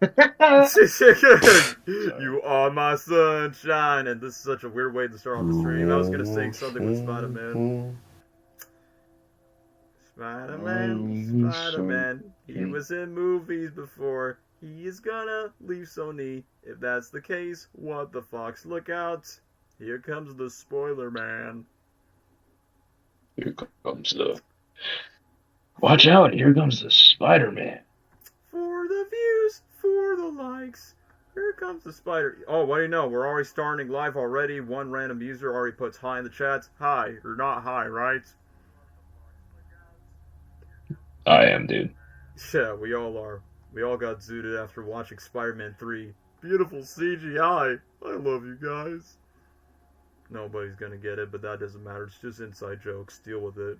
You are my sunshine, and this is such a weird way to start off the stream. I was gonna sing something with Spider-Man. Spider-Man, Spider-Man, he was in movies before. He is gonna leave Sony. If that's the case, what the fox? Look out! Here comes the spoiler man. Here comes the. Watch out! Here comes the Spider-Man. For the views, for the likes. Here comes the spider. Oh, what do you know? We're already starting live already. One random user already puts hi in the chat. Hi, or not hi, right? I am, dude. Yeah, we all are. We all got zooted after watching Spider-Man 3. Beautiful CGI. I love you guys. Nobody's gonna get it, but that doesn't matter. It's just inside jokes. Deal with it.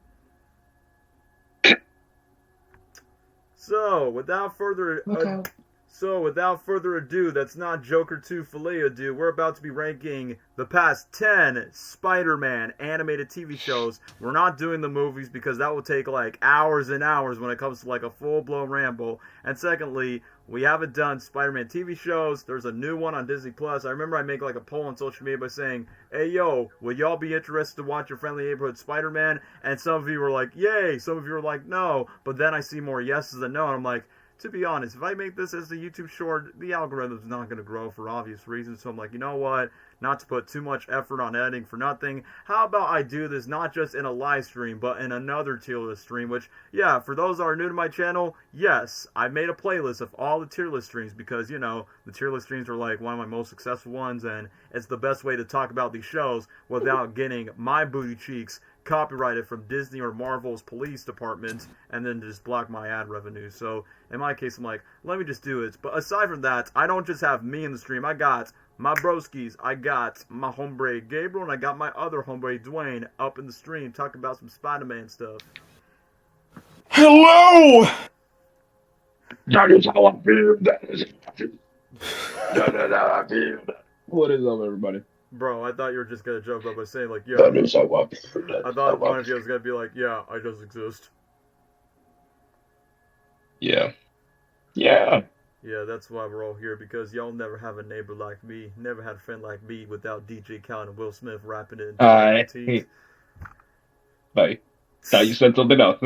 So, without further ado, that's not Joker 2 filet ado. We're about to be ranking the past 10 Spider-Man animated TV shows. We're not doing the movies because that will take like hours and hours when it comes to like a full-blown ramble. And secondly, we haven't done Spider-Man TV shows. There's a new one on Disney Plus. I remember I made like a poll on social media by saying, hey yo, would y'all be interested to watch your friendly neighborhood Spider-Man? And some of you were like, yay. Some of you were like, no. But then I see more yeses than no, and I'm like, to be honest, if I make this as a YouTube short, the algorithm's not going to grow for obvious reasons. So I'm like, you know what? Not to put too much effort on editing for nothing. How about I do this not just in a live stream, but in another tier list stream? Which, yeah, for those that are new to my channel, yes, I made a playlist of all the tier list streams because, you know, the tier list streams are like one of my most successful ones, and it's the best way to talk about these shows without getting my booty cheeks copyrighted from Disney or Marvel's police department and then just block my ad revenue. So in my case, I'm like, let me just do it. But aside from that, I don't just have me in the stream. I got my broskies, I got my hombre Gabriel, and I got my other hombre Dwayne up in the stream talking about some Spider-Man stuff. Hello! That is how I feel. That is how I feel. That is how I feel. What is up, everybody? Bro, I thought you were just gonna joke up by saying like, yeah. That is how I feel. I thought one of you was gonna be like, yeah, I just exist. Yeah. Yeah. Yeah, that's why we're all here, because y'all never have a neighbor like me, never had a friend like me without DJ Khaled and Will Smith rapping it. Hi. Thought you said something else.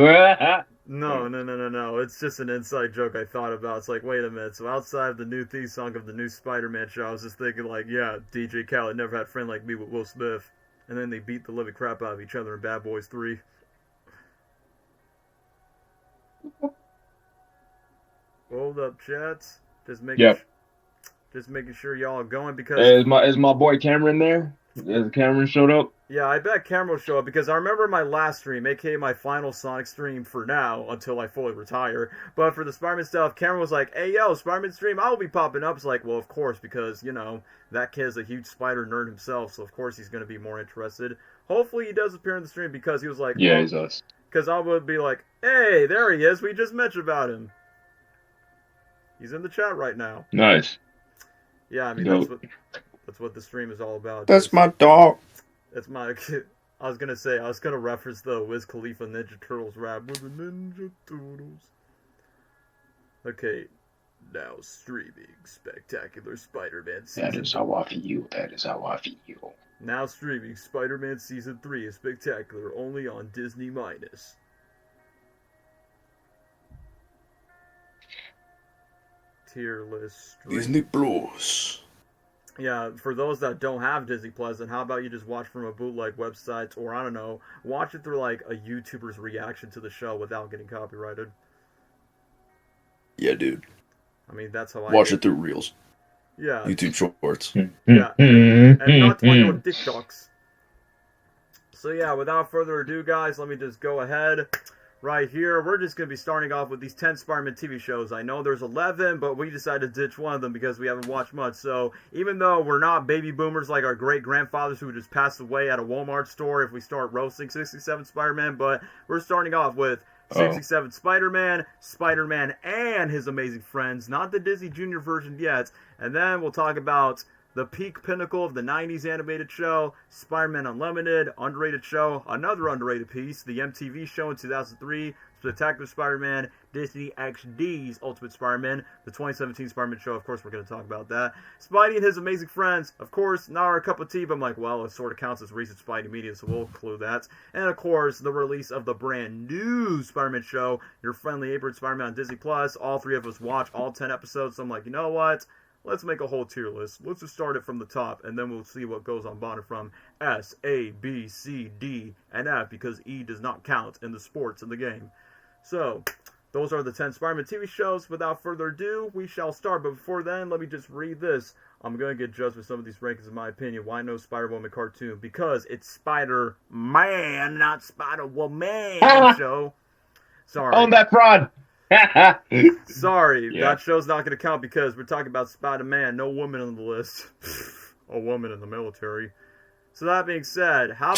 No. It's just an inside joke I thought about. It's like, wait a minute. So outside of the new theme song of the new Spider-Man show, I was just thinking like, yeah, DJ Khaled never had a friend like me with Will Smith. And then they beat the living crap out of each other in Bad Boys 3. Hold up, chats. Just making sure y'all are going because Is my boy Cameron there? Has Cameron showed up? yeah, I bet Cameron will show up because I remember my last stream, aka my final Sonic stream for now until I fully retire. But for the Spider-Man stuff, Cameron was like, "Hey yo, Spider-Man stream, I will be popping up." It's like, well, of course, because you know that kid's a huge spider nerd himself, so of course he's gonna be more interested. Hopefully, he does appear in the stream because he was like, Yeah, he's us. Because I would be like, "Hey, there he is. We just mentioned about him. He's in the chat right now." Nice. Yeah, I mean that's what the stream is all about. That's my dog. That's my. I was gonna reference the Wiz Khalifa Ninja Turtles rap with the Ninja Turtles. Okay, now streaming Spectacular Spider-Man season. That is how I feel. That is how I feel. Now streaming Spider-Man season 3 is Spectacular only on Disney Minus. Tier list stream. Disney Plus. Yeah, for those that don't have Disney Plus, then how about you just watch from a bootleg website, or I don't know, watch it through like a YouTuber's reaction to the show without getting copyrighted. Yeah, dude. I mean, that's how I watch it through Reels. Yeah. YouTube Shorts. Yeah. And not to no TikToks. So yeah, without further ado, guys, let me just go ahead. Right here, we're just going to be starting off with these 10 Spider-Man TV shows. I know there's 11, but we decided to ditch one of them because we haven't watched much. So even though we're not baby boomers like our great-grandfathers who just passed away at a Walmart store if we start roasting 67 Spider-Man, but we're starting off with 67 Spider-Man, Spider-Man and His Amazing Friends, not the Disney Junior version yet. And then we'll talk about the peak pinnacle of the 90s animated show, Spider-Man Unlimited, underrated show, another underrated piece, the MTV show in 2003, Spectacular Spider-Man, Disney XD's Ultimate Spider-Man, the 2017 Spider-Man show. Of course, we're going to talk about that. Spidey and his amazing friends, of course, not our cup of tea, but I'm like, well, it sort of counts as recent Spidey media, so we'll include that. And of course, the release of the brand new Spider-Man show, Your Friendly Neighborhood Spider-Man on Disney Plus. All three of us watch all 10 episodes, so I'm like, you know what? Let's make a whole tier list. Let's just start it from the top, and then we'll see what goes on bottom from S, A, B, C, D, and F, because E does not count in the sports in the game. So, those are the 10 Spider-Man TV shows. Without further ado, we shall start. But before then, let me just read this. I'm going to get judged with some of these rankings, in my opinion. Why no Spider-Woman cartoon? Because it's Spider-Man, not Spider-Woman show. Sorry. Own that fraud. Sorry, Yeah. that show's not going to count because we're talking about Spider-Man. No woman on the list. A woman in the military. So that being said, how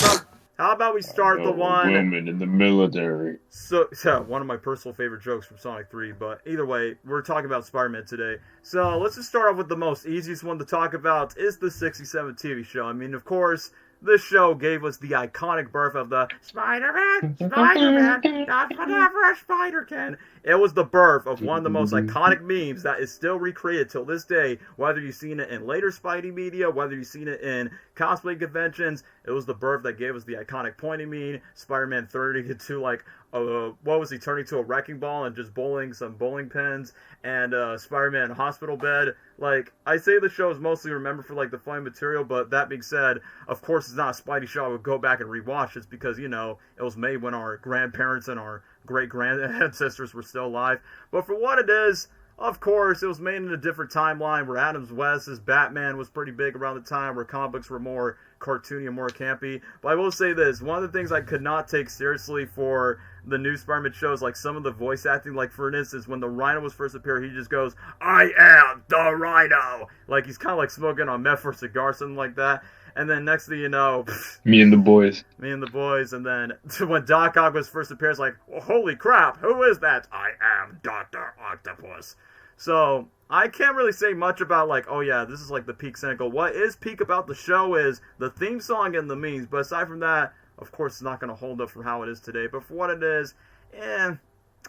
about we start the one... Women in the military. So, one of my personal favorite jokes from Sonic 3, but either way, we're talking about Spider-Man today. So, let's just start off with the most easiest one to talk about, is the 67 TV show. I mean, of course, this show gave us the iconic birth of the Spider-Man, that's whatever a spider can. It was the birth of one of the most iconic memes that is still recreated till this day, whether you've seen it in later Spidey media, whether you've seen it in cosplay conventions. It was the birth that gave us the iconic pointy meme, Spider-Man turning into like, what was he, turning to a wrecking ball and just bowling some bowling pins, and Spider-Man hospital bed. Like, I say the show is mostly remembered for like the funny material, but that being said, of course it's not a Spidey show I would go back and rewatch. It's because, you know, it was made when our grandparents and our great-grand ancestors were still alive. But for what it is, of course, it was made in a different timeline where Adam West's Batman was pretty big around the time, where comic books were more cartoony and more campy. But I will say this, one of the things I could not take seriously for the new Spider-Man shows, like some of the voice acting, like for instance, when the Rhino was first appeared, he just goes, "I am the Rhino!" Like he's kind of like smoking on meth or a cigar, something like that. And then next thing you know, Me and the boys. and then when Doc Ock was first appeared, it's like, well, holy crap, who is that? I am Dr. Octopus. So, I can't really say much about like, oh yeah, this is like the peak cynical. What is peak about the show is the theme song and the memes, but aside from that, of course it's not going to hold up for how it is today, but for what it is, I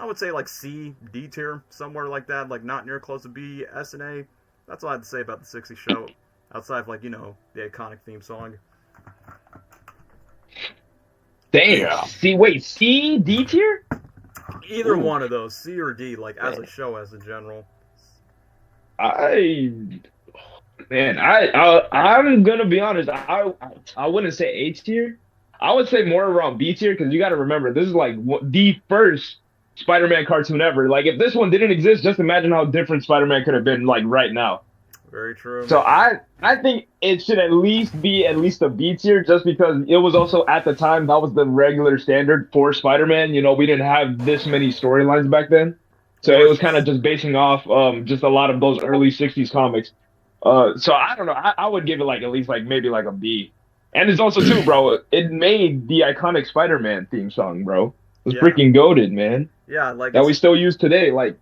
would say like C, D tier, somewhere like that, like not near close to B, S, and A. That's all I have to say about the 60 show. Outside of, like, you know, the iconic theme song. Damn. Yeah. C, D tier? Either Ooh. one of those, C or D, like, as a show, as a general. I'm gonna be honest. I wouldn't say A tier. I would say more around B tier, because you got to remember, this is like the first Spider-Man cartoon ever. Like, if this one didn't exist, just imagine how different Spider-Man could have been, like, right now. Very true. So I think it should at least be at least a B tier, just because it was also at the time that was the regular standard for Spider-Man. You know, we didn't have this many storylines back then, so it was kind of just basing off just a lot of those early '60s comics. So I don't know. I would give it like at least like maybe like a B. And it's also too, bro. It made the iconic Spider-Man theme song, bro. It was freaking goated, man. Yeah, like that we still use today, like.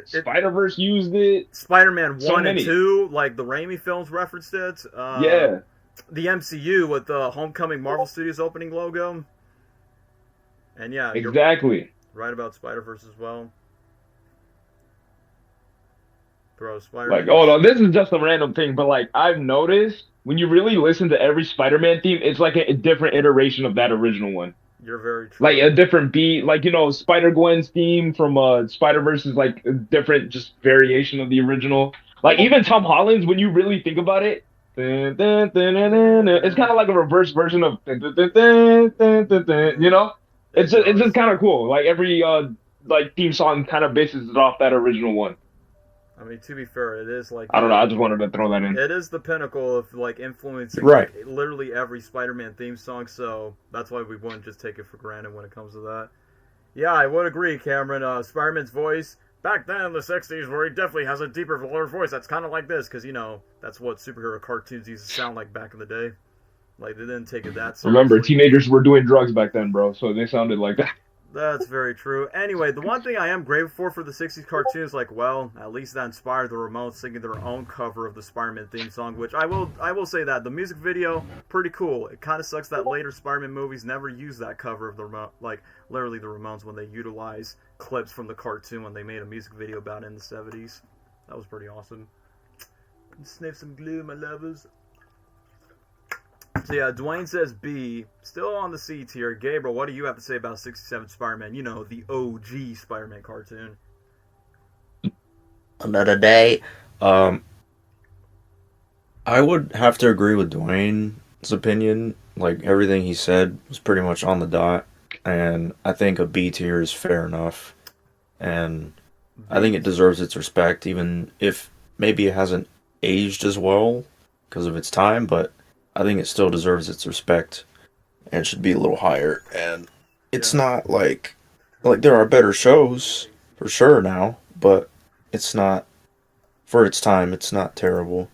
Spider-Verse used it. Spider-Man 1 and 2, like the Raimi films referenced it. Yeah. The MCU with the Homecoming Marvel Studios opening logo. And yeah, exactly. You're right about Spider-Verse as well. Bro, Spider-Man. Like, oh no, this is just a random thing, but like I've noticed when you really listen to every Spider-Man theme, it's like a different iteration of that original one. You're very true. Like a different beat, like, you know, Spider-Gwen's theme from Spider-Verse is like a different, just variation of the original. Like even Tom Holland's, when you really think about it, it's kind of like a reverse version of, you know, it's just kind of cool. Like every like theme song kind of bases it off that original one. I mean, to be fair, it is like... I don't know, I just wanted to throw that in. It is the pinnacle of, like, influencing right. Like, literally every Spider-Man theme song, so that's why we wouldn't just take it for granted when it comes to that. Yeah, I would agree, Cameron. Spider-Man's voice, back then in the 60s, where he definitely has a deeper, lower voice that's kind of like this, because, you know, that's what superhero cartoons used to sound like back in the day. Like, they didn't take it that seriously. Remember, teenagers were doing drugs back then, bro, so they sounded like that. That's very true. Anyway, the one thing I am grateful for the 60s cartoons, like, well, at least that inspired the Ramones singing their own cover of the Spider-Man theme song, which I will say that the music video, pretty cool. It kind of sucks that later Spider-Man movies never use that cover of the Ramones, like, literally the Ramones when they utilize clips from the cartoon when they made a music video about it in the 70s. That was pretty awesome. Sniff some glue, my lovers. So yeah, Dwayne says B. Still on the C tier. Gabriel, what do you have to say about 67 Spider-Man? You know, the OG Spider-Man cartoon. Another day. I would have to agree with Dwayne's opinion. Like, everything he said was pretty much on the dot. And I think a B tier is fair enough. And I think it deserves its respect, even if maybe it hasn't aged as well because of its time, but I think it still deserves its respect and should be a little higher. And it's not like there are better shows for sure now, but it's not, for its time, it's not terrible.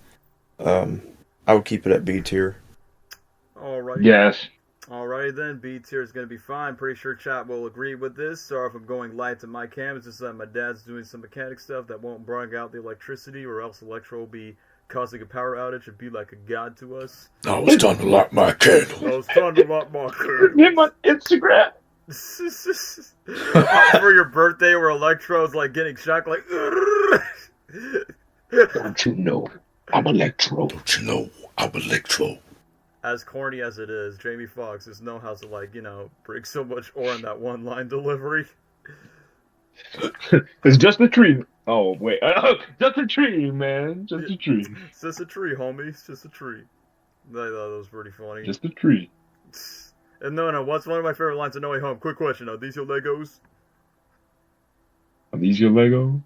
I would keep it at B tier. Alright. Yes. Alright then, B tier is going to be fine. Pretty sure chat will agree with this. Sorry if I'm going light to my cam. It's just that my dad's doing some mechanic stuff that won't bring out the electricity, or else Electro will be causing a power outage and be like a god to us. Now it's time to light my candle. Oh, it's time to light my candle. Him on Instagram. For your birthday, where Electro's like getting shocked, like. Don't you know I'm Electro? Don't you know I'm Electro? As corny as it is, Jamie Foxx just know how to, like, you know, bring so much ore in that one line delivery. It's just a tree. Oh wait, just a tree, man. Just a tree. It's just a tree, homie. It's just a tree. I thought that was pretty funny. Just a tree. And no, what's one of my favorite lines of No Way Home? Quick question: are these your Legos? Are these your Lego?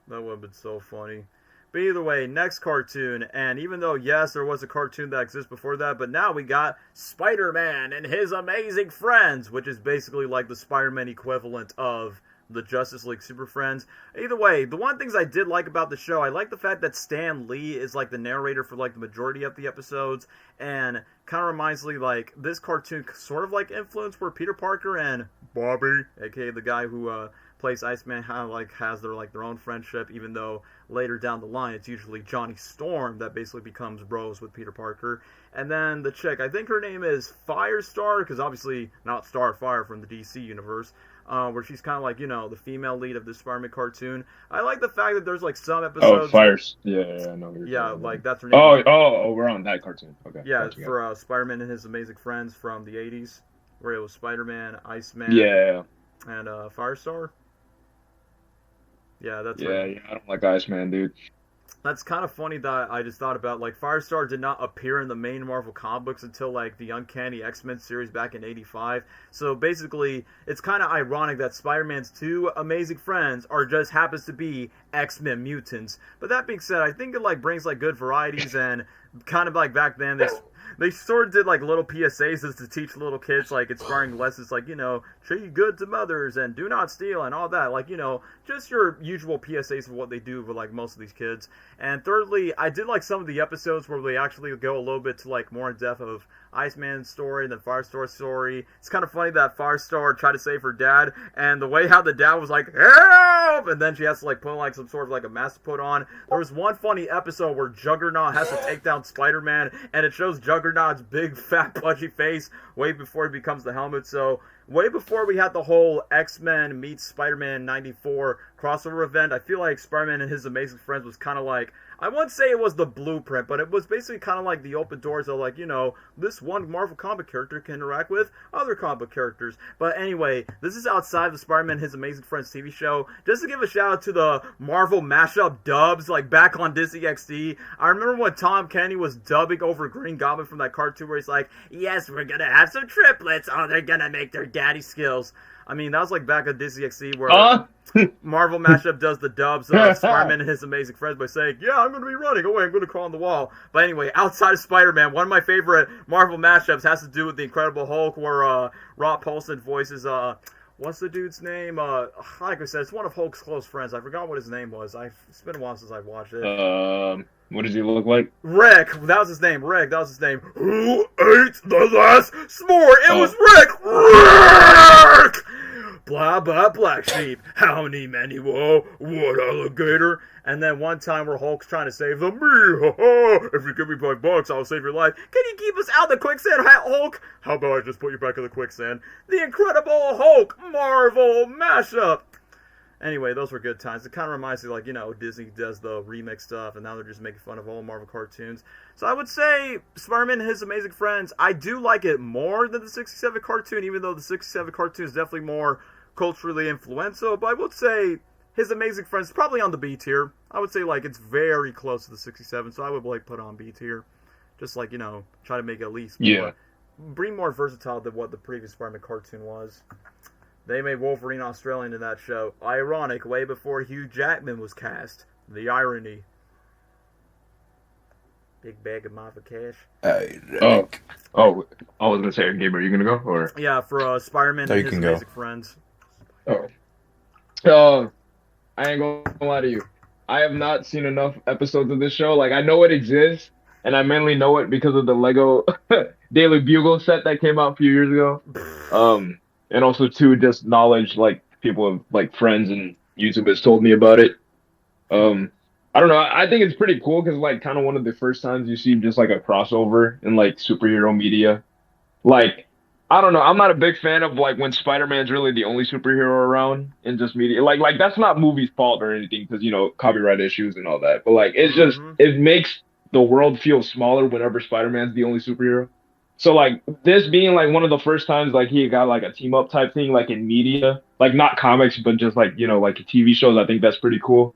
That would have been so funny. But either way, next cartoon, and even though, yes, there was a cartoon that exists before that, but now we got Spider-Man and His Amazing Friends, which is basically like the Spider-Man equivalent of the Justice League Super Friends. Either way, the one things I did like about the show, I like the fact that Stan Lee is like the narrator for like the majority of the episodes, and kind of reminds me, like, this cartoon sort of like influenced where Peter Parker and Bobby, aka the guy who plays Iceman, has their own friendship, even though later down the line it's usually Johnny Storm that basically becomes bros with Peter Parker. And then the chick, I think her name is Firestar, because obviously not Starfire from the DC universe, where she's kind of like, you know, the female lead of this Spider-Man cartoon. I like the fact that there's like some episodes. Oh, Fires. Yeah, I know. Yeah, like that's her name. Oh, we're on that cartoon. Okay. Yeah, it's for Spider-Man and His Amazing Friends from the 80s, where it was Spider-Man, Iceman, and Firestar. Yeah, that's right. Yeah, I don't like Iceman, dude. That's kind of funny that I just thought about, like, Firestar did not appear in the main Marvel comic books until, like, the Uncanny X-Men series back in 85. So, basically, it's kind of ironic that Spider-Man's two amazing friends just happens to be X-Men mutants. But that being said, I think it, like, brings, like, good varieties, and kind of, like, back then, they sort of did, like, little PSAs as to teach little kids, like, inspiring lessons, like, you know, treat good to mothers and do not steal and all that. Like, you know, just your usual PSAs of what they do with, like, most of these kids. And thirdly, I did like some of the episodes where they actually go a little bit to, like, more in depth of Iceman's story and then Firestar's story. It's kind of funny that Firestar tried to save her dad, and the way how the dad was like, help! And then she has to, like, put, like, some sort of, like, a mask to put on. There was one funny episode where Juggernaut has to take down Spider-Man, and it shows Juggernaut's big, fat, pudgy face way before he becomes the Helmet. So, way before we had the whole X-Men meets Spider-Man 94 crossover event, I feel like Spider-Man and His Amazing Friends was kind of like, I wouldn't say it was the blueprint, but it was basically kind of like the open doors of, like, you know, this one Marvel comic character can interact with other comic characters. But anyway, this is outside the Spider-Man His Amazing Friends TV show. Just to give a shout out to the Marvel mashup dubs, like, back on Disney XD. I remember when Tom Kenny was dubbing over Green Goblin from that cartoon where he's like, yes, we're gonna have some triplets. Oh, they're gonna make their daddy skills. I mean, that was like back at Disney XD where Marvel Mashup does the dubs of Spider-Man and His Amazing Friends by saying, yeah, I'm going to be running away, I'm going to crawl on the wall. But anyway, outside of Spider-Man, one of my favorite Marvel Mashups has to do with the Incredible Hulk, where Rob Paulson voices, what's the dude's name? Like I said, it's one of Hulk's close friends. I forgot what his name was. It's been a while since I've watched it. What does he look like? Rick. That was his name. Rick. That was his name. Who ate the last s'more? It was Rick. Rick! blah, blah, black sheep. How many many, whoa, what alligator? And then one time where Hulk's trying to save them. Me, ha, ha, if you give me $5, I'll save your life. Can you keep us out of the quicksand, Hulk? How about I just put you back in the quicksand? The Incredible Hulk Marvel mashup. Anyway, those were good times. It kind of reminds me, like, you know, Disney does the remix stuff, and now they're just making fun of all Marvel cartoons. So I would say Spider-Man and His Amazing Friends, I do like it more than the 67 cartoon, even though the 67 cartoon is definitely more culturally influential. But I would say His Amazing Friends is probably on the B tier. I would say, like, it's very close to the 67, so I would, like, put on B tier. Just, like, you know, try to make it at least more, bring more versatile than what the previous Spider-Man cartoon was. They made Wolverine Australian in that show. Ironic, way before Hugh Jackman was cast. The irony. Big bag of Mafia cash. I was gonna say, Gabe, are you gonna go or? Yeah, for Spider-Man and His Amazing Friends. I ain't gonna lie to you. I have not seen enough episodes of this show. Like, I know it exists, and I mainly know it because of the Lego Daily Bugle set that came out a few years ago. And also, too, just knowledge, like, people have, like, friends and YouTubers told me about it. I don't know. I think it's pretty cool because, like, kind of one of the first times you see just, like, a crossover in, like, superhero media. Like, I don't know. I'm not a big fan of, like, when Spider-Man's really the only superhero around in just media. Like that's not movie's fault or anything because, you know, copyright issues and all that. But, like, it's just, it makes the world feel smaller whenever Spider-Man's the only superhero. So, like, this being, like, one of the first times, like, he got, like, a team-up type thing, like, in media. Like, not comics, but just, like, you know, like, TV shows. I think that's pretty cool.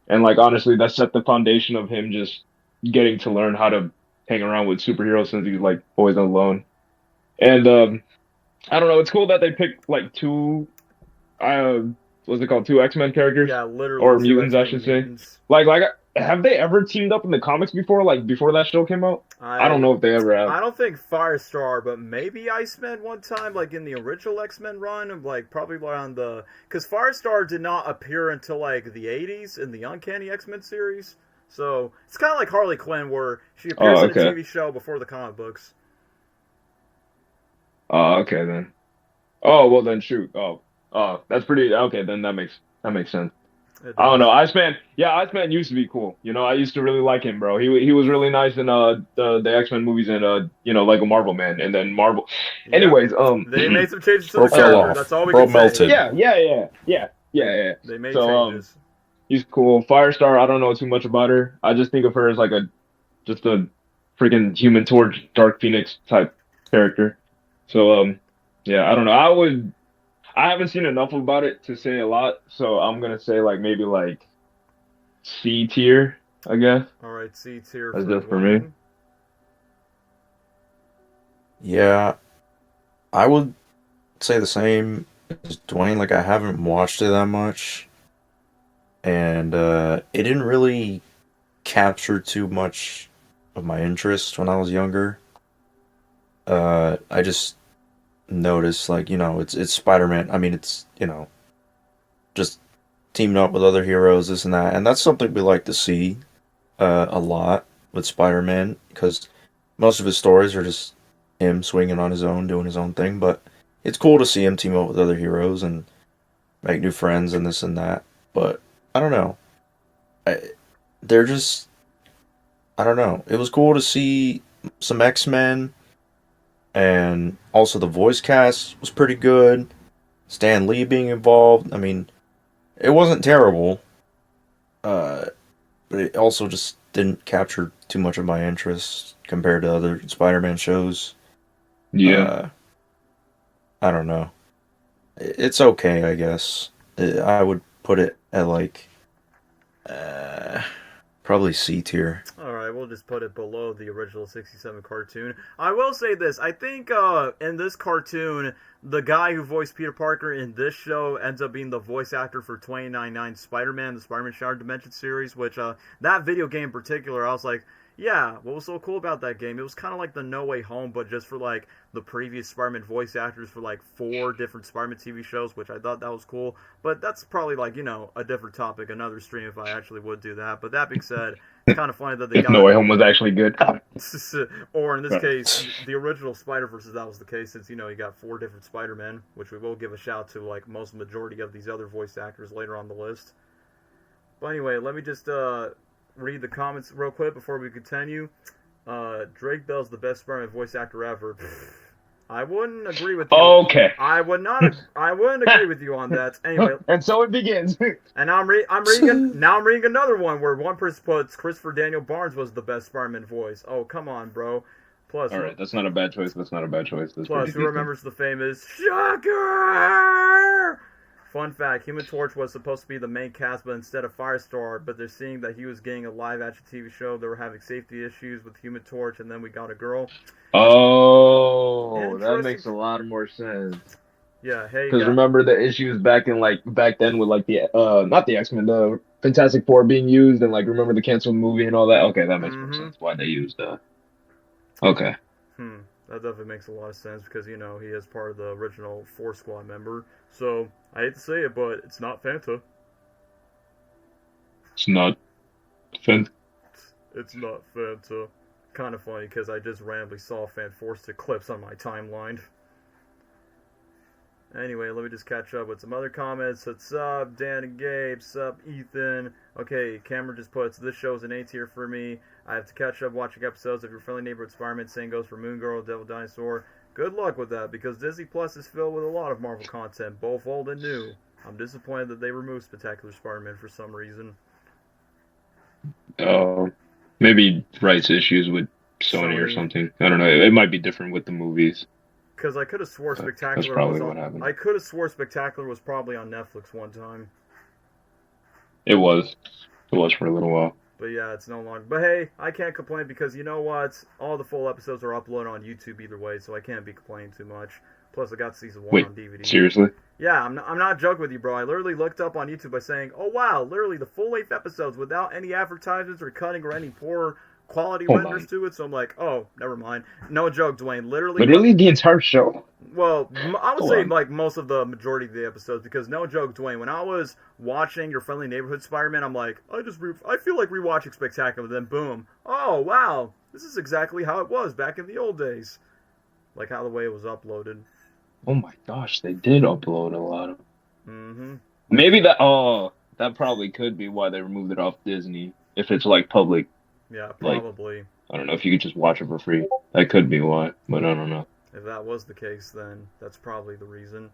And, like, honestly, that set the foundation of him just getting to learn how to hang around with superheroes since he's, like, always alone. And, I don't know. It's cool that they picked, like, two X-Men characters? Yeah, literally. Or mutants, I should say. Like, have they ever teamed up in the comics before, like, before that show came out? I don't know if they ever have. I don't think Firestar, but maybe Iceman one time, like, in the original X-Men run, like, probably around the... Because Firestar did not appear until, like, the 80s in the Uncanny X-Men series. So, it's kind of like Harley Quinn, where she appears in a TV show before the comic books. Oh, okay, then. Oh, well, then, shoot. Oh, that's pretty... Okay, then that makes sense. I don't know. Iceman used to be cool. You know, I used to really like him, bro. He was really nice in the X-Men movies and you know, like a Marvel man, and then Marvel. Yeah. Anyways, they made some changes to the character. That's all we can say. Yeah. They made changes. He's cool. Firestar, I don't know too much about her. I just think of her as like just a freaking Human Torch, Dark Phoenix type character. So yeah, I don't know. I haven't seen enough about it to say a lot, so I'm gonna say like maybe like C tier, I guess. All right, C tier. That's just for me. Yeah, I would say the same as Dwayne. Like, I haven't watched it that much, and it didn't really capture too much of my interest when I was younger. I just notice, like, you know, it's Spider-Man. I mean, it's, you know, just teaming up with other heroes, this and that, and that's something we like to see a lot with Spider-Man, because most of his stories are just him swinging on his own, doing his own thing, but it's cool to see him team up with other heroes and make new friends and this and that. But I don't know, they're just, I don't know, it was cool to see some X-Men. And also the voice cast was pretty good. Stan Lee being involved. I mean, it wasn't terrible. But it also just didn't capture too much of my interest compared to other Spider-Man shows. Yeah. I don't know. It's okay, I guess. I would put it at like... probably C tier. Alright, we'll just put it below the original 67 cartoon. I will say this, I think in this cartoon, the guy who voiced Peter Parker in this show ends up being the voice actor for 2099 Spider-Man, the Spider-Man Shattered Dimension series, which that video game in particular, I was like, Yeah, what was so cool about that game? It was kind of like the No Way Home, but just for like the previous Spider-Man voice actors for like 4 different Spider-Man TV shows, which I thought that was cool. But that's probably like, a different topic, another stream if I actually would do that. But that being said, it's kind of funny that they If got No Way Home was actually good. or in this case, the original Spider-Verse, that was the case, since, you got 4 different Spider-Men, which we will give a shout to like most majority of these other voice actors later on the list. But anyway, let me just read the comments real quick before we continue. Drake Bell's the best Spider-Man voice actor ever. I wouldn't agree with you. Okay. I wouldn't agree with you on that. Anyway. And so it begins. And I'm reading another one where one person puts Christopher Daniel Barnes was the best Spider-Man voice. Oh, come on, bro. Plus, all right, that's not a bad choice. That's plus, who remembers the famous Shocker? Fun fact, Human Torch was supposed to be the main cast, but instead of Firestar, but they're seeing that he was getting a live-action TV show. They were having safety issues with Human Torch, and then we got a girl. Oh, that makes a lot more sense. Yeah, hey. Because remember the issues back then with like the not the X-Men, the Fantastic Four being used, and like remember the canceled movie and all that. Okay, that makes more sense why they used Okay. That definitely makes a lot of sense because, he is part of the original 4 Squad member. So, I hate to say it, but it's not Fanta. It's not Fanta. It's not Fanta. Kind of funny because I just randomly saw Fanforstic clips on my timeline. Anyway, let me just catch up with some other comments. What's up, Dan and Gabe? Sup, Ethan? Okay, Cameron just puts, this show's an A tier for me. I have to catch up watching episodes of Your Friendly Neighborhood Spider-Man. Same goes for Moon Girl, Devil Dinosaur. Good luck with that, because Disney Plus is filled with a lot of Marvel content, both old and new. I'm disappointed that they removed Spectacular Spider-Man for some reason. Maybe rights issues with Sony or something. I don't know. It might be different with the movies. Because I could have swore Spectacular That's probably what happened. I could have swore Spectacular was probably on Netflix one time. It was. It was for a little while. But yeah, it's no longer. But hey, I can't complain because you know what? All the full episodes are uploaded on YouTube either way, so I can't be complaining too much. Plus, I got season 1 on DVD. Seriously? Yeah, I'm not joking with you, bro. I literally looked up on YouTube by saying, oh wow, literally the full-length episodes without any advertisements or cutting or any poor quality renders to it. So I'm like, oh, never mind. No joke, Dwayne. Literally the entire show. Well, I would say like most of the majority of the episodes because no joke, Dwayne. When I was watching Your Friendly Neighborhood Spider-Man, I'm like, I feel like rewatching Spectacular. Then boom, oh wow, this is exactly how it was back in the old days, like how the way it was uploaded. Oh my gosh, they did upload a lot of. Maybe that probably could be why they removed it off Disney. If it's like public. Yeah, probably. Like, I don't know if you could just watch it for free. That could be why, but I don't know. If that was the case, then that's probably the reason.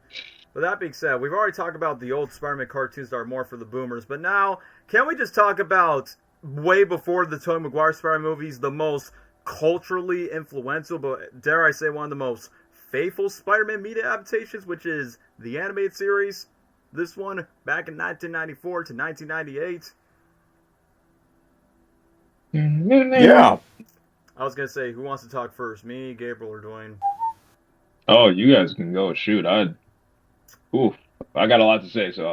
But that being said, we've already talked about the old Spider-Man cartoons that are more for the boomers. But now, can we just talk about way before the Tobey Maguire Spider-Man movies, the most culturally influential, but dare I say one of the most faithful Spider-Man media adaptations, which is the animated series. This one, back in 1994 to 1998. Yeah. I was going to say, who wants to talk first? Me, Gabriel, or Dwayne? Oh, you guys can go. Shoot, I got a lot to say, so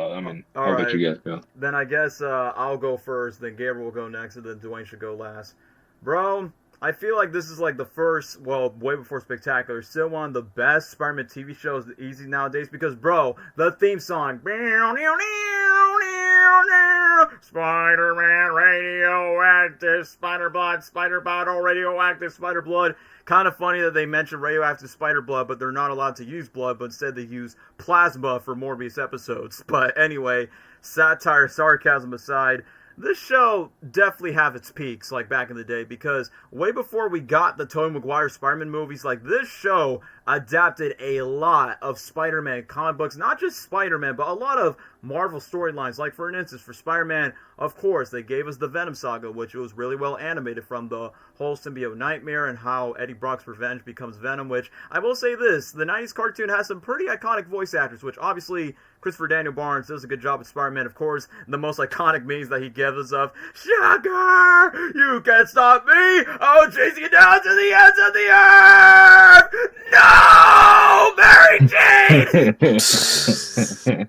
I'll let you guys go. Then I guess I'll go first, then Gabriel will go next, and then Dwayne should go last. Bro, I feel like this is like the first, well, way before Spectacular, still one of the best Spider-Man TV shows easy nowadays because, bro, the theme song, Spider-Man radioactive spider blood, spider bottle radioactive spider blood. Kind of funny that they mentioned radioactive spider blood, but they're not allowed to use blood, but instead they use plasma for Morbius episodes. But anyway, satire, sarcasm aside, this show definitely have its peaks, like back in the day, because way before we got the Tobey Maguire Spider-Man movies, like this show adapted a lot of Spider-Man comic books, not just Spider-Man, but a lot of Marvel storylines. Like for instance, for Spider-Man, of course, they gave us the Venom saga, which was really well animated from the whole symbiote nightmare and how Eddie Brock's revenge becomes Venom, which I will say this, the 90s cartoon has some pretty iconic voice actors, which obviously Christopher Daniel Barnes does a good job at Spider-Man. Of course, the most iconic memes that he gives us of, Shocker, you can't stop me, I'll chase you down to the ends of the earth! No, Mary Jane!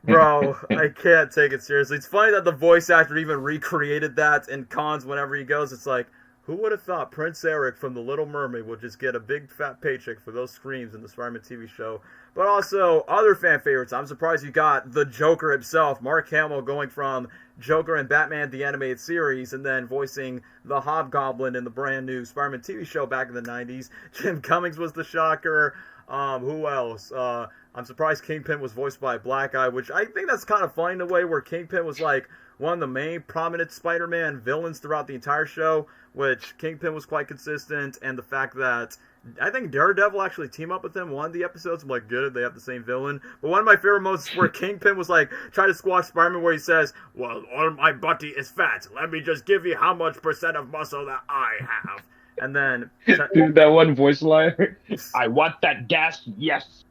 Bro, I can't take it seriously. It's funny that the voice actor even recreated that in cons whenever he goes. It's like, Who would have thought Prince Eric from The Little Mermaid would just get a big fat paycheck for those screams in the Spider-Man TV show? But also, other fan favorites. I'm surprised you got the Joker himself, Mark Hamill, going from Joker and Batman the Animated Series and then voicing the Hobgoblin in the brand new Spider-Man TV show back in the 90s. Jim Cummings was the Shocker. Who else? I'm surprised Kingpin was voiced by a black guy, which I think that's kind of funny in a way where Kingpin was like one of the main prominent Spider-Man villains throughout the entire show, which Kingpin was quite consistent, and the fact that I think Daredevil actually teamed up with him one of the episodes. I'm like, good, they have the same villain. But one of my favorite moments is where Kingpin was like trying to squash Spider-Man, where he says, well, all my body is fat. Let me just give you how much percent of muscle that I have. And then dude, that one voice line, I want that gas, yes.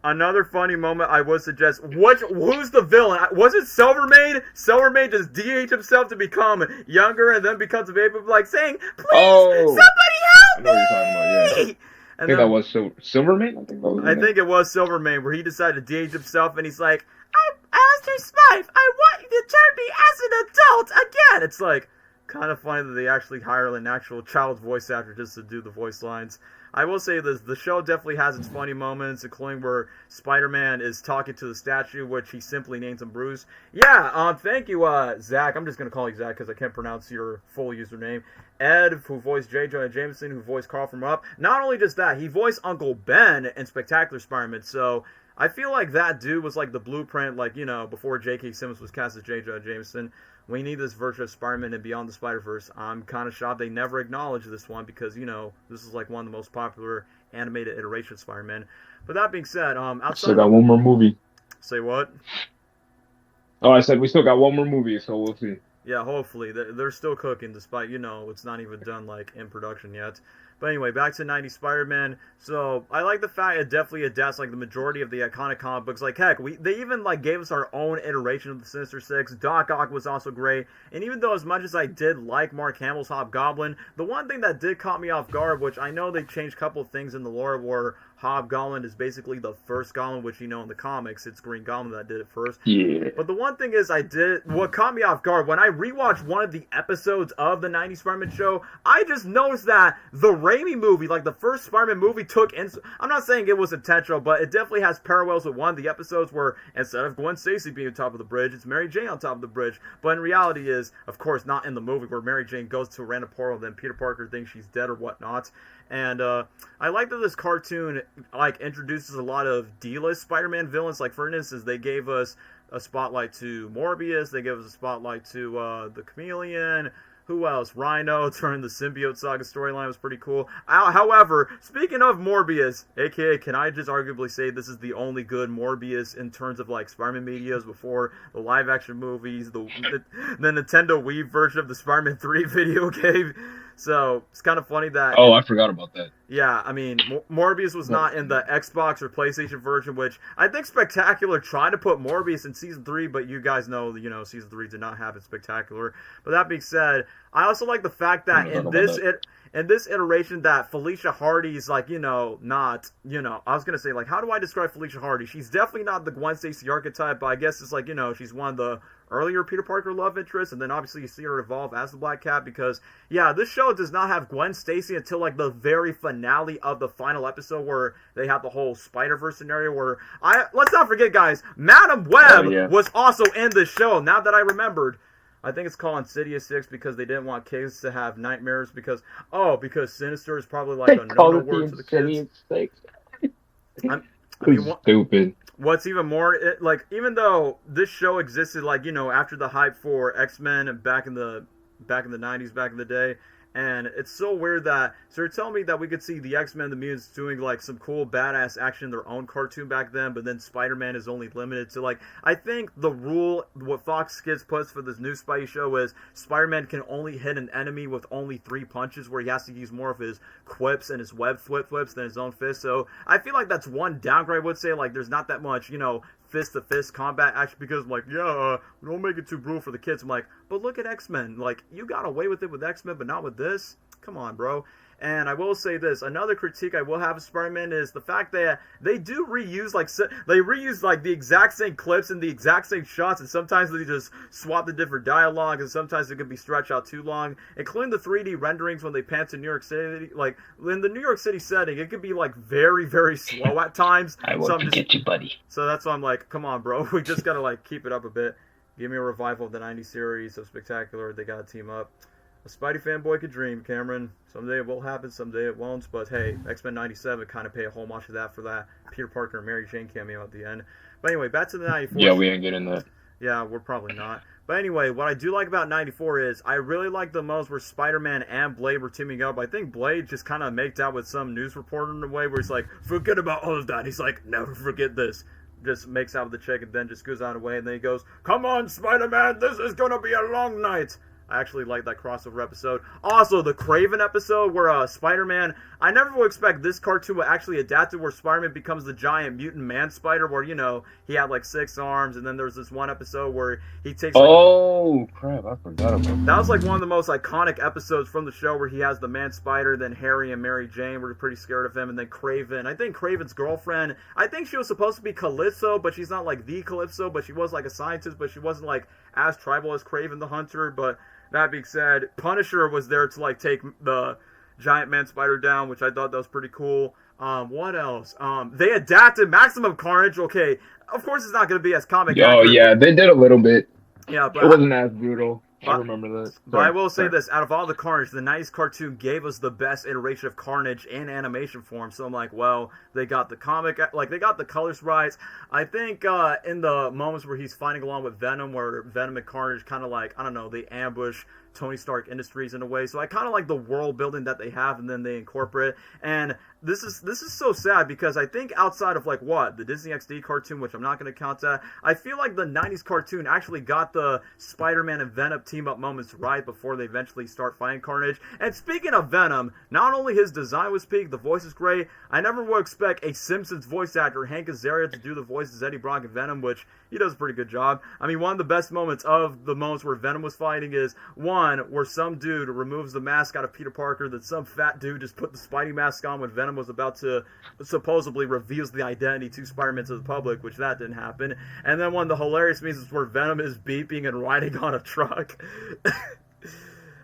Another funny moment I would suggest, who's the villain? Was it Silvermane? Silvermane just DH himself to become younger and then becomes a baby, like saying, please, somebody help me! I know what you're talking about, yeah. I think that was Silvermane? I think it was Silvermane, where he decided to DH himself, and he's like, Alistair Smythe, I want you to turn me as an adult again! It's like, kind of funny that they actually hire an actual child voice actor just to do the voice lines. I will say this, the show definitely has its funny moments, including where Spider-Man is talking to the statue, which he simply names him Bruce. Yeah, thank you, Zach. I'm just going to call you Zach because I can't pronounce your full username. Ed, who voiced J. Jonah Jameson, who voiced Carl from Up. Not only just that, he voiced Uncle Ben in Spectacular Spider-Man, so I feel like that dude was like the blueprint, like, you know, before J.K. Simmons was cast as J. Jonah Jameson. We need this version of Spider-Man and Beyond the Spider-Verse. I'm kind of shocked they never acknowledged this one because, you know, this is like one of the most popular animated iterations of Spider-Man. But that being said, outside still got one more movie. Say what? Oh, I said we still got one more movie, so we'll see. Yeah, hopefully. They're still cooking despite, you know, it's not even done, like, in production yet. But anyway, back to 90s Spider-Man. So, I like the fact it definitely adapts, like, the majority of the iconic comic books. Like, heck, they even, like, gave us our own iteration of the Sinister Six. Doc Ock was also great. And even though as much as I did like Mark Hamill's Hobgoblin, the one thing that did caught me off guard, which I know they changed a couple of things in the lore where Hobgoblin is basically the first Goblin, which you know in the comics, it's Green Goblin that did it first. Yeah. But the one thing is what caught me off guard, when I rewatched one of the episodes of the 90s Spider-Man show, I just noticed that the Raimi movie, like the first Spider-Man movie, I'm not saying it was intentional, but it definitely has parallels with one of the episodes where instead of Gwen Stacy being on top of the bridge, it's Mary Jane on top of the bridge. But in reality is, of course, not in the movie where Mary Jane goes to a random portal, then Peter Parker thinks she's dead or whatnot. And I like that this cartoon like introduces a lot of D-list Spider-Man villains. Like, for instance, they gave us a spotlight to Morbius. They gave us a spotlight to the Chameleon. Who else? Rhino during the Symbiote Saga storyline was pretty cool. However, speaking of Morbius, aka, can I just arguably say this is the only good Morbius in terms of like Spider-Man medias before the live-action movies, the Nintendo Wii version of the Spider-Man 3 video game. So, it's kind of funny that... Oh, I forgot about that. Yeah, I mean, Morbius was not in the Xbox or PlayStation version, which I think Spectacular tried to put Morbius in Season 3, but you guys know, you know, Season 3 did not have it Spectacular. But that being said, I also like the fact that in this iteration that Felicia Hardy's, like, you know, not, you know, I was going to say, like, how do I describe Felicia Hardy? She's definitely not the Gwen Stacy archetype, but I guess it's like, you know, she's one of the earlier Peter Parker love interests, and then obviously you see her evolve as the Black Cat because, yeah, this show does not have Gwen Stacy until, like, the very finale of the final episode where they have the whole Spider-Verse scenario where, let's not forget, guys, Madam Web was also in this show, now that I remembered. I think it's called Insidious 6 because they didn't want kids to have nightmares because Sinister is probably like a no-no word to the kids. Stupid. What's even more, even though this show existed, like, you know, after the hype for X-Men back in the 90s, back in the day, and it's so weird that, so you're telling me that we could see the X-Men, the mutants, doing, like, some cool, badass action in their own cartoon back then, but then Spider-Man is only limited to, like, I think the rule, what Fox Kids puts for this new Spidey show is Spider-Man can only hit an enemy with only 3 punches, where he has to use more of his quips and his web flips than his own fist, so I feel like that's one downgrade, I would say, like, there's not that much, you know, fist-to-fist combat action because I'm like, we don't make it too brutal for the kids. I'm like, but look at X-Men. Like, you got away with it with X-Men, but not with this? Come on, bro. And I will say this, another critique I will have of Spider-Man is the fact that they do reuse like the exact same clips and the exact same shots, and sometimes they just swap the different dialogue, and sometimes it can be stretched out too long, including the 3D renderings when they pan to New York City. Like in the New York City setting, it could be like very, very slow at times. I won't forget you, buddy. So that's why I'm like, come on, bro, we just gotta like keep it up a bit. Give me a revival of the 90s series of Spectacular. They gotta team up. A Spidey fanboy could dream, Cameron. Someday it will happen, someday it won't. But hey, X-Men 97 kind of pay a whole bunch of that for that Peter Parker and Mary Jane cameo at the end. But anyway, back to the 94. Yeah, we ain't getting that. Yeah, we're probably not. But anyway, what I do like about 94 is I really like the most where Spider-Man and Blade were teaming up. I think Blade just kind of maked out with some news reporter in a way where he's like, forget about all of that. He's like, never forget this. Just makes out with the chick and then just goes out of the way. And then he goes, come on, Spider-Man, this is going to be a long night. I actually like that crossover episode. Also, the Kraven episode where Spider-Man... I never would expect this cartoon would actually adapt to where Spider-Man becomes the giant mutant man spider where, you know, he had like 6 arms, and then there's this one episode where he takes... Oh, crap, I forgot about that. That was like one of the most iconic episodes from the show where he has the man spider, then Harry and Mary Jane were pretty scared of him, and then Kraven. I think Kraven's girlfriend, I think she was supposed to be Calypso, but she's not like the Calypso, but she was like a scientist, but she wasn't like as tribal as Kraven the Hunter, but... That being said, Punisher was there to like take the giant man spider down, which I thought that was pretty cool. What else? They adapted Maximum Carnage. Okay, of course it's not going to be as comic. Oh yeah, they did a little bit. Yeah, but it wasn't as brutal. I remember that. But I will say this, out of all the Carnage, the 90s cartoon gave us the best iteration of Carnage in animation form. So I'm like, well, they got the comic, like, they got the colors right. I think in the moments where he's fighting along with Venom, where Venom and Carnage kind of like, I don't know, they ambush Tony Stark Industries in a way. So I kind of like the world building that they have, and then they incorporate. And this is so sad because I think outside of like what the Disney XD cartoon, which I'm not going to count that, I feel like the 90s cartoon actually got the Spider-Man and Venom team up moments right before they eventually start fighting Carnage. And speaking of Venom, not only his design was peak, the voice is great. I never would expect a Simpsons voice actor, Hank Azaria, to do the voices Eddie Brock and Venom, which he does a pretty good job. I mean, one of the best moments of the moments where Venom was fighting is one where some dude removes the mask out of Peter Parker, that some fat dude just put the Spidey mask on when Venom was about to supposedly reveals the identity to Spider-Man to the public, which that didn't happen. And then one of the hilarious memes is where Venom is beeping and riding on a truck.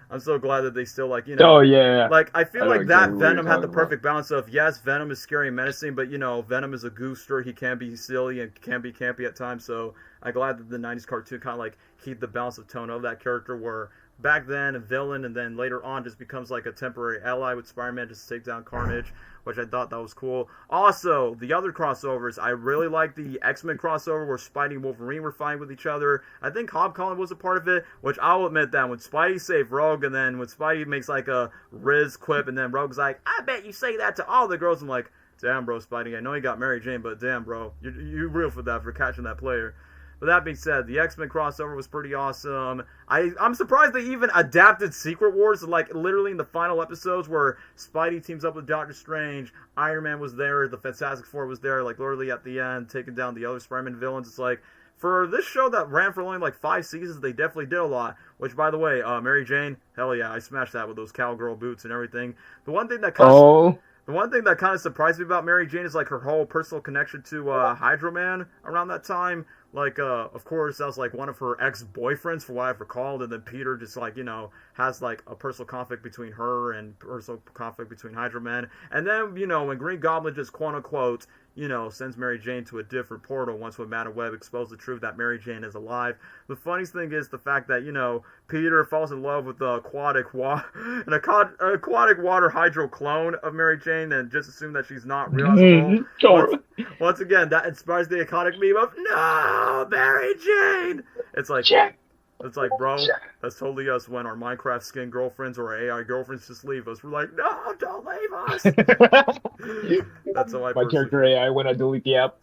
I'm so glad that they still, like, you know... Oh, yeah. Like, I feel like that Venom had the perfect balance of, yes, Venom is scary and menacing, but, you know, Venom is a gooster. He can be silly and can be campy at times, so I'm glad that the 90s cartoon kind of, like, keep the balance of tone of that character where back then a villain and then later on just becomes, like, a temporary ally with Spider-Man just to take down Carnage, which I thought that was cool. Also, the other crossovers, I really like the X-Men crossover where Spidey and Wolverine were fighting with each other. I think Hobgoblin was a part of it, which I'll admit that when Spidey saved Rogue, and then when Spidey makes like a Riz quip, and then Rogue's like, I bet you say that to all the girls. I'm like, damn, bro, Spidey, I know you got Mary Jane, but damn, bro, you're real for that, for catching that player. But that being said, the X-Men crossover was pretty awesome. I'm surprised they even adapted Secret Wars, like literally in the final episodes where Spidey teams up with Doctor Strange, Iron Man was there, the Fantastic Four was there, like literally at the end, taking down the other Spider-Man villains. It's like, for this show that ran for only like 5 seasons, they definitely did a lot. Which, by the way, Mary Jane, hell yeah, I smashed that with those cowgirl boots and everything. The one thing that kind of surprised me about Mary Jane is like her whole personal connection to Hydro Man around that time. Like, of course, that was, like, one of her ex-boyfriends, for what I've recalled, and then Peter just, like, you know, has, like, a personal conflict between her and personal conflict between Hydro Man. And then, you know, when Green Goblin just, quote-unquote, you know, sends Mary Jane to a different portal once when Madam Web exposed the truth that Mary Jane is alive. The funniest thing is the fact that, you know, Peter falls in love with the aquatic water hydro clone of Mary Jane and just assume that she's not real. Once again, that inspires the iconic meme of, no, Mary Jane! It's like, bro, that's totally us when our Minecraft skin girlfriends or our AI girlfriends just leave us. We're like, no, don't leave us! That's how my character AI when I delete the app.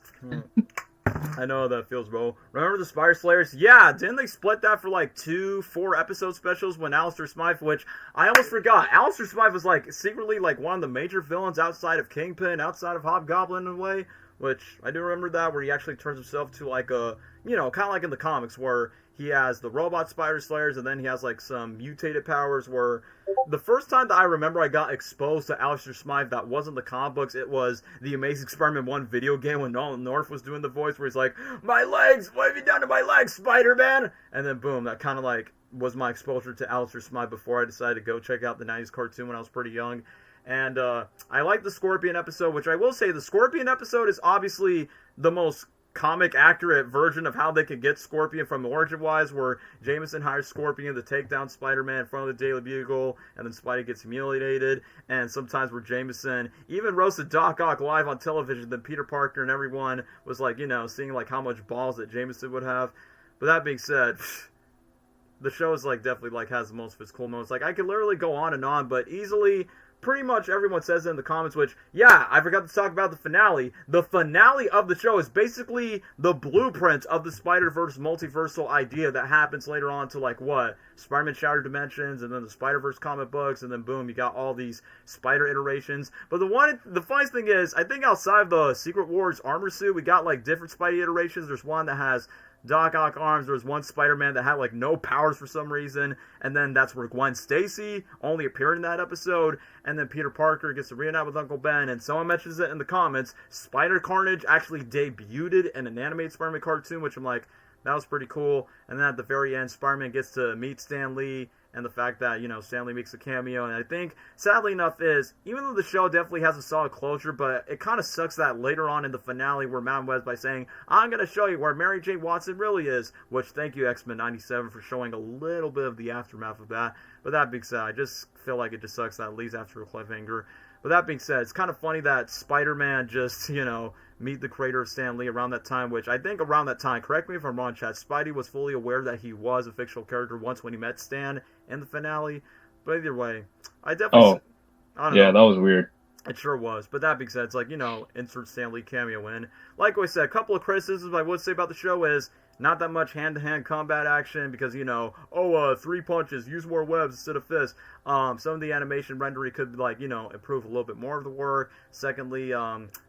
I know how that feels, bro. Remember the Spider Slayers? Yeah, didn't they split that for like 2-4 episode specials when Alistair Smythe, which I almost forgot. Alistair Smythe was like secretly like one of the major villains outside of Kingpin, outside of Hobgoblin in a way, which I do remember that, where he actually turns himself to like a, you know, kind of like in the comics where he has the robot spider slayers, and then he has like some mutated powers where the first time that I remember I got exposed to Alistair Smythe that wasn't the comic books, it was the Amazing Spider-Man 1 video game when Nolan North was doing the voice where he's like, "My legs, what have you done to my legs, Spider-Man?" And then boom, that kind of like was my exposure to Alistair Smythe before I decided to go check out the 90s cartoon when I was pretty young. And I like the Scorpion episode, which I will say the Scorpion episode is obviously the most comic accurate version of how they could get Scorpion from origin-wise, where Jameson hires Scorpion to take down Spider-Man in front of the Daily Bugle, and then Spidey gets humiliated, and sometimes where Jameson even roasted Doc Ock live on television, then Peter Parker and everyone was like, seeing like how much balls that Jameson would have. But that being said, the show is like definitely like has the most of its cool moments. Like I could literally go on and on, but easily pretty much everyone says it in the comments, which, yeah, I forgot to talk about the finale. The finale of the show is basically the blueprint of the Spider-Verse multiversal idea that happens later on to, like, what? Spider-Man Shattered Dimensions, and then the Spider-Verse comic books, and then boom, you got all these Spider iterations. But the funniest thing is, I think outside of the Secret Wars armor suit, we got, like, different Spidey iterations. There's one that has Doc Ock arms. There was one Spider-Man that had like no powers for some reason, and then that's where Gwen Stacy only appeared in that episode, and then Peter Parker gets to reunite with Uncle Ben, and someone mentions it in the comments, Spider Carnage actually debuted in an animated Spider-Man cartoon, which I'm like, that was pretty cool. And then at the very end, Spider-Man gets to meet Stan Lee, and the fact that, Stan Lee makes a cameo. And I think, sadly enough, is, even though the show definitely has a solid closure, but it kind of sucks that later on in the finale, we're Madam Web's by saying, I'm going to show you where Mary J. Watson really is, which, thank you, X-Men 97, for showing a little bit of the aftermath of that. But that being said, I just feel like it just sucks that it leaves after a cliffhanger. But that being said, it's kind of funny that Spider-Man just, meet the creator of Stan Lee around that time, which I think around that time, correct me if I'm wrong, chat, Spidey was fully aware that he was a fictional character once when he met Stan in the finale. But either way, I definitely... I don't know. That was weird. It sure was. But that being said, it's like, insert Stan Lee cameo in. Like I said, a couple of criticisms I would say about the show is not that much hand-to-hand combat action because, 3 punches, use more webs instead of fists. Some of the animation rendering could, improve a little bit more of the work. Secondly,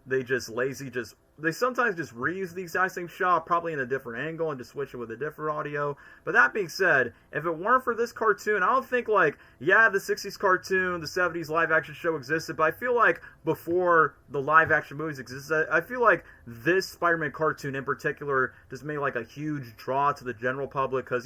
they sometimes just reuse the exact same shot, probably in a different angle, and just switch it with a different audio. But that being said, if it weren't for this cartoon, I don't think, the 60s cartoon, the 70s live-action show existed, but I feel like before the live-action movies existed, I feel like this Spider-Man cartoon in particular just made, a huge draw to the general public, because,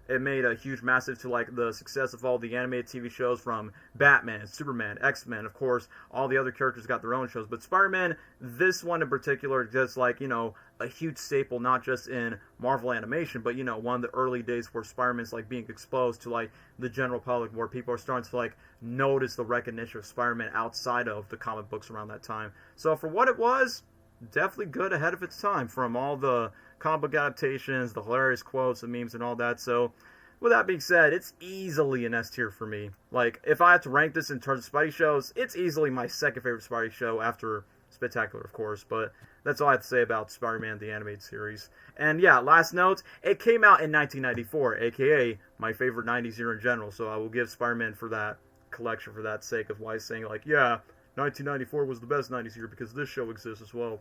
it made a huge massive to the success of all the animated TV shows from Batman, Superman, X-Men, of course, all the other characters got their own shows, but Spider-Man, this one in particular, just a huge staple, not just in Marvel animation, but one of the early days where Spider-Man's being exposed to the general public, where people are starting to notice the recognition of Spider-Man outside of the comic books around that time. So for what it was, definitely good, ahead of its time, from all the comic book adaptations, the hilarious quotes, the memes, and all that. So, with that being said, it's easily an S tier for me. If I had to rank this in terms of Spidey shows, it's easily my second favorite Spidey show after Spectacular, of course. But that's all I have to say about Spider-Man, the animated series. And yeah, last note, it came out in 1994, aka my favorite 90s year in general. So I will give Spider-Man for that collection, for that sake of why saying, 1994 was the best 90s year because this show exists as well.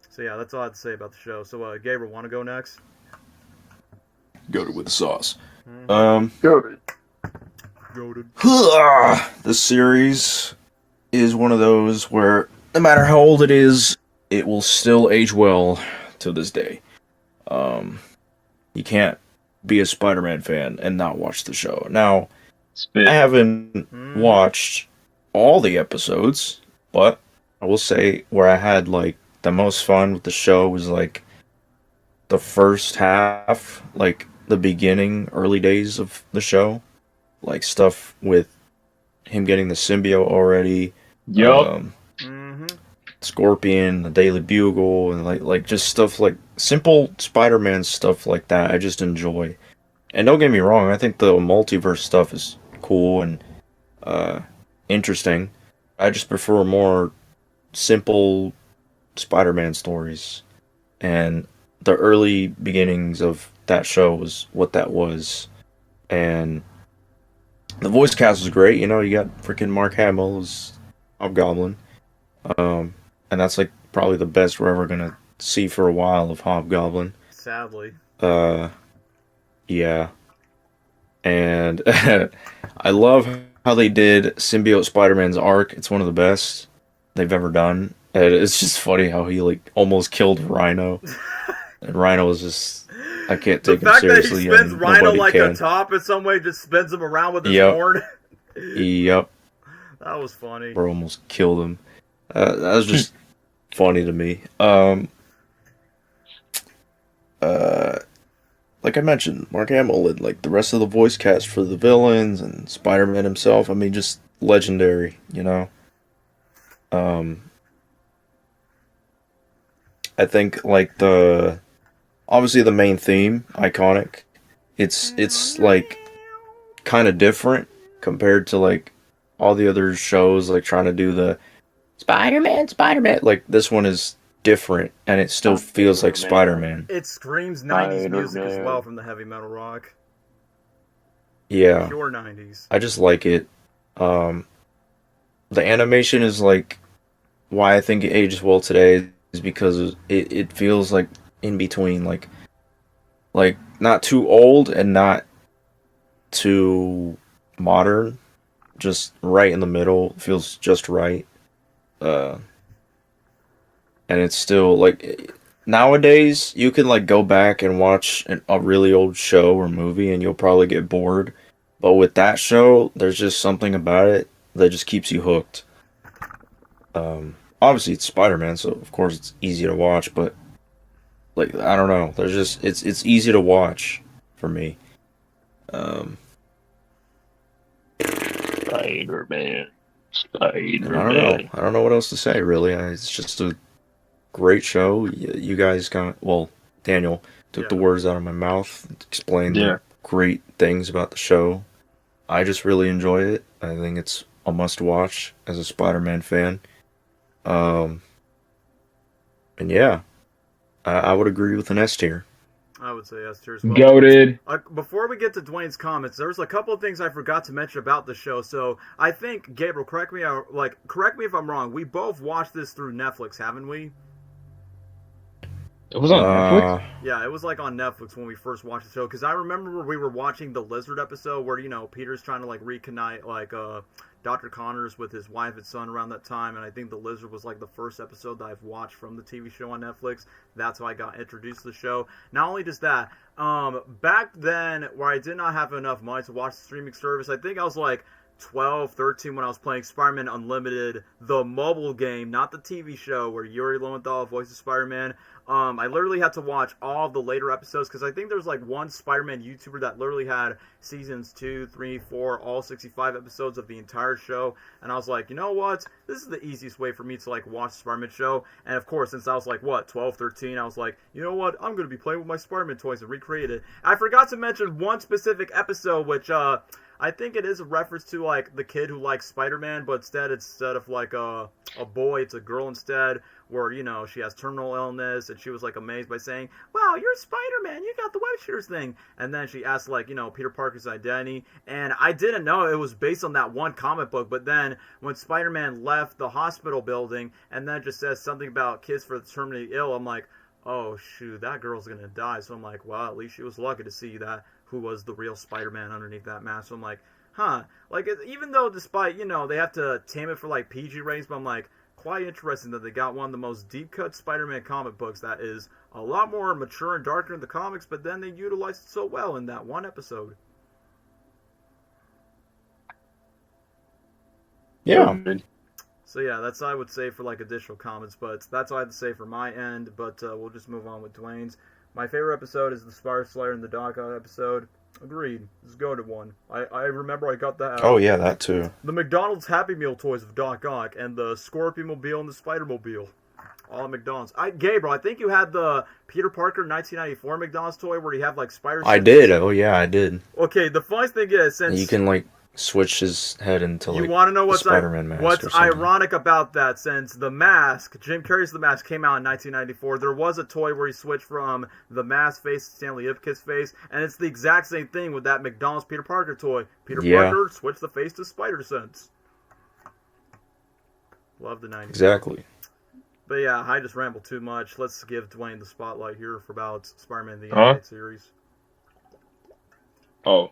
So yeah, that's all I have to say about the show. So Gabriel, want to go next? Goated with the sauce. Goated. This series is one of those where no matter how old it is, it will still age well to this day. You can't be a Spider-Man fan and not watch the show. Now, I haven't watched all the episodes, but I will say where I had the most fun with the show was the first half, the beginning, early days of the show, stuff with him getting the symbiote already. Yup. Scorpion, the Daily Bugle, and just stuff simple Spider-Man stuff like that. I just enjoy. And don't get me wrong, I think the multiverse stuff is cool and interesting. I just prefer more simple Spider-Man stories, and the early beginnings of that show was what that was. And the voice cast was great. You got freaking Mark Hamill as Hobgoblin, and that's probably the best we're ever gonna see for a while of Hobgoblin. Sadly. Yeah. And I love how they did Symbiote Spider-Man's arc. It's one of the best they've ever done. And it's just funny how he like almost killed Rhino. And Rhino was just, I can't take him seriously. The fact that he spins Rhino like can. a top in some way, just spins him around with his Yep. horn. Yep. That was funny. Or almost killed him. That was just funny to me. Like I mentioned, Mark Hamill and like the rest of the voice cast for the villains and Spider-Man himself. I mean, just legendary, you know. I think like obviously the main theme, iconic. It's like kind of different compared to like all the other shows, like trying to do the Spider-Man. Like this one is different, and it still feels like Spider-Man. It screams 90s music as well from the heavy metal rock. Yeah. Pure 90s. I just like it. The animation is like why I think it ages well today is because it feels like in between, like not too old and not too modern, just right in the middle. Feels just right. And it's still like nowadays you can like go back and watch a really old show or movie and you'll probably get bored, but with that show there's just something about it that just keeps you hooked. Obviously it's Spider-Man, so of course it's easy to watch, but like I don't know, there's just it's easy to watch for me. Spider-Man. I don't know what else to say really. It's just a great show. You guys Daniel took the words out of my mouth, explained the great things about the show. I just really enjoy it. I think it's a must watch as a Spider-Man fan. And yeah, I would agree with an S tier. I would say S tier as well. Goated. Before we get to Dwayne's comments, there's a couple of things I forgot to mention about the show. So I think, Gabriel, correct me if I'm wrong. We both watched this through Netflix, haven't we? It was on Netflix? Yeah, it was like on Netflix when we first watched the show. Because I remember we were watching the Lizard episode where, Peter's trying to like reunite Dr. Connors with his wife and son around that time. And I think the Lizard was like the first episode that I've watched from the TV show on Netflix. That's how I got introduced to the show. Not only just that, back then where I did not have enough money to watch the streaming service, I think I was like 12, 13 when I was playing Spider-Man Unlimited, the mobile game, not the TV show where Yuri Lowenthal voices Spider-Man. I literally had to watch all of the later episodes because I think there's like one Spider-Man YouTuber that literally had seasons 2, 3, 4, all 65 episodes of the entire show. And I was like, you know what? This is the easiest way for me to like watch the Spider-Man show. And of course, since I was like, 12, 13, I was like, you know what? I'm going to be playing with my Spider-Man toys and recreate it. I forgot to mention one specific episode, which, I think it is a reference to, like, the kid who likes Spider-Man, but instead of, like, a boy, it's a girl instead, where, she has terminal illness, and she was, like, amazed by saying, wow, you're Spider-Man, you got the web shooters thing, and then she asked, like, Peter Parker's identity, and I didn't know it was based on that one comic book, but then when Spider-Man left the hospital building, and then just says something about kids for the terminally ill, I'm like, oh, shoot, that girl's gonna die, so I'm like, well, at least she was lucky to see that, who was the real Spider-Man underneath that mask. So I'm like, like, even though despite, they have to tame it for, like, PG ratings, but I'm like, quite interesting that they got one of the most deep-cut Spider-Man comic books that is a lot more mature and darker in the comics, but then they utilized it so well in that one episode. Yeah. So yeah, that's what I would say for, like, additional comments, but that's all I have to say for my end, but we'll just move on with Dwayne's. My favorite episode is the Spider Slayer and the Doc Ock episode. Agreed. This is goated one. I remember I got that. Oh yeah, that too. The McDonald's Happy Meal toys of Doc Ock and the Scorpion Mobile and the Spider Mobile. All at McDonald's. Gabriel, I think you had the Peter Parker 1994 McDonald's toy where you have like spider. I did. Oh yeah, I did. Okay, the funniest thing is since you can like switch his head into like you want to know what's Spider-Man mask. What's ironic about that? Since the mask, Jim Carrey's The Mask came out in 1994, there was a toy where he switched from the mask face to Stanley Ipkiss's face, and it's the exact same thing with that McDonald's Peter Parker toy. Peter Parker switched the face to Spider Sense. Love the 90s. Exactly. But yeah, I just rambled too much. Let's give Dwayne the spotlight here for about Spider-Man the Animated Series. Oh,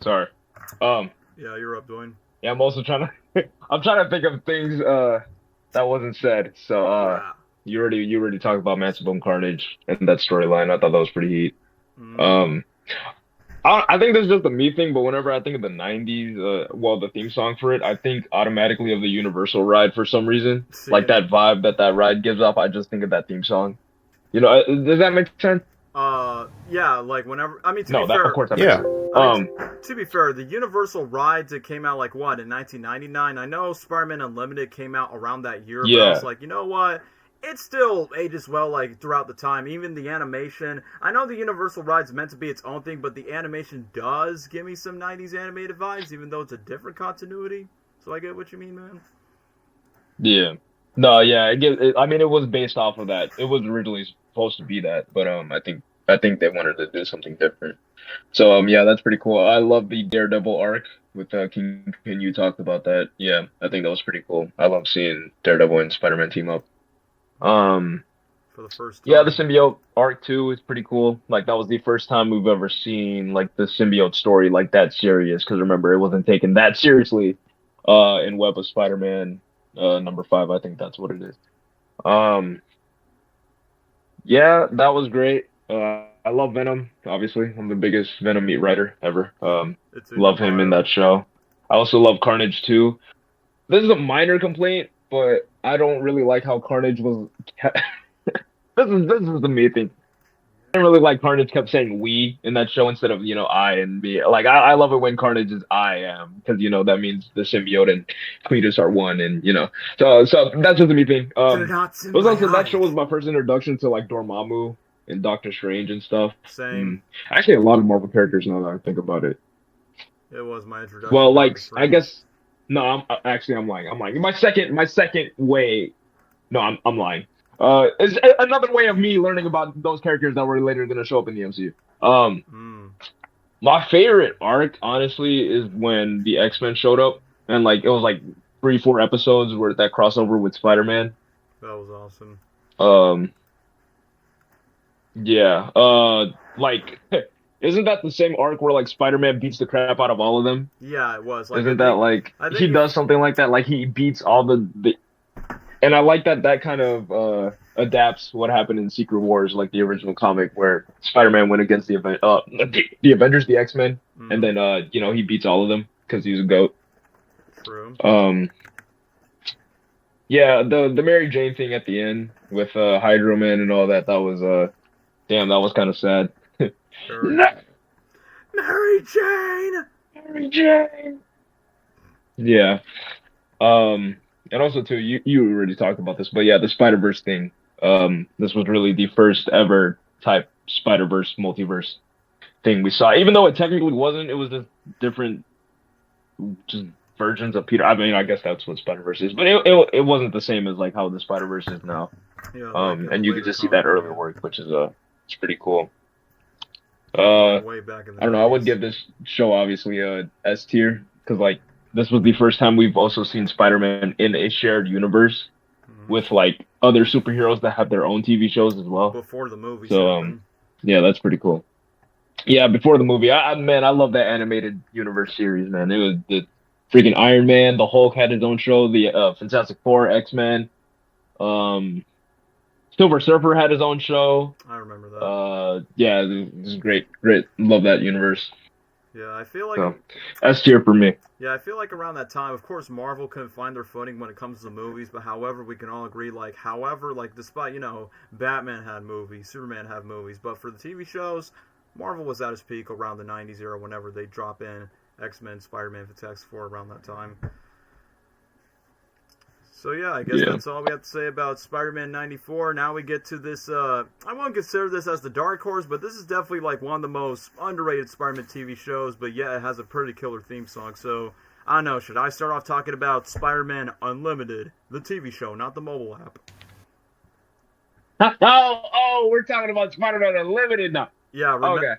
sorry. Yeah, you're up, Dwayne. Yeah, I'm also trying to. I'm trying to think of things that wasn't said. So you already talked about Maximum Carnage and that storyline. I thought that was pretty heat. Mm. I think this is just a me thing, but whenever I think of the '90s, the theme song for it, I think automatically of the Universal ride for some reason. Like that vibe that ride gives off, I just think of that theme song. You know, does that make sense? Yeah, like whenever, I mean, to No, be fair, of course that makes sense. I mean, to be fair, the Universal rides, it came out like what, in 1999? I know Spider-Man Unlimited came out around that year, but I was like, you know what? It still ages well, like, throughout the time. Even the animation. I know the Universal ride's meant to be its own thing, but the animation does give me some 90s animated vibes, even though it's a different continuity. So I get what you mean, man. Yeah. No, yeah. I mean, it was based off of that. It was originally supposed to be that, but I think they wanted to do something different. So yeah, that's pretty cool. I love the Daredevil arc with Kingpin. You talked about that. Yeah, I think that was pretty cool. I love seeing Daredevil and Spider-Man team up. For the first time. Yeah, the symbiote arc too is pretty cool. Like that was the first time we've ever seen like the symbiote story like that serious. Because remember, it wasn't taken that seriously. In Web of Spider-Man, number 5, I think that's what it is. Yeah, that was great. I love Venom. Obviously, I'm the biggest Venom meat writer ever. Love him in that show. I also love Carnage too. This is a minor complaint, but I don't really like how Carnage was. This is the me thing. I didn't really like Carnage kept saying "we" in that show instead of I and me. Like I love it when Carnage is "I am" because that means the symbiote and Cletus are one, and So that's just the me thing. It was also that show was my first introduction to like Dormammu and Doctor Strange and stuff. Same. Actually, a lot of Marvel characters now that I think about it. It was my introduction. Well, like I guess no, I'm lying. I'm lying. My second way. No, I'm lying. It's another way of me learning about those characters that were later going to show up in the MCU. My favorite arc, honestly, is when the X-Men showed up, and like it was like 3-4 episodes where that crossover with Spider-Man. That was awesome. Yeah. Like, isn't that the same arc where like Spider-Man beats the crap out of all of them? Yeah, it was. Like, isn't that like he does something like that? Like he beats all the. And I like that kind of adapts what happened in Secret Wars, like the original comic, where Spider-Man went against the Avengers, the X-Men, and then he beats all of them because he's a goat. True. Yeah, the Mary Jane thing at the end with Hydro Man and all that was damn, that was kind of sad. Sure. Mary Jane. Mary Jane. Yeah. And also too, you already talked about this, but yeah, the Spider-Verse thing. This was really the first ever type Spider-Verse multiverse thing we saw. Even though it technically wasn't, it was just different, just versions of Peter. I mean, I guess that's what Spider-Verse is, but it wasn't the same as like how the Spider-Verse is now. Yeah, and you could just see that earlier work, which is it's pretty cool. Way back in the I don't know. I would give this show obviously a S tier because like. This was the first time we've also seen Spider-Man in a shared universe with like other superheroes that have their own TV shows as well. Before the movie. So yeah, that's pretty cool. Yeah, before the movie. I love that animated universe series, man. It was the freaking Iron Man, the Hulk had his own show, the Fantastic Four, X-Men, Silver Surfer had his own show. I remember that. Yeah, it was great. Love that universe. Yeah, I feel like S tier for me. Yeah, I feel like around that time, of course, Marvel couldn't find their footing when it comes to movies, but however, we can all agree, despite, Batman had movies, Superman had movies, but for the TV shows, Marvel was at its peak around the 90s era whenever they drop in X-Men, Spider-Man, Fantastic Four around that time. So yeah, I guess that's all we have to say about Spider-Man 94. Now we get to this, I won't consider this as the dark horse, but this is definitely like one of the most underrated Spider-Man TV shows, but yeah, it has a pretty killer theme song. So, I don't know, should I start off talking about Spider-Man Unlimited, the TV show, not the mobile app? Oh, we're talking about Spider-Man Unlimited now. Yeah, okay.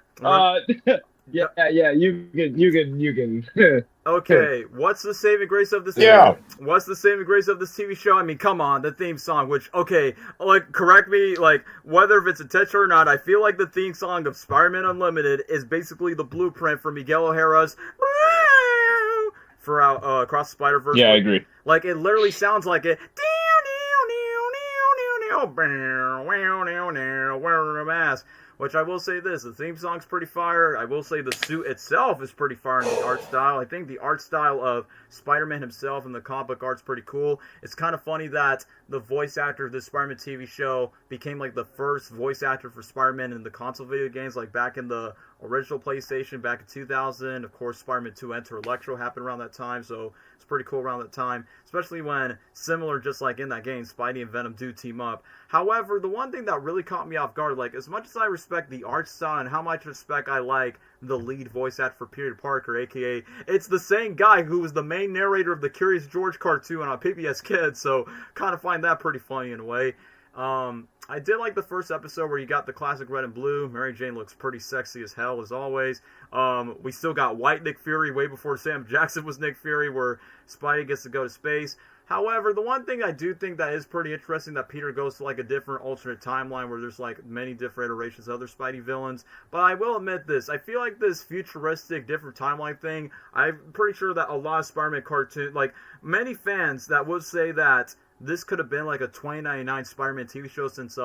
Yeah, yeah, you can. Okay, what's the saving grace of this? Yeah. What's the saving grace of this TV show? I mean, come on, the theme song. Which, okay, like, correct me, like, whether if it's intentional or not. I feel like the theme song of Spider-Man Unlimited is basically the blueprint for Miguel O'Hara's for Across the Spider-Verse. Yeah, I agree. Like, it literally sounds like it. Mask. Which I will say this, the theme song's pretty fire. I will say the suit itself is pretty fire in the art style. I think the art style of Spider-Man himself and the comic book art's pretty cool. It's kind of funny that the voice actor of this Spider-Man TV show became like the first voice actor for Spider-Man in the console video games, like back in the original PlayStation back in 2000. Of course, Spider-Man 2 Enter Electro happened around that time, so it's pretty cool around that time, especially when, similar just like in that game, Spidey and Venom do team up. However, the one thing that really caught me off guard, like, as much as I respect the art style and how much respect I like the lead voice actor for Peter Parker, aka it's the same guy who was the main narrator of the Curious George cartoon on PBS Kids, so kind of find that pretty funny in a way. I did like the first episode where you got the classic red and blue. Mary Jane looks pretty sexy as hell, as always. We still got white Nick Fury way before Sam Jackson was Nick Fury, where Spidey gets to go to space. However, the one thing I do think that is pretty interesting, that Peter goes to like a different alternate timeline where there's like many different iterations of other Spidey villains. But I will admit this, I feel like this futuristic different timeline thing, I'm pretty sure that a lot of Spider-Man cartoon, like many fans that would say that this could have been like a 2099 Spider-Man TV show, since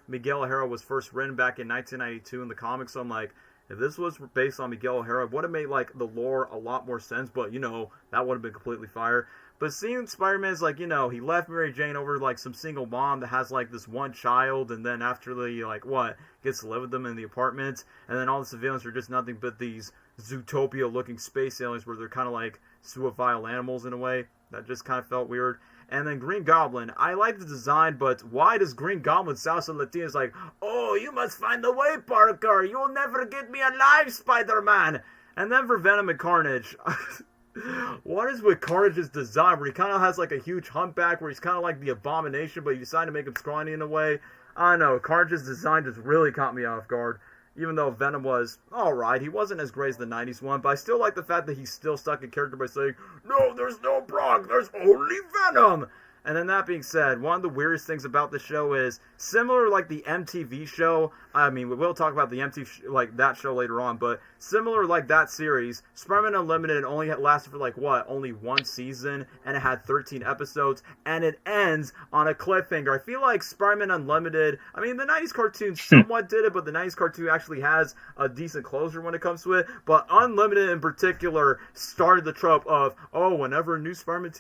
Miguel O'Hara was first written back in 1992 in the comics. So I'm like, if this was based on Miguel O'Hara, it would have made like the lore a lot more sense, but you know, that would have been completely fire. But seeing Spider-Man's like, you know, he left Mary Jane over like some single mom that has like this one child, and then after the like gets to live with them in the apartment, and then all the civilians are just nothing but these Zootopia looking space aliens where they're kind of like suicidal animals in a way. That just kind of felt weird. And then Green Goblin, I like the design, but why does Green Goblin sound so Latino? It's like, oh, you must find the way, Parker. You'll never get me alive, Spider-Man. And then for Venom and Carnage, what is with Carnage's design, where he kind of has like a huge humpback, where he's kind of like the Abomination, but you decide to make him scrawny in a way? I don't know, Carnage's design just really caught me off guard. Even though Venom was alright, he wasn't as great as the 90s one, but I still like the fact that he's still stuck in character by saying, no, there's no Brock, there's only Venom! And then that being said, one of the weirdest things about the show is, similar like the MTV show, I mean, we will talk about the MTV, like that show later on, but similar like that series, Spider-Man Unlimited only lasted for like, only one season, and it had 13 episodes, and it ends on a cliffhanger. I feel like Spider-Man Unlimited, I mean, the 90s cartoon somewhat did it, but the 90s cartoon actually has a decent closure when it comes to it, but Unlimited in particular started the trope of, oh, whenever a new Spider-Man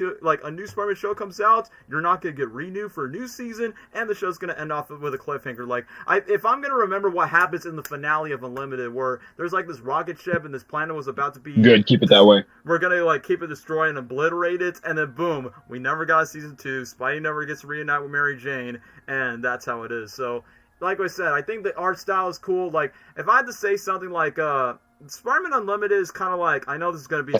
show comes out, you're not going to get renewed for a new season, and the show's going to end off with a cliffhanger. Like, if I'm going to remember what happens in the finale of Unlimited, where there's like this rocket ship and this planet was about to be... Good, keep it that way. We're going to like keep it destroyed and obliterate it, and then boom, we never got a season 2, Spidey never gets to reunite with Mary Jane, and that's how it is. So, like I said, I think the art style is cool. Like, if I had to say something like, Spider-Man Unlimited is kind of like, I know this is going to be...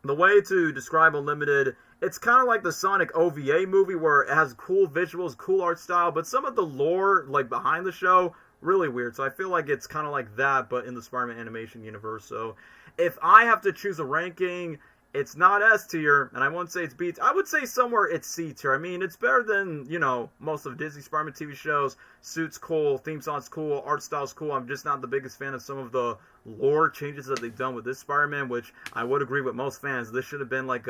The way to describe Unlimited, it's kind of like the Sonic OVA movie, where it has cool visuals, cool art style, but some of the lore, like behind the show, really weird. So I feel like it's kind of like that, but in the Spider-Man animation universe. So if I have to choose a ranking, it's not S tier, and I won't say it's B tier. I would say somewhere it's C tier. I mean, it's better than, you know, most of Disney Spider-Man TV shows. Suit's cool, theme song's cool, art style's cool. I'm just not the biggest fan of some of the lore changes that they've done with this Spider-Man, which I would agree with most fans. This should have been like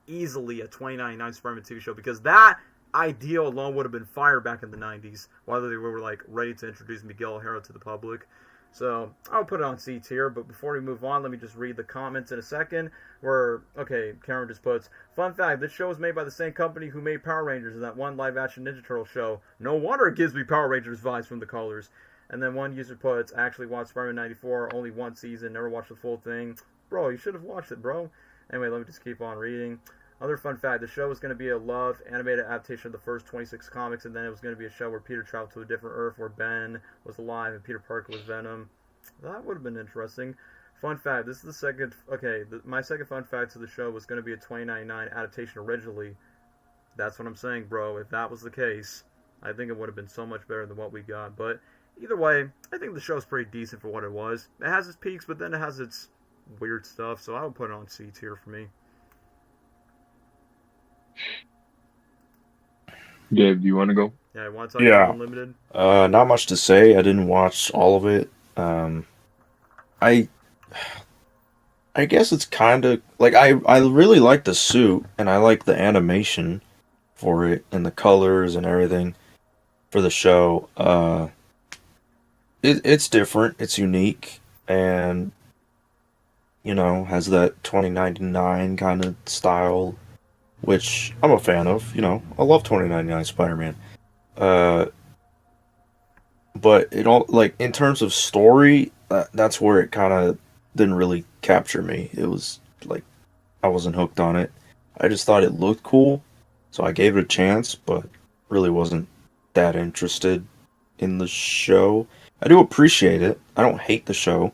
easily a 2099 Spider-Man TV show, because that idea alone would have been fire back in the 90s, while they were like ready to introduce Miguel O'Hara to the public. So I'll put it on C tier, but before we move on, let me just read the comments in a second. Karen just puts, fun fact, this show was made by the same company who made Power Rangers and that one live-action Ninja Turtle show. No wonder it gives me Power Rangers vibes from the colors. And then one user puts, I actually watched Spider-Man 94, only one season, never watched the full thing. Bro, you should have watched it, bro. Anyway, let me just keep on reading. Other fun fact, the show was going to be a love animated adaptation of the first 26 comics, and then it was going to be a show where Peter traveled to a different Earth where Ben was alive and Peter Parker was Venom. That would have been interesting. Fun fact, this is the second... Okay, my second fun fact to the show was going to be a 2099 adaptation originally. That's what I'm saying, bro. If that was the case, I think it would have been so much better than what we got. But Either way, I think the show's pretty decent for what it was. It has its peaks, but then it has its weird stuff, so I would put it on C tier for me. Gabe, do you want to go? Yeah, you want to talk about Unlimited? Not much to say. I didn't watch all of it. I guess it's kind of like I really like the suit and I like the animation for it and the colors and everything for the show. It's different. It's unique and has that 2099 kind of style, which I'm a fan of. I love 2099 Spider-Man. But it all, like, in terms of story, that's where it kind of didn't really capture me. It was like I wasn't hooked on it. I just thought it looked cool, so I gave it a chance, but really wasn't that interested in the show. I do appreciate it. I don't hate the show.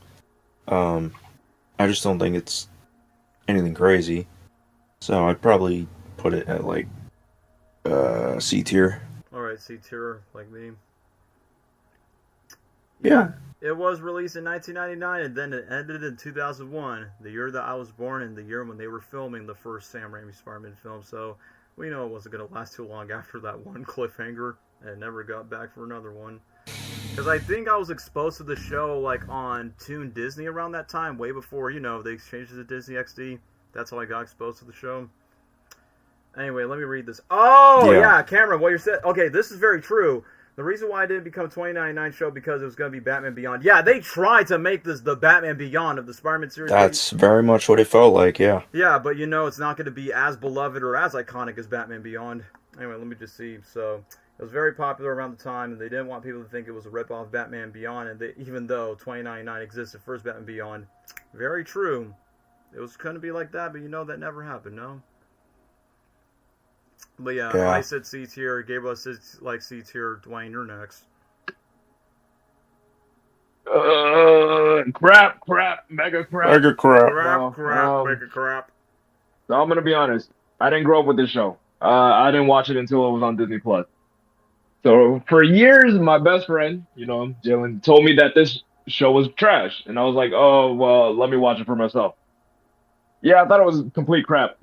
I just don't think it's anything crazy. So I'd probably put it at like C tier. Alright, C tier, like me. Yeah. It was released in 1999 and then it ended in 2001, the year that I was born and the year when they were filming the first Sam Raimi Spider-Man film. So we know it wasn't going to last too long after that one cliffhanger and never got back for another one. Because I think I was exposed to the show like on Toon Disney around that time, way before, they changed it to Disney XD. That's how I got exposed to the show. Anyway, let me read this. Oh, yeah, Cameron, what you said. Okay, this is very true. The reason why it didn't become a 2099 show because it was going to be Batman Beyond. Yeah, they tried to make this the Batman Beyond of the Spider-Man series. That's very much what it felt like, yeah. Yeah, but it's not going to be as beloved or as iconic as Batman Beyond. Anyway, let me just see. So, it was very popular around the time, and they didn't want people to think it was a ripoff of Batman Beyond, and even though 2099 existed first Batman Beyond. Very true. It was going to be like that, but that never happened, no? But yeah, I said C tier. Gabriel said like C tier. Dwayne, you're next. Crap, mega crap. Mega crap. Mega crap. So I'm gonna be honest. I didn't grow up with this show. I didn't watch it until it was on Disney Plus. So for years, my best friend, Jalen, told me that this show was trash, and I was like, oh well, let me watch it for myself. Yeah, I thought it was complete crap.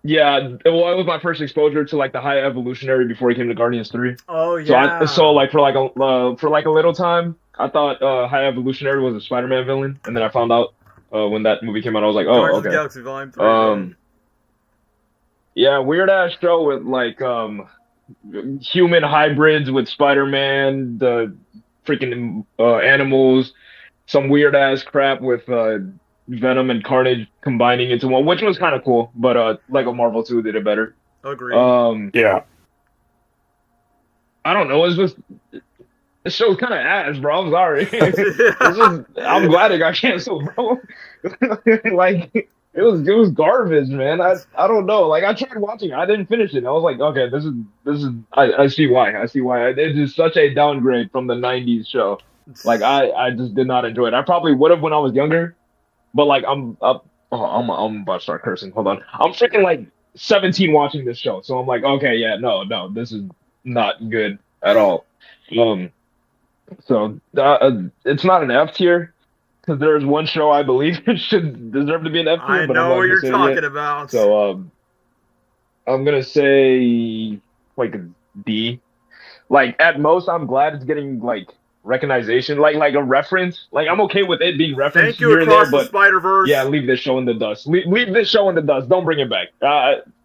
Yeah, well, it was my first exposure to like the High Evolutionary before he came to Guardians 3. Oh yeah. So like for a little time, I thought High Evolutionary was a Spider-Man villain, and then I found out when that movie came out, I was like, oh, Guardians of okay. the Galaxy Volume 3. Yeah, weird ass show with like human hybrids with Spider-Man, the freaking animals, some weird ass crap with Venom and Carnage combining into one, which was kind of cool, but Lego Marvel 2 did it better. Agreed. Yeah. I don't know. It's just this show's kind of ass, bro. I'm sorry. I'm glad it got canceled, bro. Like it was garbage, man. I don't know. Like I tried watching it. I didn't finish it. I was like, okay, this is. I see why. I see why. It is such a downgrade from the '90s show. Like I just did not enjoy it. I probably would have when I was younger. But like I'm about to start cursing. Hold on. I'm freaking like 17 watching this show, so I'm like, okay, yeah, no, this is not good at all. So it's not an F tier because there's one show I believe it should deserve to be an F tier. I know what you're talking about. So I'm gonna say like a D. Like at most, I'm glad it's getting like recognition, like a reference. Like I'm okay with it being referenced here and there, but Spider-Verse. Yeah, leave this show in the dust. Leave this show in the dust. Don't bring it back.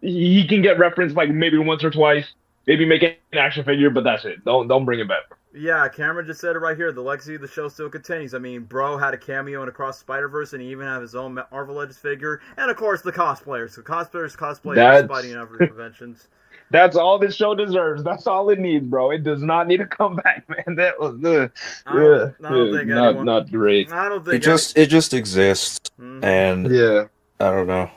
He can get referenced like maybe once or twice. Maybe make an action figure, but that's it. Don't bring it back. Yeah, Cameron just said it right here. The legacy of the show still continues. I mean, bro had a cameo in Across Spider-Verse, and he even had his own Marvel Legends figure, and of course the cosplayers. So cosplayers cosplay Spidey in every conventions. That's all this show deserves. That's all it needs, bro. It does not need to come back, man. That was not great. I don't think it just exists, and yeah, I don't know.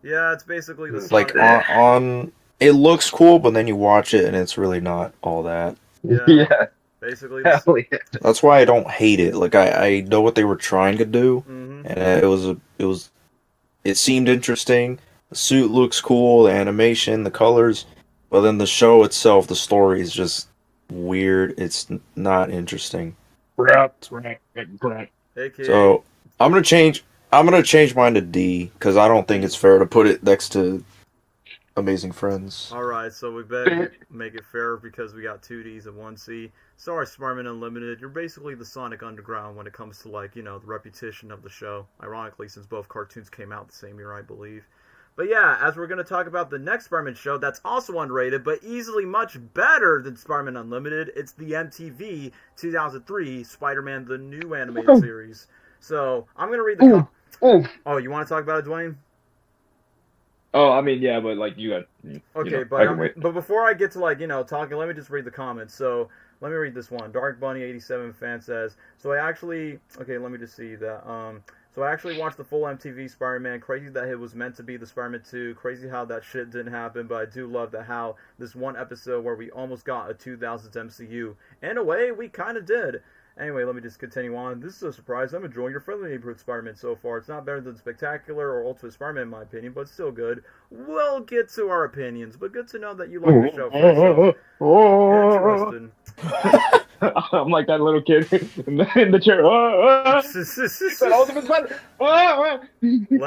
Yeah, it's basically the like on. It looks cool, but then you watch it, and it's really not all that. Yeah. Basically, that's why I don't hate it. Like I know what they were trying to do, and it seemed interesting. The suit looks cool, the animation, the colors. But then the show itself, the story is just weird. It's not interesting. Right. Hey, kid. So I'm gonna change. I'm gonna change mine to D because I don't think it's fair to put it next to Amazing Friends. All right, so we better make it fair because we got 2Ds and 1C. Sorry, Spider-Man Unlimited. You're basically the Sonic Underground when it comes to, like, you know, the repetition of the show. Ironically, since both cartoons came out the same year, I believe. But yeah, as we're going to talk about the next Spider-Man show that's also underrated, but easily much better than Spider-Man Unlimited, it's the MTV 2003 Spider-Man The New Animated Series. So, I'm going to read the... Oh, you want to talk about it, Dwayne? Oh, I mean, yeah, but like you got. Okay, but before I get to like talking, let me just read the comments. So let me read this one. Dark Bunny 87 fan says, so I actually let me just see that. So I actually watched the full MTV Spider-Man. Crazy that it was meant to be the Spider-Man 2. Crazy how that shit didn't happen, but I do love that how this one episode where we almost got a 2000s MCU. In a way, we kind of did. Anyway, let me just continue on. This is a surprise. I'm enjoying your friendly neighborhood Spider-Man so far. It's not better than Spectacular or Ultimate Spider-Man in my opinion, but it's still good. We'll get to our opinions, but good to know that you like the show for yourself. Interesting. I'm like that little kid in the chair. Let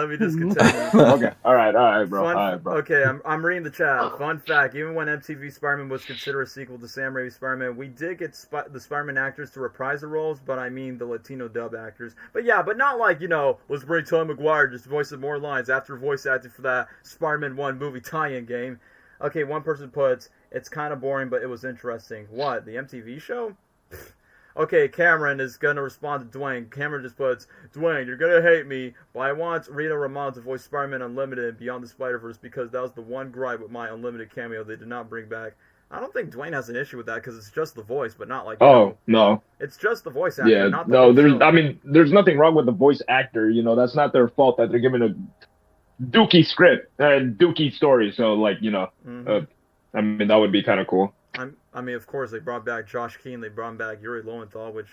me just continue. Okay, all right, bro. Bro. Okay, I'm reading the chat. Fun fact: even when MTV Spider-Man was considered a sequel to Sam Raimi's Spider-Man, we did get the Spider-Man actors to reprise the roles, but I mean the Latino dub actors. But yeah, but not like let's bring Tom McGuire just voicing more lines after voice acting for that Spider-Man 1 movie tie-in game. Okay, one person puts, it's kind of boring, but it was interesting. What, the MTV show? Okay, Cameron is going to respond to Dwayne. Cameron just puts, Dwayne, you're going to hate me, but I want Rita Ramon to voice Spider-Man Unlimited and Beyond the Spider-Verse because that was the one gripe with my Unlimited cameo they did not bring back. I don't think Dwayne has an issue with that because it's just the voice, but not like... no. It's just the voice actor, yeah, not the there's nothing wrong with the voice actor. That's not their fault that they're given a dookie script and dookie story. So, like, I mean, that would be kind of cool. I mean, of course, they brought back Josh Keane, they brought back Yuri Lowenthal, which,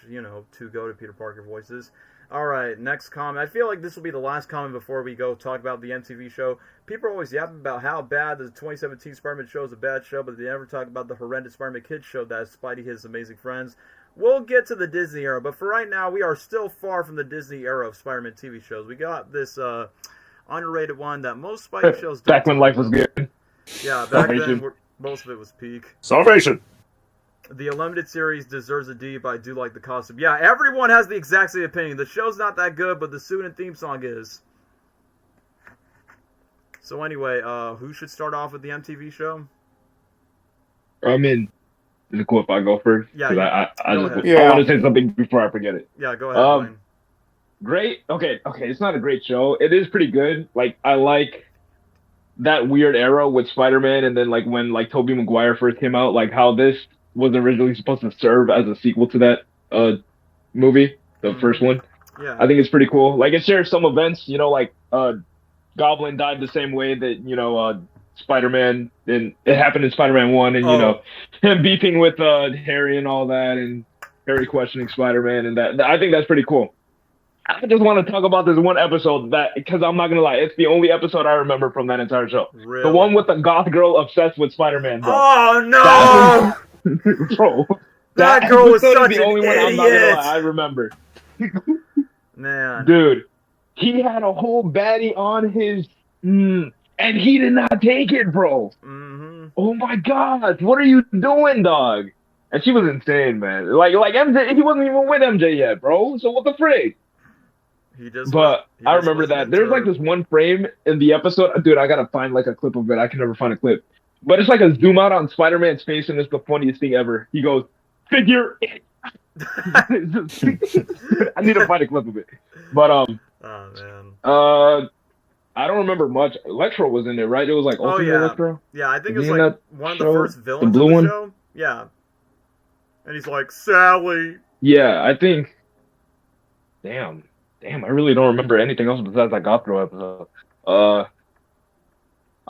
two go to Peter Parker voices. Alright, next comment. I feel like this will be the last comment before we go talk about the MTV show. People are always yapping about how bad the 2017 Spider-Man show is a bad show, but they never talk about the horrendous Spider-Man Kids show that is Spidey His Amazing Friends. We'll get to the Disney era, but for right now, we are still far from the Disney era of Spider-Man TV shows. We got this underrated one that most Spidey shows don't. Back when life was good. Yeah, back then, most of it was peak. Salvation! The Unlimited series deserves a D, but I do like the costume. Yeah, everyone has the exact same opinion. The show's not that good, but the suit and theme song is. So anyway, who should start off with the MTV show? I mean, is it cool if I go first? Yeah, I want to say something before I forget it. Yeah, go ahead, Blaine. Great. Okay, it's not a great show. It is pretty good. Like, I like that weird era with Spider-Man, and then, like, when, like, Tobey Maguire first came out, like, how this was originally supposed to serve as a sequel to that movie, the first one. Yeah. I think it's pretty cool. Like, it shares some events, like Goblin died the same way that, Spider-Man, and it happened in Spider-Man 1, and, him beefing with Harry and all that, and Harry questioning Spider-Man, and that. I think that's pretty cool. I just want to talk about this one episode because I'm not going to lie, it's the only episode I remember from that entire show. Really? The one with the goth girl obsessed with Spider-Man, bro. Oh, no! Bro, that girl was such the only an one idiot. I'm not gonna lie, I remember. Man. Dude, he had a whole baddie on his... and he did not take it, bro. Mm-hmm. Oh my God, what are you doing, dog? And she was insane, man. Like MJ, he wasn't even with MJ yet, bro. So what the frig? I remember that. There's like this one frame in the episode. Dude, I gotta find like a clip of it. I can never find a clip. But it's like a zoom out on Spider-Man's face, and it's the funniest thing ever. He goes, figure it. I need to find a clip of it. But oh man. I don't remember much. Electro was in there, right? It was like Ultimate Electro. Yeah, I think it was like one of the first villains of the show. Yeah. And he's like, Sally. Yeah, I think. Damn, I really don't remember anything else besides that Gothro episode. I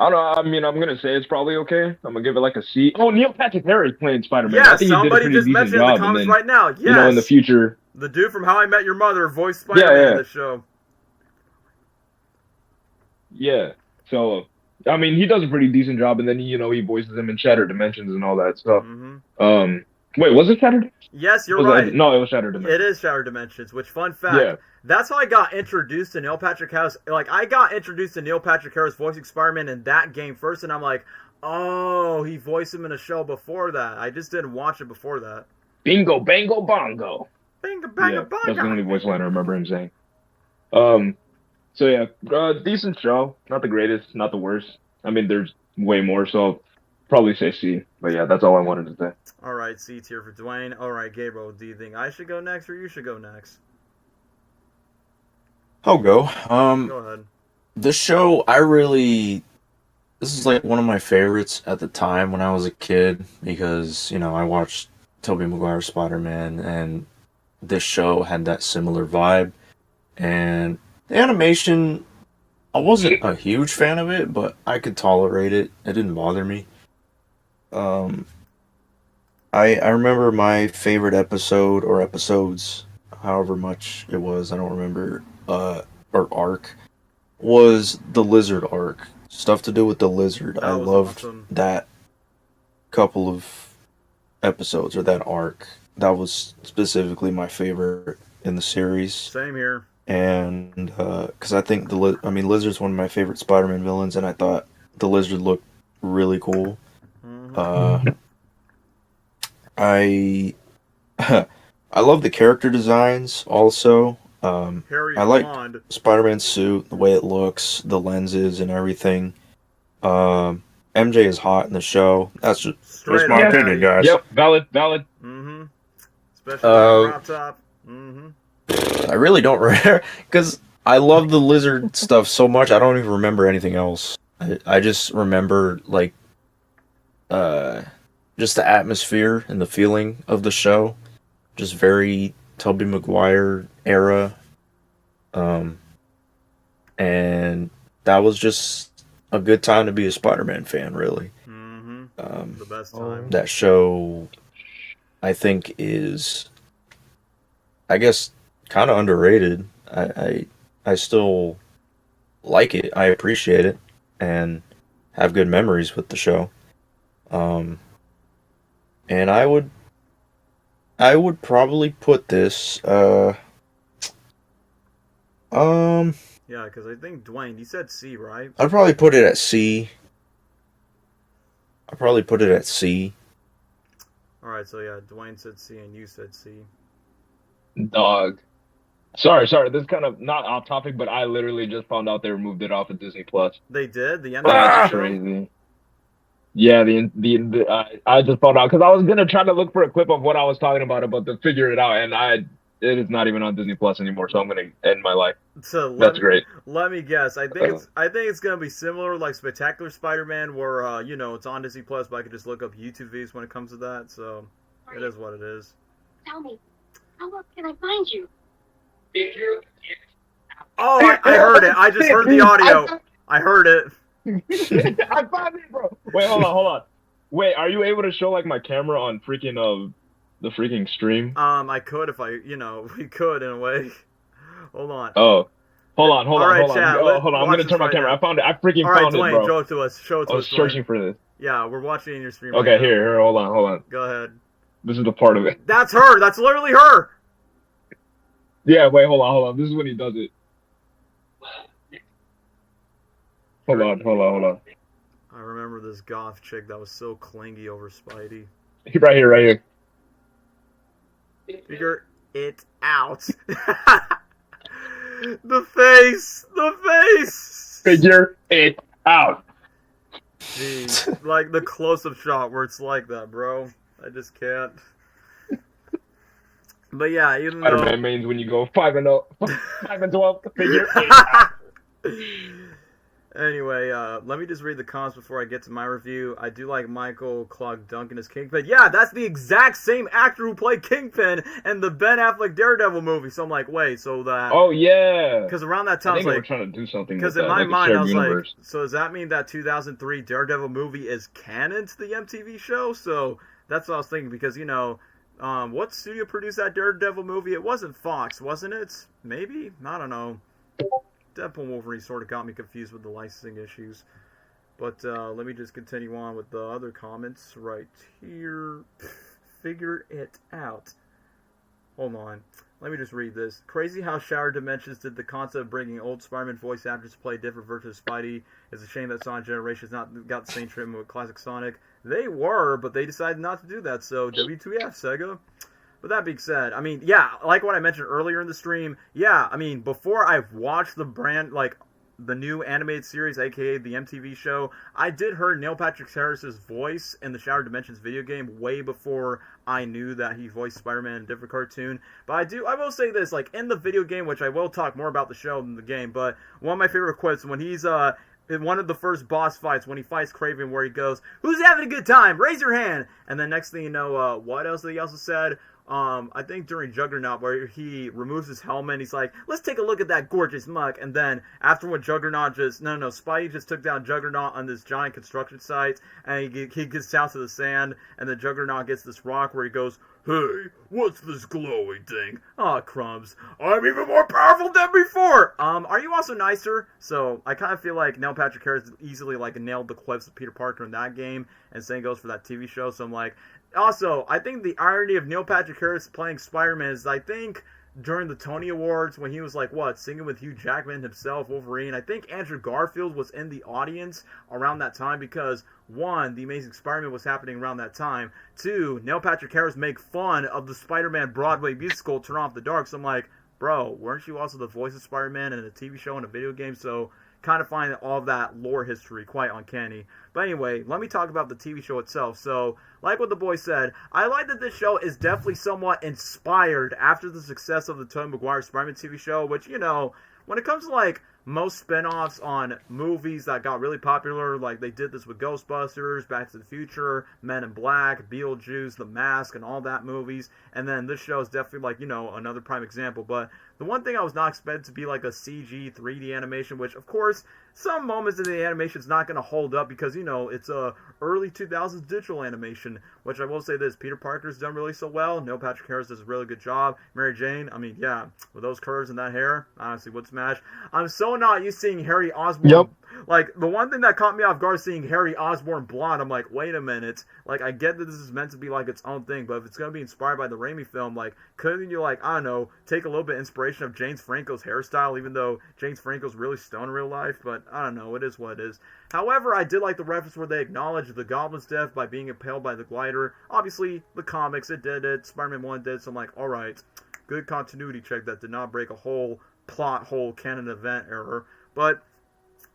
don't know. I mean, I'm gonna say it's probably okay. I'm gonna give it like a C. Oh, Neil Patrick Harris playing Spider-Man. Yeah, I think somebody he did a just mentioned in the comments right now. Yes. In the future. The dude from How I Met Your Mother voiced Spider-Man in the show. Yeah. So, I mean, he does a pretty decent job, and then he voices him in Shattered Dimensions and all that stuff. Mm-hmm. Wait, was it Shattered? Yes, you're Was right. it, no, it was Shattered Dimensions. It is Shattered Dimensions, which, fun fact, Yeah. that's how I got introduced to Neil Patrick Harris. Like, I got introduced to Neil Patrick Harris voicing Spider-Man in that game first, and I'm like, oh, he voiced him in a show before that. I just didn't watch it before that. Bingo, bango, bongo. Bingo, bango, bongo. That's the only voice line I remember him saying. So yeah, decent show. Not the greatest, not the worst. I mean, there's way more, so I'll probably say C. But yeah, that's all I wanted to say. All right, C tier for Dwayne. All right, Gabriel, do you think I should go next or you should go next? I'll go. Go ahead. The show, this is like one of my favorites at the time when I was a kid because, you know, I watched Tobey Maguire's Spider-Man and this show had that similar vibe. And the animation, I wasn't a huge fan of it, but I could tolerate it. It didn't bother me. I remember my favorite episode or episodes, however much it was, I don't remember, or arc, was the Lizard arc. Stuff to do with the Lizard. That I was loved awesome. that couple of episodes or that arc. That was specifically my favorite in the series. Same here. And because I think Lizard's one of my favorite Spider-Man villains, and I thought the Lizard looked really cool. Mm-hmm. I I love the character designs also. Harry I like Bond. Spider-Man's suit, the way it looks, the lenses, and everything. MJ is hot in the show. That's Straight my up. opinion, guys. Yep, valid. Mm-hmm. Especially the crop top. Mm-hmm. I really don't remember because I love the Lizard stuff so much. I don't even remember anything else. I just remember like just the atmosphere and the feeling of the show, just very Tobey Maguire era, and that was just a good time to be a Spider-Man fan. Really, The best time. that show, I think, is, I guess, kind of underrated. I still like it. I appreciate it, and have good memories with the show. And I would probably put this. Yeah, because I think Dwayne, you said C, right? I'd probably put it at C. I'd probably put it at C. All right, so yeah, Dwayne said C and you said C. Dog. Sorry. This is kind of not off topic, but I literally just found out they removed it off of Disney Plus. They did the end That's of the show? crazy. Yeah, I just found out because I was gonna try to look for a clip of what I was talking about, but to figure it out, and it is not even on Disney Plus anymore. So I'm gonna end my life. So That's great. Let me guess. I think it's gonna be similar like Spectacular Spider-Man, where it's on Disney Plus, but I could just look up YouTube videos when it comes to that. So it is what it is. Tell me, how else can I find you? Oh, I heard it. I just heard the audio. I heard it. I found it, bro. Wait, hold on. Wait, are you able to show like my camera on freaking the freaking stream? I could if we could in a way. Hold on. Oh, hold on. Right, Chad, Hold on. I'm gonna turn my camera. I found it. I freaking All right, found Dwayne, it, bro. show it to us. Show it to I us. was searching for this. Yeah, we're watching in your stream. Okay, right now. here. Hold on. Go ahead. This is the part of it. That's her. That's literally her. Yeah, wait, hold on. This is when he does it. Hold on. I remember this goth chick that was so clingy over Spidey. Right here. Figure it out. The face. Figure it out. Jeez, like the close-up shot where it's like that, bro. I just can't. But yeah, even though Spider-Man means when you go 5-0, 5-12, figure it out. Anyway, let me just read the comments before I get to my review. I do like Michael Clark Duncan as Kingpin. Yeah, that's the exact same actor who played Kingpin in the Ben Affleck Daredevil movie. So I'm like, wait, so that... Oh, yeah. Because around that time, I think I they was were like... trying to do something Because with in that, my like a mind, I shared was universe. like, so does that mean that 2003 Daredevil movie is canon to the MTV show? So that's what I was thinking. Because, what studio produced that Daredevil movie? It wasn't Fox, wasn't it? Maybe? I don't know. Deadpool and Wolverine sort of got me confused with the licensing issues. But let me just continue on with the other comments right here. figure it out. Hold on. Let me just read this. Crazy how Shattered Dimensions did the concept of bringing old Spider-Man voice actors to play different versions of Spidey. It's a shame that Sonic Generations not got the same treatment with classic Sonic. They were, but they decided not to do that, so WTF, Sega. But that being said, I mean, yeah, like what I mentioned earlier in the stream, yeah, I mean, before I've watched the brand, like, the new animated series, aka the MTV show, I did hear Neil Patrick Harris's voice in the Shattered Dimensions video game way before I knew that he voiced Spider-Man in a different cartoon. But I will say this, like, in the video game, which I will talk more about the show than the game, but one of my favorite quotes when he's, in one of the first boss fights, when he fights Kraven, where he goes, "Who's having a good time? Raise your hand!" And then next thing you know, what else did he also said? I think during Juggernaut, where he removes his helmet, and he's like, "Let's take a look at that gorgeous mug." And then afterward, Juggernaut Spidey just took down Juggernaut on this giant construction site, and he gets down to the sand, and then Juggernaut gets this rock where he goes, "Hey, what's this glowing thing? Aw, crumbs. I'm even more powerful than before! Are you also nicer?" So, I kind of feel like Neil Patrick Harris easily, like, nailed the quips of Peter Parker in that game, and same goes for that TV show, so I'm like... Also, I think the irony of Neil Patrick Harris playing Spider-Man is, I think, during the Tony Awards, when he was, like, singing with Hugh Jackman himself, Wolverine, I think Andrew Garfield was in the audience around that time because, one, The Amazing Spider-Man was happening around that time. Two, Neil Patrick Harris make fun of the Spider-Man Broadway musical, Turn Off the Dark, so I'm like, bro, weren't you also the voice of Spider-Man in a TV show and a video game? So... kind of find all of that lore history quite uncanny. But anyway, let me talk about the TV show itself. So, like what the boy said, I like that this show is definitely somewhat inspired after the success of the Tobey Maguire Spider-Man TV show, which, you know, when it comes to, like, most spin-offs on movies that got really popular, like they did this with Ghostbusters, Back to the Future, Men in Black, Beetlejuice, The Mask, and all that movies, and then this show is definitely, like, you know, another prime example. But the one thing I was not expecting to be like a CG 3D animation, which, of course, some moments in the animation is not going to hold up because, you know, it's a early 2000s digital animation, which I will say this, Peter Parker's done really so well. Neil Patrick Harris does a really good job. Mary Jane, I mean, yeah, with those curves and that hair, honestly, would smash. I'm so not used to seeing Harry Osborn. Yep. Like, the one thing that caught me off guard seeing Harry Osborn blonde, I'm like, wait a minute. Like, I get that this is meant to be, like, its own thing, but if it's going to be inspired by the Raimi film, like, couldn't you, like, I don't know, take a little bit of inspiration of James Franco's hairstyle, even though James Franco's really stoned in real life, but I don't know, it is what it is. However, I did like the reference where they acknowledged the Goblin's death by being impaled by the glider. Obviously, the comics, it did it, Spider-Man 1 did, so I'm like, alright, good continuity check that did not break a whole plot hole canon event error, but...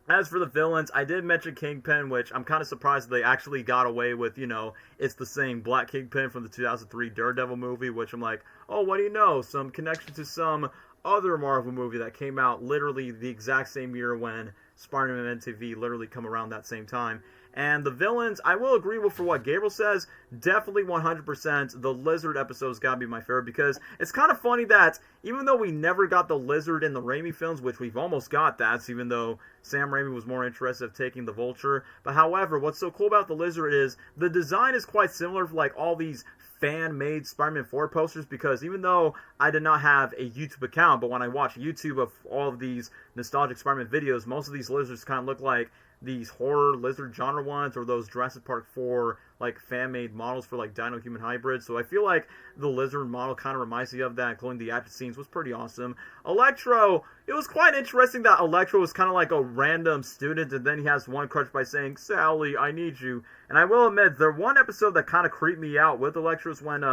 as for the villains, I did mention Kingpin, which I'm kind of surprised they actually got away with, you know, it's the same Black Kingpin from the 2003 Daredevil movie, which I'm like, oh, what do you know? Some connection to some other Marvel movie that came out literally the exact same year when Spider-Man MTV literally come around that same time. And the villains, I will agree with for what Gabriel says, definitely 100%. The Lizard episode's gotta be my favorite because it's kind of funny that even though we never got the Lizard in the Raimi films, which we've almost got that, even though Sam Raimi was more interested in taking the Vulture. But however, what's so cool about the Lizard is the design is quite similar to like all these fan-made Spider-Man 4 posters because even though I did not have a YouTube account, but when I watch YouTube of all of these nostalgic Spider-Man videos, most of these lizards kind of look like these horror lizard genre ones or those Jurassic Park 4 like fan-made models for like dino-human hybrids. So I feel like the lizard model kind of reminds me of that, including the action scenes was pretty awesome. Electro, it was quite interesting that Electro was kind of like a random student and then he has one crutch by saying, "Sally, I need you." And I will admit, the one episode that kind of creeped me out with Electro is when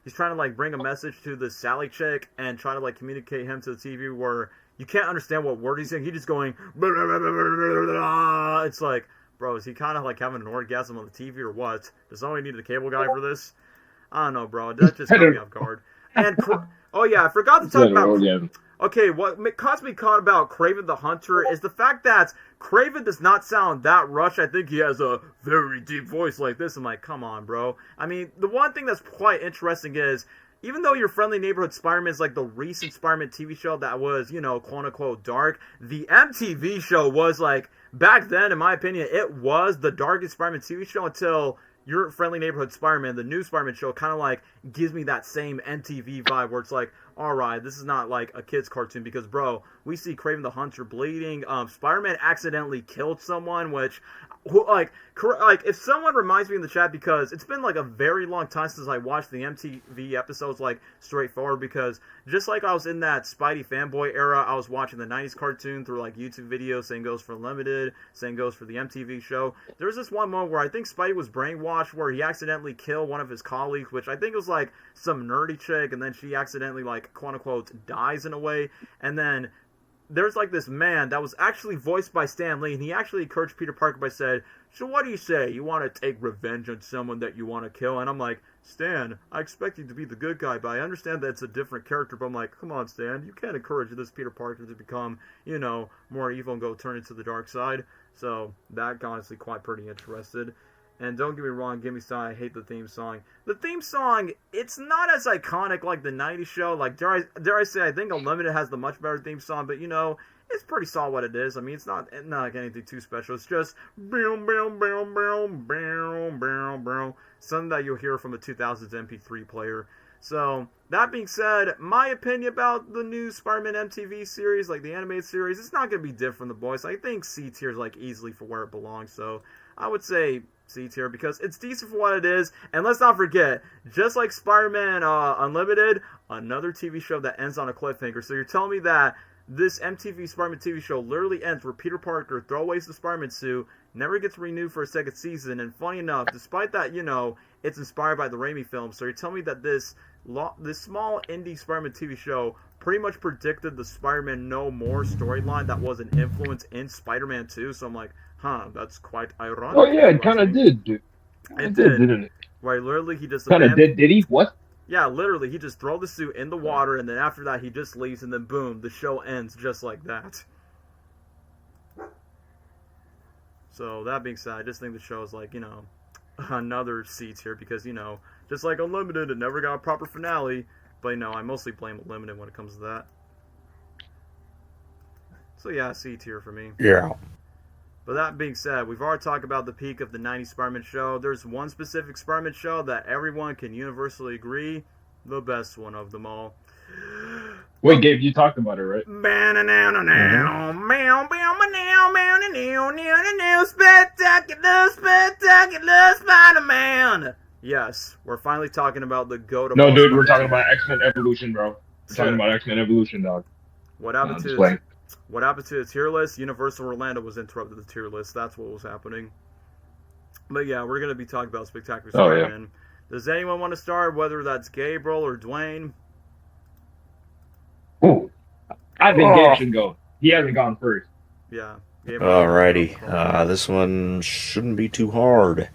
he's trying to like bring a message to the Sally chick and try to like communicate him to the TV where you can't understand what word he's saying. He's just going, blah, blah, blah, blah, blah, blah. It's like, bro, is he kind of like having an orgasm on the TV or what? Does somebody need a cable guy for this? I don't know, bro. That just caught me off guard. And, oh yeah, I forgot to talk about... okay, what caught me caught about Kraven the Hunter is the fact that Kraven does not sound that Rush. I think he has a very deep voice like this. I'm like, come on, bro. I mean, the one thing that's quite interesting is, even though your Friendly Neighborhood Spider-Man is like the recent Spider-Man TV show that was, you know, quote-unquote dark, the MTV show was like, back then, in my opinion, it was the darkest Spider-Man TV show until your Friendly Neighborhood Spider-Man, the new Spider-Man show, kind of like gives me that same MTV vibe where it's like, alright, this is not like a kid's cartoon because, bro, we see Kraven the Hunter bleeding. Spider-Man accidentally killed someone, which, if someone reminds me in the chat, because it's been like a very long time since I watched the MTV episodes, like, straightforward, because just like I was in that Spidey fanboy era, I was watching the 90s cartoon through like YouTube videos. Same goes for Limited, same goes for the MTV show. There was this one moment where I think Spidey was brainwashed, where he accidentally killed one of his colleagues, which I think was like some nerdy chick, and then she accidentally, like, quote unquote dies in a way. And then there's like this man that was actually voiced by Stan Lee, and he actually encouraged Peter Parker by saying, so what do you say? You want to take revenge on someone that you want to kill? And I'm like, Stan, I expect you to be the good guy, but I understand that it's a different character. But I'm like, come on, Stan, you can't encourage this Peter Parker to become, more evil and go turn into the dark side. So that got honestly quite pretty interested. And don't get me wrong, Gimme Sign, I hate the theme song. The theme song, it's not as iconic like the 90s show. Like, dare I say, I think Unlimited has the much better theme song, but, it's pretty solid what it is. I mean, it's not like anything too special. It's just something that you'll hear from a 2000s MP3 player. So, that being said, my opinion about the new Spider-Man MTV series, like the animated series, it's not going to be different from the boys. I think C tier is like easily for where it belongs. So, I would say C tier because it's decent for what it is. And let's not forget, just like Spider-Man Unlimited, another TV show that ends on a cliffhanger. So, you're telling me that this MTV Spider-Man TV show literally ends where Peter Parker throwaways the Spider-Man suit, never gets renewed for a second season, and funny enough, despite that, it's inspired by the Raimi films, so you're telling me that this small indie Spider-Man TV show pretty much predicted the Spider-Man No More storyline that was an influence in Spider-Man 2, so I'm like, that's quite ironic. Oh yeah, it kind of did, dude. It did, didn't it? Right, literally, he just... Kind of did he? What? Yeah, literally, he just throws the suit in the water, and then after that, he just leaves, and then boom, the show ends just like that. So, that being said, I just think the show is like, another C tier, because, just like Unlimited, it never got a proper finale, but, I mostly blame Unlimited when it comes to that. So, yeah, C tier for me. Yeah. But that being said, we've already talked about the peak of the 90s Spider-Man show. There's one specific Spider-Man show that everyone can universally agree, the best one of them all. Wait, Gabe, you talked about it, right? Spectacular Spider-Man! Yes, we're finally talking about the GOAT of all No, dude, we're Spider-Man. talking about X-Men Evolution, bro. We're talking about X-Men Evolution, dog. What happened just to playing. What happened to the tier list? Universal Orlando was interrupted the tier list. That's what was happening. But yeah, we're going to be talking about Spectacular Spider-Man. Yeah. Does anyone want to start, whether that's Gabriel or Dwayne? Ooh. I think Gabe should go. He hasn't gone first. Yeah. Alrighty. This one shouldn't be too hard.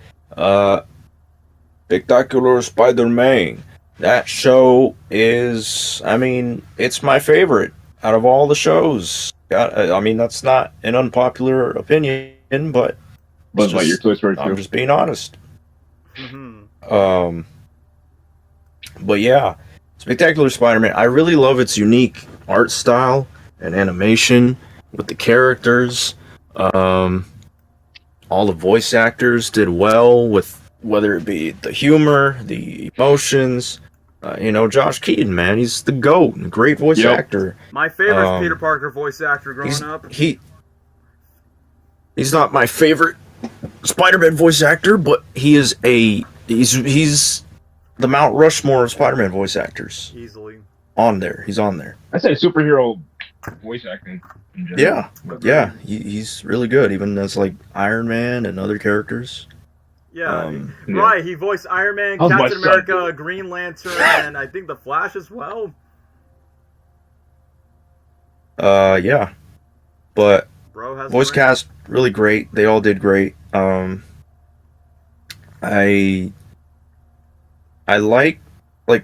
Spectacular Spider-Man. That show is, it's my favorite out of all the shows. That's not an unpopular opinion, but Your choice for it I'm too. just being honest. Mm-hmm. But yeah, Spectacular Spider-Man. I really love its unique art style and animation with the characters. All the voice actors did well with whether it be the humor, the emotions. Josh Keaton, man, he's the GOAT, great voice actor. My favorite Peter Parker voice actor growing up. He's not my favorite Spider-Man voice actor, but he's the Mount Rushmore of Spider-Man voice actors. Easily. He's on there. I said superhero voice acting in general. Yeah, he's really good, even as like Iron Man and other characters. Yeah, right. He voiced Iron Man, Captain America, Green Lantern, and I think the Flash as well. Yeah, but Bro has voice cast really great. They all did great. I like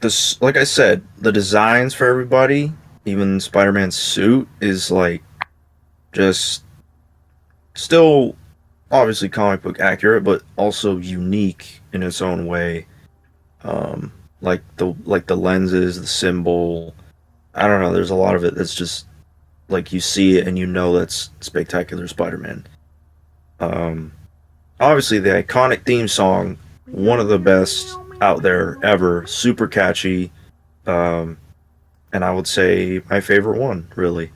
this. Like I said, the designs for everybody, even Spider-Man's suit, is like just still. Obviously comic book accurate, but also unique in its own way. Like the lenses, the symbol. I don't know. There's a lot of it that's just like you see it and you know that's Spectacular Spider-Man. Obviously the iconic theme song, one of the best out there ever. Super catchy. And and I would say my favorite one, really.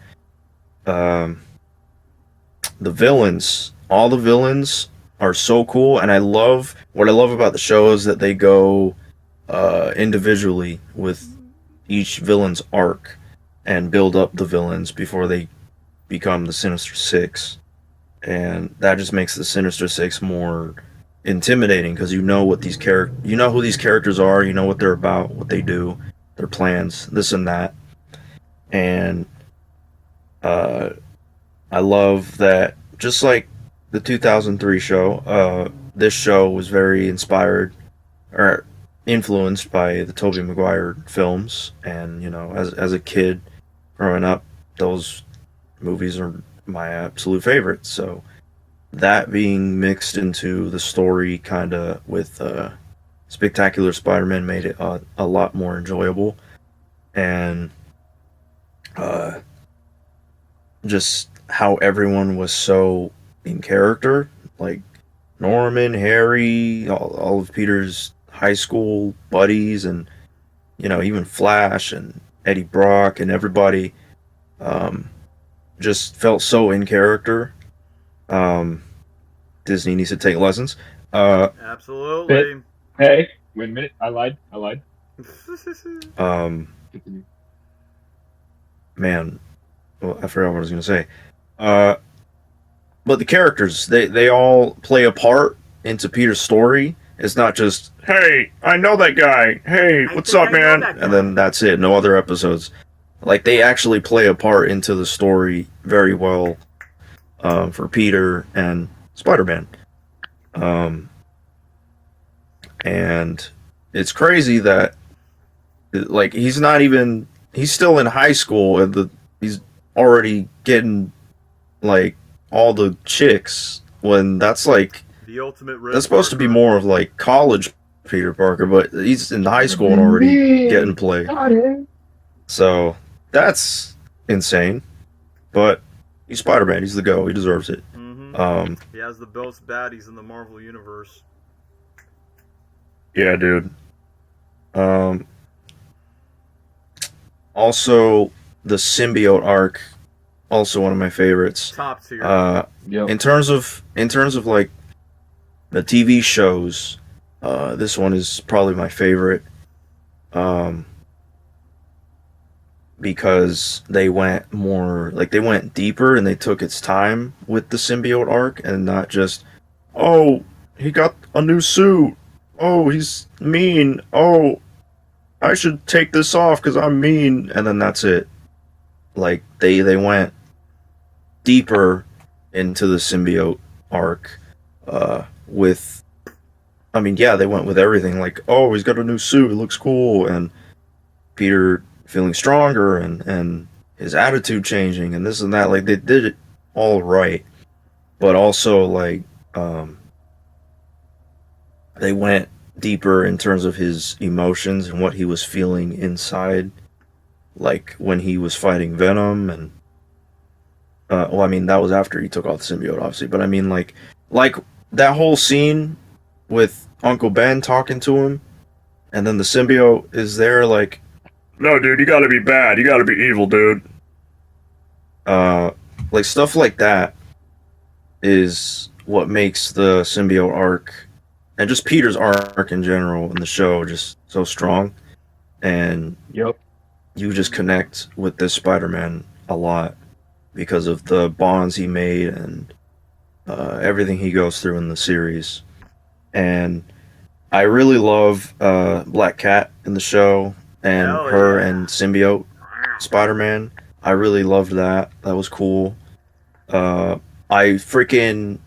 Um, the villains, all the villains are so cool, and what I love about the show is that they go individually with each villain's arc and build up the villains before they become the Sinister Six, and that just makes the Sinister Six more intimidating because you know what you know who these characters are, you know what they're about, what they do, their plans, this and that, and I love that. Just like the 2003 show, this show was very inspired or influenced by the Tobey Maguire films, and you know, as a kid growing up, those movies are my absolute favorites. So that being mixed into the story, kind of with Spectacular Spider-Man, made it a lot more enjoyable, and just how everyone was so in character, like Norman, Harry, all of Peter's high school buddies, and you know, even Flash and Eddie Brock and everybody just felt so in character. Disney needs to take lessons. Absolutely. Hey, wait a minute. I lied. Continue. Man, well, I forgot what I was going to say. But the characters, they all play a part into Peter's story. It's not just, hey, I know that guy. Hey, what's up, man? And then that's it. No other episodes. Like, they actually play a part into the story very well for Peter and Spider-Man. And it's crazy that, like, he's still in high school, and he's already getting, like, all the chicks, when that's, like, the ultimate that's supposed to be more of, like, college Peter Parker, but he's in high school and already getting play. So, that's insane. But he's Spider-Man. He's the GO. He deserves it. Mm-hmm. He has the best baddies in the Marvel Universe. Yeah, dude. Also, the symbiote arc, also one of my favorites. Top tier. Yep. In terms of like the TV shows, this one is probably my favorite. Because they went deeper, and they took its time with the symbiote arc, and not just, oh, he got a new suit. Oh, he's mean. Oh, I should take this off because I'm mean, and then that's it. Like, they went deeper into the symbiote arc, with, I mean, yeah, they went with everything. Like, oh, he's got a new suit. It looks cool, and Peter feeling stronger, and his attitude changing, and this and that. Like, they did it all right, but also, like, they went deeper in terms of his emotions and what he was feeling inside, like when he was fighting Venom, and well, I mean, that was after he took off the symbiote, obviously, but I mean, like that whole scene with Uncle Ben talking to him, and then the symbiote is there, like, no, dude, you gotta be bad, you gotta be evil, dude. Like, stuff like that is what makes the symbiote arc, and just Peter's arc in general in the show, just so strong. And Yep. you just connect with this Spider-Man a lot because of the bonds he made, and everything he goes through in the series. And I really love Black Cat in the show, and and symbiote Spider-Man. I really loved that. That was cool. I freaking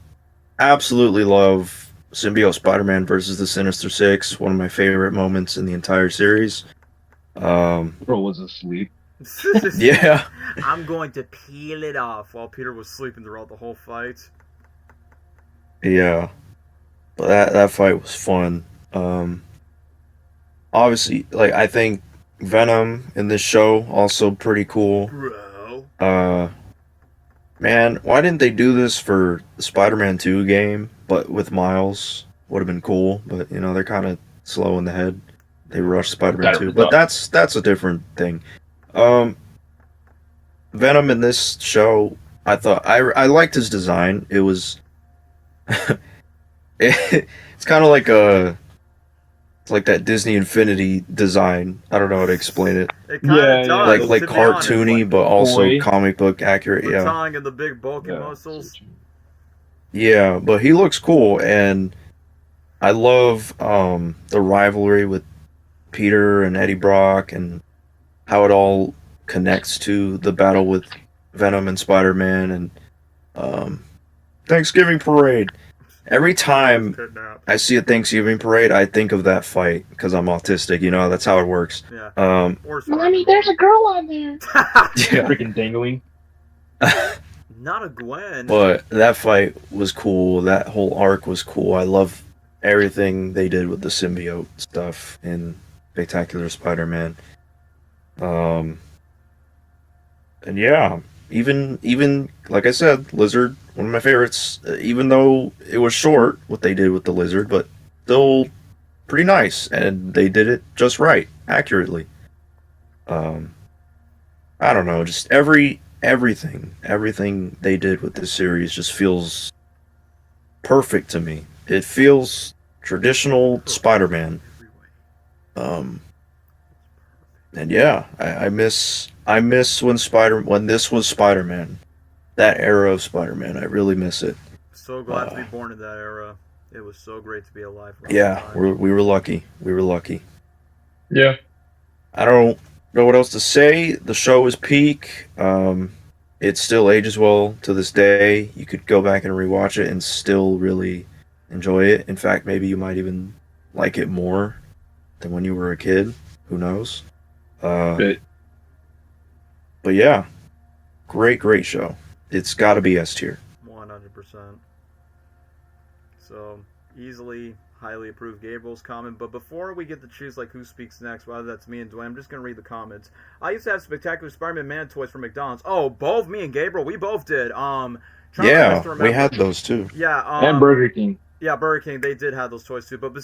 absolutely love symbiote Spider-Man versus the Sinister Six. One of my favorite moments in the entire series. Bro was asleep. Yeah. I'm going to peel it off while Peter was sleeping throughout the whole fight. Yeah. But that fight was fun. Obviously, like, I think Venom in this show also pretty cool. Bro. Man, why didn't they do this for the Spider-Man 2 game, but with Miles? Would have been cool, but, you know, they're kind of slow in the head. They rushed Spider-Man 2, but that's a different thing. Um, Venom in this show, I thought I liked his design. It was it's kind of like it's like that Disney Infinity design. I don't know how to explain it. It kind of does. Like to be honest. cartoony, but also comic book accurate. The Yeah. tongue and the big bulky muscles. Yeah, but he looks cool, and I love the rivalry with Peter and Eddie Brock, and how it all connects to the battle with Venom and Spider-Man, and Thanksgiving parade. Every time I see a Thanksgiving parade, I think of that fight because I'm autistic. You know, that's how it works. Yeah. Mommy, there's a girl on there. Yeah. Freaking dangling. Not a Gwen. But that fight was cool. That whole arc was cool. I love everything they did with the symbiote stuff in Spectacular Spider-Man. And yeah, even like I said, Lizard, one of my favorites. Even though it was short, what they did with the Lizard, but still pretty nice, and they did it just right, accurately. I don't know, just everything they did with this series just feels perfect to me. It feels traditional Spider-Man. And yeah, I miss when this was Spider-Man. That era of Spider-Man, I really miss it. So glad to be born in that era. It was so great to be alive. Yeah, we were lucky. We were lucky. Yeah. I don't know what else to say. The show is peak. It still ages well to this day. You could go back and rewatch it and still really enjoy it. In fact, maybe you might even like it more than when you were a kid. Who knows? But yeah, great show. It's got to be S tier. 100%. So easily, highly approved Gabriel's comment. But before we get to choose like who speaks next, whether that's me and Dwayne, I'm just gonna read the comments. I used to have Spectacular Spider-Man Man toys from McDonald's. Oh, both me and Gabriel, we both did. Yeah, we had those too. Yeah, and Burger King. Yeah, Burger King, they did have those toys too. But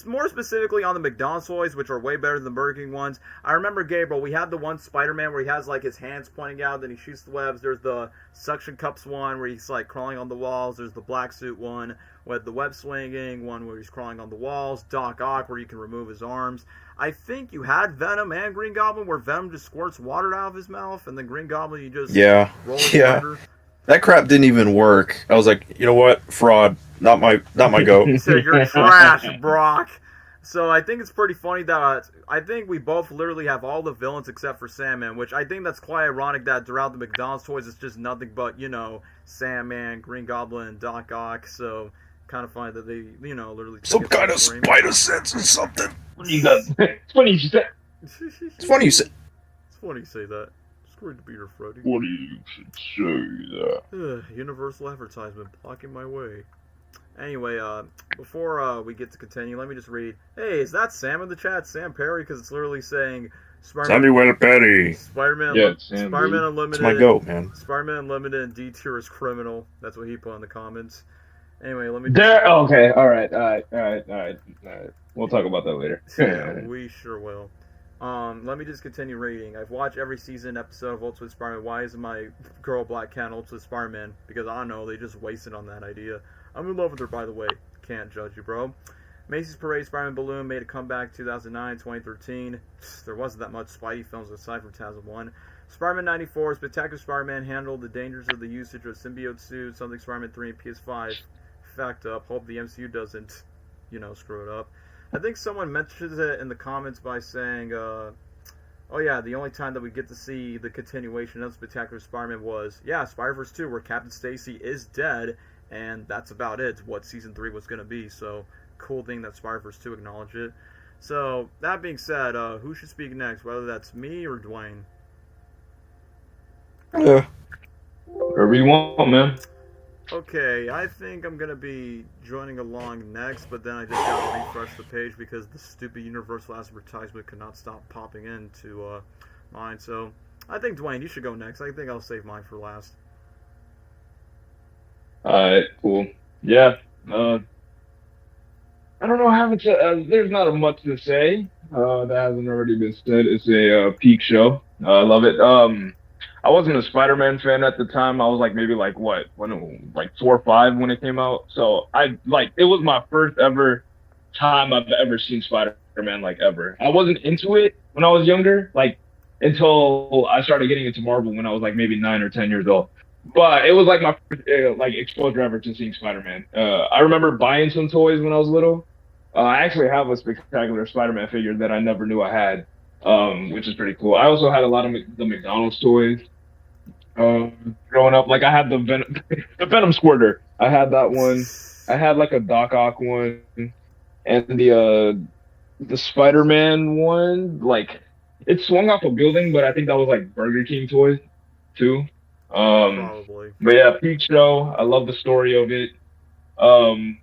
more specifically on the McDonald's toys, which are way better than the Burger King ones. I remember, Gabriel, we had the one Spider-Man where he has like his hands pointing out, then he shoots the webs. There's the suction cups one where he's like crawling on the walls. There's the black suit one with the web swinging, one where he's crawling on the walls. Doc Ock where you can remove his arms. I think you had Venom and Green Goblin where Venom just squirts water out of his mouth, and then Green Goblin you just roll his water. That crap didn't even work. I was like, you know what? Fraud. Not my goat. He said, you're trash, Brock. So I think it's pretty funny that I think we both literally have all the villains except for Sandman, which I think that's quite ironic that throughout the McDonald's toys it's just nothing but, Sandman, Green Goblin, and Doc Ock. So kind of funny that they, literally... Some kind of spider sense or something. You got, it's funny you said. It's funny you say. It's funny you say that. Great to be your Freddy. What do you say that? Universal advertisement blocking my way. Anyway, before we get to continue, let me just read. Hey, is that Sam in the chat? Sam Perry? Because it's literally saying Samuel Perry. Spider-Man Unlimited. It's my goat, man. Spider-Man Unlimited and D tier is criminal. That's what he put in the comments. Anyway, let me. Okay. All right. We'll talk about that later. Yeah, we sure will. Let me just continue reading. I've watched every season episode of Ultimate Spider-Man. Why isn't my girl Black Cat Ultimate Spider-Man? Because I don't know, they just wasted on that idea. I'm in love with her, by the way. Can't judge you, bro. Macy's Parade Spider-Man Balloon made a comeback 2009, 2013. There wasn't that much Spidey films aside from 2001. Spider-Man 94, Spectacular Spider-Man handled the dangers of the usage of symbiote suits, something Spider-Man 3 and PS5 fucked up. Hope the MCU doesn't, screw it up. I think someone mentions it in the comments by saying, oh yeah, the only time that we get to see the continuation of Spectacular Spider-Man was, Spider-Verse 2, where Captain Stacy is dead, and that's about it, what Season 3 was going to be, so cool thing that Spider-Verse 2 acknowledged it. So, that being said, who should speak next, whether that's me or Dwayne? Yeah. Whatever you want, man. Okay, I think I'm going to be joining along next, but then I just got to refresh the page because the stupid Universal advertisement could not stop popping into mine. So, I think, Dwayne, you should go next. I think I'll save mine for last. Alright, cool. Yeah, I don't know how much, there's not much to say. that hasn't already been said. It's a peak show. I love it. I wasn't a Spider-Man fan at the time. I was like maybe like what when like 4 or 5 when it came out. So I like it was my first ever time I've ever seen Spider-Man like ever. I wasn't into it when I was younger, like until I started getting into Marvel when I was like maybe 9 or 10 years old. But it was like my first, like exposure ever to seeing Spider-Man. I remember buying some toys when I was little. I actually have a spectacular Spider-Man figure that I never knew I had, which is pretty cool. I also had a lot of the McDonald's toys. Growing up, like I had the Venom, the Venom squirter. I had that one. I had like a Doc Ock one, and the Spider-Man one. Like it swung off a building, but I think that was like Burger King toys too. Probably. But yeah, peak show. I love the story of it. Um,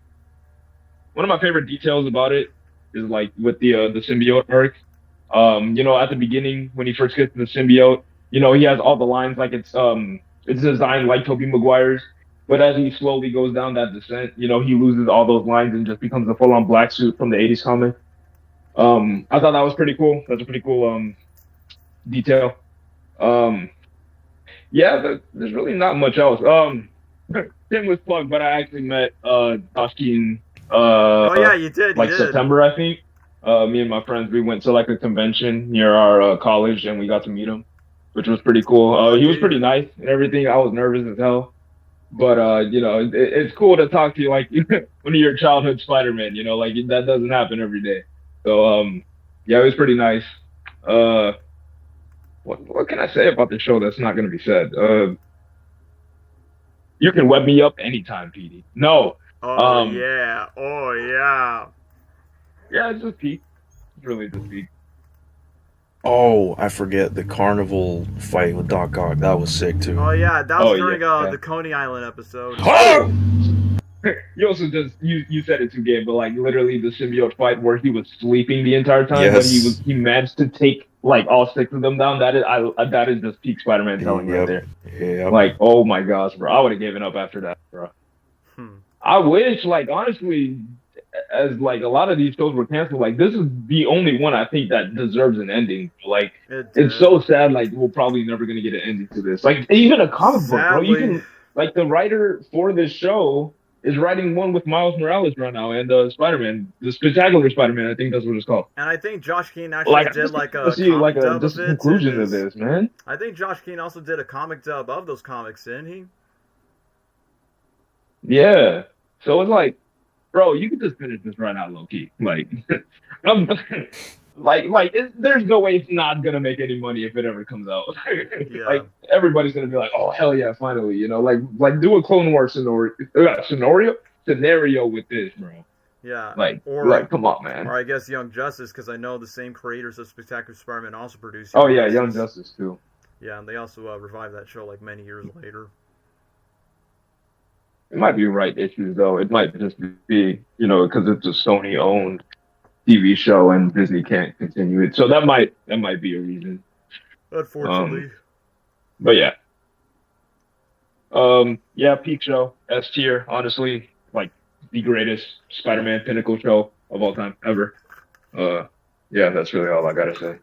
One of my favorite details about it is like with the symbiote arc. At the beginning when he first gets to the symbiote, he has all the lines like it's designed like Tobey Maguire's, but as he slowly goes down that descent, he loses all those lines and just becomes a full-on black suit from the '80s comic. I thought that was pretty cool. That's a pretty cool detail. Um, yeah, there's really not much else. Tim was plugged, but I actually met Josh Keaton Oh yeah, you did. like You did. September, I think. Me and my friends, we went to like a convention near our college, and we got to meet him, which was pretty cool. He was pretty nice and everything. I was nervous as hell, but it's cool to talk to you like one of your childhood Spider-Man. Like that doesn't happen every day. So yeah, it was pretty nice. What can I say about the show that's not going to be said? You can web me up anytime, PD. No. Oh yeah. Oh yeah. Yeah, it's just peak. It's really just peak. Oh, I forget the carnival fight with Doc Ock. That was sick too. Oh yeah, that was during yeah. the Coney Island episode. Oh! You also just you said it too, Gabe, but like literally the symbiote fight where he was sleeping the entire time, Yes. but he managed to take like all 6 of them down. That is just peak Spider-Man telling right there. Yep. Like, oh my gosh, bro, I would have given up after that, bro. I wish, like, honestly, as like a lot of these shows were canceled, like this is the only one I think that deserves an ending. Like, it's so sad. Like, we're probably never gonna get an ending to this. Like, even a comic book, bro. Even like the writer for this show is writing one with Miles Morales right now, and Spider-Man, the Spectacular Spider-Man. I think that's what it's called. And I think Josh Keaton actually did like a comic dub of it. Conclusion of this, man. I think Josh Keaton also did a comic dub of those comics, didn't he? Yeah. So it's like, bro, you can just finish this right now, low key. Like, there's no way it's not gonna make any money if it ever comes out. Yeah. Like, everybody's gonna be like, oh hell yeah, finally, like do a Clone Wars scenario with this, bro. Yeah. Like, come on, man. Or I guess Young Justice, because I know the same creators of Spectacular Spider-Man also produced. Oh yeah, Young Justice too. Yeah, and they also revived that show like many years later. It might be right issues though. It might just be, because it's a Sony-owned TV show and Disney can't continue it. So that might be a reason. Unfortunately. But yeah. Yeah, peak show, S tier, honestly, like the greatest Spider-Man pinnacle show of all time ever. Yeah, that's really all I gotta say.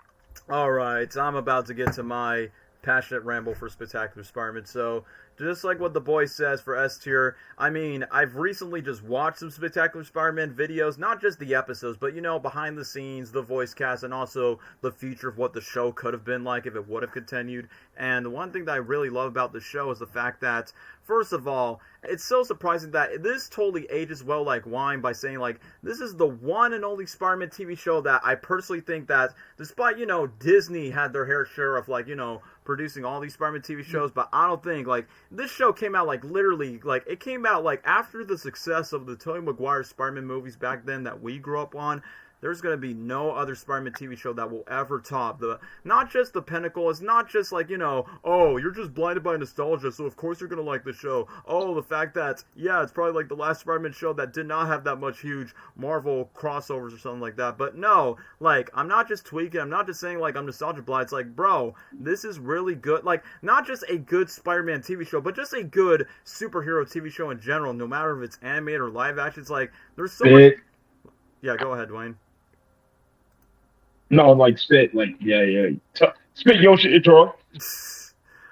All right, I'm about to get to my passionate ramble for Spectacular Spider-Man. So, just like what the boy says for S tier, I mean, I've recently just watched some Spectacular Spider-Man videos, not just the episodes, but, behind the scenes, the voice cast, and also the future of what the show could have been like if it would have continued. And the one thing that I really love about the show is the fact that, first of all, it's so surprising that this totally ages well like wine by saying, like, this is the one and only Spider-Man TV show that I personally think that, despite, Disney had their fair share of, like, producing all these Spider-Man TV shows, but I don't think, like, this show came out, like, literally, like, it came out, like, after the success of the Tobey Maguire Spider-Man movies back then that we grew up on. There's going to be no other Spider-Man TV show that will ever top not just the pinnacle. It's not just like, oh, you're just blinded by nostalgia, so of course you're going to like the show. Oh, the fact that, yeah, it's probably like the last Spider-Man show that did not have that much huge Marvel crossovers or something like that. But no, like, I'm not just tweaking. I'm not just saying, like, I'm nostalgia blind. It's like, bro, this is really good. Like, not just a good Spider-Man TV show, but just a good superhero TV show in general, no matter if it's animated or live action. It's like, there's so much... Yeah, go ahead, Dwayne. No, like spit, like yeah. Spit your shit, Toro.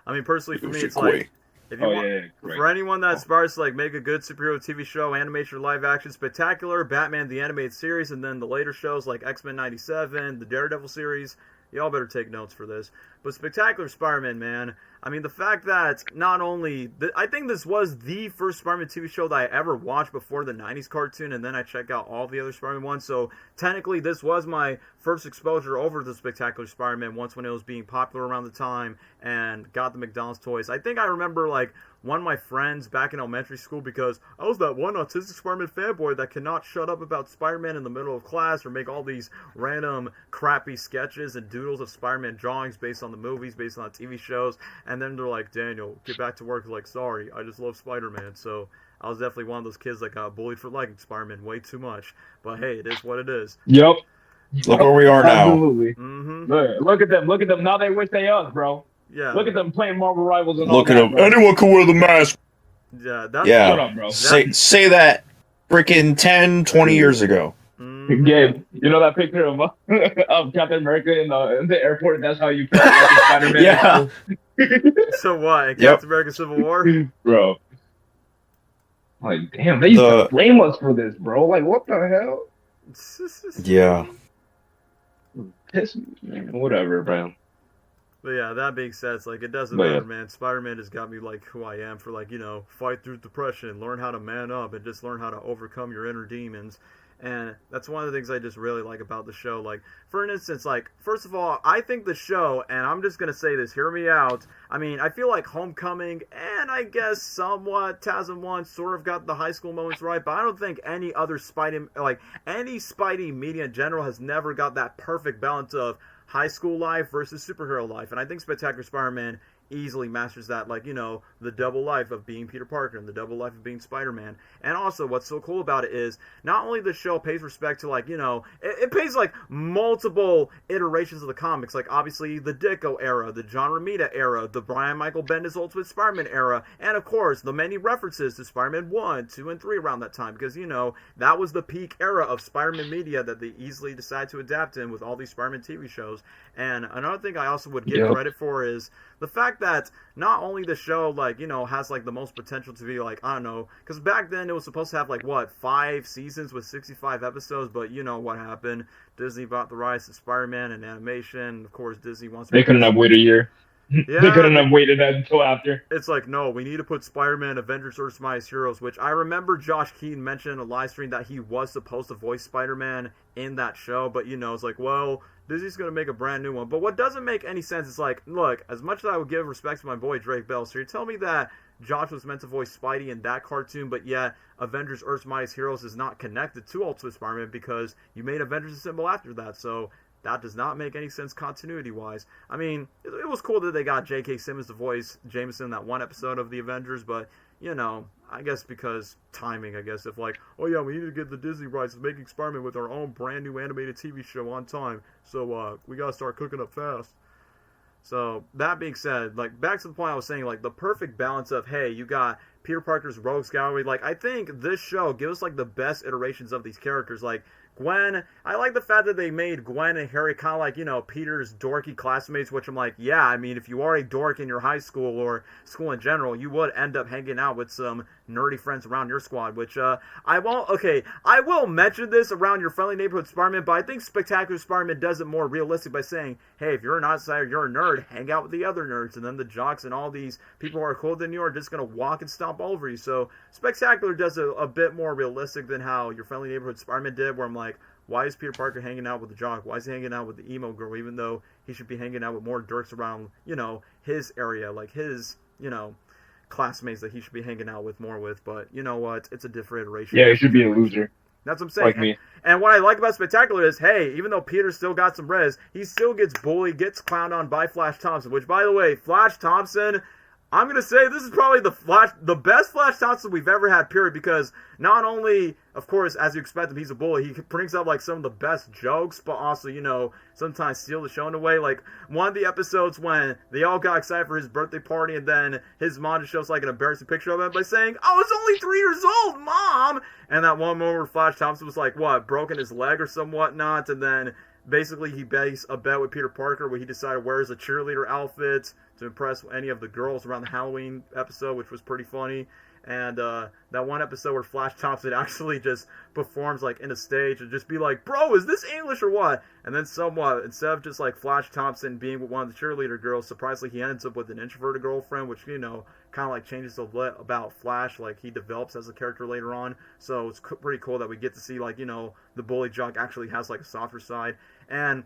I mean, personally, for me, it's Koi. like, if you want, Correct. for anyone that aspires to like make a good superhero TV show, animation, live action, spectacular, Batman the animated series, and then the later shows like X-Men '97, the Daredevil series, y'all better take notes for this. But spectacular Spider-Man, man. I mean, the fact that not only I think this was the first Spider-Man TV show that I ever watched before the '90s cartoon, and then I checked out all the other Spider-Man ones. So technically, this was my first exposure over the Spectacular Spider-Man once when it was being popular around the time, and got the McDonald's toys. I think I remember like one of my friends back in elementary school, because I was that one autistic Spider-Man fanboy that cannot shut up about Spider-Man in the middle of class or make all these random crappy sketches and doodles of Spider-Man drawings based on the movies, based on the TV shows, and then they're like, Daniel, get back to work. Like, sorry, I just love Spider-Man. So I was definitely one of those kids that got bullied for liking Spider-Man way too much. But hey, it is what it is. Yep. Look where we are now. Absolutely. Mm-hmm. Look at them. Now they wish they us, bro. Yeah. Look at them playing Marvel Rivals and Look all at that, him. bro. Anyone can wear the mask. Yeah. That's Yeah. Shut up, bro. Say that freaking 10, 20 years ago. Mm-hmm. Gabe, you know that picture of Captain America in the airport? That's how you felt like Spider-Man. Yeah. So what? Yep. Captain America Civil War? Bro. Like, damn, they used to blame us for this, bro. Like, what the hell? Yeah. Piss me, man. Whatever, bro. But yeah, that being said, it's like, it doesn't But yeah. matter, man. Spider-Man has got me like who I am, for like, you know, fight through depression, learn how to man up, and just learn how to overcome your inner demons. And that's one of the things I just really like about the show. Like, for instance, like, first of all, I think the show, and I'm just going to say this, hear me out. I mean, I feel like Homecoming, and I guess somewhat TASM 1 sort of got the high school moments right, but I don't think any other any Spidey media in general has never got that perfect balance of high school life versus superhero life. And I think Spectacular Spider-Man easily masters that, like, you know, the double life of being Peter Parker and the double life of being Spider-Man. And also, what's so cool about it is, not only the show pays respect to, like, you know, it pays, like, multiple iterations of the comics, like, obviously, the Ditko era, the John Romita era, the Brian Michael Bendis Ultimate Spider-Man era, and, of course, the many references to Spider-Man 1, 2, and 3 around that time, because, you know, that was the peak era of Spider-Man media that they easily decided to adapt in with all these Spider-Man TV shows. And another thing I also would give credit for is the fact that not only the show, like, you know, has, like, the most potential to be, like, I don't know, because back then it was supposed to have, like, what, 5 seasons with 65 episodes, but you know what happened. Disney bought the rights to Spider-Man and animation. Of course, Disney wants to... They couldn't have waited a year. Yeah, they couldn't have waited until after. It's like, no, we need to put Spider-Man, Avengers, Earth's Mightiest Heroes, which I remember Josh Keaton mentioned in a live stream that he was supposed to voice Spider-Man in that show, but, you know, it's like, well, Disney's going to make a brand new one. But what doesn't make any sense is, like, look, as much as I would give respect to my boy Drake Bell, so you're telling me that Josh was meant to voice Spidey in that cartoon, but yet Avengers Earth's Mightiest Heroes is not connected to Ultimate Spider-Man because you made Avengers a symbol after that, so that does not make any sense continuity-wise. I mean, it was cool that they got J.K. Simmons to voice Jameson in that one episode of The Avengers, but, you know, I guess because timing, I guess, if like, oh yeah, we need to get the Disney rights to making Spider-Man with our own brand new animated TV show on time, so we gotta start cooking up fast. So, that being said, like, back to the point I was saying, like, the perfect balance of, hey, you got Peter Parker's Rogues Gallery, like, I think this show gives us, like, the best iterations of these characters, like, Gwen, I like the fact that they made Gwen and Harry kind of like, you know, Peter's dorky classmates, which I'm like, yeah, I mean, if you are a dork in your high school or school in general, you would end up hanging out with some nerdy friends around your squad, which, I will mention this around your friendly neighborhood Spider-Man, but I think Spectacular Spider-Man does it more realistic by saying, hey, if you're an outsider, you're a nerd, hang out with the other nerds, and then the jocks and all these people who are cooler than you are just going to walk and stomp all over you. So Spectacular does it a bit more realistic than how your friendly neighborhood Spider-Man did, where I'm like, why is Peter Parker hanging out with the jock? Why is he hanging out with the emo girl, even though he should be hanging out with more dorks around, you know, his area, like his, you know, classmates that he should be hanging out with more with? But you know what? It's a different iteration. Yeah, he should be a loser. That's what I'm saying. Like me. And what I like about Spectacular is, hey, even though Peter still got some res, he still gets bullied, gets clowned on by Flash Thompson, which, by the way, Flash Thompson, I'm going to say this is probably the best Flash Thompson we've ever had, period, because not only, of course, as you expect him, he's a bully, he brings up, like, some of the best jokes, but also, you know, sometimes steal the show in a way. Like, one of the episodes when they all got excited for his birthday party, and then his mom just shows, like, an embarrassing picture of him by saying, oh, it's only 3 years old, Mom! And that one moment where Flash Thompson was, like, what, broken his leg or some whatnot, and then basically he based a bet with Peter Parker where he decided wears a cheerleader outfit to impress any of the girls around the Halloween episode, which was pretty funny. And that one episode where Flash Thompson actually just performs like in a stage and just be like, bro, is this English or what? And then somewhat, instead of just like Flash Thompson being with one of the cheerleader girls, surprisingly he ends up with an introverted girlfriend, which, you know, kind of like changes a bit about Flash, like he develops as a character later on. So it's pretty cool that we get to see, like, you know, the bully jock actually has like a softer side. And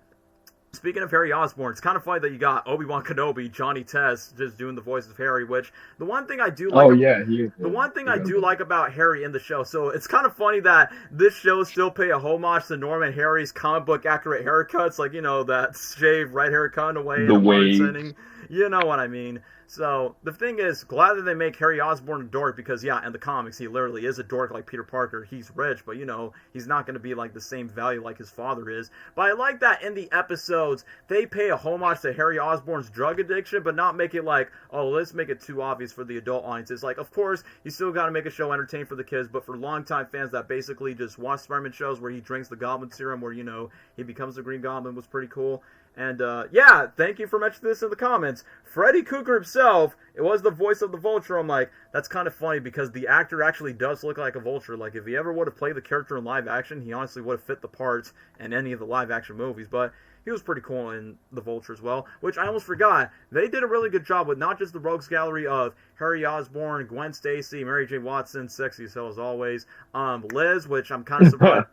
speaking of Harry Osborn, it's kind of funny that you got Obi-Wan Kenobi, Johnny Test, just doing the voice of Harry, which the one thing I do like... The one thing I do like about Harry in the show, so it's kind of funny that this show still pay a homage to Norm and Harry's comic book accurate haircuts, like, you know, that shaved right haircut in a way. The wave. You know what I mean. So, the thing is, glad that they make Harry Osborn a dork because, yeah, in the comics, he literally is a dork like Peter Parker. He's rich, but, you know, he's not going to be, like, the same value like his father is. But I like that in the episodes, they pay a homage to Harry Osborn's drug addiction, but not make it like, oh, let's make it too obvious for the adult audiences. Like, of course, you still got to make a show entertaining for the kids, but for longtime fans that basically just watch Spider-Man shows where he drinks the Goblin Serum, where, you know, he becomes the Green Goblin was pretty cool. And, yeah, thank you for mentioning this in the comments. Freddy Krueger himself, it was the voice of the Vulture. I'm like, that's kind of funny because the actor actually does look like a Vulture. Like, if he ever would have played the character in live action, he honestly would have fit the parts in any of the live action movies. But he was pretty cool in the Vulture as well, which I almost forgot. They did a really good job with not just the rogues gallery of Harry Osborn, Gwen Stacy, Mary Jane Watson, sexy as hell as always, Liz, which I'm kind of surprised.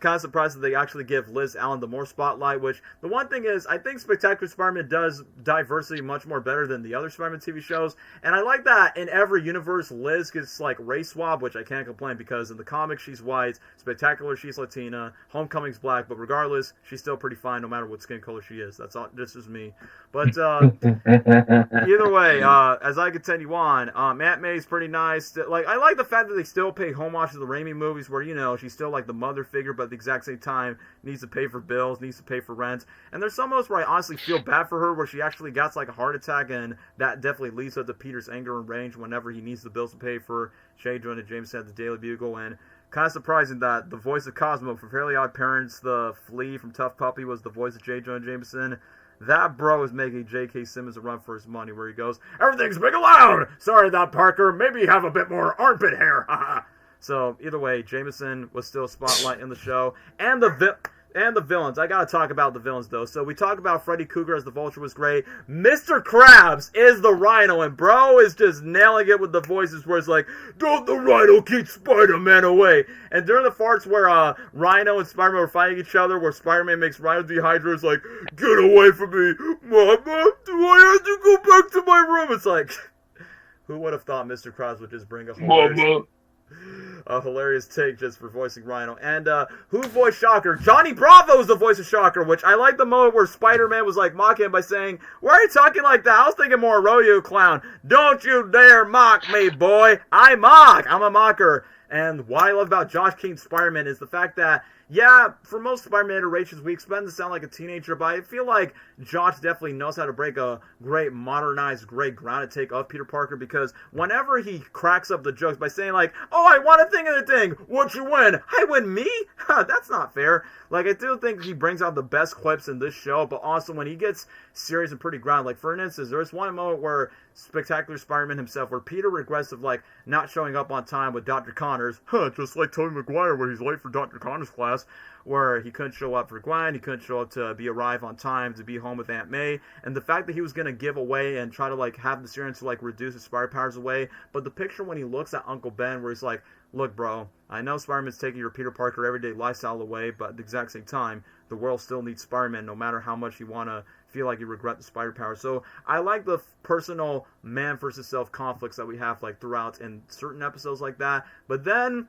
Kind of surprised that they actually give Liz Allen the more spotlight, which the one thing is, I think Spectacular Spider-Man does diversity much more better than the other Spider-Man TV shows, and I like that in every universe Liz gets like race swap, which I can't complain because in the comics she's white, Spectacular she's Latina, Homecoming's black, but regardless, she's still pretty fine no matter what skin color she is. That's all, this is me. But either way, as I continue on, Aunt May's pretty nice. Like, I like the fact that they still pay homage to the Raimi movies where, you know, she's still like the mother figure, but at the exact same time needs to pay for bills, needs to pay for rent. And there's some of those where I honestly feel bad for her where she actually gets like a heart attack, and that definitely leads up to Peter's anger and rage whenever he needs the bills to pay for J. Jonah Jameson at the Daily Bugle. And kind of surprising that the voice of Cosmo from Fairly Odd Parents, the flea from Tough Puppy, was the voice of J. Jonah Jameson. That bro is making J.K. Simmons a run for his money, where he goes, "Everything's big and loud! Sorry about Parker, maybe have a bit more armpit hair, haha." So, either way, Jameson was still a spotlight in the show. And the villains. I gotta talk about the villains, though. So, we talk about Freddy Krueger as the Vulture was great. Mr. Krabs is the Rhino, and bro is just nailing it with the voices where it's like, "Don't the Rhino keep Spider-Man away?" And during the parts where Rhino and Spider-Man were fighting each other, where Spider-Man makes Rhino dehydrate, it's like, "Get away from me, Mama, do I have to go back to my room?" It's like, who would have thought Mr. Krabs would just bring a hilarious take just for voicing Rhino. And who voiced Shocker? Johnny Bravo is the voice of Shocker, which I like the moment where Spider-Man was like mocking him by saying, "Why are you talking like that? I was thinking more rodeo clown. Don't you dare mock me, boy. I mock. I'm a mocker." And what I love about Josh King's Spider-Man is the fact that, yeah, for most Spider-Man iterations, we expect him to sound like a teenager, but I feel like Josh definitely knows how to break a great modernized, great grounded take of Peter Parker, because whenever he cracks up the jokes by saying like, "Oh, I want a thing and a thing. What you win? I win me?" That's not fair. Like, I do think he brings out the best clips in this show, but also when he gets serious and pretty grounded. Like, for instance, there's one moment where Spectacular Spider-Man himself, where Peter regrets of, like, not showing up on time with Dr. Connors, just like Tobey Maguire, where he's late for Dr. Connors' class, where he couldn't show up for Gwen, he couldn't show up to arrive on time to be home with Aunt May, and the fact that he was going to give away and try to, like, have the serum to, like, reduce his spider powers away, but the picture when he looks at Uncle Ben, where he's like, "Look, bro, I know Spider-Man's taking your Peter Parker everyday lifestyle away, but at the exact same time, the world still needs Spider-Man no matter how much you want to feel like you regret the spider power." So I like the personal man versus self conflicts that we have like throughout in certain episodes like that. But then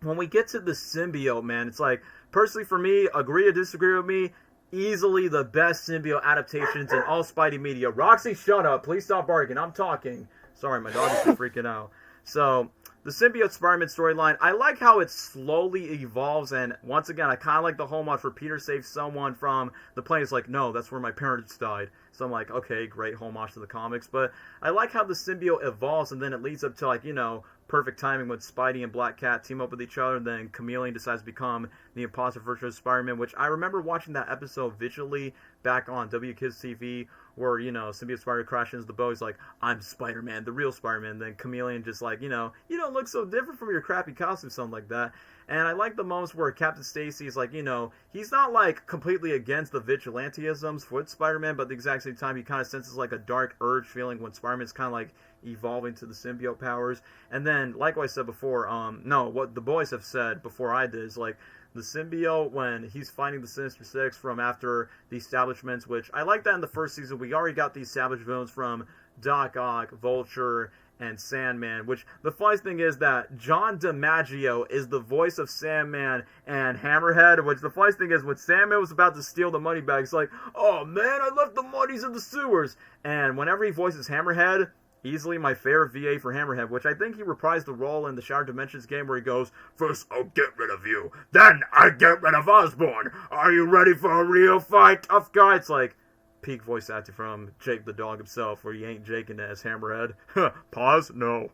when we get to the symbiote, man, it's like, personally for me, agree or disagree with me, easily the best symbiote adaptations in all Spidey media. Roxy, shut up. Please stop barking. I'm talking. Sorry, my dog is freaking out. So the symbiote Spider-Man storyline, I like how it slowly evolves, and once again, I kind of like the homage where Peter saves someone from the plane. It's like, no, that's where my parents died. So I'm like, okay, great homage to the comics, but I like how the symbiote evolves, and then it leads up to, like, you know, perfect timing when Spidey and Black Cat team up with each other, and then Chameleon decides to become the imposter version of Spider-Man, which I remember watching that episode visually back on WKids TV, where, you know, symbiote Spider crashes into the boat. He's like, I'm Spider-Man, the real Spider-Man. Then Chameleon just like, you know, you don't look so different from your crappy costume, something like that. And I like the moments where Captain Stacy is like, you know, he's not like completely against the vigilanteisms with Spider-Man, but at the exact same time, he kind of senses like a dark urge feeling when Spider-Man's kind of like evolving to the symbiote powers. And then, like what I said before, what the boys have said before I did is like, the symbiote, when he's fighting the Sinister Six from after the establishments, which I like that in the first season. We already got the established villains from Doc Ock, Vulture, and Sandman, which the funniest thing is that John DiMaggio is the voice of Sandman and Hammerhead, which the funniest thing is when Sandman was about to steal the money bag, he's like, oh man, I left the monies in the sewers. And whenever he voices Hammerhead, easily my favorite VA for Hammerhead, which I think he reprised the role in the Shattered Dimensions game where he goes, first I'll get rid of you, then I get rid of Osborn. Are you ready for a real fight, tough guy? It's like peak voice acting from Jake the dog himself, where he ain't Jake in it as Hammerhead. Pause? No.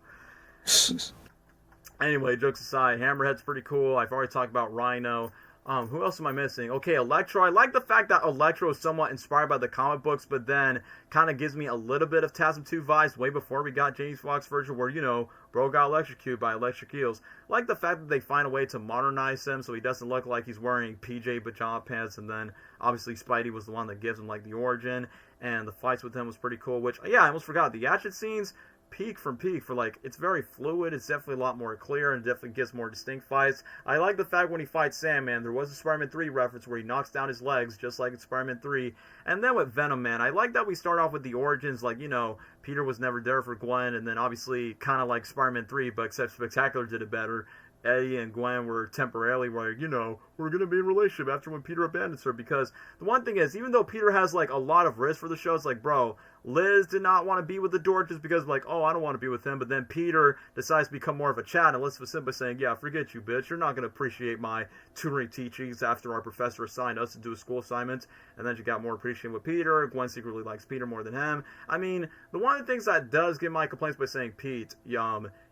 Anyway, jokes aside, Hammerhead's pretty cool. I've already talked about Rhino. Who else am I missing? Okay, Electro. I like the fact that Electro is somewhat inspired by the comic books, but then kind of gives me a little bit of TASM 2 vibes way before we got James Fox's version where, you know, bro got electrocuted by electric eels. I like the fact that they find a way to modernize him so he doesn't look like he's wearing PJ pajama pants, and then obviously Spidey was the one that gives him, like, the origin, and the fights with him was pretty cool, which, yeah, I almost forgot. The action scenes, peak from peak for, like, it's very fluid, it's definitely a lot more clear, and definitely gives more distinct fights. I like the fact when he fights Sandman, there was a Spider-Man 3 reference where he knocks down his legs, just like in Spider-Man 3, and then with Venom Man, I like that we start off with the origins, like, you know, Peter was never there for Gwen, and then obviously, kind of like Spider-Man 3, but except Spectacular did it better. Eddie and Gwen were temporarily like, you know, we're going to be in a relationship after when Peter abandons her, because the one thing is, even though Peter has, like, a lot of risk for the show, it's like, bro, Liz did not want to be with the dork just because, like, oh, I don't want to be with him, but then Peter decides to become more of a Chad, and Elizabeth Sim by saying, yeah, forget you, bitch, you're not going to appreciate my tutoring teachings after our professor assigned us to do a school assignment, and then she got more appreciative with Peter. Gwen secretly likes Peter more than him. I mean, the one of the things that does get my complaints by saying, Pete,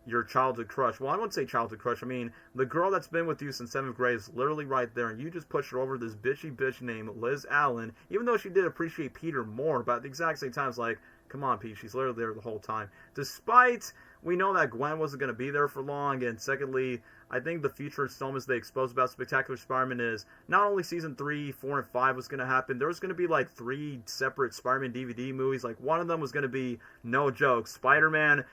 your childhood crush. Well, I wouldn't say childhood crush. I mean, the girl that's been with you since 7th grade is literally right there, and you just pushed her over this bitchy bitch named Liz Allen, even though she did appreciate Peter more, but at the exact same time, it's like, come on, Pete, she's literally there the whole time. Despite, we know that Gwen wasn't going to be there for long, and secondly, I think the future installments they exposed about Spectacular Spider-Man is not only Season 3, 4, and 5 was going to happen, there was going to be like 3 separate Spider-Man DVD movies. Like, one of them was going to be, no joke, Spider-Man,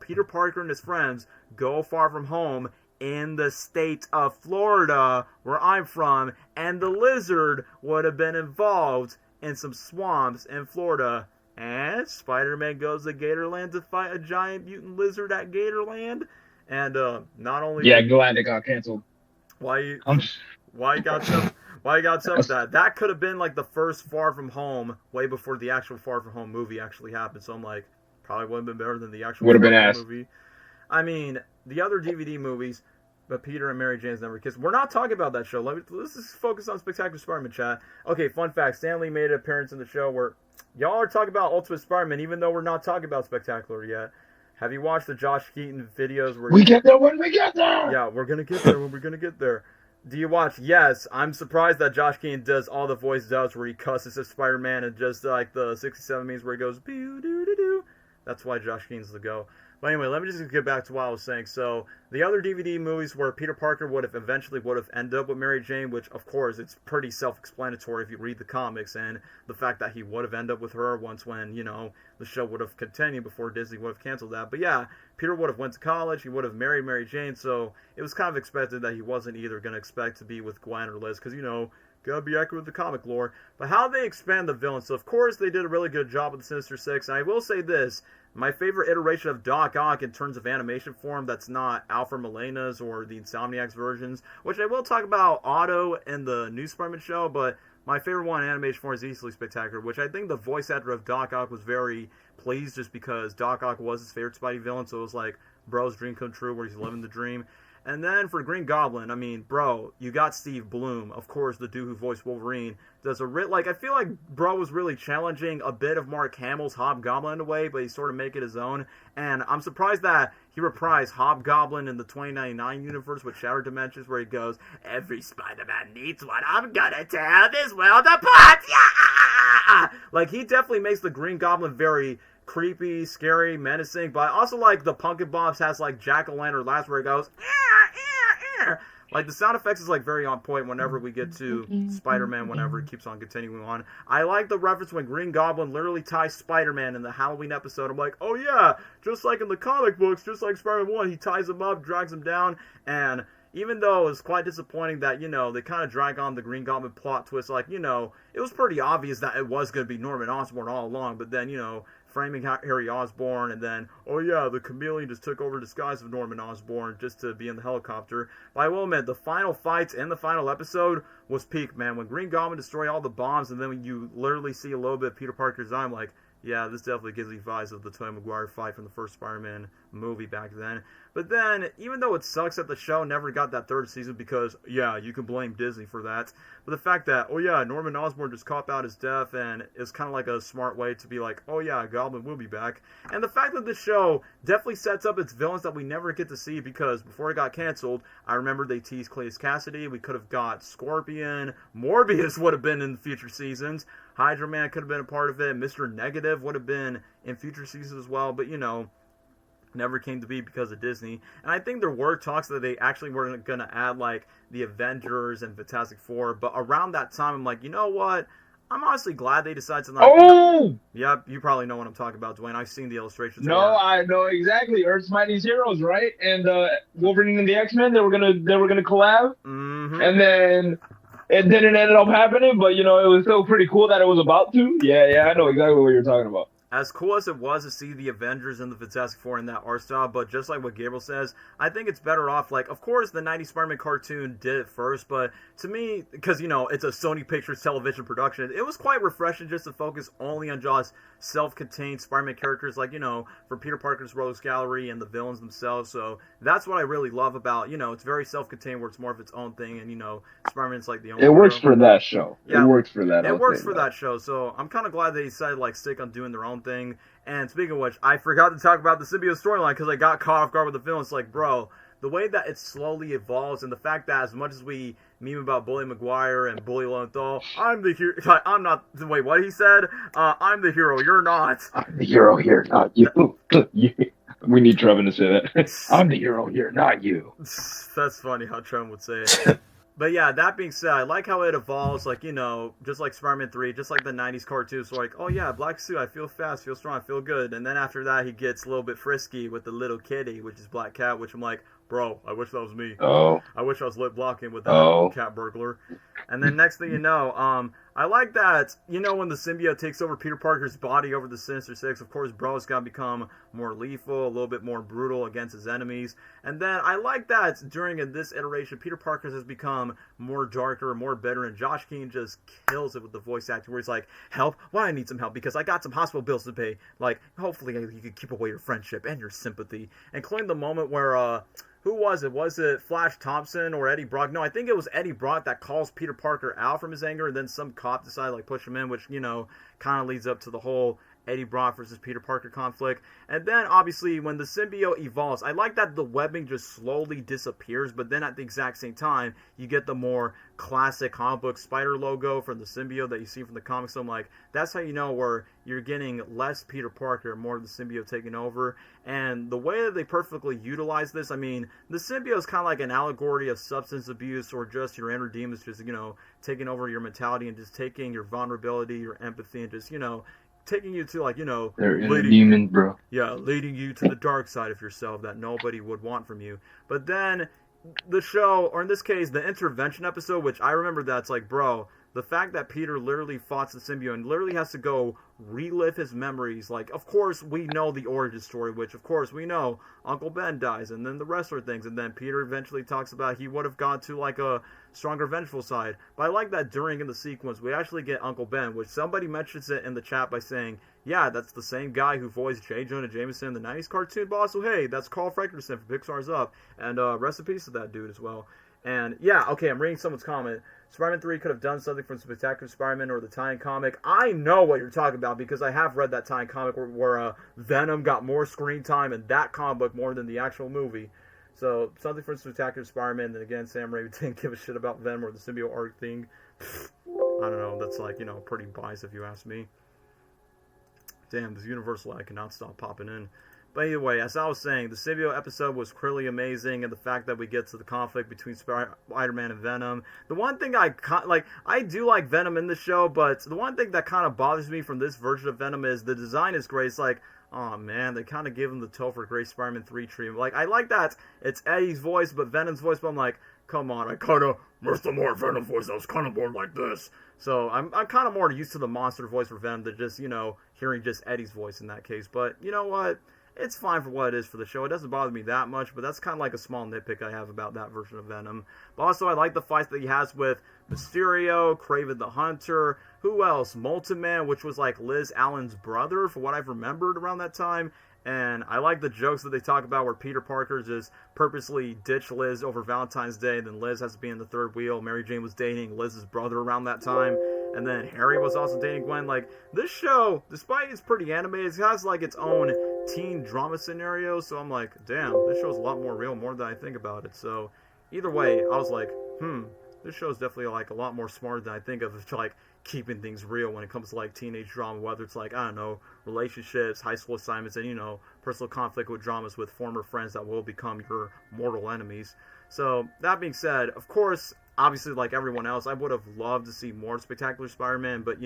Peter Parker and his friends go far from home in the state of Florida, where I'm from, and the Lizard would have been involved in some swamps in Florida. And Spider-Man goes to Gatorland to fight a giant mutant lizard at Gatorland. And not only... Yeah, glad it got canceled. Why you got some of that? That could have been like the first Far From Home, way before the actual Far From Home movie actually happened. So I'm like, probably would have been better than the actual Far From Home movie. I mean, the other DVD movies, but Peter and Mary Jane's Never Kissed. We're not talking about that show. Let's just focus on Spectacular Spider-Man, chat. Okay, fun fact. Stan Lee made an appearance in the show where y'all are talking about Ultimate Spider-Man, even though we're not talking about Spectacular yet. Have you watched the Josh Keaton videos? Where we get there when we get there! Yeah, we're going to get there when we're going to get there. Do you watch? Yes. I'm surprised that Josh Keaton does all the voice dubs where he cusses at Spider-Man and just like the 67 memes where he goes, boo-doo-doo-doo. That's why Josh Keaton's the go. But anyway, let me just get back to what I was saying. So, the other DVD movies where Peter Parker would have ended up with Mary Jane, which, of course, it's pretty self-explanatory if you read the comics, and the fact that he would have ended up with her once when, you know, the show would have continued before Disney would have canceled that. But yeah, Peter would have went to college, he would have married Mary Jane, so it was kind of expected that he wasn't either going to expect to be with Gwen or Liz, because, you know, gotta be accurate with the comic lore. But how they expand the villains, so of course they did a really good job with the Sinister Six, and I will say this, my favorite iteration of Doc Ock in terms of animation form that's not Alfred Molina's or the Insomniacs versions, which I will talk about Otto in the new Spider-Man show, but my favorite one in animation form is easily Spectacular, which I think the voice actor of Doc Ock was very pleased just because Doc Ock was his favorite Spidey villain, so it was like, bro's dream come true, where he's living the dream. And then for Green Goblin, I mean, bro, you got Steve Bloom, of course, the dude who voiced Wolverine. Does I feel like bro was really challenging a bit of Mark Hamill's Hobgoblin in a way, but he sort of make it his own. And I'm surprised that he reprised Hobgoblin in the 2099 universe with Shattered Dimensions, where he goes, "Every Spider-Man needs one. I'm gonna tear this world apart." Yeah! Like, he definitely makes the Green Goblin very creepy, scary, menacing, but I also like the Pumpkin Bobs has like Jack-o'-lantern laughs where he goes, like the sound effects is like very on point whenever we get to Spider-Man, whenever it keeps on continuing on. I like the reference when Green Goblin literally ties Spider-Man in the Halloween episode. I'm like, oh yeah, just like in the comic books, just like Spider-Man 1, he ties him up, drags him down, and even though it was quite disappointing that, they kind of drag on the Green Goblin plot twist, like, it was pretty obvious that it was going to be Norman Osborn all along, but then, framing Harry Osborn, and then, oh yeah, the chameleon just took over disguise of Norman Osborn just to be in the helicopter. But I will admit, the final fights in the final episode was peak, man. When Green Goblin destroyed all the bombs, and then when you literally see a little bit of Peter Parker's eye, I'm like, yeah, this definitely gives me vibes of the Tobey Maguire fight from the first Spider-Man movie back then. But then, even though it sucks that the show never got that third season because, yeah, you can blame Disney for that. But the fact that, oh yeah, Norman Osborn just cop out his death, and it's kind of like a smart way to be like, oh yeah, Goblin will be back. And the fact that the show definitely sets up its villains that we never get to see, because before it got canceled, I remember they teased Cletus Cassidy, we could have got Scorpion, Morbius would have been in future seasons, Hydra Man could have been a part of it, Mr. Negative would have been in future seasons as well, but never came to be because of Disney. And I think there were talks that they actually were going to add, like, the Avengers and Fantastic Four, but around that time, I'm like, you know what? I'm honestly glad they decided to not... Oh! Yep, you probably know what I'm talking about, Dwayne. I've seen the illustrations. No, I know exactly. Earth's Mightiest Heroes, right? And Wolverine and the X-Men, they were gonna collab. Mm-hmm. And then it didn't end up happening, but, it was still pretty cool that it was about to. Yeah, I know exactly what you're talking about. As cool as it was to see the Avengers and the Fantastic Four in that art style, but just like what Gabriel says, I think it's better off, like, of course, the 90s Spider-Man cartoon did it first, but to me, because, it's a Sony Pictures television production, it was quite refreshing just to focus only on just self-contained Spider-Man characters, like, from Peter Parker's Rogues Gallery and the villains themselves, so that's what I really love about, it's very self-contained where it's more of its own thing, and, Spider-Man's like the only It works hero. For that show. Yeah, it works for that. It works for that show, so I'm kind of glad they decided, like, stick on doing their own thing. And speaking of which, I forgot to talk about the symbiote storyline because I got caught off guard with the film. It's like, bro, the way that it slowly evolves, and the fact that as much as we meme about Bully Maguire and Bully Lowenthal, I'm the hero. I'm not. Wait, what he said? I'm the hero. You're not. I'm the hero here, not you. We need Trevin to say that. I'm the hero here, not you. That's funny how Trevin would say it. But yeah, that being said, I like how it evolves, like, just like Spider-Man 3, just like the 90s cartoons, so like, oh yeah, black suit, I feel fast, feel strong, I feel good, and then after that, he gets a little bit frisky with the little kitty, which is Black Cat, which I'm like, bro, I wish that was me. Oh. I wish I was lip blocking with that cat burglar. And then next thing you know, I like that, when the symbiote takes over Peter Parker's body over the Sinister Six, of course, bro's got to become more lethal, a little bit more brutal against his enemies. And then I like that during this iteration, Peter Parker has become more darker, more bitter, and Josh Keane just kills it with the voice acting where he's like, help? Why I need some help? Because I got some hospital bills to pay. Like, hopefully you can keep away your friendship and your sympathy. Including the moment where, who was it? Was it Flash Thompson or Eddie Brock? No, I think it was Eddie Brock that calls Peter Parker out from his anger, and then some cop decided to push him in, which, kind of leads up to the whole Eddie Brock versus Peter Parker conflict. And then, obviously, when the symbiote evolves, I like that the webbing just slowly disappears, but then at the exact same time, you get the more classic comic book spider logo from the symbiote that you see from the comics. So I'm like, that's how you know where you're getting less Peter Parker, more of the symbiote taking over. And the way that they perfectly utilize this, I mean, the symbiote is kind of like an allegory of substance abuse or just your inner demons just, taking over your mentality and just taking your vulnerability, your empathy, and just, taking you to, like, they're inner demons, bro. Yeah, leading you to the dark side of yourself that nobody would want from you. But then the show, or in this case, the intervention episode, which I remember that's like, bro, the fact that Peter literally fought the symbiote and literally has to go relive his memories. Like, of course, we know the origin story, which, of course, we know Uncle Ben dies, and then the wrestler things, and then Peter eventually talks about he would have gone to, like, a stronger, vengeful side. But I like that during in the sequence, we actually get Uncle Ben, which somebody mentions it in the chat by saying, yeah, that's the same guy who voiced J. Jonah Jameson in the 90s cartoon, boss. So, hey, that's Carl Frankenstein from Pixar's Up. And rest in peace to that dude as well. And, yeah, okay, I'm reading someone's comment. Spider-Man 3 could have done something from Spectacular Spider-Man or the tie-in comic. I know what you're talking about because I have read that tie-in comic where Venom got more screen time in that comic book more than the actual movie. So, something from Spectacular Spider-Man. Then again, Sam Raimi didn't give a shit about Venom or the symbiote arc thing. I don't know. That's like, pretty biased if you ask me. Damn, this Universal I cannot stop popping in. But anyway, as I was saying, the symbiote episode was clearly amazing, and the fact that we get to the conflict between Spider-Man and Venom. The one thing I do like Venom in the show, but the one thing that kind of bothers me from this version of Venom is the design is great. It's like, oh man, they kind of give him the Topher Grace Spider-Man 3 treatment. Like, I like that it's Eddie's voice, but Venom's voice, but I'm like, come on, I kind of missed the more Venom voice. I was kind of more like this. So I'm kind of more used to the monster voice for Venom than just, hearing just Eddie's voice in that case. But you know what? It's fine for what it is for the show. It doesn't bother me that much, but that's kind of like a small nitpick I have about that version of Venom. But also, I like the fights that he has with Mysterio, Kraven the Hunter, who else? Molten Man, which was like Liz Allen's brother, for what I've remembered around that time. And I like the jokes that they talk about where Peter Parker just purposely ditched Liz over Valentine's Day, and then Liz has to be in the third wheel. Mary Jane was dating Liz's brother around that time. And then Harry was also dating Gwen. Like, this show, despite it's pretty animated, it has like its own teen drama scenario. So I'm like, damn, this show's a lot more real, more than I think about it. So either way, I was like, this show's definitely like a lot more smart than I think of. It's like keeping things real when it comes to like teenage drama, whether it's like, I don't know, relationships, high school assignments, and personal conflict with dramas with former friends that will become your mortal enemies. So that being said, of course, obviously like everyone else, I would have loved to see more Spectacular Spider-Man, but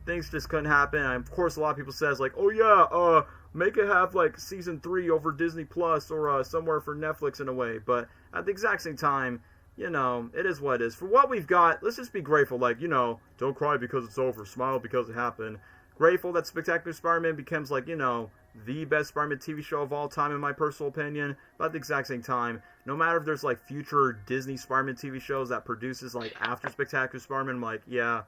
things just couldn't happen. And of course, a lot of people says like, oh yeah, make it have like season 3 over Disney Plus or somewhere for Netflix in a way. But at the exact same time, it is what it is. For what we've got, let's just be grateful. Like, don't cry because it's over. Smile because it happened. Grateful that Spectacular Spider-Man becomes like, the best Spider-Man TV show of all time in my personal opinion. But at the exact same time, no matter if there's like future Disney Spider-Man TV shows that produces like after Spectacular Spider-Man, I'm like, yeah.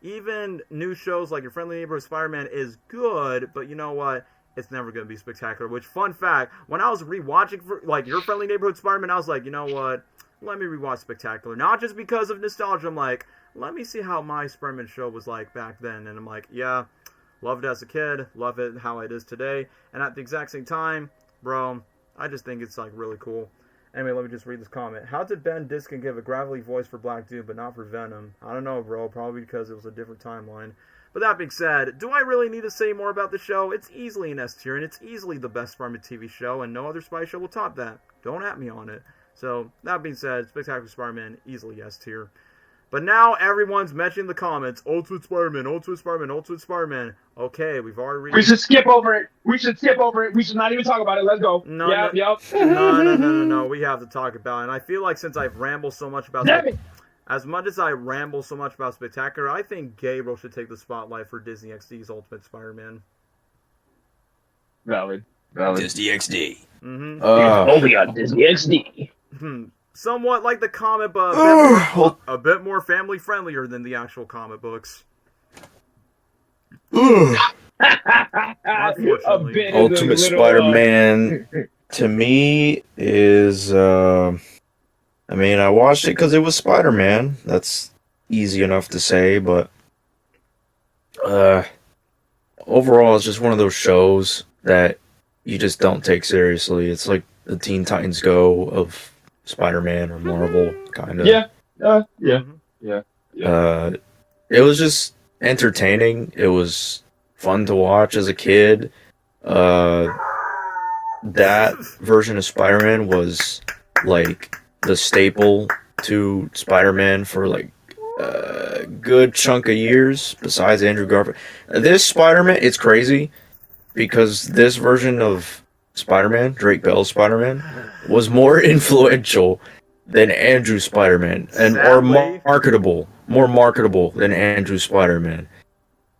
Even new shows like Your Friendly Neighborhood Spider-Man is good, but you know what? It's never going to be spectacular. Which, fun fact, when I was rewatching for, like Your Friendly Neighborhood Spider-Man, I was like, you know what? Let me rewatch Spectacular. Not just because of nostalgia. I'm like, let me see how my Spider-Man show was like back then. And I'm like, yeah, loved it as a kid. Love it how it is today. And at the exact same time, bro, I just think it's like really cool. Anyway, let me just read this comment. How did Ben Diskin give a gravelly voice for Black Doom, but not for Venom? I don't know, bro. Probably because it was a different timeline. But that being said, do I really need to say more about the show? It's easily an S tier, and it's easily the best Spider-Man TV show, and no other Spy show will top that. Don't at me on it. So, that being said, Spectacular Spider-Man, easily S tier. But now everyone's mentioning the comments, Ultimate Spider-Man, Ultimate Spider-Man, Ultimate Spider-Man. Okay, we've already... We should skip over it. We should not even talk about it. Let's go. No. We have to talk about it. And I feel like since I've rambled so much about... As much as I ramble so much about Spectacular, I think Gabriel should take the spotlight for Disney XD's Ultimate Spider-Man. Valid. Disney XD. Mm-hmm. Only on Disney XD. Somewhat like the comic, but a bit more family friendlier than the actual comic books. Ultimate Spider-Man to me is I watched it because it was Spider-Man. That's easy enough to say, but overall it's just one of those shows that you just don't take seriously. It's like the Teen Titans Go of Spider-Man or Marvel, kind of. Yeah. It was just entertaining. It was fun to watch as a kid. That version of Spider-Man was like the staple to Spider-Man for like a good chunk of years, besides Andrew Garfield. This Spider-Man, it's crazy because this version of Spider-Man, Drake Bell's Spider-Man, was more influential than Andrew Spider-Man, and more marketable than Andrew Spider-Man.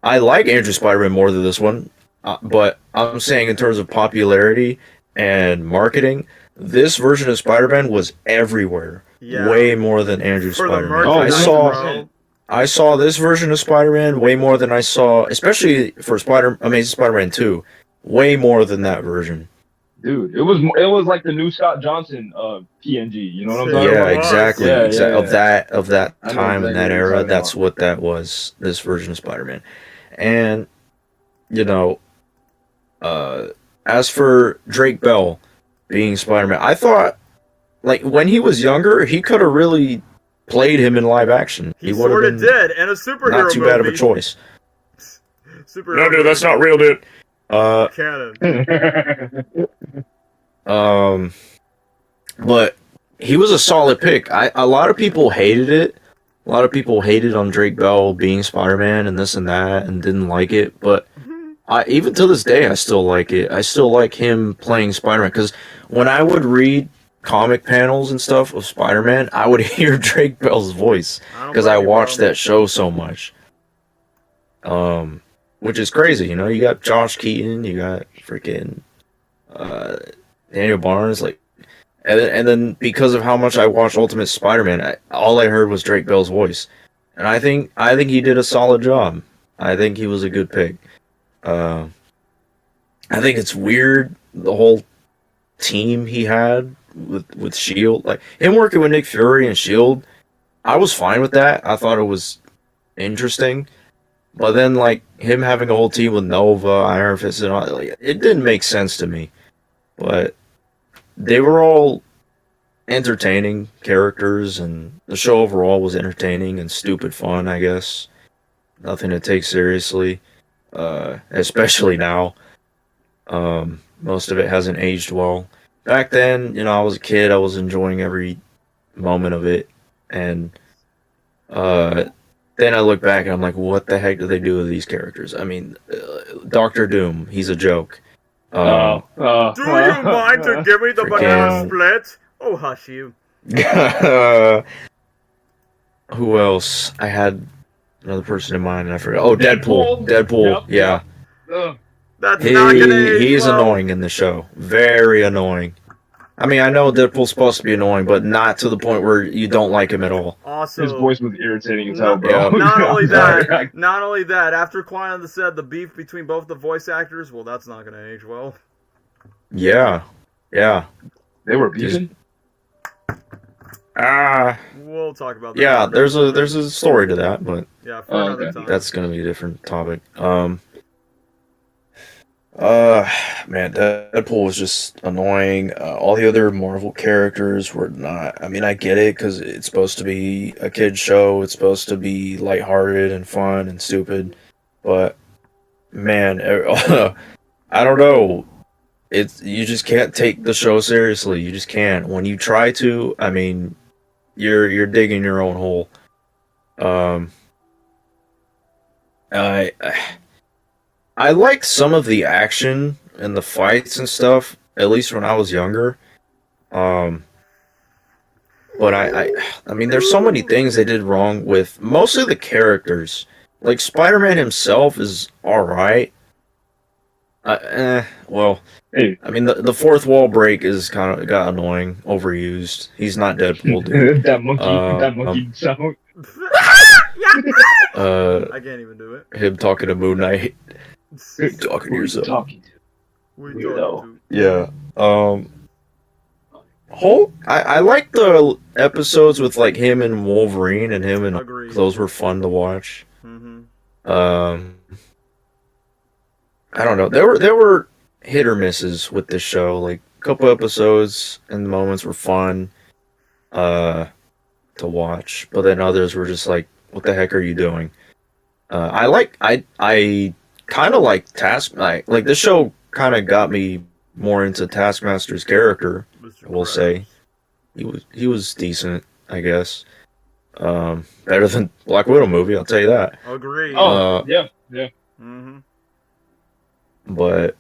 I like Andrew Spider-Man more than this one, but I'm saying in terms of popularity and marketing, this version of Spider-Man was everywhere. Yeah. Way more than Andrew For the Spider-Man. merchandise, I saw this version of Spider-Man way more than I saw, especially for Amazing Spider-Man 2, way more than that version. Dude, it was like the new Scott Johnson PNG. You know what I'm talking Yeah, about? exactly. Yeah, Of that I know time and exactly that what you're era, talking that's about. what that was. This version of Spider-Man, and you know, as for Drake Bell being Spider-Man, I thought like when he was younger, he could have really played him in live action. he would have sort of been did in a superhero not too movie. bad of a choice. Superhero No, dude, movie. that's not real, dude. Canon. But he was a solid pick. A lot of people hated it. A lot of people hated on Drake Bell being Spider-Man and this and that and didn't like it. But even to this day, I still like it. I still like him playing Spider-Man because when I would read comic panels and stuff of Spider-Man, I would hear Drake Bell's voice because I watched that show so much. Which is crazy, you know. You got Josh Keaton, you got freaking Daniel Barnes, like, and then because of how much I watched Ultimate Spider-Man, all I heard was Drake Bell's voice, and I think he did a solid job. I think he was a good pick. I think it's weird the whole team he had with Shield, like him working with Nick Fury and Shield. I was fine with that. I thought it was interesting. But then, like, him having a whole team with Nova, Iron Fist, and all, like, it didn't make sense to me. But they were all entertaining characters, and the show overall was entertaining and stupid fun, I guess. Nothing to take seriously, especially now. Most of it hasn't aged well. Back then, you know, I was a kid, I was enjoying every moment of it, and then I look back and I'm like, what the heck do they do with these characters? I mean, Doctor Doom, he's a joke. Do you mind to give me the banana split? Oh, hush you. Who else? I had another person in mind and I forgot. Oh, Deadpool. Yep. Yeah. That's not gonna age he's well. annoying in the show. Very annoying. I mean, I know Deadpool's supposed to be annoying, but not to the point where you don't like him at all. Also, his voice was irritating as hell, bro. Yeah. Not only that, after Quine said the beef between both the voice actors, well, that's not gonna age well. Yeah. They were beefing? We'll talk about that. Yeah, there's a story to that, but yeah, for another time. That's gonna be a different topic. Man, Deadpool was just annoying. All the other Marvel characters were not. I mean, I get it because it's supposed to be a kid's show. It's supposed to be lighthearted and fun and stupid, but man, I don't know. You just can't take the show seriously. You just can't. When you try to, I mean, you're digging your own hole. I liked some of the action and the fights and stuff, at least when I was younger. But I mean, there's so many things they did wrong with mostly the characters. Like Spider-Man himself is all right. Well, hey. I mean, the fourth wall break is kind of got annoying, overused. He's not Deadpool, dude. that monkey sound. I can't even do it. Him talking to Moon Knight. Talking to yourself. Yeah. I like the episodes with like him and Wolverine and him, and Agreed. those were fun to watch. Mm-hmm. I don't know. There were hit or misses with this show. Like a couple episodes and moments were fun to watch, but then others were just like, what the heck are you doing? I kind of like like this show kind of got me more into Taskmaster's character. We'll say he was decent, I guess. Better than Black Widow movie, I'll tell you that. Agreed. Yeah. Mm-hmm. But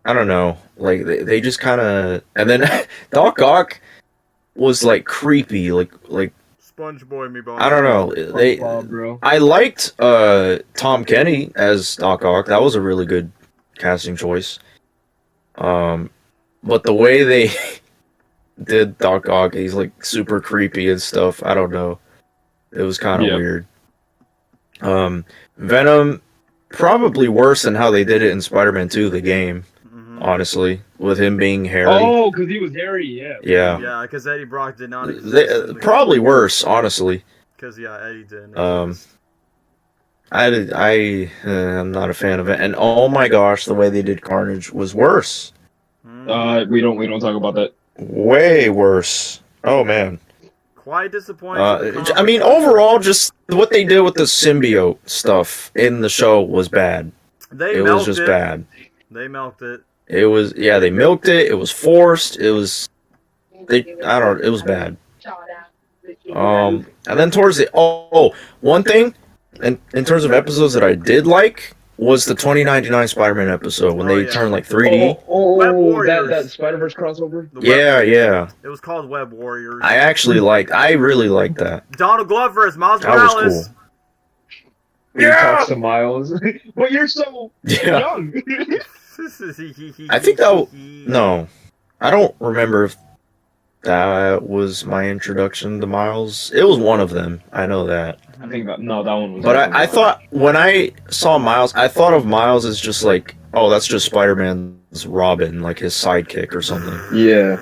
I don't know, like they just kind of, and then Doc Ock was like creepy, like Sponge Boy me, Bob. I don't know. Bro. I liked Tom Kenny as Doc Ock. That was a really good casting choice. But the way they did Doc Ock, he's like super creepy and stuff. I don't know. It was kind of weird. Venom, probably worse than how they did it in Spider-Man 2, the game. Honestly, with him being hairy. Oh, because he was hairy, yeah. Yeah, because Eddie Brock did not exist. Probably worse, honestly. Because, Eddie didn't. I'm not a fan of it. And oh my gosh, the way they did Carnage was worse. We don't talk about that. Way worse. Oh man. Quite disappointing. I mean, overall, just what they did with the symbiote stuff in the show was bad. It was just bad. They milked it. It was, they milked it. It was forced. It was, it was bad. And then towards the, one thing, in terms of episodes that I did like, was the 2099 Spider-Man episode when they turned like 3D. Web Warriors. That Spider-Verse crossover? Yeah. It was called Web Warriors. I really liked that. Donald Glover as Miles Morales. That was cool. You talk to Miles. But you're so young. I think no. I don't remember if that was my introduction to Miles. It was one of them. I know that. I think that one was. But I thought, when I saw Miles, I thought of Miles as just like, oh, that's just Spider-Man's Robin, like his sidekick or something. Yeah.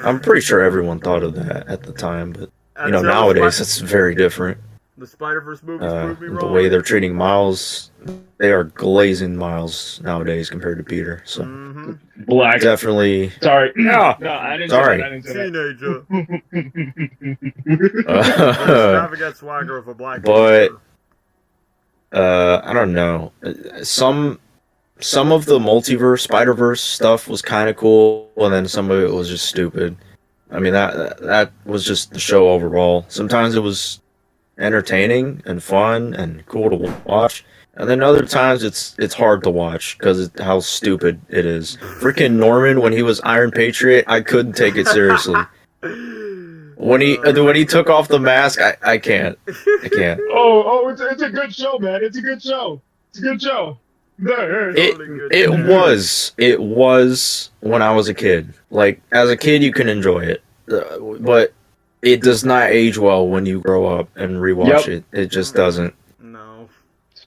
I'm pretty sure everyone thought of that at the time, but nowadays it's very different. The Spider-Verse movies proved me wrong. The way they're treating Miles, they are glazing Miles nowadays compared to Peter. So Black. Definitely. Sorry. No, I didn't say that. I didn't say Teenager. Extravagant swagger of a black But I don't know. Some of the multiverse, Spider-Verse stuff was kind of cool, and then some of it was just stupid. I mean, that was just the show overall. Sometimes it was entertaining and fun and cool to watch, and then other times it's hard to watch because how stupid it is. Freaking Norman, when he was Iron Patriot, I couldn't take it seriously. When he took off the mask, I can't. Oh, it's a good show, man. It's a good show. It was when I was a kid. Like, as a kid, you can enjoy it, but it does not age well when you grow up and rewatch it. It just doesn't. No.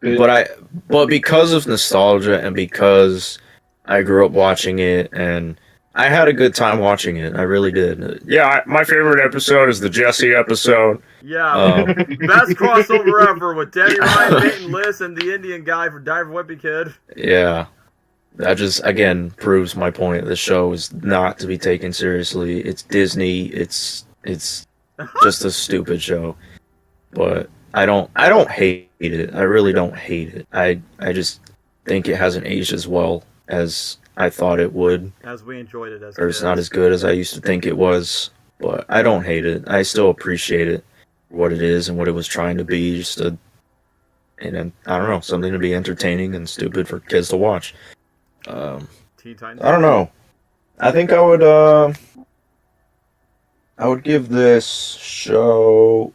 But because of nostalgia and because I grew up watching it, and I had a good time watching it. I really did. Yeah, my favorite episode is the Jesse episode. Yeah, best crossover ever with Danny Ryan, Peyton List, and the Indian guy for Diver Wimpy Kid. Yeah. That just, again, proves my point. The show is not to be taken seriously. It's Disney. It's just a stupid show. But I don't hate it. I really don't hate it. I just think it hasn't aged as well as I thought it would. As we enjoyed it as Or it's not as good as I used to think it was. But I don't hate it. I still appreciate it for what it is and what it was trying to be. I don't know, something to be entertaining and stupid for kids to watch. I don't know. I think I would give this show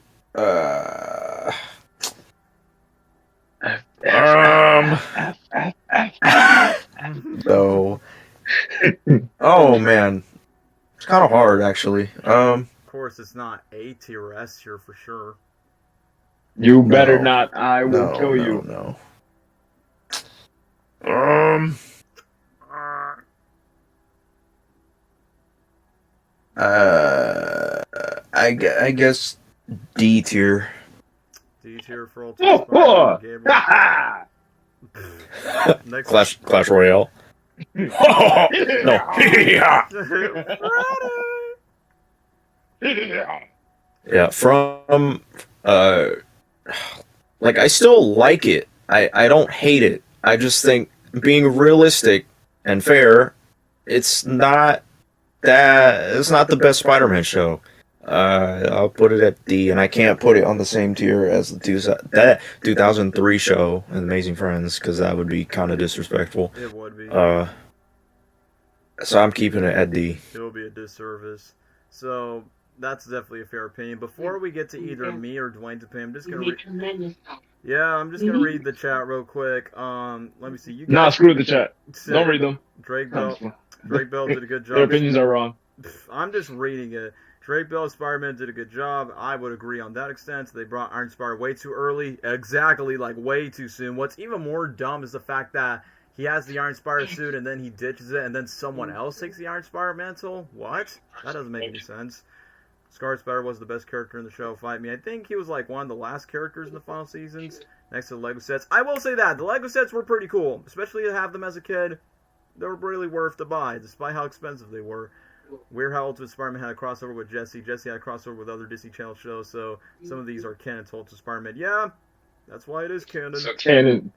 though. Oh man, it's kind of hard actually. Of course, it's not A tier or S tier for sure. You better not. I will kill you. No. I guess D tier. D tier for all Next Clash Royale. No. Yeah, from like, I still like it. I don't hate it. I just think, being realistic and fair, it's not the best Spider-Man show. I'll put it at D, and I can't put it on the same tier as the 2003 show, Amazing Friends, because that would be kind of disrespectful. It would be. So I'm keeping it at D. It will be a disservice. So, That's definitely a fair opinion. Before we get to either me or Dwayne's opinion, I'm just gonna read the chat real quick. Let me see. You guys. Nah, screw the chat. Don't read them. Drake Bell did a good job. Their opinions are wrong. I'm just reading it. Drake Bell, Spider-Man did a good job. I would agree on that extent. They brought Iron Spider way too early. Exactly, like way too soon. What's even more dumb is the fact that he has the Iron Spider suit and then he ditches it and then someone else takes the Iron Spider mantle? What? That doesn't make any sense. Scar Spider was the best character in the show. Fight me. I think he was like one of the last characters in the final seasons next to the Lego sets. I will say that. The Lego sets were pretty cool. Especially to have them as a kid. They were really worth to buy, despite how expensive they were. Weird how Ultimate Spider-Man had a crossover with Jesse. Jesse had a crossover with other Disney Channel shows, so some of these are canon to Ultimate Spider-Man. Yeah, that's why it is canon. So canon,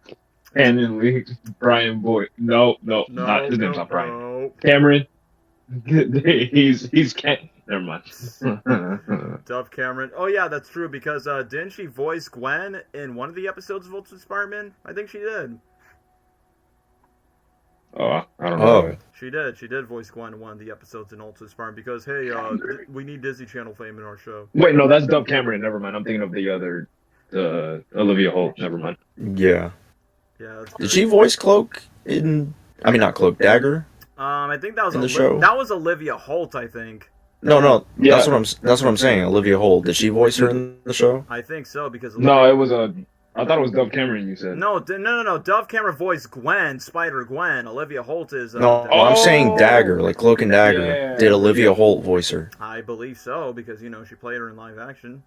Brian Boyd. No, not his name's not Brian. No. Cameron. he's Ken. Never mind. Dove Cameron. Oh yeah, that's true because didn't she voice Gwen in one of the episodes of Ultimate Spider-Man? I think she did. Oh, I don't know. She did voice Gwen in one of the episodes in Ultimate Spider-Man because, hey, we need Disney Channel fame in our show. Wait, no, that's Dove Cameron. Never mind. I'm thinking of the other, Olivia Holt. Never mind. Yeah. Yeah. Did she voice Cloak in? I mean, not Cloak, Dagger. I think that was in the show. That was Olivia Holt, I think. No. Yeah. That's what I'm saying. Olivia Holt. Did she voice her in the show? I think so because. No, it was I thought it was Dove Cameron. You said. No. Dove Cameron voiced Gwen, Spider-Gwen. Olivia Holt is. No, I'm saying Dagger, like Cloak and Dagger. Yeah. Did Olivia Holt voice her? I believe so because she played her in live action.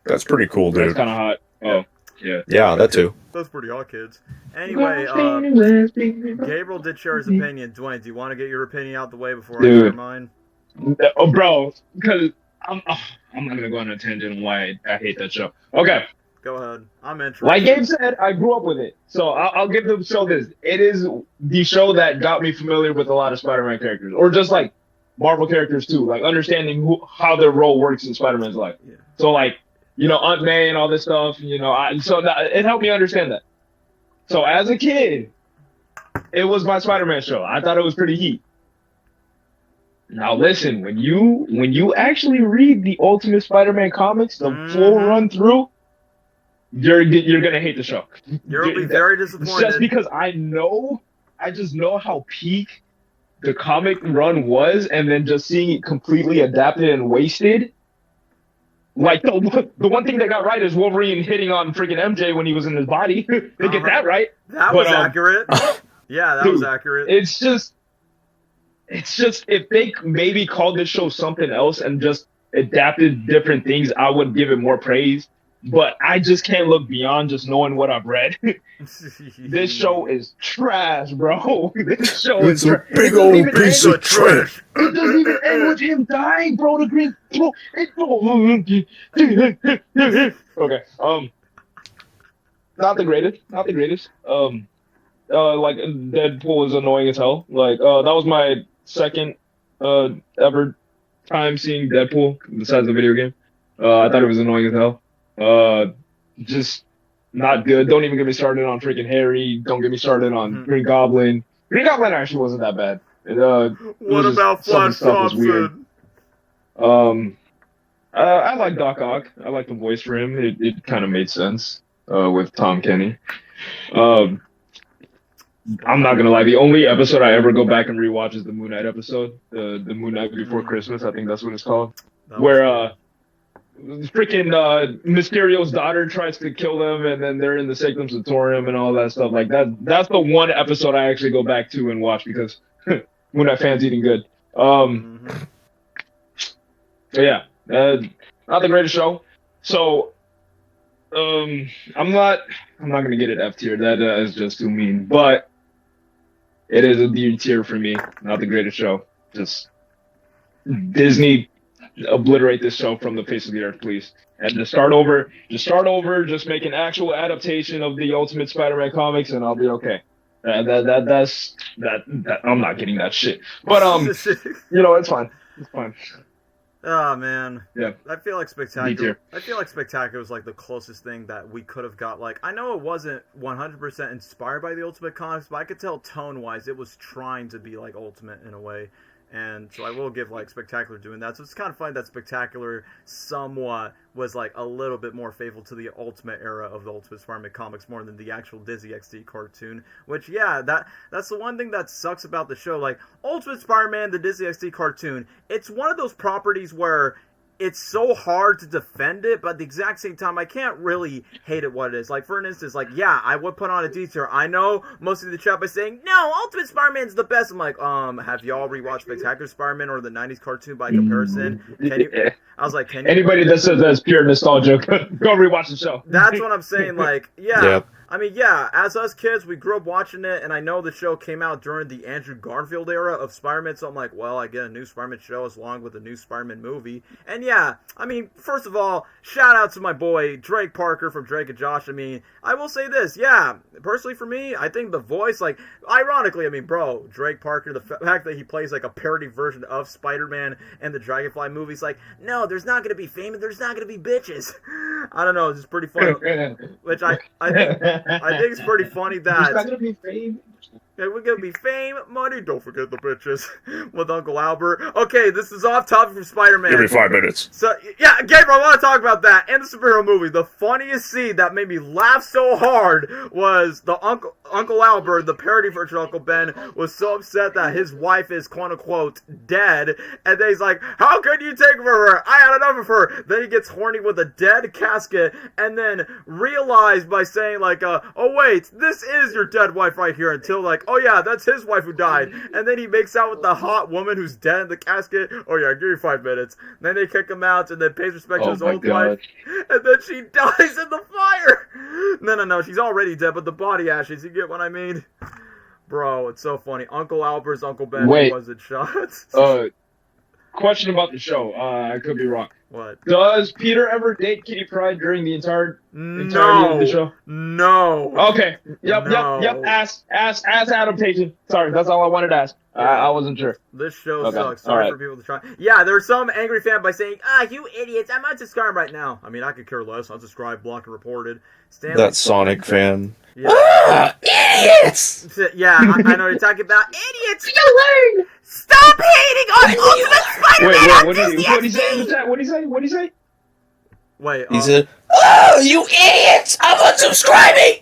That's pretty cool, dude. That's kind of hot. Oh, yeah. Yeah, that too. That's pretty hot, kids. Anyway, Gabriel did share his opinion. Dwayne, do you want to get your opinion out the way before I share mine? Oh, bro, because I'm not gonna go on a tangent on why I hate that show. Okay. Go ahead. I'm interested. Like Gabe said, I grew up with it. So I'll give the show this. It is the show that got me familiar with a lot of Spider-Man characters. Or just like Marvel characters too. Like understanding how their role works in Spider-Man's life. Yeah. So like, Aunt May and all this stuff, it helped me understand that. So as a kid, it was my Spider-Man show. I thought it was pretty heat. Now listen, when you actually read the Ultimate Spider-Man comics, the full run through, you're gonna hate the show. You'll be very disappointed. Just because I just know how peak the comic run was, and then just seeing it completely adapted and wasted. Like the one thing they got right is Wolverine hitting on freaking MJ when he was in his body. They get that right. That was accurate. Yeah, that was accurate. It's just if they maybe called this show something else and just adapted different things, I would give it more praise. But I just can't look beyond just knowing what I've read. This show is trash, bro. This show is a big old piece of trash. It doesn't even end with him dying, bro. The green. Okay. Not the greatest. Not the greatest. Like Deadpool is annoying as hell. Like that was my second ever time seeing Deadpool besides the video game. I thought it was annoying as hell. Just not good. Don't even get me started on freaking Harry. Don't get me started on Green Goblin. Green Goblin actually wasn't that bad. What about Flash Thompson? I like Doc Ock. I like the voice for him. It kind of made sense with Tom Kenny. I'm not gonna lie. The only episode I ever go back and rewatch is the Moon Knight episode, the Moon Knight Before Christmas. I think that's what it's called. Where freaking Mysterio's daughter tries to kill them, and then they're in the Sanctum Sanctorum and all that stuff like that. That's the one episode I actually go back to and watch because Moon Knight fans eating good. So yeah, not the greatest show. So I'm not gonna get it F tier. That is just too mean. But it is a D tier for me. Not the greatest show. Just Disney. Obliterate this show from the face of the earth, please, and just start over. Just make an actual adaptation of the Ultimate Spider-Man comics, and I'll be okay. That's I'm not getting that shit, but it's fine. It's fine. Oh man, yeah. I feel like Spectacular. Was like the closest thing that we could have got. Like, I know it wasn't 100% inspired by the Ultimate comics, but I could tell tone-wise it was trying to be like Ultimate in a way. And so I will give, like, Spectacular doing that. So it's kind of funny that Spectacular somewhat was, like, a little bit more faithful to the Ultimate era of the Ultimate Spider-Man comics more than the actual Disney XD cartoon. Which, yeah, that's the one thing that sucks about the show. Like, Ultimate Spider-Man, the Disney XD cartoon, it's one of those properties where it's so hard to defend it, but at the exact same time, I can't really hate it what it is. Like, for instance, like, yeah, I would put on a detail. I know most of the chat by saying, no, Ultimate Spider-Man's the best. I'm like, have y'all rewatched Spectacular Spider-Man or the 90s cartoon by comparison? I was like, anybody that says that's pure nostalgia, go rewatch the show. That's what I'm saying, like, yeah. Yep. I mean, yeah, as us kids, we grew up watching it, and I know the show came out during the Andrew Garfield era of Spider-Man, so I'm like, well, I get a new Spider-Man show along with a new Spider-Man movie. And yeah, I mean, first of all, shout out to my boy, Drake Parker from Drake and Josh. I mean, I will say this, yeah, personally for me, I think the voice, like, ironically, I mean, bro, Drake Parker, the fact that he plays, like, a parody version of Spider-Man and the Dragonfly movies, like, no, there's not going to be fame, and there's not going to be bitches. I don't know, it's just pretty funny. Which I think it's pretty funny that there's not gonna be fame. Yeah, we're gonna be fame, money, don't forget the bitches, with Uncle Albert. Okay, this is off topic from Spider-Man. Give me 5 minutes. So, yeah, Gabriel, I want to talk about that and the superhero movie. The funniest scene that made me laugh so hard was the Uncle Albert, the parody version of Uncle Ben, was so upset that his wife is, quote-unquote, dead, and then he's like, how could you take her? I had enough of her. Then he gets horny with a dead casket, and then realized by saying, like, oh, wait, this is your dead wife right here, until, like, oh yeah, that's his wife who died. And then he makes out with the hot woman who's dead in the casket. Oh yeah, give me 5 minutes. And then they kick him out and then pays respect to his old wife. And then she dies in the fire. No, she's already dead, but the body ashes, you get what I mean? Bro, it's so funny. Uncle Albert's Uncle Ben wasn't shot. Question about the show. I could be wrong. What? Does Peter ever date Kitty Pryde during the entirety of the show? No. Okay. Yep. Ask adaptation. Sorry, that's all I wanted to ask. I wasn't sure. This show sucks. Sorry for people to try. Yeah, there's some angry fan by saying, you idiots, I'm unsubscribed right now. I mean, I could care less. Unsubscribed, blocked, and reported. That Sonic fan. Yeah. Idiots! Yeah, I know what you're talking about. Idiots! You learn! Stop hating on Ultimate Spider-Man on Disney XD! What'd he say? Wait, he said, you idiots! I'm unsubscribing!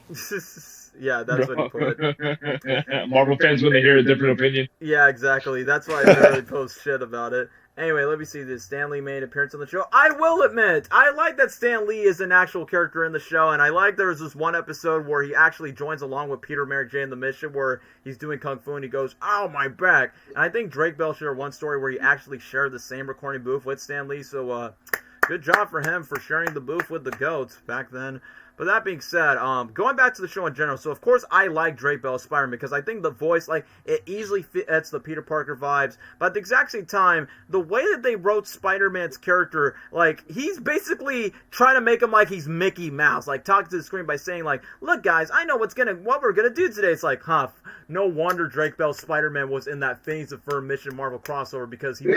Yeah, that's what he put. Marvel fans when they hear a different opinion. Yeah, exactly. That's why I really post shit about it. Anyway, let me see this. Stan Lee made an appearance on the show. I will admit, I like that Stan Lee is an actual character in the show, and I like there was this one episode where he actually joins along with Peter, Mary Jane, the mission, where he's doing Kung Fu, and he goes, ow, my back. And I think Drake Bell shared one story where he actually shared the same recording booth with Stan Lee, so good job for him for sharing the booth with the GOAT back then. But that being said, going back to the show in general, so of course I like Drake Bell's Spider-Man because I think the voice, like, it easily fits the Peter Parker vibes. But at the exact same time, the way that they wrote Spider-Man's character, like, he's basically trying to make him like he's Mickey Mouse, like, talking to the screen by saying, like, look guys, I know what we're gonna do today. It's like, no wonder Drake Bell's Spider-Man was in that Phineas and Ferb Mission Marvel crossover because he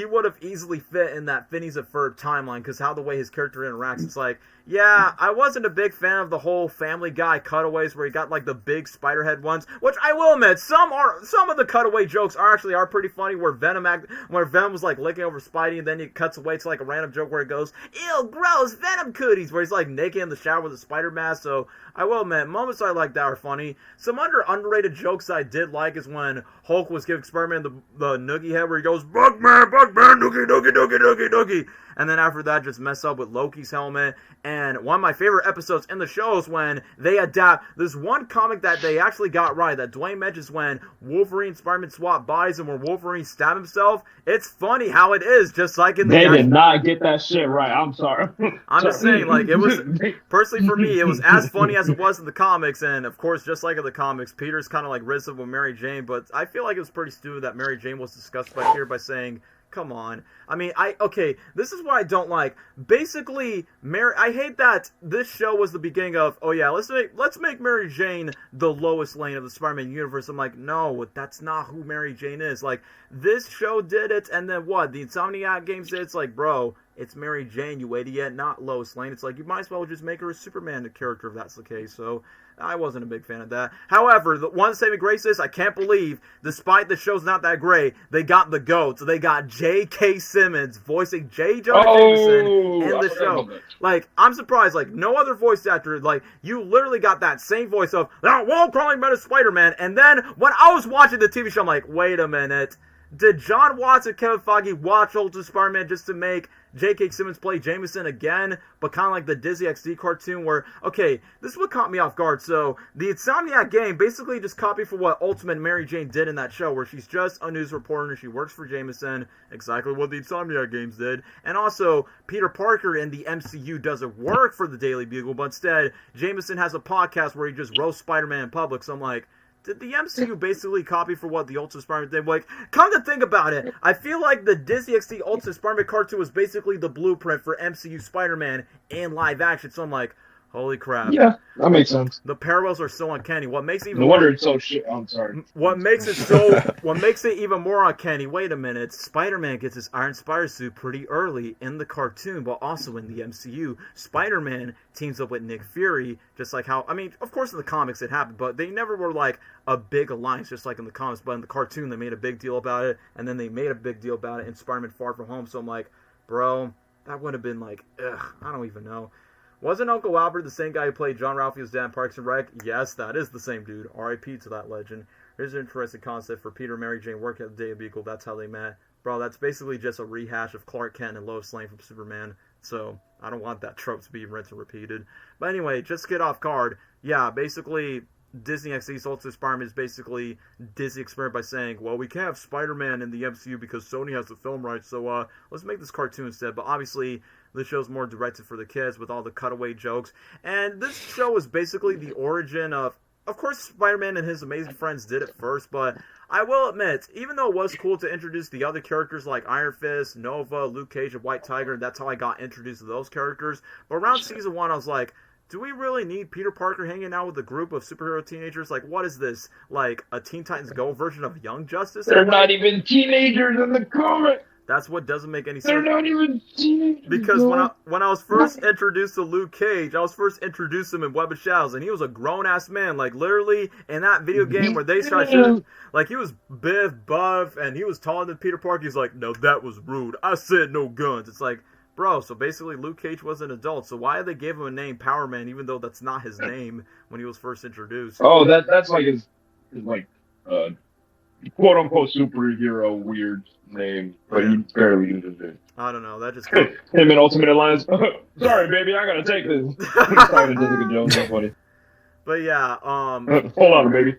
would have easily fit in that Phineas and Ferb timeline because how the way his character interacts. It's like, yeah, I wasn't a big fan of the whole Family Guy cutaways where he got like the big spider head ones, which I will admit, some of the cutaway jokes are pretty funny. Where Venom was like licking over Spidey, and then he cuts away to like a random joke where he goes, "Ew, gross, Venom cooties," where he's like naked in the shower with a spider mask. So I will admit, moments I like that are funny. Some underrated jokes I did like is when Hulk was giving Spider-Man the noogie head where he goes, Bugman, noogie, noogie, noogie, noogie, noogie. And then after that, just mess up with Loki's helmet. And one of my favorite episodes in the show is when they adapt this one comic that they actually got right, that Dwayne mentions when Wolverine and Spider-Man swap bodies and when Wolverine stabbed himself. It's funny how it is, just like in the... They did not get that shit right. I'm sorry. I'm just saying, like, it was... Personally, for me, it was as funny as it was in the comics. And, of course, just like in the comics, Peter's kind of like risen with Mary Jane. But I feel like it was pretty stupid that Mary Jane was discussed by Peter by saying... Come on. I mean, this is what I don't like. Basically, I hate that this show was the beginning of, oh yeah, let's make Mary Jane the Lois Lane of the Spider-Man universe. I'm like, no, that's not who Mary Jane is. Like, this show did it, and then what? The Insomniac games did it. It's like, bro, it's Mary Jane, you idiot, not Lois Lane. It's like, you might as well just make her a Superman character if that's the case. So, I wasn't a big fan of that. However, the one saving grace is I can't believe, despite the show's not that great, they got the GOAT. So they got J.K. Simmons voicing J. Jonah Jameson in the show. Like, I'm surprised. Like, no other voice actor. Like, you literally got that same voice of, that wall-crawling man is Spider-Man. And then, when I was watching the TV show, I'm like, wait a minute. Did John Watts and Kevin Feige watch Ultimate Spider-Man just to make J.K. Simmons play Jameson again, but kind of like the Disney XD cartoon where, okay, this is what caught me off guard. So, the Insomniac game basically just copied for what Ultimate Mary Jane did in that show, where she's just a news reporter and she works for Jameson, exactly what the Insomniac games did. And also, Peter Parker in the MCU doesn't work for the Daily Bugle, but instead, Jameson has a podcast where he just roasts Spider-Man in public, so I'm like, did the MCU basically copy for what the Ultimate Spider-Man did? Like, come to think about it, I feel like the Disney XD Ultimate Spider-Man cartoon was basically the blueprint for MCU Spider-Man in live action. So I'm like, holy crap. Yeah, that makes sense. The parallels are so uncanny. What makes it even no wonder it's so shit. I'm sorry. What makes it even more uncanny, wait a minute, Spider-Man gets his Iron Spider suit pretty early in the cartoon, but also in the MCU. Spider-Man teams up with Nick Fury, just like how, I mean, of course in the comics it happened, but they never were like a big alliance, just like in the comics, but in the cartoon they made a big deal about it, and then they made a big deal about it in Spider-Man Far From Home, so I'm like, bro, that would have been like, ugh, I don't even know. Wasn't Uncle Albert the same guy who played John Ralphio's dad in Parks and Rec? Yes, that is the same dude. R.I.P. to that legend. Here's an interesting concept for Peter and Mary Jane working at the Daily Bugle. That's how they met. Bro, that's basically just a rehash of Clark Kent and Lois Lane from Superman. So, I don't want that trope to be rinsed and repeated. But anyway, just to get off guard. Yeah, basically, Disney XD's Ultimate Spider-Man is basically Disney experiment by saying, well, we can't have Spider-Man in the MCU because Sony has the film rights, so let's make this cartoon instead. But obviously, this show's more directed for the kids with all the cutaway jokes. And this show is basically the origin of course, Spider-Man and his amazing friends did it first, but I will admit, even though it was cool to introduce the other characters like Iron Fist, Nova, Luke Cage, and White Tiger, and that's how I got introduced to those characters, but around season 1, I was like, do we really need Peter Parker hanging out with a group of superhero teenagers? Like, what is this? Like, a Teen Titans Go version of Young Justice? They're not even teenagers in the comic! That's what doesn't make any sense. They're not even teenagers. Because when I was first introduced to Luke Cage, I was first introduced to him in Web of Shadows, and he was a grown-ass man. Like, literally, in that video game where they started shooting, like, he was biff, buff, and he was taller than Peter Parker. He's like, no, that was rude. I said no guns. It's like, bro, so basically Luke Cage was an adult, so why did they give him a name Power Man, even though that's not his name when he was first introduced? Oh, that's like his like, quote-unquote superhero weird name, but he barely uses it. I don't know, that just... Him in Ultimate Alliance, sorry, baby, I gotta take this. Sorry, Jessica Jones, that's funny. But yeah, hold on, baby.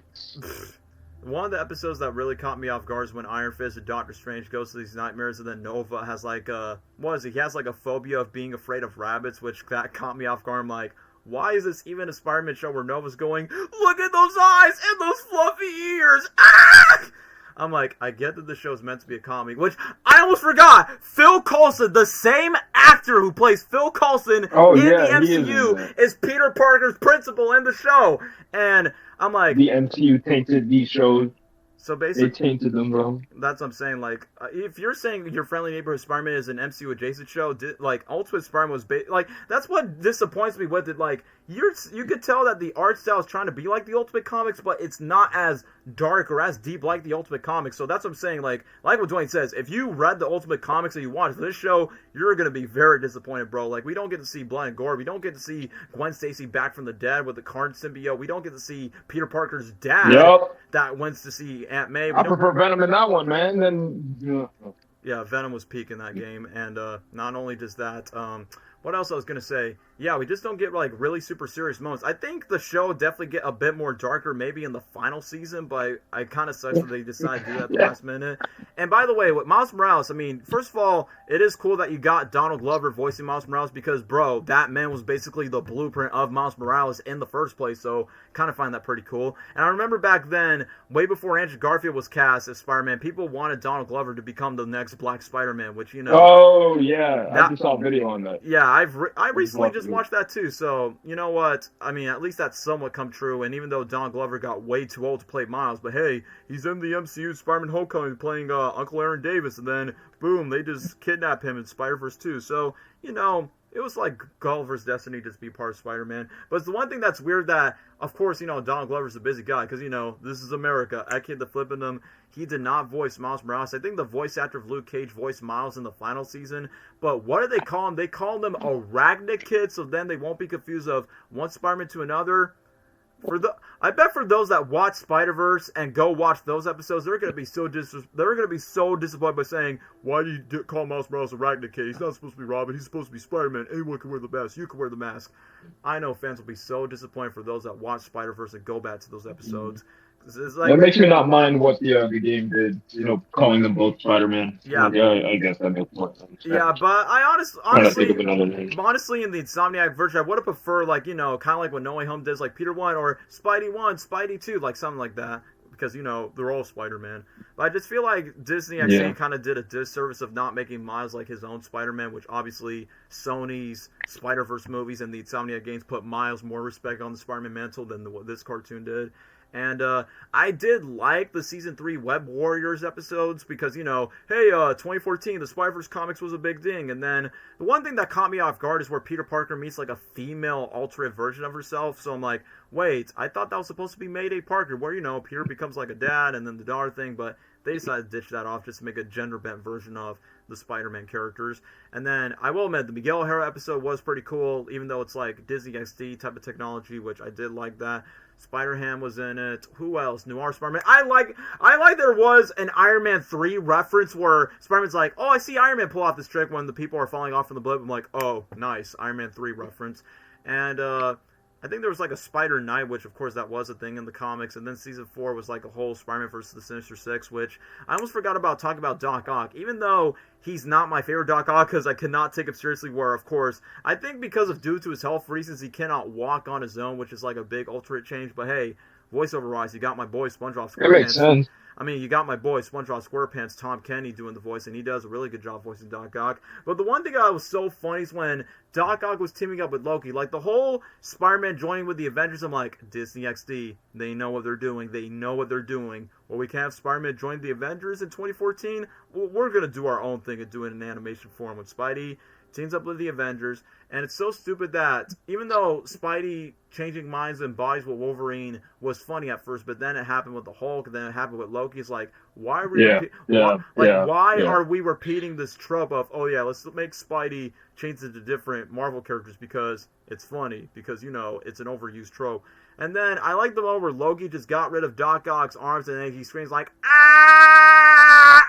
One of the episodes that really caught me off guard is when Iron Fist and Doctor Strange goes to these nightmares, and then Nova has like he has like a phobia of being afraid of rabbits, which that caught me off guard. I'm like, why is this even a Spider-Man show where Nova's going, look at those eyes and those fluffy ears? Ah! I'm like, I get that the show's meant to be a comedy, which I almost forgot. Phil Coulson, the same actor who plays Phil Coulson in the MCU, is Peter Parker's principal in the show. And I'm like... The MCU tainted these shows. So basically... They tainted them, bro. That's what I'm saying. Like, if you're saying Your Friendly Neighborhood Spider-Man is an MCU adjacent show, like, Ultimate Spider-Man was... like, that's what disappoints me with it. Like, you could tell that the art style is trying to be like the Ultimate Comics, but it's not as dark or as deep like the Ultimate Comics. So that's what I'm saying. Like what Dwayne says, if you read the Ultimate Comics and you watched this show, you're going to be very disappointed, bro. Like, we don't get to see blood and gore. We don't get to see Gwen Stacy back from the dead with the Carnage symbiote. We don't get to see Peter Parker's dad that went to see Aunt May. I prefer Venom in that one, man. Yeah, Venom was peak in that game. And not only does that... what else I was going to say? Yeah, we just don't get, like, really super serious moments. I think the show definitely get a bit more darker maybe in the final season, but I kind of sucks that they decided to do that at the last minute. And by the way, with Miles Morales, I mean, first of all, it is cool that you got Donald Glover voicing Miles Morales because, bro, that man was basically the blueprint of Miles Morales in the first place, so kind of find that pretty cool. And I remember back then, way before Andrew Garfield was cast as Spider-Man, people wanted Donald Glover to become the next Black Spider-Man, which, you know... Oh, yeah, I just saw a video on that. Yeah, I recently just watched that too, so you know what? I mean, at least that's somewhat come true. And even though Don Glover got way too old to play Miles, but hey, he's in the MCU Spider-Man Homecoming playing Uncle Aaron Davis, and then boom, they just kidnap him in Spider-Verse 2. So you know, It was like Gulliver's Destiny just be part of Spider-Man. But it's the one thing that's weird that, of course, Donald Glover's a busy guy because, this is America. I kid the flipping them. He did not voice Miles Morales. I think the voice actor of Luke Cage voiced Miles in the final season. But what do they call him? They call them Arachnid, so then they won't be confused of one Spider-Man to another. I bet for those that watch Spider-Verse and go watch those episodes, they're gonna be so disappointed by saying, "Why do you call Miles Morales Arachnid? He's not supposed to be Robin. He's supposed to be Spider-Man. Anyone can wear the mask. You can wear the mask." I know fans will be so disappointed for those that watch Spider-Verse and go back to those episodes. It's like, it makes me not mind what the game did. Calling them both Spider-Man. Yeah, I guess that makes more sense. Yeah, but I honestly, in the Insomniac version, I would have preferred, kind of like what No Way Home does, like Peter 1 or Spidey 1, Spidey 2, like something like that. Because, they're all Spider-Man. But I just feel like Disney actually kind of did a disservice of not making Miles like his own Spider-Man, which obviously Sony's Spider-Verse movies and the Insomniac games put Miles more respect on the Spider-Man mantle than what this cartoon did. And I did like the Season 3 Web Warriors episodes because, hey, 2014, the Spider-Verse comics was a big thing. And then the one thing that caught me off guard is where Peter Parker meets, like, a female alternate version of herself. So I'm like, wait, I thought that was supposed to be Mayday Parker, where, Peter becomes, like, a dad and then the daughter thing. But they decided to ditch that off just to make a gender-bent version of the Spider-Man characters. And then, I will admit, the Miguel O'Hara episode was pretty cool, even though it's, like, Disney XD type of technology, which I did like that. Spider-Ham was in it. Who else? Noir Spider-Man. I like there was an Iron Man 3 reference where Spider-Man's like, oh, I see Iron Man pull off this trick when the people are falling off from the blimp. I'm like, oh, nice. Iron Man 3 reference. And, I think there was like a Spider Knight, which of course that was a thing in the comics, and then Season 4 was like a whole Spider-Man versus the Sinister Six, which I almost forgot about talking about Doc Ock, even though he's not my favorite Doc Ock because I cannot take him seriously, where of course, I think because of due to his health reasons, he cannot walk on his own, which is like a big alternate change, but hey, voiceover-wise, you got my boy SpongeBob SquarePants. That makes sense. I mean, you got my boy SpongeBob SquarePants, Tom Kenny, doing the voice, and he does a really good job voicing Doc Ock. But the one thing that was so funny is when Doc Ock was teaming up with Loki. Like, the whole Spider-Man joining with the Avengers, I'm like, Disney XD, they know what they're doing. They know what they're doing. Well, we can't have Spider-Man join the Avengers in 2014. Well, we're going to do our own thing and do it in animation form with Spidey teams up with the Avengers, and it's so stupid that even though Spidey changing minds and bodies with Wolverine was funny at first, but then it happened with the Hulk, and then it happened with Loki. It's like, why are we are we repeating this trope of, oh yeah, let's make Spidey change into different Marvel characters because it's funny, because it's an overused trope. And then I like the moment where Loki just got rid of Doc Ock's arms, and then he screams like, ah!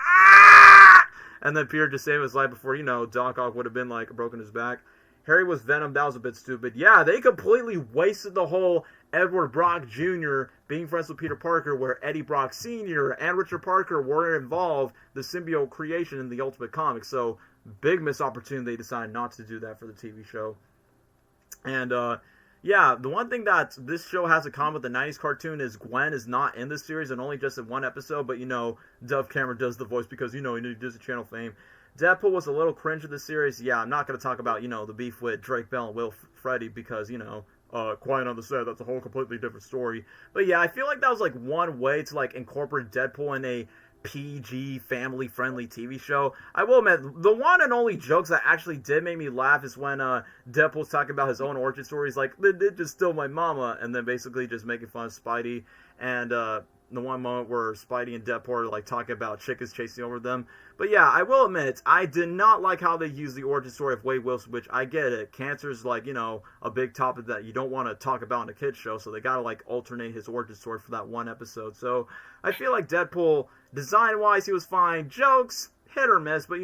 And then Peter just saved his life before, Doc Ock would have been, like, broken his back. Harry was Venom. That was a bit stupid. Yeah, they completely wasted the whole Edward Brock Jr. being friends with Peter Parker, where Eddie Brock Sr. and Richard Parker were involved, the symbiote creation in the Ultimate Comics. So, big missed opportunity. They decided not to do that for the TV show. And, yeah, the one thing that this show has in common with the 90s cartoon is Gwen is not in this series and only just in one episode, but Dove Cameron does the voice because, he needs Disney Channel fame. Deadpool was a little cringe in this series. Yeah, I'm not going to talk about, the beef with Drake Bell and Will Freddy because, Quiet on the Set, that's a whole completely different story. But yeah, I feel like that was, like, one way to, like, incorporate Deadpool in a PG, family-friendly TV show. I will admit, the one and only jokes that actually did make me laugh is when Deadpool's talking about his own origin story. He's like, they did just steal my mama, and then basically just making fun of Spidey. And the one moment where Spidey and Deadpool are like talking about chickens chasing over them. But yeah, I will admit, I did not like how they used the origin story of Wade Wilson, which I get it. Cancer is like, a big topic that you don't want to talk about in a kid's show, so they gotta like alternate his origin story for that one episode. So I feel like Deadpool, design-wise, he was fine. Jokes, hit or miss, but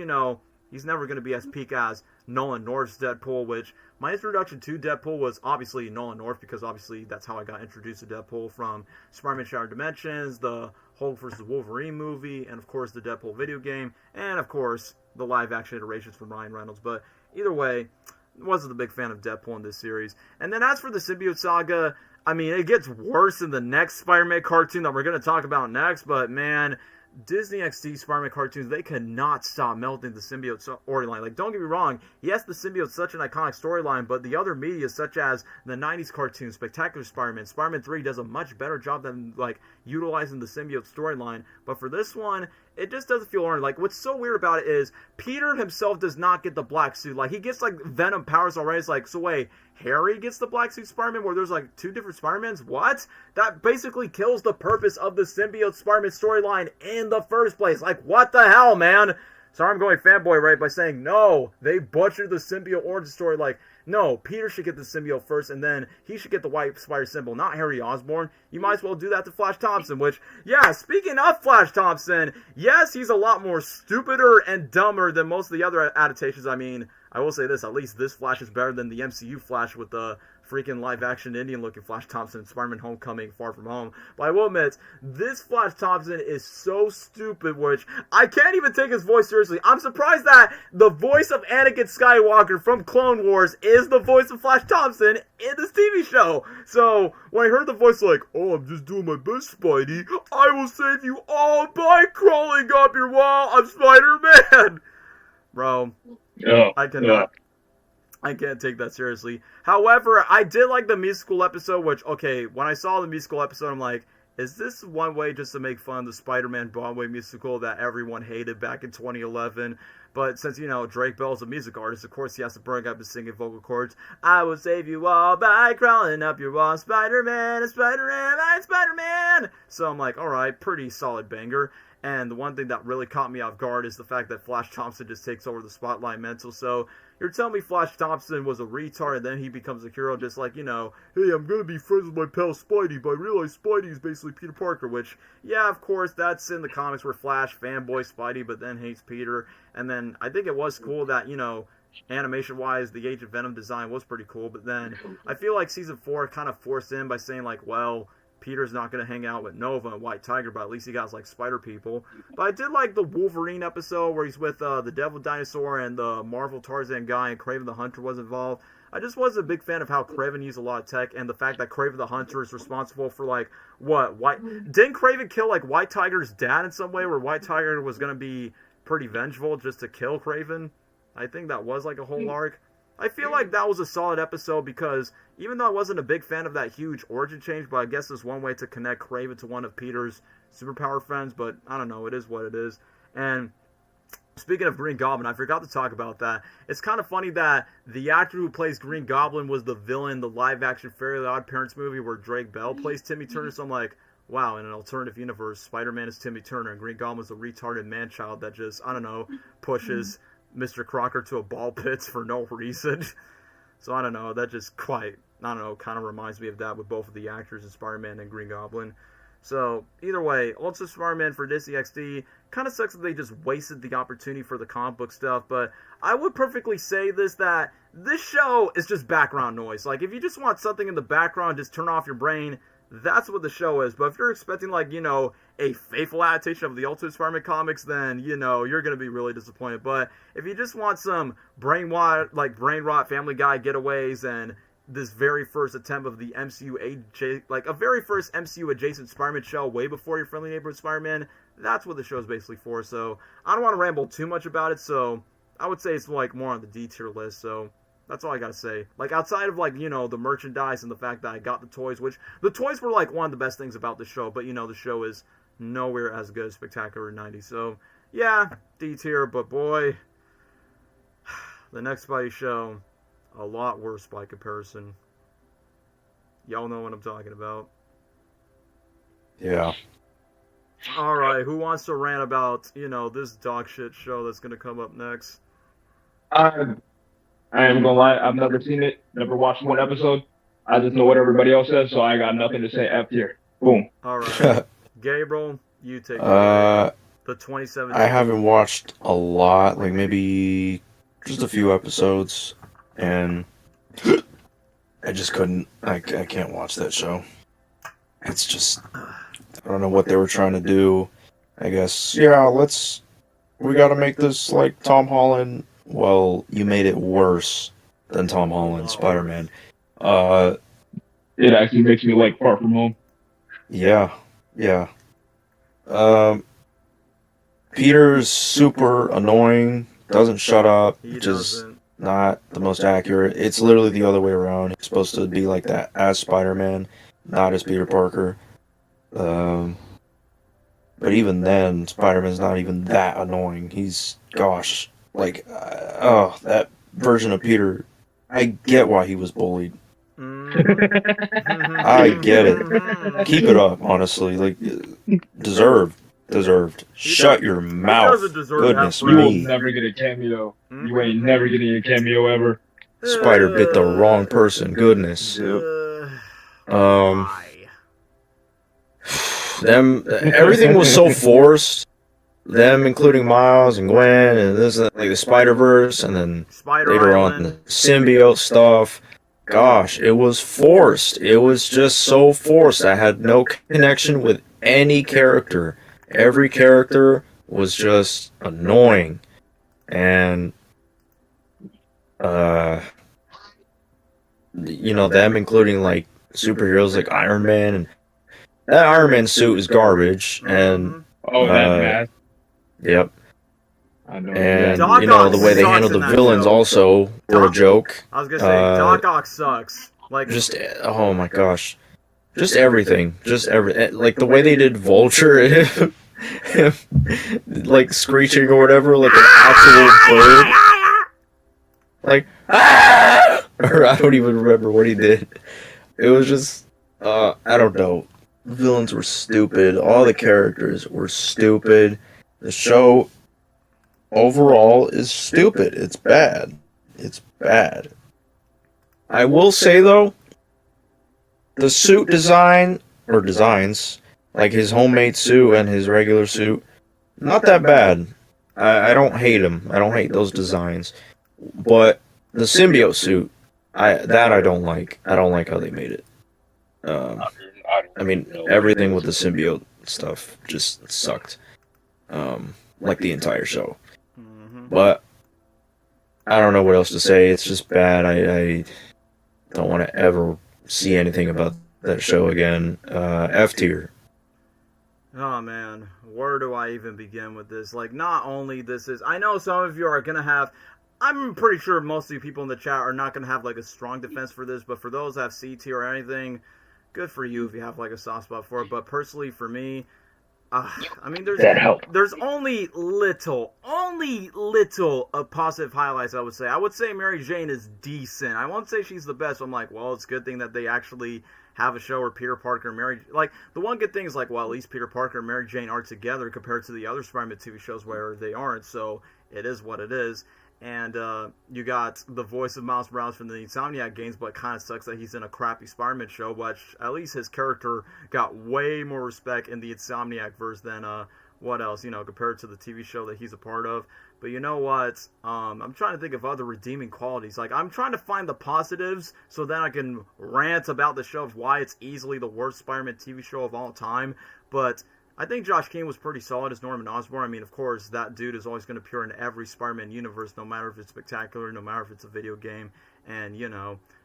he's never going to be as peak as Nolan North's Deadpool, which my introduction to Deadpool was obviously Nolan North, because obviously that's how I got introduced to Deadpool, from Spider-Man Shattered Dimensions, the Hulk vs. Wolverine movie, and of course the Deadpool video game, and of course the live-action iterations from Ryan Reynolds. But either way, I wasn't a big fan of Deadpool in this series. And then as for the symbiote saga, I mean, it gets worse in the next Spider-Man cartoon that we're going to talk about next, but man, Disney XD Spider-Man cartoons, they cannot stop melting the symbiote storyline. Like, don't get me wrong, yes, the symbiote's such an iconic storyline, but the other media, such as the 90s cartoon, Spectacular Spider-Man, Spider-Man 3 does a much better job than, like, utilizing the symbiote storyline. But for this one, it just doesn't feel earned. Like, what's so weird about it is Peter himself does not get the black suit. Like, he gets, like, Venom powers already. It's like, so wait, Harry gets the black suit Spider-Man where there's, like, 2 different Spider-Mans? What? That basically kills the purpose of the symbiote Spider-Man storyline in the first place. Like, what the hell, man? Sorry, I'm going fanboy right by saying, no, they butchered the symbiote origin story. Like, no, Peter should get the symbiote first, and then he should get the white spider symbol, not Harry Osborn. You might as well do that to Flash Thompson, which, yeah, speaking of Flash Thompson, yes, he's a lot more stupider and dumber than most of the other adaptations. I mean, I will say this, at least this Flash is better than the MCU Flash with the freaking live-action Indian-looking Flash Thompson in Spider-Man Homecoming, Far From Home. But I will admit, this Flash Thompson is so stupid, which I can't even take his voice seriously. I'm surprised that the voice of Anakin Skywalker from Clone Wars is the voice of Flash Thompson in this TV show. So, when I heard the voice like, oh, I'm just doing my best, Spidey, I will save you all by crawling up your wall, I'm Spider-Man! Bro, I cannot. I can't take that seriously. However, I did like the musical episode, which, okay, when I saw the musical episode, I'm like, is this one way just to make fun of the Spider-Man Broadway musical that everyone hated back in 2011? But since, you know, Drake Bell's a music artist, of course he has to bring up his singing vocal cords. I will save you all by crawling up your wall, Spider-Man, Spider-Man, I'm Spider-Man! So I'm like, alright, pretty solid banger. And the one thing that really caught me off guard is the fact that Flash Thompson just takes over the spotlight mental. So you're telling me Flash Thompson was a retard and then he becomes a hero just like, you know, hey, I'm going to be friends with my pal Spidey, but I realize Spidey is basically Peter Parker, which, yeah, of course, that's in the comics where Flash fanboy Spidey but then hates Peter. And then I think it was cool that, you know, animation-wise, the Age of Venom design was pretty cool. But then I feel like Season 4 kind of forced in by saying, like, well, Peter's not going to hang out with Nova and White Tiger, but at least he got, like, spider people. But I did like the Wolverine episode where he's with the Devil Dinosaur and the Marvel Tarzan guy and Kraven the Hunter was involved. I just wasn't a big fan of how Kraven used a lot of tech and the fact that Kraven the Hunter is responsible for, like, what? Didn't Kraven kill, like, White Tiger's dad in some way where White Tiger was going to be pretty vengeful just to kill Kraven? I think that was, like, a whole arc. I feel like that was a solid episode because even though I wasn't a big fan of that huge origin change, but I guess it's one way to connect Kraven to one of Peter's superpower friends, but I don't know, it is what it is. And speaking of Green Goblin, I forgot to talk about that. It's kind of funny that the actor who plays Green Goblin was the villain in the live-action Fairly Odd Parents movie where Drake Bell plays Timmy Turner, so I'm like, wow, in an alternative universe, Spider-Man is Timmy Turner, and Green Goblin is a retarded man-child that just, I don't know, pushes Mr. Crocker to a ball pit for no reason. So I don't know, that just quite, I don't know, kind of reminds me of that with both of the actors in Spider-Man and Green Goblin. So, either way, Ultimate Spider-Man for Disney XD, kind of sucks that they just wasted the opportunity for the comic book stuff, but I would perfectly say that this show is just background noise. Like, if you just want something in the background, just turn off your brain, that's what the show is. But if you're expecting, like, you know, a faithful adaptation of the Ultimate Spider-Man comics, then, you know, you're going to be really disappointed. But if you just want some brain rot Family Guy getaways and this very first attempt of the MCU, like a very first MCU adjacent Spider-Man show way before your Friendly Neighborhood Spider-Man, that's what the show is basically for. So I don't want to ramble too much about it, so I would say it's like more on the D tier list. So that's all I gotta say. Like, outside of, like, you know, the merchandise and the fact that I got the toys, which the toys were, like, one of the best things about the show, but, you know, the show is nowhere as good as Spectacular 90. So, yeah, D tier, but boy, the next Spidey show, a lot worse by comparison. Y'all know what I'm talking about. Yeah. Alright, who wants to rant about, you know, this dog shit show that's gonna come up next? I am gonna lie, I've never seen it, never watched one episode. I just know what everybody else says, so I got nothing to say F here. Boom. Alright. Gabriel, you take it. The 2017. I haven't watched a lot, like maybe just a few episodes, and I just couldn't, I can't watch that show. It's just, I don't know what they were trying to do. I guess, yeah, we gotta make this like Tom Holland. Well, you made it worse than Tom Holland Spider-Man. It actually makes me like Far From Home. Yeah. Peter's super annoying, doesn't shut up, just not the most accurate. It's literally the other way around. He's supposed to be like that as Spider-Man, not as Peter Parker. But even then, Spider-Man's not even that annoying. He's, gosh, like, that version of Peter, I get why he was bullied. I get it. Keep it up, honestly. Like, deserved. Shut your mouth. Goodness You will me. never get a cameo. You ain't never getting a cameo ever. Spider bit the wrong person. Goodness. Everything was so forced. Them, including Miles and Gwen, and this, like the Spider-Verse, and then later on the symbiote stuff. Gosh, it was forced. It was just so forced. I had no connection with any character. Every character was just annoying. And, them including, like, superheroes like Iron Man, and that Iron Man suit is garbage, and... Oh, that mask. Yep. I know. And, the way they handled the villains also were a joke. I was gonna say, Doc Ock sucks. Like, oh my gosh. Just everything. Like, the way they did Vulture, him, like, screeching or whatever, like an absolute bird. Like, or I don't even remember what he did. It was just, I don't know. The villains were stupid. All the characters were stupid. The show overall is stupid. It's bad. I will say, though, the suit designs, like his homemade suit and his regular suit, not that bad. I don't hate them. I don't hate those designs. But the symbiote suit, I don't like. I don't like how they made it. I mean, everything with the symbiote stuff just sucked. Like the entire show. But I don't know what else to say. It's just bad. I don't want to ever see anything about that show again. F tier. Oh man, where do I even begin with this? Like, not only this is, I know some of you are gonna have, I'm pretty sure most of you people in the chat are not gonna have like a strong defense for this, but for those that have C tier or anything, good for you if you have like a soft spot for it. But personally, for me, I mean, there's only little of positive highlights. I would say Mary Jane is decent. I won't say she's the best. I'm like, well, it's a good thing that they actually have a show where Peter Parker and Mary, like, the one good thing is, like, well, at least Peter Parker and Mary Jane are together compared to the other Spider-Man TV shows where they aren't. So it is what it is. And you got the voice of Miles Morales from the Insomniac games, but it kind of sucks that he's in a crappy Spider-Man show, which at least his character got way more respect in the Insomniac verse than what else, compared to the TV show that he's a part of. But you know what? I'm trying to think of other redeeming qualities. Like, I'm trying to find the positives so then I can rant about the show of why it's easily the worst Spider-Man TV show of all time. But I think Josh King was pretty solid as Norman Osborn. I mean, of course, that dude is always going to appear in every Spider-Man universe, no matter if it's spectacular, no matter if it's a video game. And,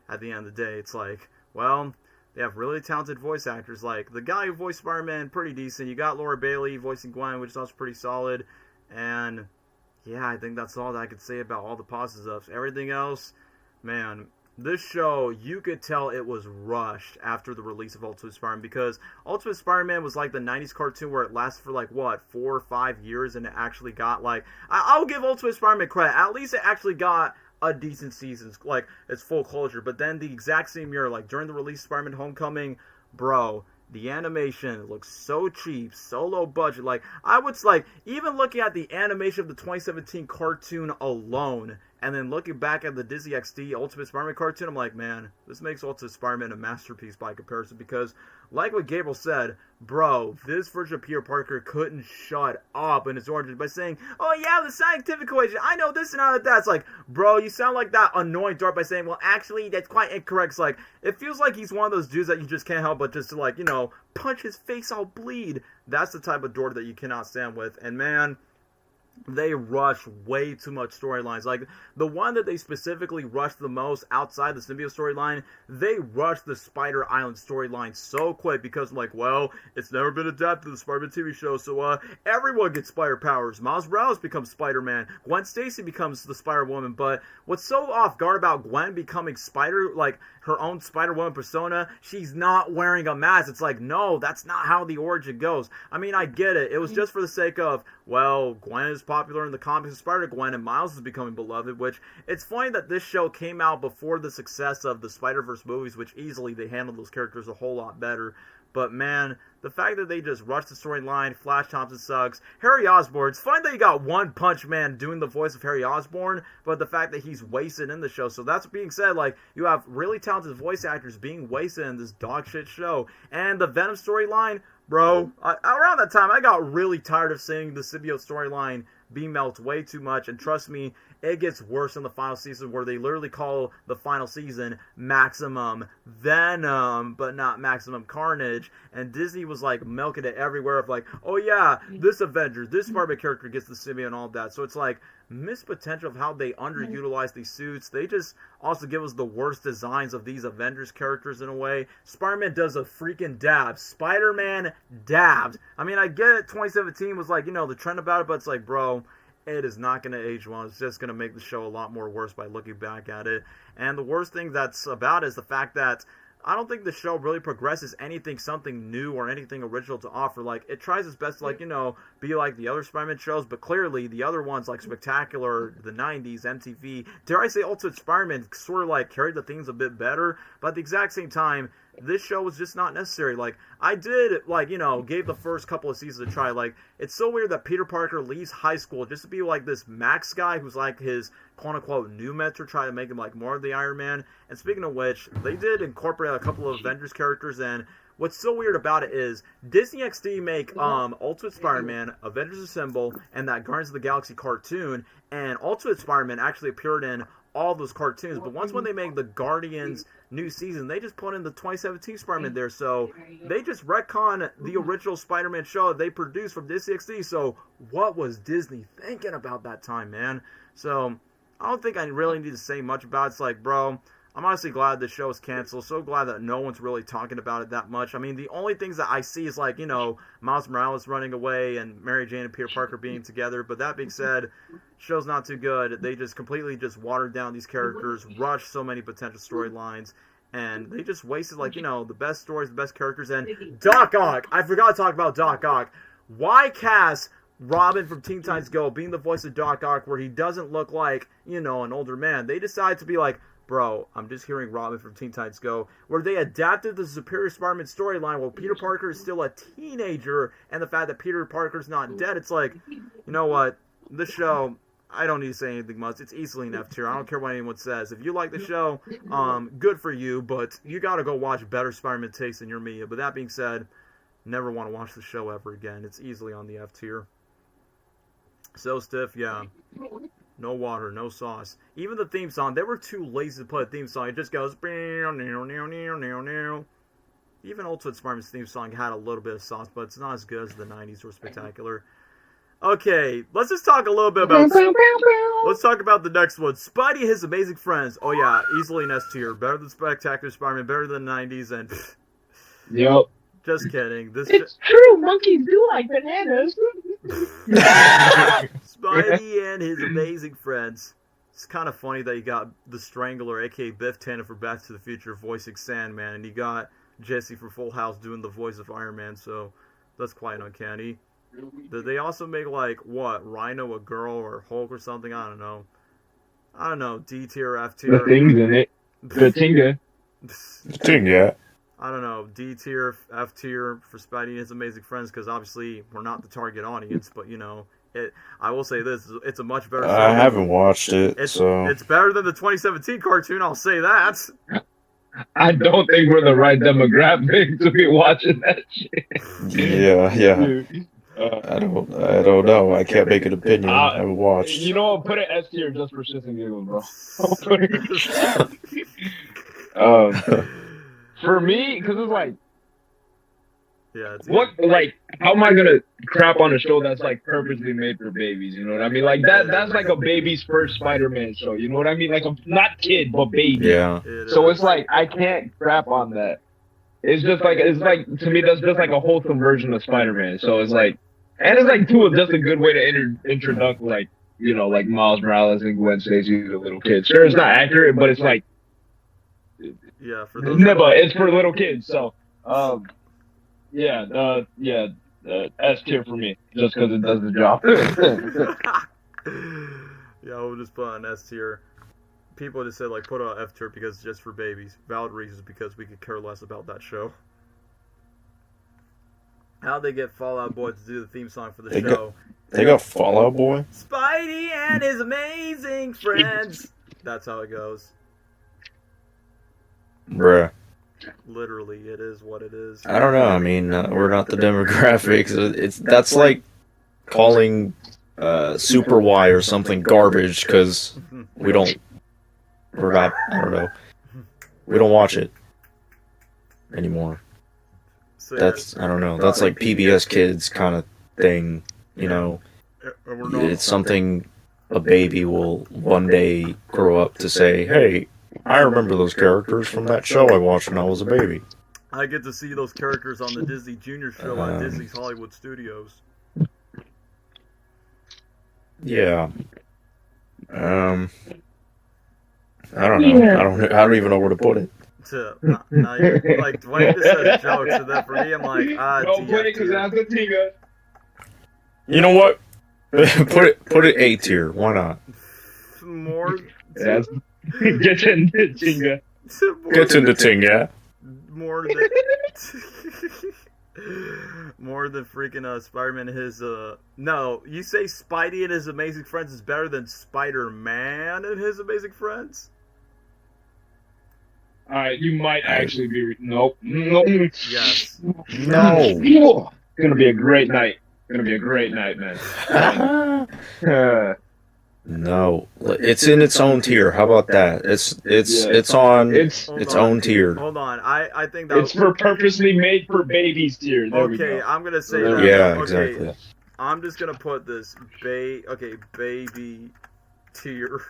at the end of the day, it's like, well, they have really talented voice actors. Like, the guy who voiced Spider-Man, pretty decent. You got Laura Bailey voicing Gwen, which is also pretty solid. And, yeah, I think that's all that I could say about all the positive stuff. Everything else, man, this show, you could tell it was rushed after the release of Ultimate Spider-Man, because Ultimate Spider-Man was like the 90s cartoon where it lasted for 4 or 5 years, and it actually got I'll give Ultimate Spider-Man credit. At least it actually got a decent season, like its full closure. But then the exact same year, like during the release of Spider-Man Homecoming, bro, the animation looks so cheap, so low budget. Even looking at the animation of the 2017 cartoon alone, and then looking back at the Disney XD Ultimate Spider-Man cartoon, I'm like, man, this makes Ultimate Spider-Man a masterpiece by comparison. Because, like what Gabriel said, bro, this version of Peter Parker couldn't shut up in his origin by saying, oh yeah, the scientific equation, I know this and I know that. It's like, bro, you sound like that annoying dork by saying, well, actually, that's quite incorrect. It's like, it feels like he's one of those dudes that you just can't help but just to, punch his face all bleed. That's the type of dork that you cannot stand with. And man, they rush way too much storylines. Like, the one that they specifically rushed the most outside the symbiote storyline, they rushed the Spider Island storyline so quick because, like, well, it's never been adapted to the Spider-Man TV show, so, everyone gets spider powers. Miles Morales becomes Spider-Man. Gwen Stacy becomes the Spider-Woman, but what's so off guard about Gwen becoming Spider, like, her own Spider-Woman persona, she's not wearing a mask. It's like, no, that's not how the origin goes. I mean, I get it. It was just for the sake of, well, Gwen is popular in the comics of Spider-Gwen, and Miles is becoming beloved, which, it's funny that this show came out before the success of the Spider-Verse movies, which easily they handled those characters a whole lot better. But, man, the fact that they just rushed the storyline, Flash Thompson sucks. Harry Osborn, it's fine that you got One Punch Man doing the voice of Harry Osborn, but the fact that he's wasted in the show. So that's being said, like, you have really talented voice actors being wasted in this dog shit show. And the Venom storyline, bro, around that time, I got really tired of seeing the symbiote storyline be melted way too much, and trust me, it gets worse in the final season, where they literally call the final season Maximum Venom, but not Maximum Carnage, and Disney was like milking it everywhere of like, oh yeah, this Avenger, this Marvel character gets the symbiote and all that. So it's like missed potential of how they underutilize these suits. They just also give us the worst designs of these Avengers characters in a way. Spider-Man does a freaking dab. Spider-Man dabbed. I mean, I get it, 2017 was like, you know, the trend about it, but it's like, bro, it is not going to age well. It's just going to make the show a lot more worse by looking back at it. And the worst thing that's about is the fact that I don't think the show really progresses anything, something new or anything original to offer. Like, it tries its best to, like, you know, be like the other Spider-Man shows, but clearly the other ones, like Spectacular, the 90s, MTV, dare I say Ultimate Spider-Man, sort of, like, carried the themes a bit better, but at the exact same time, this show was just not necessary. Like, I did, like, you know, gave the first couple of seasons a try. Like, it's so weird that Peter Parker leaves high school just to be, like, this Max guy who's, like, his quote-unquote new mentor, try to make him, like, more of the Iron Man. And speaking of which, they did incorporate a couple of Avengers characters, and what's so weird about it is Disney XD make Ultimate Spider-Man, Avengers Assemble, and that Guardians of the Galaxy cartoon, and Ultimate Spider-Man actually appeared in all those cartoons, but once when they make the Guardians new season, they just put in the 2017 Spider-Man there, so they just retcon the original Spider-Man show that they produced from Disney XD. So what was Disney thinking about that time, man? So I don't think I really need to say much about it. It's like, bro, I'm honestly glad the show is canceled. So glad that no one's really talking about it that much. I mean, the only things that I see is, like, you know, Miles Morales running away and Mary Jane and Peter Parker being together. But that being said, show's not too good. They just completely just watered down these characters, rushed so many potential storylines, and they just wasted, like, you know, the best stories, the best characters. And Doc Ock, I forgot to talk about Doc Ock. Why cast Robin from Teen Titans Go being the voice of Doc Ock where he doesn't look like, you know, an older man? They decided to be like, bro, I'm just hearing Robin from Teen Titans Go, where they adapted the Superior Spider-Man storyline while Peter Parker is still a teenager, and the fact that Peter Parker's not dead. It's like, you know what, this show, I don't need to say anything much. It's easily an F tier. I don't care what anyone says. If you like the show, good for you, but you gotta go watch better Spider-Man takes in your media. But that being said, never want to watch the show ever again. It's easily on the F tier. So stiff, yeah. No water, no sauce. Even the theme song, they were too lazy to put a theme song. It just goes... Even Ultimate Spider-Man's theme song had a little bit of sauce, but it's not as good as the 90s or Spectacular. Okay, let's just talk a little bit about... Let's talk about the next one. Spidey and His Amazing Friends. Oh yeah, easily an S tier. Better than Spectacular Spider-Man, better than the 90s, and... Yep. Just kidding. It's true, monkeys do like bananas. Spidey and His Amazing Friends. It's kind of funny that you got the Strangler, aka Biff Tannen for Back to the Future, voicing Sandman, and you got Jesse from Full House doing the voice of Iron Man, so that's quite uncanny. Did they also make, like, what, Rhino a girl or Hulk or something? I don't know. D tier, F tier. The thing's in it. The Tinga. Yeah. I don't know, D tier, F tier for Spidey and His Amazing Friends, because obviously we're not the target audience, but, you know, I will say this, it's a much better show. I haven't watched it, so... It's better than the 2017 cartoon, I'll say that. I don't think we're the right demographic to be watching that shit. Yeah. I don't know. I can't make an opinion. I haven't watched. You know, I'll put it S tier just for shits and giggles, bro. I'll put it... For me, because it's like, yeah, it's what, like, how am I gonna crap on a show that's like purposely made for babies? You know what I mean? Like that's like a baby's first Spider-Man show. You know what I mean? Like a not kid but baby. Yeah. So it's like I can't crap on that. It's like to me that's just like a wholesome version of Spider-Man. So it's like, and it's like too just a good way to introduce like like Miles Morales and Gwen Stacy to little kids. Sure, it's not accurate, but it's like for those. No, but it's for little kids. So S tier for me just because it does the job. We'll just put an S tier. People just said like put an F tier because it's just for babies. Valid reasons because we could care less about that show. How'd they get Fallout Boy to do the theme song for the show? They got Fallout Boy? Spidey and his amazing friends. That's how it goes. Bruh. Literally, it is what it is. I don't know. I mean, we're not the demographics. That's like calling Super Y or something garbage because we're not. I don't know. We don't watch it anymore. So, I don't know. That's like PBS Kids kind of thing. It's something a baby will one day grow up to say, "Hey, I remember those characters from that show I watched when I was a baby." I get to see those characters on the Disney Junior show on Disney's Hollywood Studios. Yeah. I don't know. Yeah. I don't even know where to put it. Like Dwayne just says jokes, and then for me, I'm like, Don't play it because that's the Tinga. You know what? put it A tier. Why not? More. Yes. Get in the Tinga. Get in the thing, yeah. More than freaking Spider-Man and his No, you say Spidey and his amazing friends is better than Spider-Man and his amazing friends? Alright, you might actually be nope. Yes. No. It's gonna be a great night. Man. No. It's in its own tier. How about that? It's on its own tier. Hold on. I think that it's for purposely made for babies tier. There we go. I'm gonna say that. Yeah, okay, exactly. I'm just gonna put this baby tier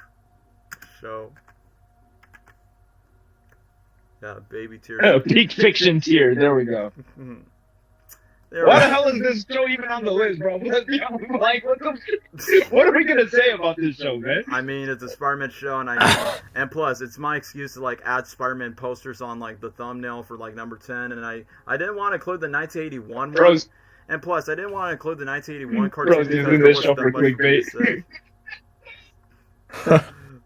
show. Yeah, baby tier. Peak fiction tier. There we go. Why the hell is this show even on the list, bro? Like, what are we gonna say about this show, man? I mean, it's a Spider-Man show, and plus, it's my excuse to like add Spider-Man posters on like the thumbnail for like number 10, and I didn't want to include the 1981 one, and plus, I didn't want to include the 1981 cartoon because there was so much to say.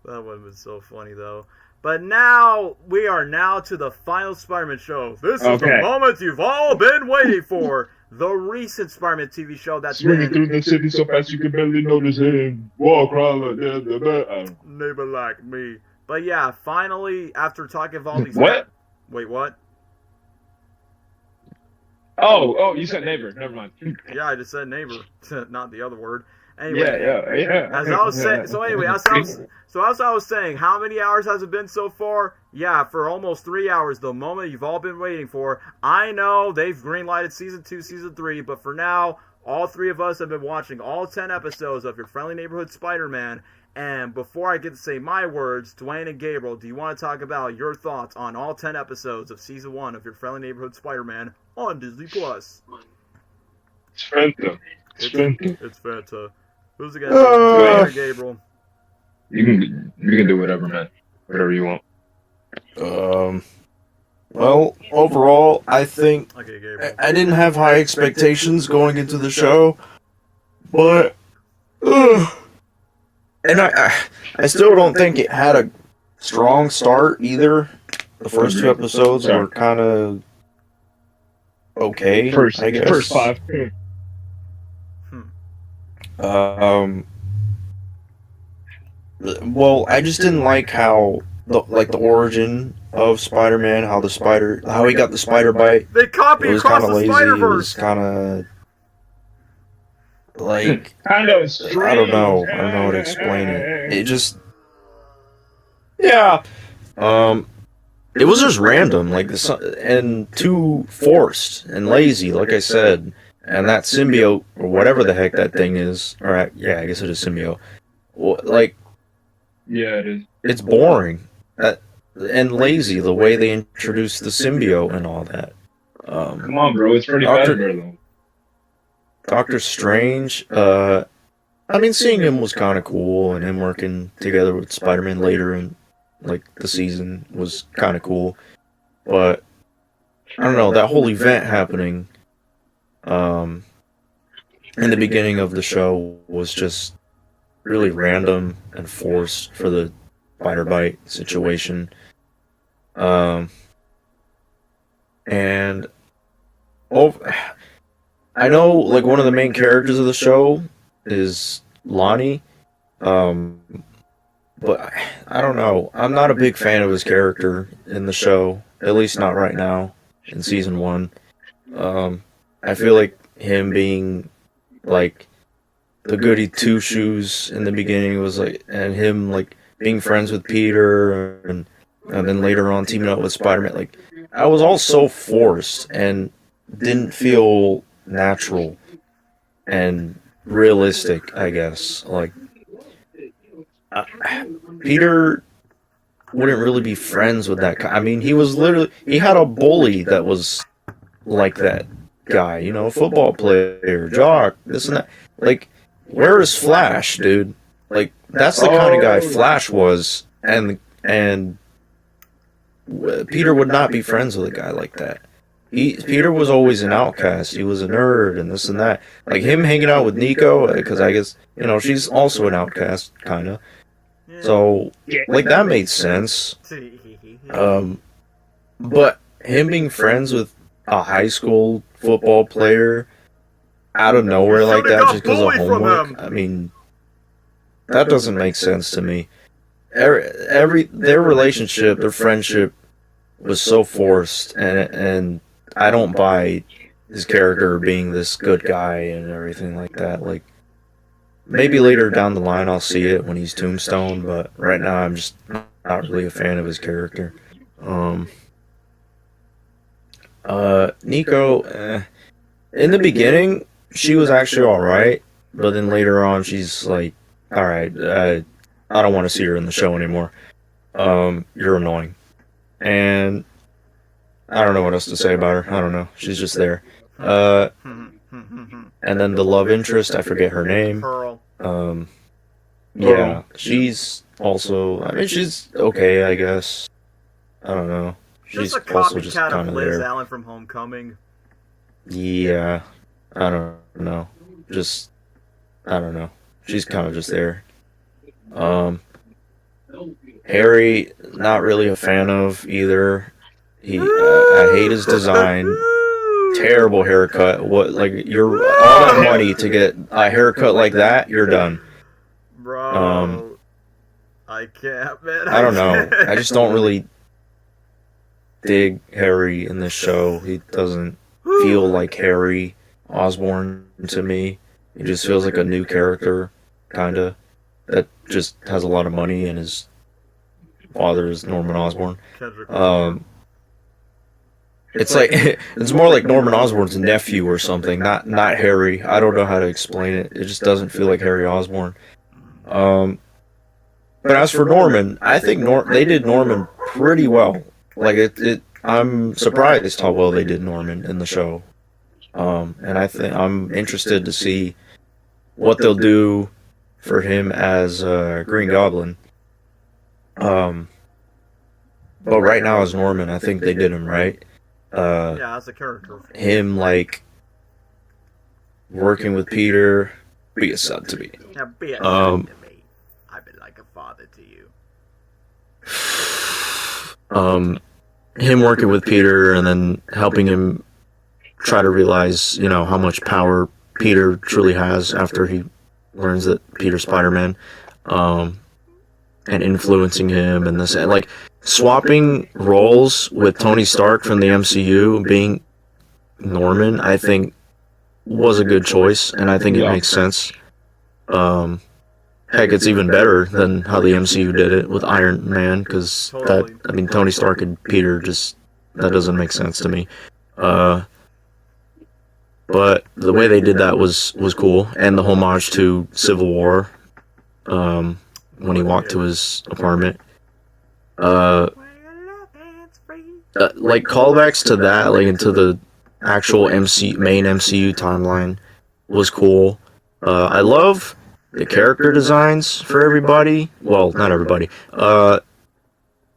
That would have been so funny though. But now, we are now to the final Spider-Man show. This is the moment you've all been waiting for. The recent Spider-Man TV show that's swinging through the city so fast you can barely notice him. Walk around like that. Neighbor like me. But yeah, finally, after talking of all these... What? Wait, what? Oh, you said neighbor. Never mind. Yeah, I just said neighbor, not the other word. Anyway, yeah. As I was saying, so anyway, as I was saying, how many hours has it been so far? Yeah, for almost 3 hours, the moment you've all been waiting for. I know they've greenlighted Season 2, Season 3, but for now, all three of us have been watching all 10 episodes of Your Friendly Neighborhood Spider-Man. And before I get to say my words, Dwayne and Gabriel, do you want to talk about your thoughts on all 10 episodes of Season 1 of Your Friendly Neighborhood Spider-Man on Disney+? Plus? It's Fanta. It's Fanta. Who's it gonna do? Dwayne or Gabriel? You can do whatever, man. Whatever you want. Well, overall, I think Okay, Gabriel. I didn't have high expectations going into the show, but and I still don't think it had a strong start either. The first 2 episodes were kind of okay. I guess. First 5. Well, I just didn't like how the origin of Spider-Man, how he got the spider bite. They copy It was across kind of the lazy. It Spider-Verse. was kind of like Kind of strange. I don't know how to explain it. It just it was just random, like and too forced and lazy, like I said. And that symbiote, or whatever the heck that thing is, yeah, I guess it is symbiote. Like, Yeah, it is. it's boring and lazy the way they introduced the symbiote and all that. Come on, bro. It's pretty bad there, though. Doctor Strange, I mean, seeing him was kind of cool, and him working together with Spider-Man later in, like, the season was kind of cool. But, I don't know, that whole event happening, in the beginning of the show was just really random and forced for the spider bite situation. And I know, like, one of the main characters of the show is Lonnie, but I don't know. I'm not a big fan of his character in the show, at least not right now in season 1. I feel like him being like the goody two shoes in the beginning was like, and him like being friends with Peter and then later on teaming up with Spider-Man, like, I was all so forced and didn't feel natural and realistic, I guess. Like, Peter wouldn't really be friends with that guy. I mean, he had a bully that was like that guy, you know, football player, jock, this and that. Like, where is Flash, dude? Like, that's the kind of guy Flash was, and Peter would not be friends with a guy like that. Peter was always an outcast. He was a nerd and this and that. Like, him hanging out with Nico, because I guess, you know, she's also an outcast, kind of. So, like, that made sense. But him being friends with a high school football player out of nowhere like that just because of homework, I mean, that doesn't make sense to me. Their relationship, their friendship was so forced, and I don't buy his character being this good guy and everything like that. Like, maybe later down the line I'll see it when he's Tombstone, but right now I'm just not really a fan of his character. Nico, in the beginning, she was actually alright, but then later on she's like, alright, I don't want to see her in the show anymore. You're annoying. And I don't know what else to say about her. I don't know. She's just there. And then the love interest, I forget her name. Pearl. Yeah, she's also, I mean, she's okay, I guess. I don't know. She's Just a also just copycat kind of of Liz there. Allen from Homecoming. Yeah, I don't know. Just, I don't know. She's kind of just there. Harry, not really a fan of either. I hate his design. Terrible haircut. What, like, you're all that money to get a haircut like that? You're done. Bro, I can't, man. I don't know. I just don't really dig Harry in this show. He doesn't feel like Harry Osborn to me. He just feels like a new character, kinda, that just has a lot of money and his father is Norman Osborn. It's like it's more like Norman Osborn's nephew or something, not Harry. I don't know how to explain it. It just doesn't feel like Harry Osborn. But as for Norman, I think they did Norman pretty well. Like, I'm surprised how well they did Norman in the show. And I'm interested to see what they'll do for him as Green Goblin. But right now as Norman, I think they did him right. Yeah, as a character. Him, like, working with Peter, be a son to me. Yeah, be a son to me. I've been like a father to you. Him working with Peter and then helping him try to realize, you know, how much power Peter truly has after he learns that Peter's Spider-Man, and influencing him and this, and like swapping roles with Tony Stark from the MCU being Norman, I think was a good choice, and I think it makes sense. Heck, it's even better than how the MCU did it with Iron Man, because Tony Stark and Peter, just, that doesn't make sense to me. But the way they did that was cool, and the homage to Civil War, when he walked to his apartment. Like callbacks to that, like into the actual main MCU timeline, was cool. I love the character designs for everybody. Well, not everybody.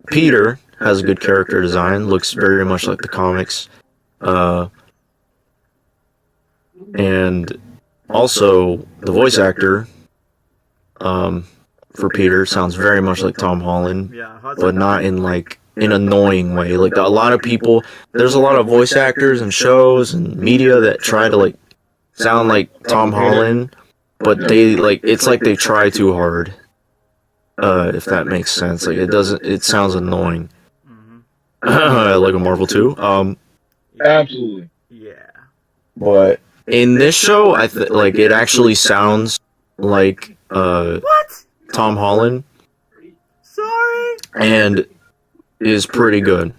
Peter has a good character design. Looks very much like the comics. And also the voice actor for Peter sounds very much like Tom Holland, but not in like an annoying way. Like a lot of people, there's a lot of voice actors and shows and media that try to like sound like Tom Holland, but they like it's like they try too hard. If that makes sense, like it sounds annoying. Like a Marvel too. Absolutely. Yeah. But in this show, like it actually sounds like What? Tom Holland. Sorry. And is pretty good.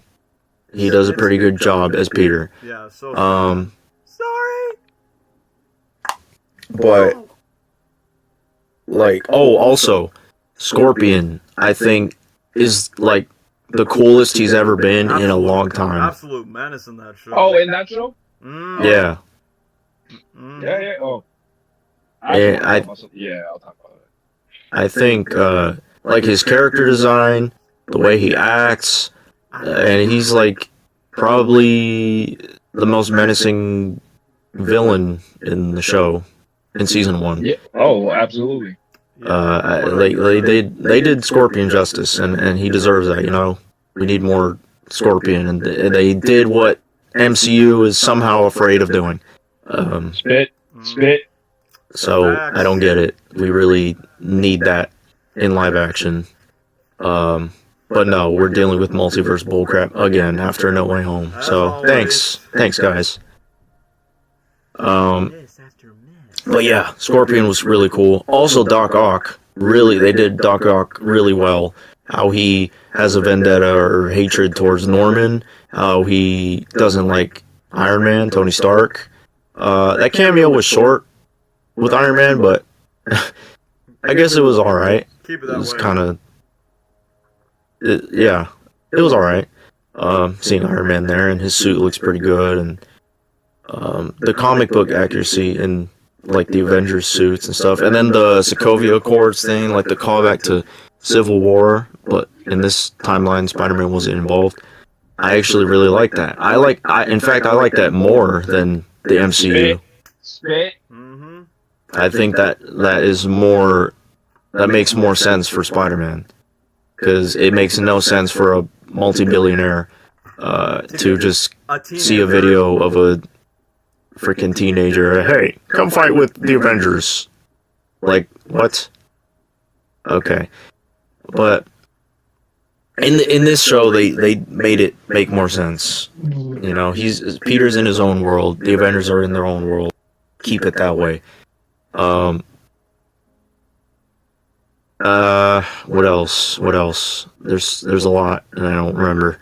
He does a pretty good job as Peter. Yeah. So. Sorry. But like, also Scorpion, I think, is like the coolest he's ever been in a long time. Absolute menace in that show. Oh, in that show? Yeah. Yeah. Oh. Yeah, I'll talk about it. I think like his character design, the way he acts, and he's like probably the most menacing villain in the show in season 1. Yeah. Oh, absolutely. They did Scorpion justice, and he deserves that. You know, we need more Scorpion, and they did what MCU is somehow afraid of doing. Spit. So I don't get it. We really need that in live action. But no, we're dealing with multiverse bullcrap again after No Way Home. So thanks guys. But yeah, Scorpion was really cool. Also, Doc Ock, they did Doc Ock really well. How he has a vendetta or hatred towards Norman. How he doesn't like Iron Man, Tony Stark. That cameo was short with Iron Man, but I guess it was alright. Keep it that It was way. kind of... yeah, it was alright. Seeing Iron Man there, and his suit looks pretty good, and the comic book accuracy in like the Avengers suits and stuff, and then the Sokovia Accords thing, like the callback to Civil War, but in this timeline Spider-Man wasn't involved. I actually really like that. In fact I like that more than the MCU. Spit. I think that makes more sense for Spider-Man, because it makes no sense for a multi-billionaire to just see a video of a freaking teenager. Hey, come fight with the Avengers. Like, what? Okay, but in this show, they made it make more sense. You know, Peter's in his own world. The Avengers are in their own world. Keep it that way. What else? There's a lot, and I don't remember.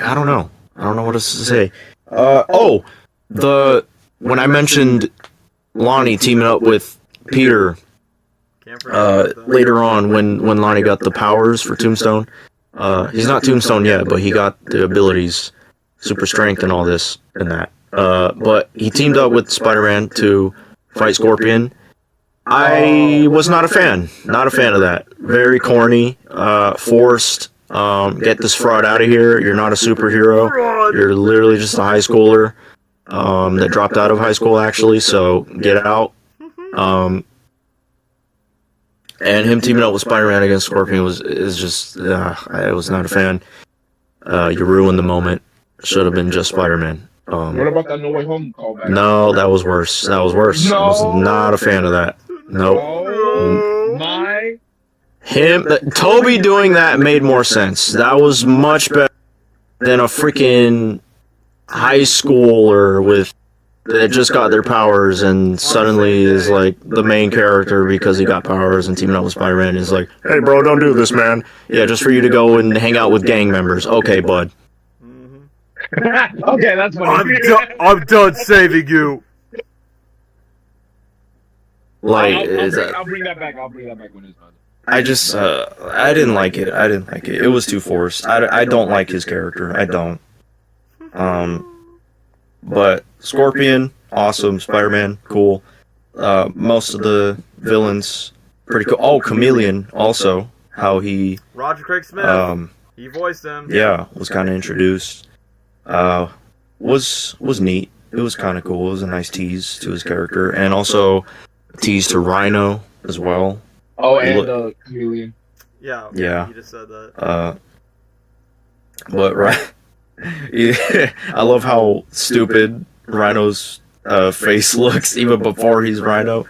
I don't know what else to say. When I mentioned Lonnie teaming up with Peter, later on when Lonnie got the powers for Tombstone, he's not Tombstone yet, but he got the abilities, super strength and all this and that. But he teamed up with Spider-Man to fight Scorpion. I was not a fan of that. Very corny, forced. Get this fraud out of here. You're not a superhero. You're literally just a high schooler that dropped out of high school, actually, so get out. And him teaming up with Spider-Man against Scorpion I was not a fan. You ruined the moment. Should have been just Spider-Man. What about that No Way Home callback? No, that was worse. No. I was not a fan of that. Nope. Toby doing that made more sense. That was much better than a freaking high schooler that just got their powers and suddenly is like the main character because he got powers, and teaming up with Spider-Man is like, hey bro, don't do this, man. Yeah, just for you to go and hang out with gang members. Okay, bud. Okay, that's funny. I'm done saving you. Like, I'll bring that back. I'll bring that back when it's done. I just, I didn't like it. It was too forced. I don't like his character. I don't. But Scorpion, awesome. Spider-Man, cool. Most of the villains, pretty cool. Oh, Chameleon, also. How he, Roger Craig Smith. He voiced him. yeah, was kind of introduced. Was neat. It was kind of cool. It was a nice tease to his character. And also, a tease to Rhino as well. Oh, and Chameleon. Yeah. Yeah. You just said that. But right, yeah, I love how stupid Rhino's face looks even before he's Rhino.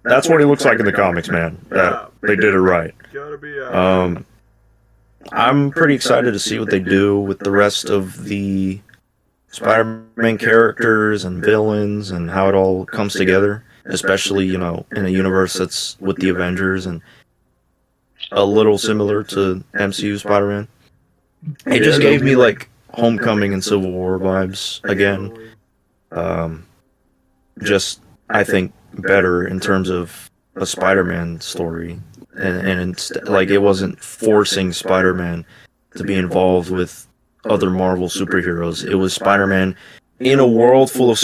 That's what he looks like in the comics, man. They did it right. Gotta be. I'm pretty excited to see what they do with the rest of the Spider-Man characters and villains and how it all comes together. Especially, you know, in a universe that's with the Avengers and a little similar to MCU Spider-Man. It just gave me, like, Homecoming and Civil War vibes again. Just, I think, better in terms of a Spider-Man story. And like, it wasn't forcing Spider-Man to be involved with other Marvel superheroes. It was Spider-Man in a world full of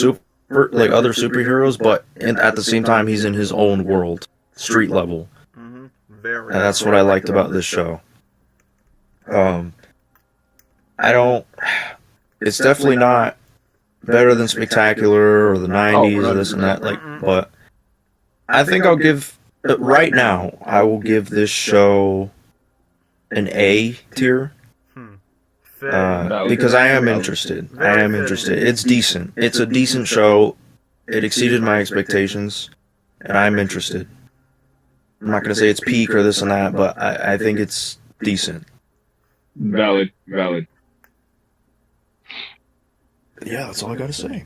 other superheroes, but at the same time, he's in his own world, street level. Mm-hmm. And that's what I liked about this show. It's definitely not better than Spectacular or the 90s or this and that, but I think I'll give, right now, I will give this show an A tier. Because I am interested. It's decent. It's a decent show. It exceeded my expectations, and I'm interested. I'm not going to say it's peak or this and that, but I think it's decent. Valid. Yeah, that's all I got to say.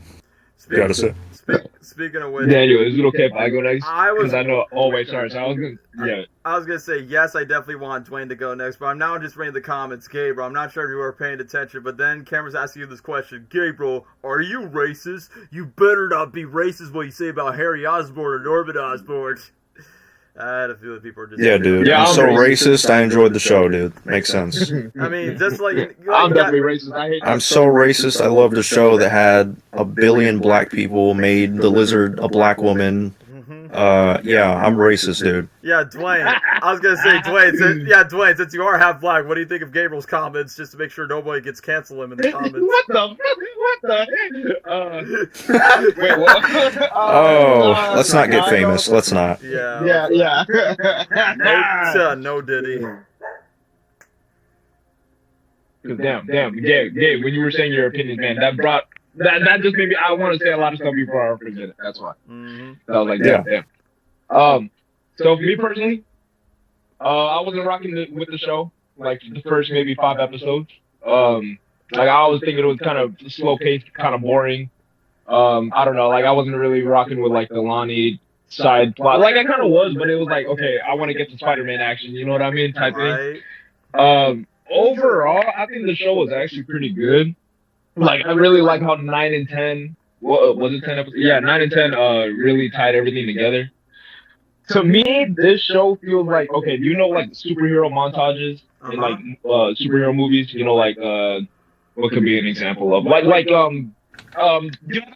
Speaking of which, Daniel, is it okay if I go next? I know. Oh wait, sorry. So I was gonna say yes. I definitely want Dwayne to go next, but I'm now just reading the comments. Gabriel, I'm not sure if you were paying attention, but then Cameron's asking you this question. Gabriel, are you racist? You better not be racist. What you say about Harry Osborn or Norman Osborn? I had a feeling people are just. Yeah, dude. Yeah, I'm so racist. I enjoyed the show, dude. Makes sense. I mean, just like I'm definitely racist. I hate. I'm so racist. I loved a show that had 1 billion black people, made the lizard a black woman. Yeah, I'm racist, dude. Yeah, Dwayne. I was gonna say Dwayne. Since you are half black, what do you think of Gabriel's comments? Just to make sure nobody gets cancel him in the comments. What the? Wait, what? Oh, let's not get famous. Let's not. Yeah. No Diddy. Damn, Gabe, when you were saying your opinion, man, that just made me. I want to say a lot of stuff before I forget it. That's why. Mm-hmm. So I was like, damn. So for me personally, I wasn't rocking with the show. Like the first maybe 5 episodes. Like I was thinking it was kind of slow paced, kind of boring. I don't know. Like I wasn't really rocking with like the Lonnie side plot. Like I kind of was, but it was like, okay, I want to get to Spider-Man action. You know what I mean? Type thing. Overall, I think the show was actually pretty good. Like I really like how 9 and 10. What was it? 10 episodes? Yeah, 9 and 10. Really tied everything together. To me, this show feels like, okay, you know, like superhero montages in like superhero movies. You know, like what could be an example of like you know,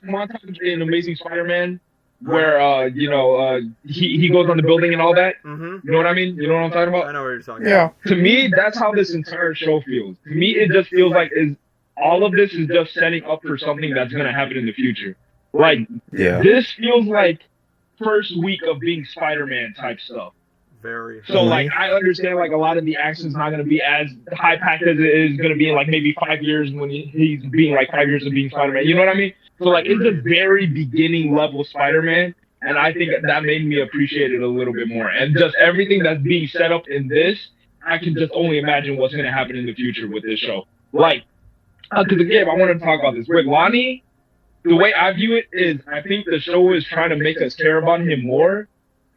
montage in Amazing Spider-Man where he goes on the building and all that. Mm-hmm. You know what I mean? You know what I'm talking about? I know what you're talking about. To me, that's how this entire show feels. To me, it just feels like all of this is just setting up for something that's gonna happen in the future. Like this feels like first week of being Spider-Man type stuff. Very. So like I understand like a lot of the action's not gonna be as high packed as it is gonna be in like maybe 5 years when he's being like 5 years of being Spider-Man. You know what I mean? So like it's a very beginning level Spider-Man, and I think that made me appreciate it a little bit more. And just everything that's being set up in this, I can just only imagine what's gonna happen in the future with this show. Like, because again, I want to talk about this with Lonnie. The way I view it is, I think the show is trying to make us care about him more,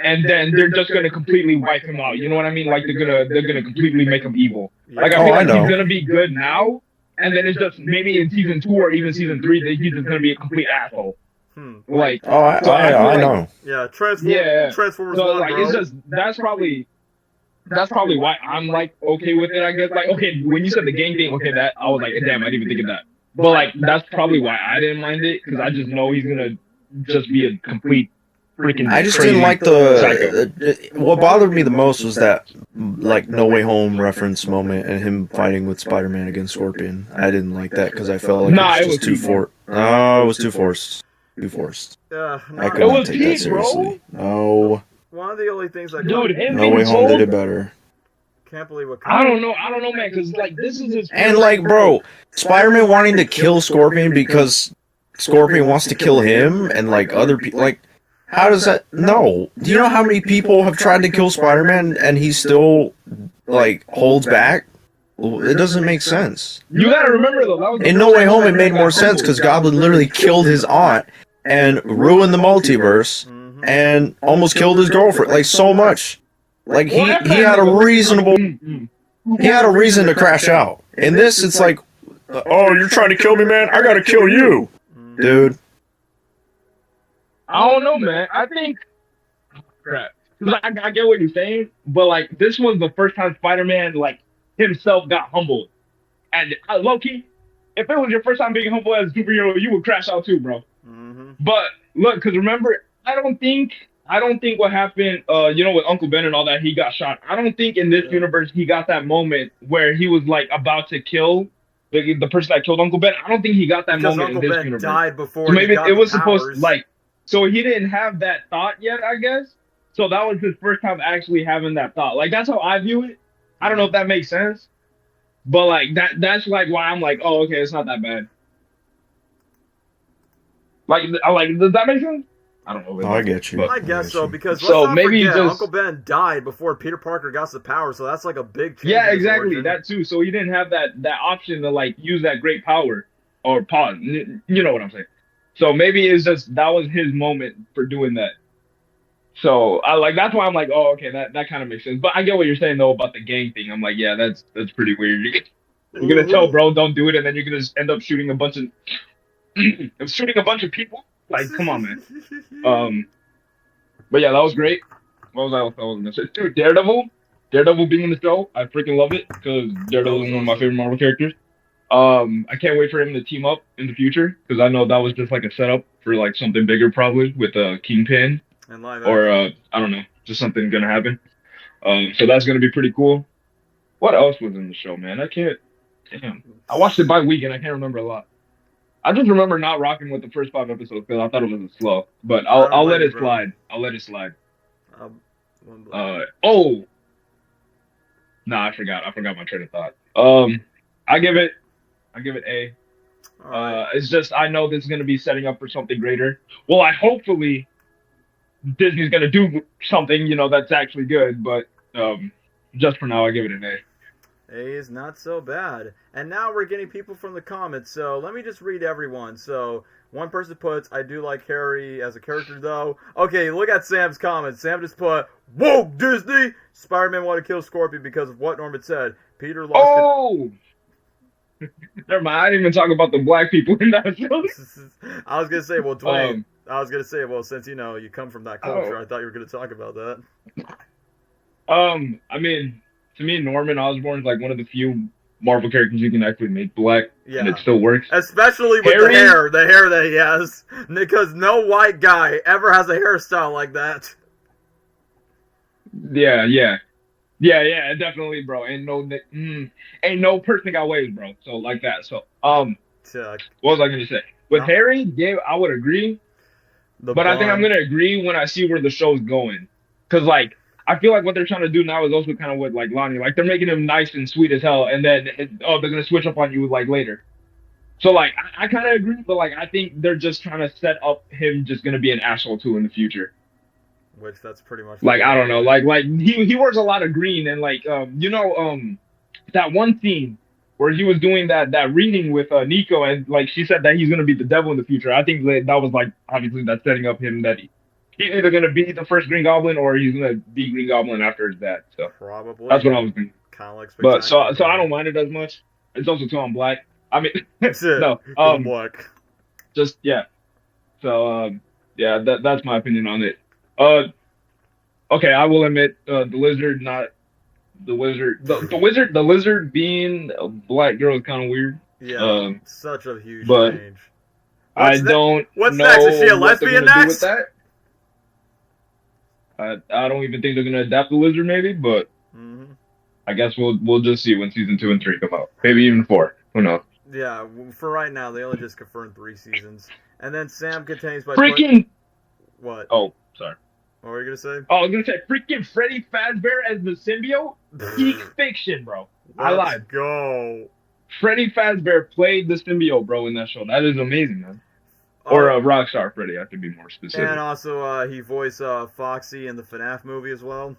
and then they're just gonna completely wipe him out. You know what I mean? Like they're gonna completely make him evil. Like I feel like he's gonna be good now, and then it's just maybe in season 2 or even season 3 that he's just gonna be a complete asshole. Like, Oh, I know. Yeah, Transformers So 1, like, bro. it's just that's probably why I'm like okay with it. I guess like okay, when you said the gang thing, okay, that I was like, damn, I didn't even think of that. But like, that's probably why I didn't mind it because I just know he's gonna just be a complete freaking. I just crazy didn't like what bothered me the most was that like No Way Home reference moment and him fighting with Spider-Man against Scorpion. I didn't like that because I felt like it was just too forced. No, it was too forced. Too forced. I It couldn't was take that Pete, seriously. No. One of the only things I Dude, him No being Way Home told, did it better. can't believe what. I don't know, man, because like this is his And like, bro, Spider-Man wanting to kill Scorpion because Scorpion wants to kill him and like other people. Like, how does that? No. Do you know how many people have tried to kill Spider-Man and he still like holds back? Well, it doesn't make sense. You gotta remember though, that was In No Way Home, it made more sense because Goblin literally killed his aunt and ruined the multiverse and almost killed his girlfriend. Like so much. Like he had a reasonable. He had a reason to crash out. In this, it's like, oh, you're trying to kill me, man? I gotta kill you, dude. I don't know, man. I think crap. Like, I get what you're saying, but like this was the first time Spider-Man like himself got humbled. And low-key, if it was your first time being humble as a superhero, you would crash out too, bro. But look, because remember, I don't think what happened, with Uncle Ben and all that, he got shot. I don't think in this universe he got that moment where he was like about to kill the person that killed Uncle Ben. I don't think he got that moment Uncle in this Ben universe. died before. So maybe he got it was the supposed powers. like, so he didn't have that thought yet, I guess. So that was his first time actually having that thought. Like that's how I view it. I don't know if that makes sense, but like that's like why I'm like, oh, okay, it's not that bad. Like, does that make sense? I don't know. Oh, I get you. I guess so, because So let's not maybe forget, just- Uncle Ben died before Peter Parker got the power, so that's like a big change. Yeah, in his exactly. origin. That too. So he didn't have that option to like use that great power or pause. You know what I'm saying? So maybe it's just that was his moment for doing that. So that's why I'm like, oh, okay, that kind of makes sense. But I get what you're saying though about the gang thing. I'm like, yeah, that's pretty weird. You're gonna tell bro don't do it, and then you're gonna just end up shooting a bunch of people. Like, come on, man. But yeah, that was great. What was I gonna say? Dude, Daredevil being in the show, I freaking love it because Daredevil is one of my favorite Marvel characters. I can't wait for him to team up in the future because I know that was just like a setup for like something bigger probably with Kingpin or I don't know, just something gonna happen. So that's gonna be pretty cool. What else was in the show, man? Damn. I watched it by week and I can't remember a lot. I just remember not rocking with the first 5 episodes because I thought it was slow. But I'll let it slide. I'll let it slide. I forgot my train of thought. I give it A. It's just I know this is gonna be setting up for something greater. Well, hopefully Disney's gonna do something, that's actually good. But just for now, I give it an A. A is not so bad. And now we're getting people from the comments, so let me just read everyone. So, one person puts, I do like Harry as a character, though. Okay, look at Sam's comments. Sam just put, woke Disney! Spider-Man wanted to kill Scorpion because of what Norman said. Peter lost Never mind, I didn't even talk about the black people in that show. I was going to say, well, Dwayne, since, you come from that culture, I thought you were going to talk about that. I mean, to me, Norman Osborn is like one of the few Marvel characters you can actually make black, and it still works. Especially with the hair that he has, because no white guy ever has a hairstyle like that. Yeah, definitely, bro. Ain't no person got waves, bro. So like that. So what was I gonna say? With Harry, yeah, I would agree, but I think I'm gonna agree when I see where the show's going, because like. I feel like what they're trying to do now is also kind of what like Lonnie, like they're making him nice and sweet as hell, and then they're gonna switch up on you like later. So like I kind of agree, but like I think they're just trying to set up him just gonna be an asshole too in the future. Which that's pretty much like I don't know, like he wears a lot of green and like that one scene where he was doing that reading with Nico and like she said that he's gonna be the devil in the future. I think that was like obviously that's setting up him that. He's either going to be the first Green Goblin or he's going to be Green Goblin after his dad. So probably that's what I was thinking. Kind of like but so I don't mind it as much. It's also too on black. I mean, That's it. no. Good luck. Just yeah. So yeah, that's my opinion on it. Okay, I will admit, the lizard, not the wizard. The lizard being a black girl is kind of weird. Yeah, such a huge But change. I don't What's know next? Is she a what they're lesbian gonna do next? with that. I don't even think they're gonna adapt the lizard, maybe, but I guess we'll just see when season 2 and 3 come out. Maybe even 4. Who knows? Yeah, for right now, they only just confirmed 3 seasons. And then Sam continues by Freaking. What? Oh, sorry. What were you gonna say? Oh, I was gonna say freaking Freddy Fazbear as the symbiote. Geek fiction, bro. I lied. Let's go. Freddy Fazbear played the symbiote, bro, in that show. That is amazing, man. Or Rockstar Freddy, I have to be more specific. And also, he voiced Foxy in the FNAF movie as well.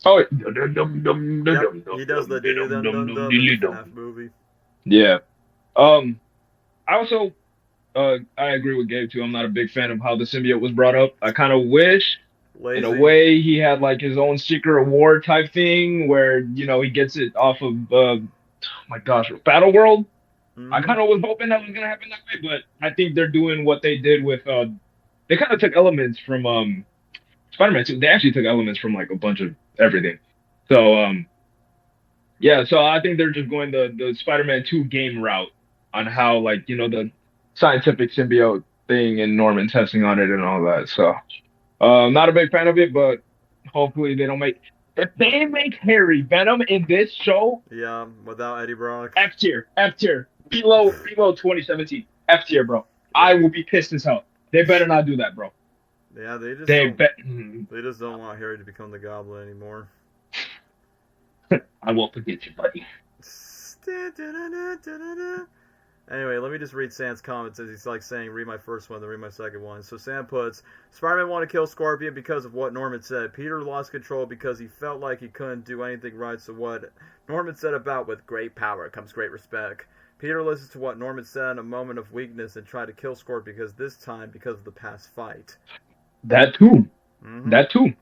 Oh, Yep, he does the FNAF movie. Yeah. I also, I agree with Gabe too. I'm not a big fan of how the symbiote was brought up. I kind of wish, in a way, he had like his own secret award type thing where he gets it off of, oh my gosh, Battle World. I kind of was hoping that was gonna happen that way, but I think they're doing what they did with. They kind of took elements from Spider-Man 2. They actually took elements from like a bunch of everything. So yeah. So I think they're just going the Spider-Man 2 game route on how like the scientific symbiote thing and Norman testing on it and all that. So not a big fan of it, but hopefully they don't make. If they make Harry Venom in this show, yeah, without Eddie Brock, F tier, below 2017, F tier, bro. I will be pissed as hell. They better not do that, bro. Yeah, they just don't want Harry to become the Goblin anymore. I won't forget you, buddy. Anyway, let me just read Sam's comments as he's like saying, read my first one, then read my second one. So Sam puts, Spider-Man wanted to kill Scorpion because of what Norman said. Peter lost control because he felt like he couldn't do anything right. So what Norman said about with great power comes great respect. Peter listens to what Norman said in a moment of weakness and tried to kill Scorpion because this time because of the past fight. That too. That too.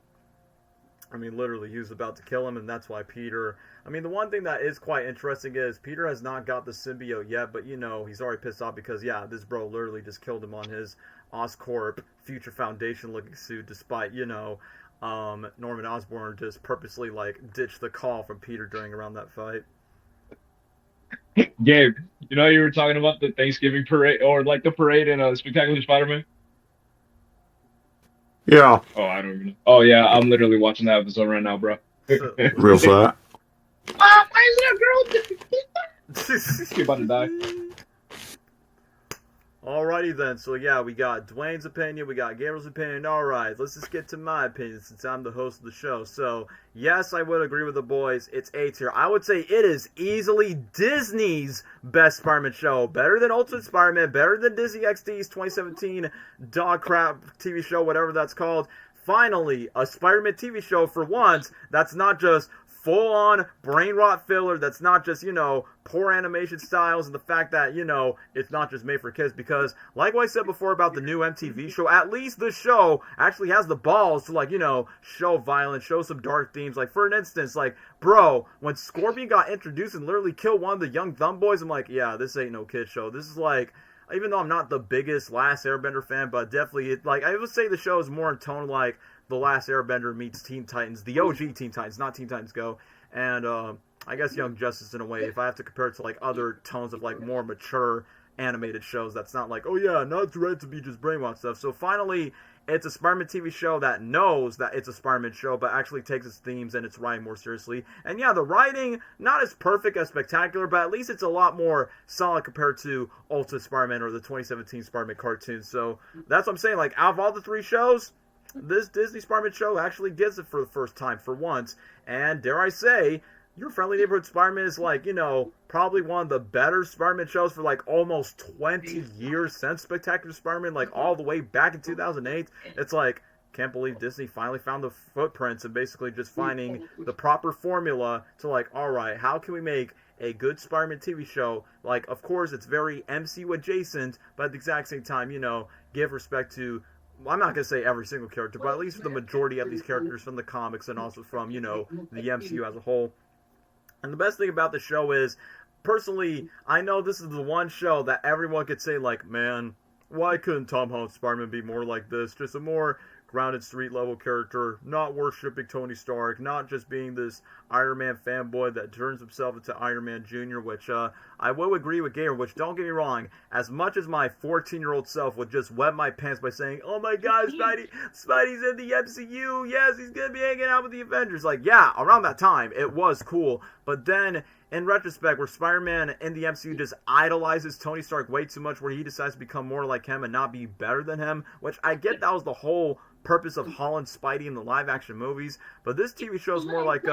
I mean, literally, he was about to kill him, and that's why Peter... I mean, the one thing that is quite interesting is Peter has not got the symbiote yet, but, he's already pissed off because, yeah, this bro literally just killed him on his Oscorp Future Foundation-looking suit, despite, Norman Osborn just purposely, ditched the call from Peter around that fight. Gabe, you were talking about the Thanksgiving parade, or, the parade in Spectacular Spider-Man? Yeah. Oh, I don't even know. Oh, yeah, I'm literally watching that episode right now, bro. Real flat. Why is that girl? She's about to die. Alrighty then, so yeah, we got Dwayne's opinion, we got Gabriel's opinion. Alright, let's just get to my opinion since I'm the host of the show. So, yes, I would agree with the boys. It's A tier. I would say it is easily Disney's best Spider-Man show. Better than Ultimate Spider-Man, better than Disney XD's 2017 dog crap TV show, whatever that's called. Finally, a Spider-Man TV show for once that's not just full-on brain rot filler, that's not just, poor animation styles, and the fact that, it's not just made for kids, because, like what I said before about the new MTV show, at least the show actually has the balls to, show violence, show some dark themes. Like, for an instance, bro, when Scorpion got introduced and literally killed one of the young dumb boys, I'm like, yeah, this ain't no kid show. This is even though I'm not the biggest Last Airbender fan, but definitely, I would say the show is more in tone like The Last Airbender meets Teen Titans, the OG Teen Titans, not Teen Titans Go, and I guess Young Justice in a way, if I have to compare it to other tones of more mature animated shows, that's not oh yeah, not right to be just brainwashed stuff. So finally, it's a Spider-Man TV show that knows that it's a Spider-Man show, but actually takes its themes and its writing more seriously. And yeah, the writing, not as perfect as Spectacular, but at least it's a lot more solid compared to Ultimate Spider-Man or the 2017 Spider-Man cartoon. So that's what I'm saying. Out of all the 3 shows, this Disney Spider-Man show actually gets it for the first time, for once. And dare I say, Your Friendly Neighborhood Spider-Man is probably one of the better Spider-Man shows for almost 20 years since Spectacular Spider-Man, all the way back in 2008. It's can't believe Disney finally found the footprints and basically just finding the proper formula to alright, how can we make a good Spider-Man TV show? Of course, it's very MCU adjacent, but at the exact same time, give respect to, I'm not going to say every single character, but at least the majority of these characters from the comics and also from, the MCU as a whole. And the best thing about the show is, personally, I know this is the one show that everyone could say, like, man, why couldn't Tom Holland's Spider-Man be more like this? Just a more grounded street-level character, not worshipping Tony Stark, not just being this Iron Man fanboy that turns himself into Iron Man Jr., which I will agree with Gamer, which, don't get me wrong, as much as my 14-year-old self would just wet my pants by saying, oh my god, Spidey's in the MCU, yes, he's gonna be hanging out with the Avengers, like, yeah, around that time, it was cool, but then, in retrospect, where Spider-Man in the MCU just idolizes Tony Stark way too much, where he decides to become more like him and not be better than him, which I get that was the whole purpose of Holland's Spidey in the live-action movies, but this TV show is more like,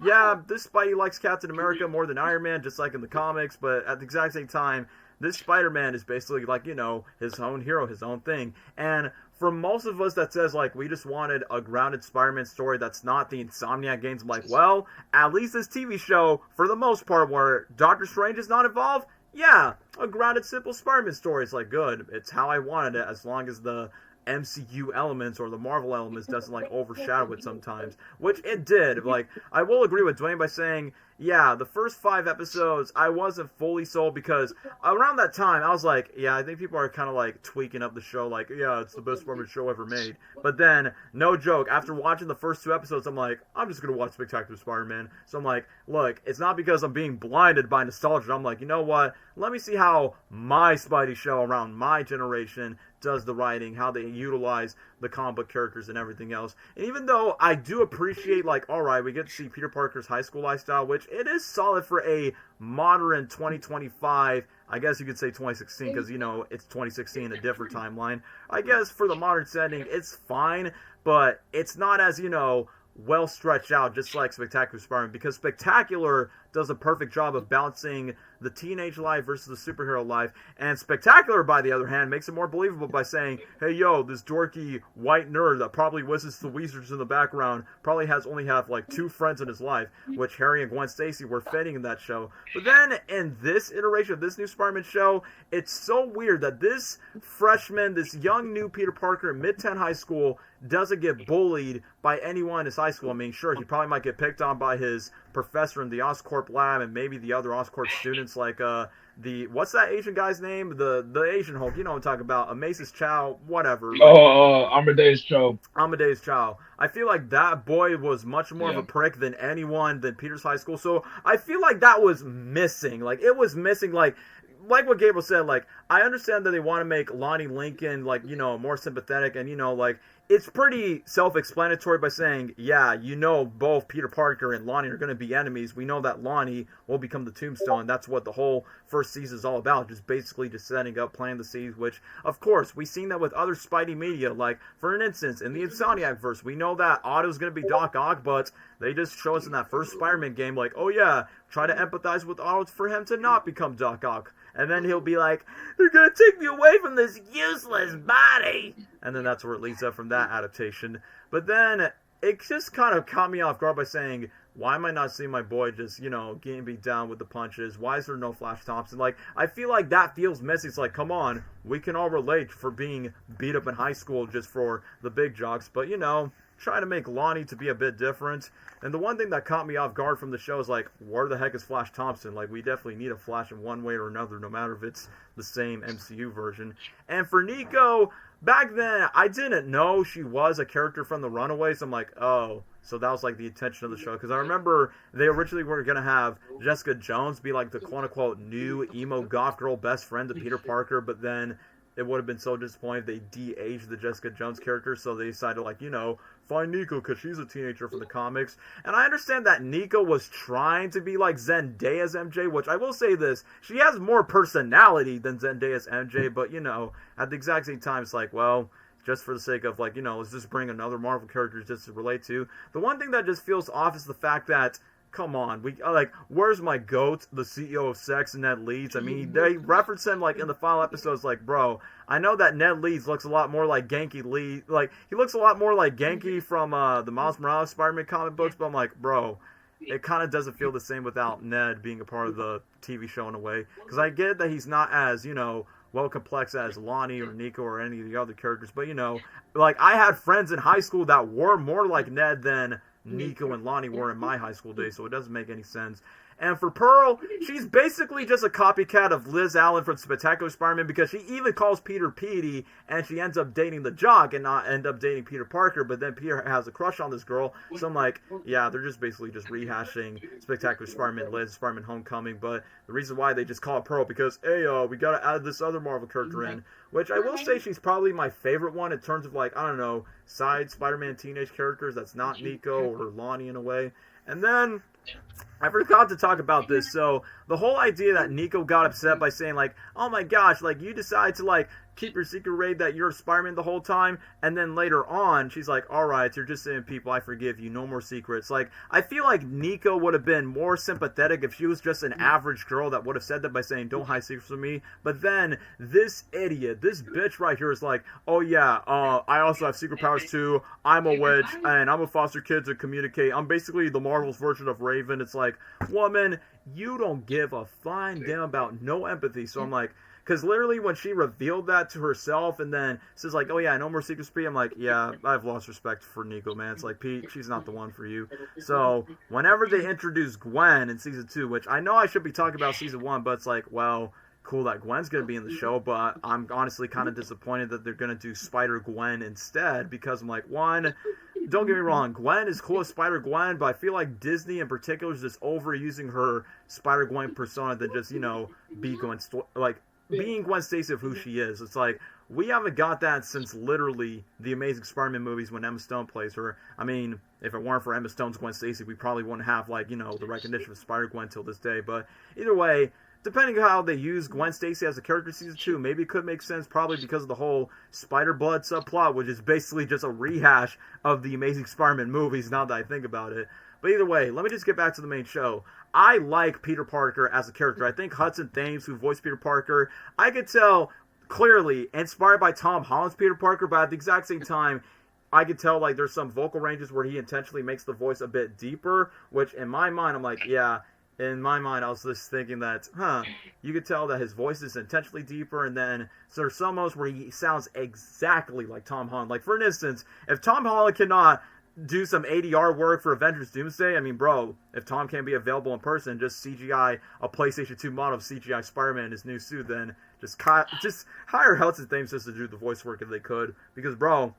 yeah, this Spidey likes Captain America more than Iron Man, just like in the comics, but at the exact same time, this Spider-Man is basically like, you know, his own hero, his own thing, and for most of us that says, like, we just wanted a grounded Spider-Man story that's not the Insomniac games, I'm like, well, at least this TV show, for the most part, where Doctor Strange is not involved, yeah, a grounded, simple Spider-Man story is, like, good. It's how I wanted it, as long as the MCU elements or the Marvel elements doesn't, like, overshadow it sometimes, which it did. Like, I will agree with Dwayne by saying, yeah, the first 5 episodes, I wasn't fully sold, because around that time, I was like, yeah, I think people are kind of, like, tweaking up the show, like, yeah, it's the best Spider-Man show ever made, but then, no joke, after watching the first 2 episodes, I'm like, I'm just gonna watch Spectacular Spider-Man, so I'm like, look, it's not because I'm being blinded by nostalgia, I'm like, you know what, let me see how my Spidey show around my generation does the writing, how they utilize the comic book characters and everything else. And even though I do appreciate, like, alright, we get to see Peter Parker's high school lifestyle, which it is solid for a modern 2025, I guess you could say 2016, because, you know, it's 2016, a different timeline. I guess for the modern setting, it's fine, but it's not as, you know, well stretched out, just like Spectacular Spider-Man, because Spectacular does a perfect job of balancing the teenage life versus the superhero life, and Spectacular, by the other hand, makes it more believable by saying, hey yo, this dorky white nerd that probably whistles the Weezers in the background probably only have like 2 friends in his life, which Harry and Gwen Stacy were fitting in that show. But then, in this iteration of this new Spider-Man show, it's so weird that this freshman, this young new Peter Parker in Midtown High School doesn't get bullied by anyone in his high school. I mean, sure, he probably might get picked on by his professor in the Oscorp lab and maybe the other Oscorp students, like what's that Asian guy's name? The Asian Hulk, you know what I'm talking about, Amasis Chow, whatever. Amadeus Cho. Amadeus Chow. I feel like that boy was much more of a prick than Peter's high school, so I feel like that was missing. Like, it was missing, like what Gabriel said, like, I understand that they want to make Lonnie Lincoln, like, you know, more sympathetic, and, you know, like, it's pretty self-explanatory by saying, yeah, you know, both Peter Parker and Lonnie are going to be enemies. We know that Lonnie will become the Tombstone. That's what the whole first season is all about, just basically just setting up, planting the seeds, which, of course, we've seen that with other Spidey media. Like, for an instance, in the Insomniac verse, we know that Otto's going to be Doc Ock, but they just show us in that first Spider-Man game, like, oh yeah, try to empathize with Otto for him to not become Doc Ock. And then he'll be like, they're going to take me away from this useless body. And then that's where it leads up from that adaptation. But then it just kind of caught me off guard by saying, why am I not seeing my boy just, you know, getting beat down with the punches? Why is there no Flash Thompson? Like, I feel like that feels messy. It's like, come on, we can all relate for being beat up in high school just for the big jocks. But, you know, trying to make Lonnie to be a bit different. And the one thing that caught me off guard from the show is, like, where the heck is Flash Thompson? Like, we definitely need a Flash in one way or another, no matter if it's the same MCU version. And for Nico, back then, I didn't know she was a character from the Runaways. I'm like, oh, so that was, like, the intention of the show. Because I remember they originally were going to have Jessica Jones be, like, the quote-unquote new emo goth girl best friend to Peter Parker, but then it would have been so disappointing if they de-aged the Jessica Jones character, so they decided, like, you know, find Nico because she's a teenager from the comics. And I understand that Nico was trying to be like Zendaya's MJ, which I will say this, she has more personality than Zendaya's MJ, but, you know, at the exact same time, it's like, well, just for the sake of, like, you know, let's just bring another Marvel character just to relate to. The one thing that just feels off is the fact that, come on, where's my GOAT, the CEO of Sex, Ned Leeds? I mean, they reference him, like, in the final episodes, like, bro, I know that Ned Leeds looks a lot more like Genki Lee, like, he looks a lot more like Genki from, the Miles Morales Spider-Man comic books, but I'm like, bro, it kind of doesn't feel the same without Ned being a part of the TV show in a way, because I get that he's not as, you know, well complex as Lonnie or Nico or any of the other characters, but, you know, like, I had friends in high school that were more like Ned than Nico and Lonnie were in my high school days, so it doesn't make any sense. And for Pearl, she's basically just a copycat of Liz Allen from Spectacular Spider-Man, because she even calls Peter Petey, and she ends up dating the jock and not end up dating Peter Parker, but then Peter has a crush on this girl. So I'm like, yeah, they're just basically just rehashing Spectacular Spider-Man, Liz, Spider-Man Homecoming, but the reason why they just call it Pearl, because, hey, we gotta add this other Marvel character in, which I will say she's probably my favorite one in terms of, like, I don't know, side Spider-Man teenage characters that's not Nico or Lonnie in a way. And then I forgot to talk about this. So the whole idea that Nico got upset by saying, like, oh my gosh, like, you decide to, like, keep your secret raid that you're Spider-Man the whole time, and then later on she's like, alright, you're just saying people, I forgive you, no more secrets. Like, I feel like Nico would have been more sympathetic if she was just an average girl that would have said that by saying, don't hide secrets from me. But then this idiot, this bitch right here is like, oh yeah, I also have secret powers too, I'm a witch, and I'm a foster kid to communicate, I'm basically the Marvel's version of Raven. It's like, woman, you don't give a flying damn about no empathy. So I'm like, because literally when she revealed that to herself and then says like, oh yeah, no more secrets, Pete, I'm like, yeah, I've lost respect for Nico, man. It's like, Pete, she's not the one for you. So whenever they introduce Gwen in season 2, which I know I should be talking about season 1, but it's like, well, cool that Gwen's going to be in the show, but I'm honestly kind of disappointed that they're going to do Spider-Gwen instead, because I'm like, one, don't get me wrong, Gwen is cool as Spider-Gwen, but I feel like Disney in particular is just overusing her Spider-Gwen persona than just, you know, be Gwen, being Gwen Stacy of who she is. It's like, we haven't got that since literally the Amazing Spider-Man movies when Emma Stone plays her. I mean, if it weren't for Emma Stone's Gwen Stacy, we probably wouldn't have, like, you know, the recognition of Spider-Gwen till this day. But either way, depending on how they use Gwen Stacy as a character in season 2, maybe it could make sense, probably because of the whole Spider-Blood subplot, which is basically just a rehash of the Amazing Spider-Man movies, now that I think about it. But either way, let me just get back to the main show. I like Peter Parker as a character. I think Hudson Thames, who voiced Peter Parker, I could tell clearly inspired by Tom Holland's Peter Parker, but at the exact same time, I could tell like there's some vocal ranges where he intentionally makes the voice a bit deeper, which in my mind, I'm like, yeah. In my mind, I was just thinking that, you could tell that his voice is intentionally deeper, and then so there's some moments where he sounds exactly like Tom Holland. Like, for instance, if Tom Holland cannot do some ADR work for Avengers Doomsday, I mean, bro, if Tom can't be available in person, just CGI a PlayStation 2 model of CGI Spider-Man in his new suit, then just hire Hudson Thames just to do the voice work if they could. Because, bro,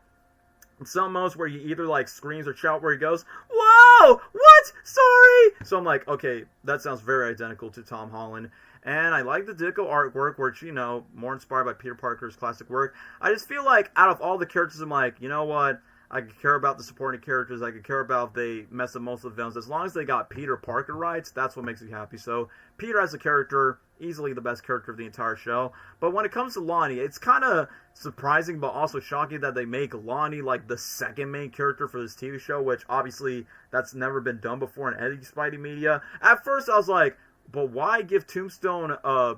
in some moments where he either, like, screams or shout where he goes, whoa, what, sorry! So I'm like, okay, that sounds very identical to Tom Holland. And I like the Ditko artwork, which, you know, more inspired by Peter Parker's classic work. I just feel like out of all the characters, I'm like, you know what? I could care about the supporting characters. I could care about if they mess up most of the villains. As long as they got Peter Parker right, that's what makes me happy. So, Peter as a character, easily the best character of the entire show. But when it comes to Lonnie, it's kind of surprising but also shocking that they make Lonnie like the second main character for this TV show, which obviously that's never been done before in any Spidey media. At first I was like, but why give Tombstone a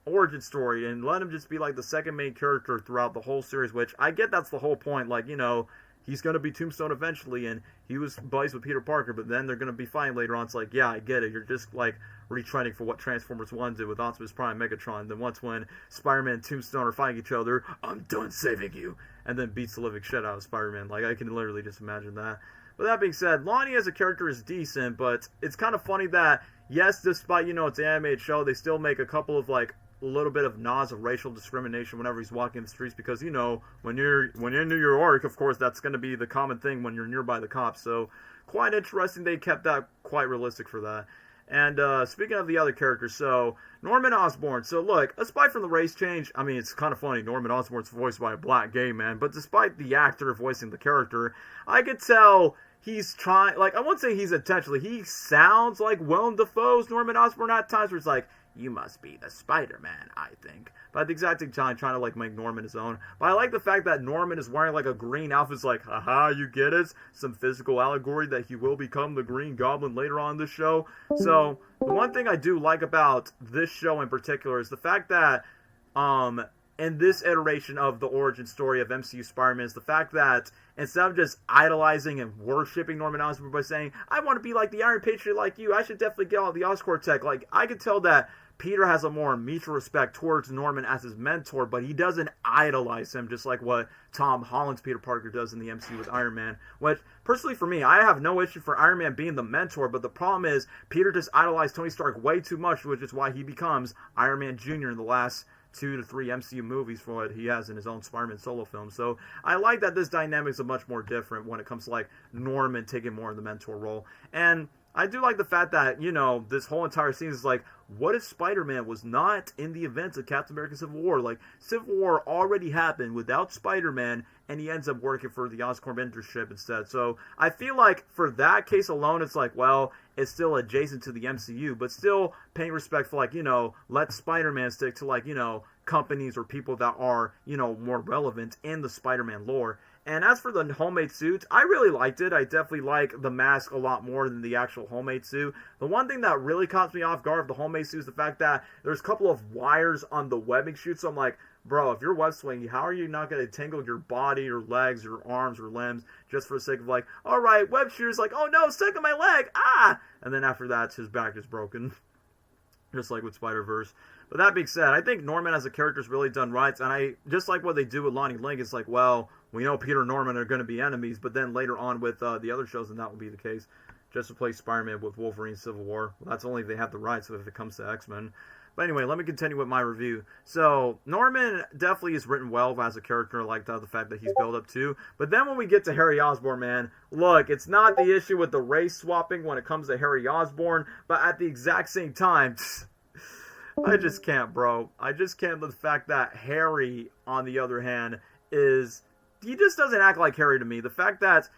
origin story and let him just be like the second main character throughout the whole series, which I get that's the whole point, like, you know, he's going to be Tombstone eventually, and he was buddies with Peter Parker, but then they're going to be fighting later on. It's like, yeah, I get it. You're just, like, retreading for what Transformers 1 did with Optimus Prime and Megatron. Then once when Spider-Man and Tombstone are fighting each other, I'm done saving you, and then beats the living shit out of Spider-Man. Like, I can literally just imagine that. But that being said, Lonnie as a character is decent, but it's kind of funny that, yes, despite, you know, it's an animated show, they still make a couple of, like, a little bit of nods of racial discrimination whenever he's walking the streets, because, you know, when you're in New York, of course, that's going to be the common thing when you're nearby the cops. So quite interesting. They kept that quite realistic for that. And speaking of the other characters, so Norman Osborn. So look, aside from the race change, I mean, it's kind of funny. Norman Osborn's voiced by a black gay man, but despite the actor voicing the character, I could tell he's trying, like, I won't say he's intentionally, he sounds like Willem Dafoe's Norman Osborn at times, where it's like, you must be the Spider-Man, I think. But at the exact same time, trying to, like, make Norman his own. But I like the fact that Norman is wearing, like, a green outfit. It's like, haha, you get it? Some physical allegory that he will become the Green Goblin later on in this show. So, the one thing I do like about this show in particular is the fact that, in this iteration of the origin story of MCU Spider-Man is the fact that instead of just idolizing and worshipping Norman Osborn by saying, I want to be like the Iron Patriot like you, I should definitely get all the Oscorp tech. Like, I could tell that Peter has a more mutual respect towards Norman as his mentor, but he doesn't idolize him just like what Tom Holland's Peter Parker does in the MCU with Iron Man. Which, personally for me, I have no issue for Iron Man being the mentor, but the problem is Peter just idolized Tony Stark way too much, which is why he becomes Iron Man Jr. in the last 2 to 3 MCU movies for what he has in his own Spider-Man solo film. So I like that this dynamic is much more different when it comes to like Norman taking more of the mentor role. And I do like the fact that, you know, this whole entire scene is like, what if Spider-Man was not in the events of Captain America Civil War? Like, Civil War already happened without Spider-Man, and he ends up working for the Oscorp internship instead. So I feel like for that case alone, it's like, well, it's still adjacent to the MCU, but still paying respect for, like, you know, let Spider-Man stick to, like, you know, companies or people that are, you know, more relevant in the Spider-Man lore. And as for the homemade suits, I really liked it. I definitely like the mask a lot more than the actual homemade suit. The one thing that really caught me off guard of the homemade suit is the fact that there's a couple of wires on the webbing chute. So I'm like, bro, if you're web swinging, how are you not going to tangle your body, your legs, your arms, or limbs just for the sake of like, all right, web shooter's like, oh no, stuck in my leg, ah! And then after that, his back is broken. Just like with Spider-Verse. But that being said, I think Norman as a character is really done right. And I just like what they do with Lonnie Link. It's like, well, we know Peter and Norman are going to be enemies, but then later on with the other shows, and that will be the case. Just replace Spider-Man with Wolverine Civil War. Well, that's only if they have the rights if it comes to X-Men. But anyway, let me continue with my review. So, Norman definitely is written well as a character. I like the fact that he's built up too. But then when we get to Harry Osborn, man, look, it's not the issue with the race swapping when it comes to Harry Osborn, but at the exact same time, I just can't, bro. I just can't with the fact that Harry, on the other hand, he just doesn't act like Harry to me. The fact that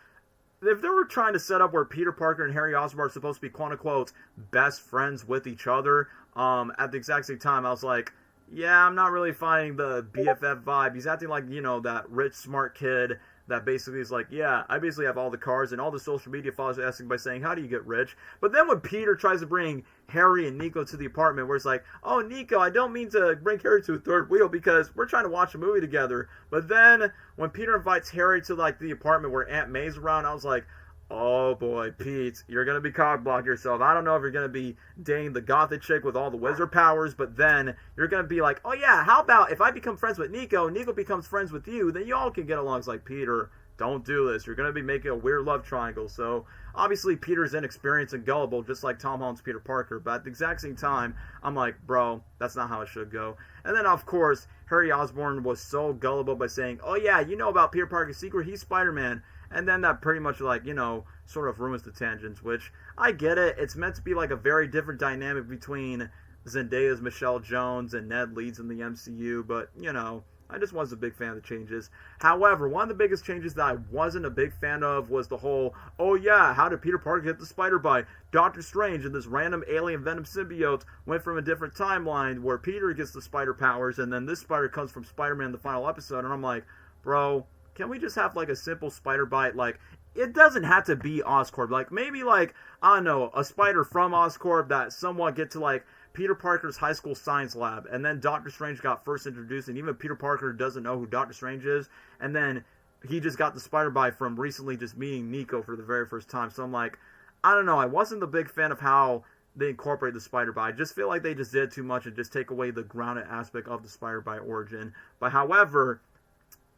if they were trying to set up where Peter Parker and Harry Osborn are supposed to be quote-unquote best friends with each other, at the exact same time, I was like, yeah, I'm not really finding the BFF vibe. He's acting like, you know, that rich, smart kid that basically is like, yeah, I basically have all the cars, and all the social media followers are asking by saying, how do you get rich? But then when Peter tries to bring Harry and Nico to the apartment, where it's like, oh, Nico, I don't mean to bring Harry to a third wheel because we're trying to watch a movie together. But then when Peter invites Harry to, like, the apartment where Aunt May's around, I was like, oh boy, Pete, you're going to be cock-block yourself. I don't know if you're going to be dating the gothic chick with all the wizard powers, but then you're going to be like, oh yeah, how about if I become friends with Nico, Nico becomes friends with you, then you all can get along. It's like, Peter, don't do this. You're going to be making a weird love triangle. So, obviously, Peter's inexperienced and gullible, just like Tom Holland's Peter Parker, but at the exact same time, I'm like, bro, that's not how it should go. And then, of course, Harry Osborn was so gullible by saying, oh yeah, you know about Peter Parker's secret, he's Spider-Man. And then that pretty much, like, you know, sort of ruins the tangents, which, I get it. It's meant to be, like, a very different dynamic between Zendaya's Michelle Jones and Ned Leeds in the MCU, but, you know, I just wasn't a big fan of the changes. However, one of the biggest changes that I wasn't a big fan of was the whole, oh yeah, how did Peter Parker get the spider bite? Doctor Strange and this random alien Venom symbiote went from a different timeline where Peter gets the spider powers, and then this spider comes from Spider-Man in the final episode, and I'm like, bro, can we just have, like, a simple spider bite? Like, it doesn't have to be Oscorp. Like, maybe, like, I don't know, a spider from Oscorp that somewhat get to, like, Peter Parker's high school science lab, and then Doctor Strange got first introduced, and even Peter Parker doesn't know who Doctor Strange is, and then he just got the spider bite from recently just meeting Nico for the very first time. So I'm like, I don't know, I wasn't a big fan of how they incorporate the spider bite. I just feel like they just did too much and just take away the grounded aspect of the spider bite origin. But however,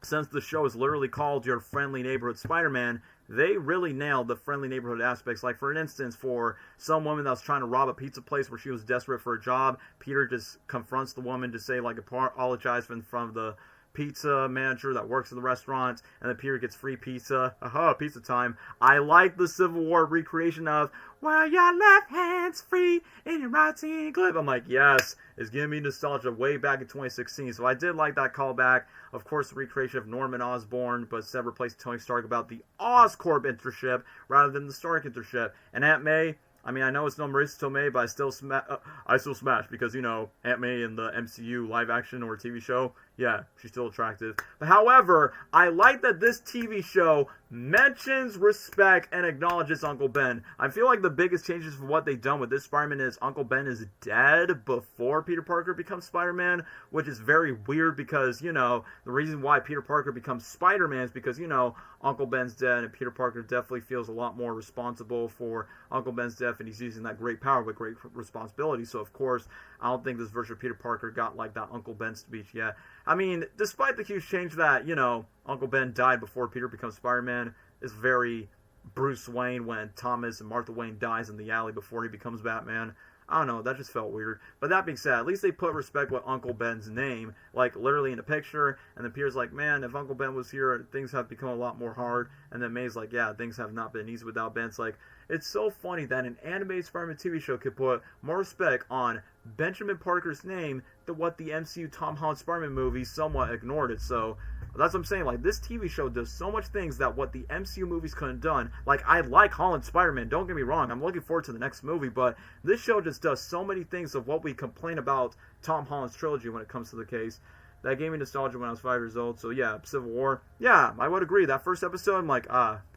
since the show is literally called Your Friendly Neighborhood Spider-Man, they really nailed the friendly neighborhood aspects. Like, for an instance, for some woman that was trying to rob a pizza place where she was desperate for a job, Peter just confronts the woman to say, like, apologize in front of the pizza manager that works in the restaurant, and then Peter gets free pizza. Aha, pizza time. I like the Civil War recreation of, well, your left hand's free and your right hand clip. I'm like, yes, it's giving me nostalgia way back in 2016. So I did like that callback. Of course, the recreation of Norman Osborn, but instead replacing Tony Stark about the Oscorp internship rather than the Stark internship. And Aunt May, I mean, I know it's no Marissa Tomei, but I still smash because, you know, Aunt May in the MCU live action or TV show, yeah, she's still attractive. But however, I like that this TV show mentions, respect, and acknowledges Uncle Ben. I feel like the biggest changes from what they've done with this Spider-Man is Uncle Ben is dead before Peter Parker becomes Spider-Man, which is very weird because, you know, the reason why Peter Parker becomes Spider-Man is because, you know, Uncle Ben's dead, and Peter Parker definitely feels a lot more responsible for Uncle Ben's death, and he's using that great power with great responsibility. So, of course, I don't think this version of Peter Parker got, like, that Uncle Ben speech yet. I mean, despite the huge change that, you know, Uncle Ben died before Peter becomes Spider-Man, is very Bruce Wayne when Thomas and Martha Wayne dies in the alley before he becomes Batman. I don't know, that just felt weird. But that being said, at least they put respect with Uncle Ben's name, like, literally in a picture, and then Peter's like, man, if Uncle Ben was here, things have become a lot more hard, and then May's like, yeah, things have not been easy without Ben. It's like, it's so funny that an animated Spider-Man TV show could put more respect on Benjamin Parker's name than what the MCU Tom Holland Spider-Man movie somewhat ignored it. So that's what I'm saying. Like, this TV show does so much things that what the MCU movies couldn't done. Like, I like Holland Spider-Man, don't get me wrong. I'm looking forward to the next movie, but this show just does so many things of what we complain about Tom Holland's trilogy when it comes to the case. That gave me nostalgia when I was 5 years old. So yeah, Civil War. Yeah, I would agree. That first episode, I'm like,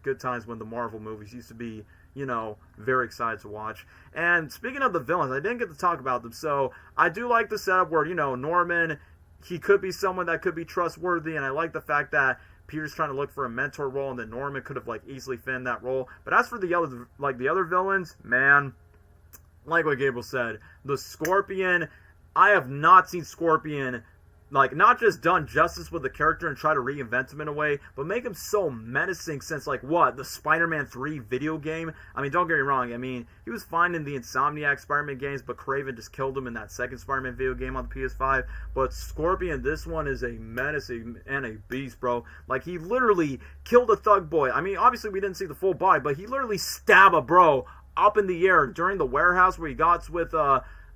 good times when the Marvel movies used to be, you know, very excited to watch. And speaking of the villains, I didn't get to talk about them. So I do like the setup where, you know, Norman, he could be someone that could be trustworthy. And I like the fact that Peter's trying to look for a mentor role, and then Norman could have, like, easily fit in that role. But as for the other villains, man, like what Gabriel said, the Scorpion, I have not seen Scorpion, like, not just done justice with the character and try to reinvent him in a way, but make him so menacing since, like, what, the Spider-Man 3 video game? I mean, don't get me wrong, I mean, he was fine in the Insomniac Spider-Man games, but Craven just killed him in that second Spider-Man video game on the PS5, but Scorpion, this one is a menace and a beast, bro. Like, he literally killed a thug boy. I mean, obviously we didn't see the full body, but he literally stabbed a bro up in the air during the warehouse where he got with,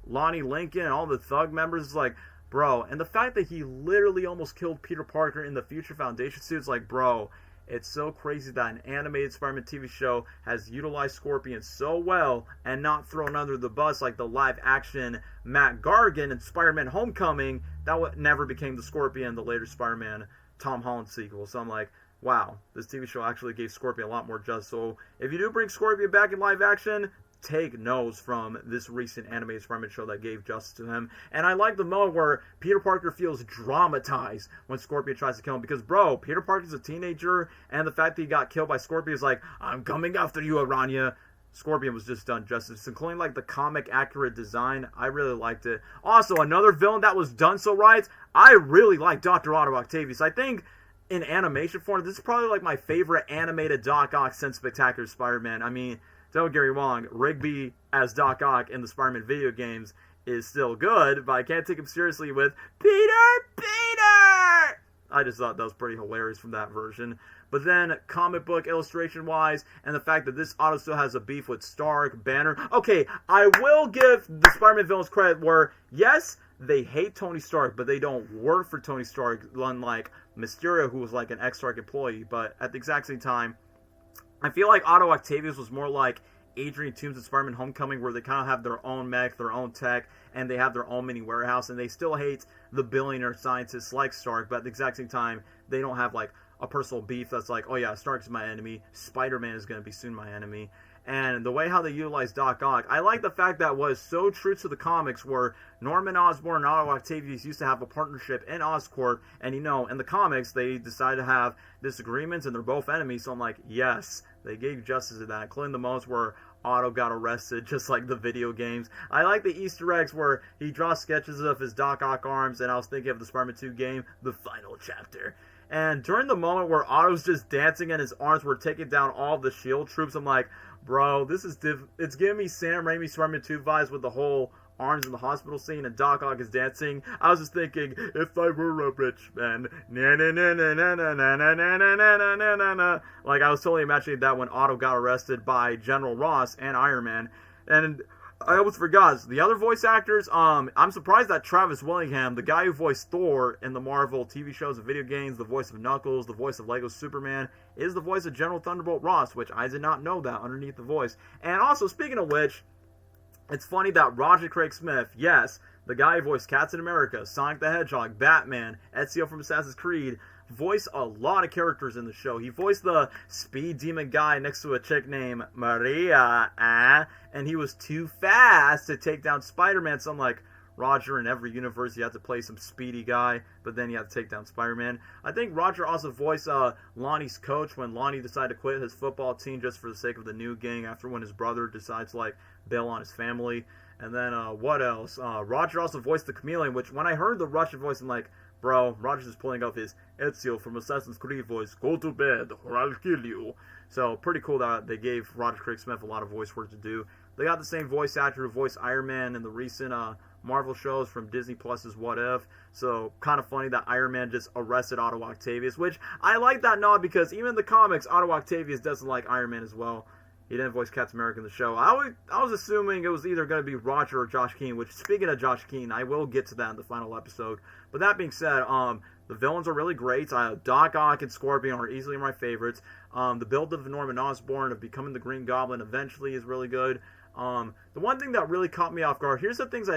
Lonnie Lincoln and all the thug members. Is like, bro, and the fact that he literally almost killed Peter Parker in the Future Foundation suit is like, bro, it's so crazy that an animated Spider-Man TV show has utilized Scorpion so well and not thrown under the bus like the live-action Matt Gargan in Spider-Man Homecoming that never became the Scorpion, the later Spider-Man Tom Holland sequel. So I'm like, wow, this TV show actually gave Scorpion a lot more justice. So if you do bring Scorpion back in live action, take notes from this recent animated Spider-Man show that gave justice to him. And I like the moment where Peter Parker feels dramatized when Scorpion tries to kill him, because, bro, Peter Parker's a teenager, and the fact that he got killed by Scorpion is like, I'm coming after you, Aranya. Scorpion was just done justice, including, like, the comic accurate design. I really liked it. Also, another villain that was done so right, I really like Dr. Otto Octavius. I think in animation form, this is probably, like, my favorite animated Doc Ock since Spectacular Spider-Man. I mean, don't get me wrong, Rigby as Doc Ock in the Spider-Man video games is still good, but I can't take him seriously with Peter! I just thought that was pretty hilarious from that version. But then, comic book illustration-wise, and the fact that this Otto still has a beef with Stark, Banner. Okay, I will give the Spider-Man villains credit where, yes, they hate Tony Stark, but they don't work for Tony Stark, unlike Mysterio, who was like an ex-Stark employee. But at the exact same time, I feel like Otto Octavius was more like Adrian Toomes in Spider-Man Homecoming, where they kind of have their own mech, their own tech, and they have their own mini warehouse, and they still hate the billionaire scientists like Stark, but at the exact same time, they don't have, like, a personal beef that's like, oh yeah, Stark's my enemy, Spider-Man is going to be soon my enemy. And the way how they utilize Doc Ock, I like the fact that was so true to the comics, where Norman Osborn and Otto Octavius used to have a partnership in Oscorp, and, you know, in the comics, they decided to have disagreements, and they're both enemies, so I'm like, yes, they gave justice to that, including the moments where Otto got arrested, just like the video games. I like the Easter eggs where he draws sketches of his Doc Ock arms, and I was thinking of the Spider-Man 2 game, the final chapter. And during the moment where Otto's just dancing and his arms were taking down all the S.H.I.E.L.D. troops, I'm like, bro, this is it's giving me Sam Raimi's Spider-Man 2 vibes with the whole arms in the hospital scene and Doc Ock is dancing. I was just thinking, if I were a rich man, na na na na na na na na na na na na na na. Like, I was totally imagining that when Otto got arrested by General Ross and Iron Man. And I almost forgot, the other voice actors, I'm surprised that Travis Willingham, the guy who voiced Thor in the Marvel TV shows and video games, the voice of Knuckles, the voice of Lego Superman, is the voice of General Thunderbolt Ross, which I did not know that underneath the voice. And also, speaking of which, it's funny that Roger Craig Smith, yes, the guy who voiced Captain America, Sonic the Hedgehog, Batman, Ezio from Assassin's Creed, voiced a lot of characters in the show. He voiced the speed demon guy next to a chick named Maria, and he was too fast to take down Spider-Man. So I'm like, Roger, in every universe you have to play some speedy guy, but then you have to take down Spider-Man. I think Roger also voiced Lonnie's coach when Lonnie decided to quit his football team just for the sake of the new gang after when his brother decides to like bail on his family. And then what else? Roger also voiced the Chameleon, which when I heard the Russian voice, I'm like, bro, Roger's just pulling off his Ezio from Assassin's Creed voice, go to bed or I'll kill you. So pretty cool that they gave Roger Craig Smith a lot of voice work to do. They got the same voice actor who voiced Iron Man in the recent Marvel shows from Disney Plus's What If. So kind of funny that Iron Man just arrested Otto Octavius, which I like that nod because even in the comics, Otto Octavius doesn't like Iron Man as well. He didn't voice Captain America in the show. I was assuming it was either going to be Roger or Josh Keane, which, speaking of Josh Keane, I will get to that in the final episode. But that being said, the villains are really great. Doc Ock and Scorpion are easily my favorites. The build of Norman Osborn of becoming the Green Goblin eventually is really good. The one thing that really caught me off guard, here's one of the things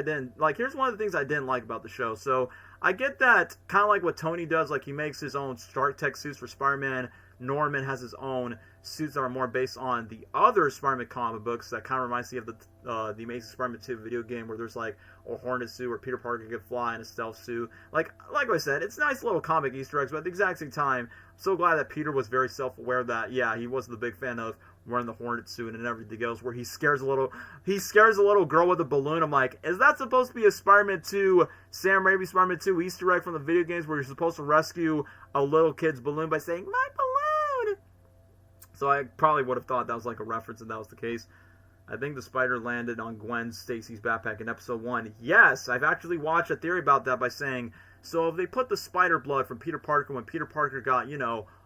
I didn't like about the show. So I get that, kind of like what Tony does, like he makes his own Stark Tech suits for Spider-Man. Norman has his own suits that are more based on the other Spider-Man comic books. That kind of reminds me of the Amazing Spider-Man 2 video game, where there's like a Hornet suit where Peter Parker can fly in a stealth suit. Like I said, it's nice little comic Easter eggs, but at the exact same time, I'm so glad that Peter was very self-aware that, yeah, he wasn't the big fan of wearing the Hornet suit and everything else, where he scares a little girl with a balloon. I'm like, is that supposed to be a Spider-Man 2, Sam Raimi Spider-Man 2 Easter egg from the video games where you're supposed to rescue a little kid's balloon by saying, my balloon? So I probably would have thought that was like a reference if that was the case. I think the spider landed on Gwen Stacy's backpack in episode 1. Yes, I've actually watched a theory about that by saying, so if they put the spider blood from Peter Parker when Peter Parker got,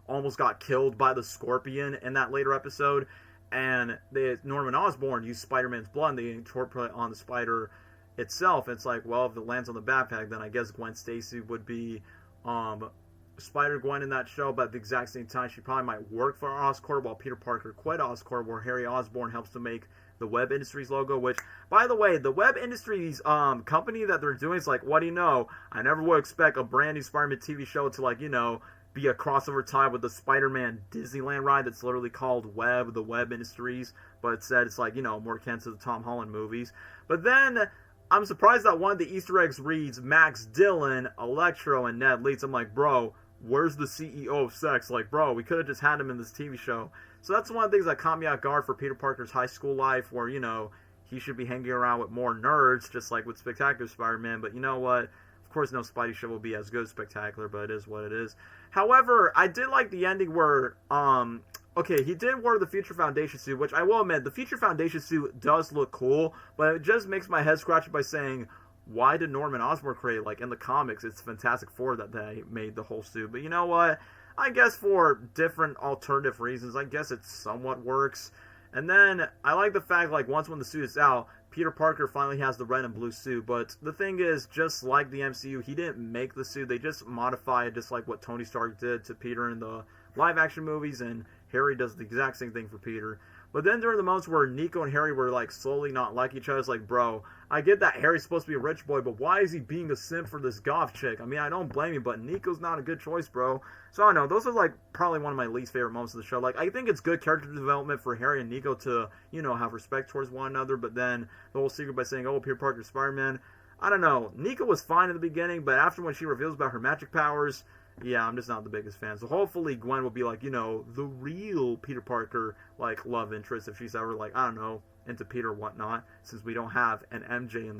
almost got killed by the Scorpion in that later episode, and Norman Osborn used Spider-Man's blood and they incorporate it on the spider itself. It's like, well, if it lands on the backpack, then I guess Gwen Stacy would be Spider-Gwen in that show, but at the exact same time, she probably might work for Oscorp while Peter Parker quit Oscorp, where Harry Osborn helps to make the Web Industries logo, which, by the way, the Web Industries company that they're doing is like, what do you know? I never would expect a brand new Spider-Man TV show to, like, be a crossover tie with the Spider-Man Disneyland ride that's literally called Web, the Web Industries, but instead it's like, more akin to the Tom Holland movies. But then I'm surprised that one of the Easter eggs reads Max Dillon, Electro, and Ned Leeds. I'm like, bro, where's the CEO of Sex? Like, bro, we could have just had him in this TV show. So that's one of the things that caught me off guard for Peter Parker's high school life, where, he should be hanging around with more nerds, just like with Spectacular Spider-Man. But you know what? Of course, no Spidey show will be as good as Spectacular, but it is what it is. However, I did like the ending where, he did wear the Future Foundation suit, which I will admit, the Future Foundation suit does look cool, but it just makes my head scratch by saying, why did Norman Osborn create, like, in the comics, it's Fantastic Four that they made the whole suit. But you know what? I guess for different alternative reasons, I guess it somewhat works. And then, I like the fact, like, once when the suit is out, Peter Parker finally has the red and blue suit. But the thing is, just like the MCU, he didn't make the suit. They just modify it, just like what Tony Stark did to Peter in the live-action movies, and Harry does the exact same thing for Peter. But then during the moments where Nico and Harry were, like, slowly not like each other, it's like, bro, I get that Harry's supposed to be a rich boy, but why is he being a simp for this goth chick? I mean, I don't blame you, but Nico's not a good choice, bro. So, I don't know, those are, like, probably one of my least favorite moments of the show. Like, I think it's good character development for Harry and Nico to, have respect towards one another, but then the whole secret by saying, oh, Peter Parker's Spider-Man, I don't know. Nico was fine in the beginning, but after when she reveals about her magic powers, yeah, I'm just not the biggest fan. So hopefully Gwen will be like, the real Peter Parker, like, love interest if she's ever, like, I don't know, into Peter or whatnot, since we don't have an MJ in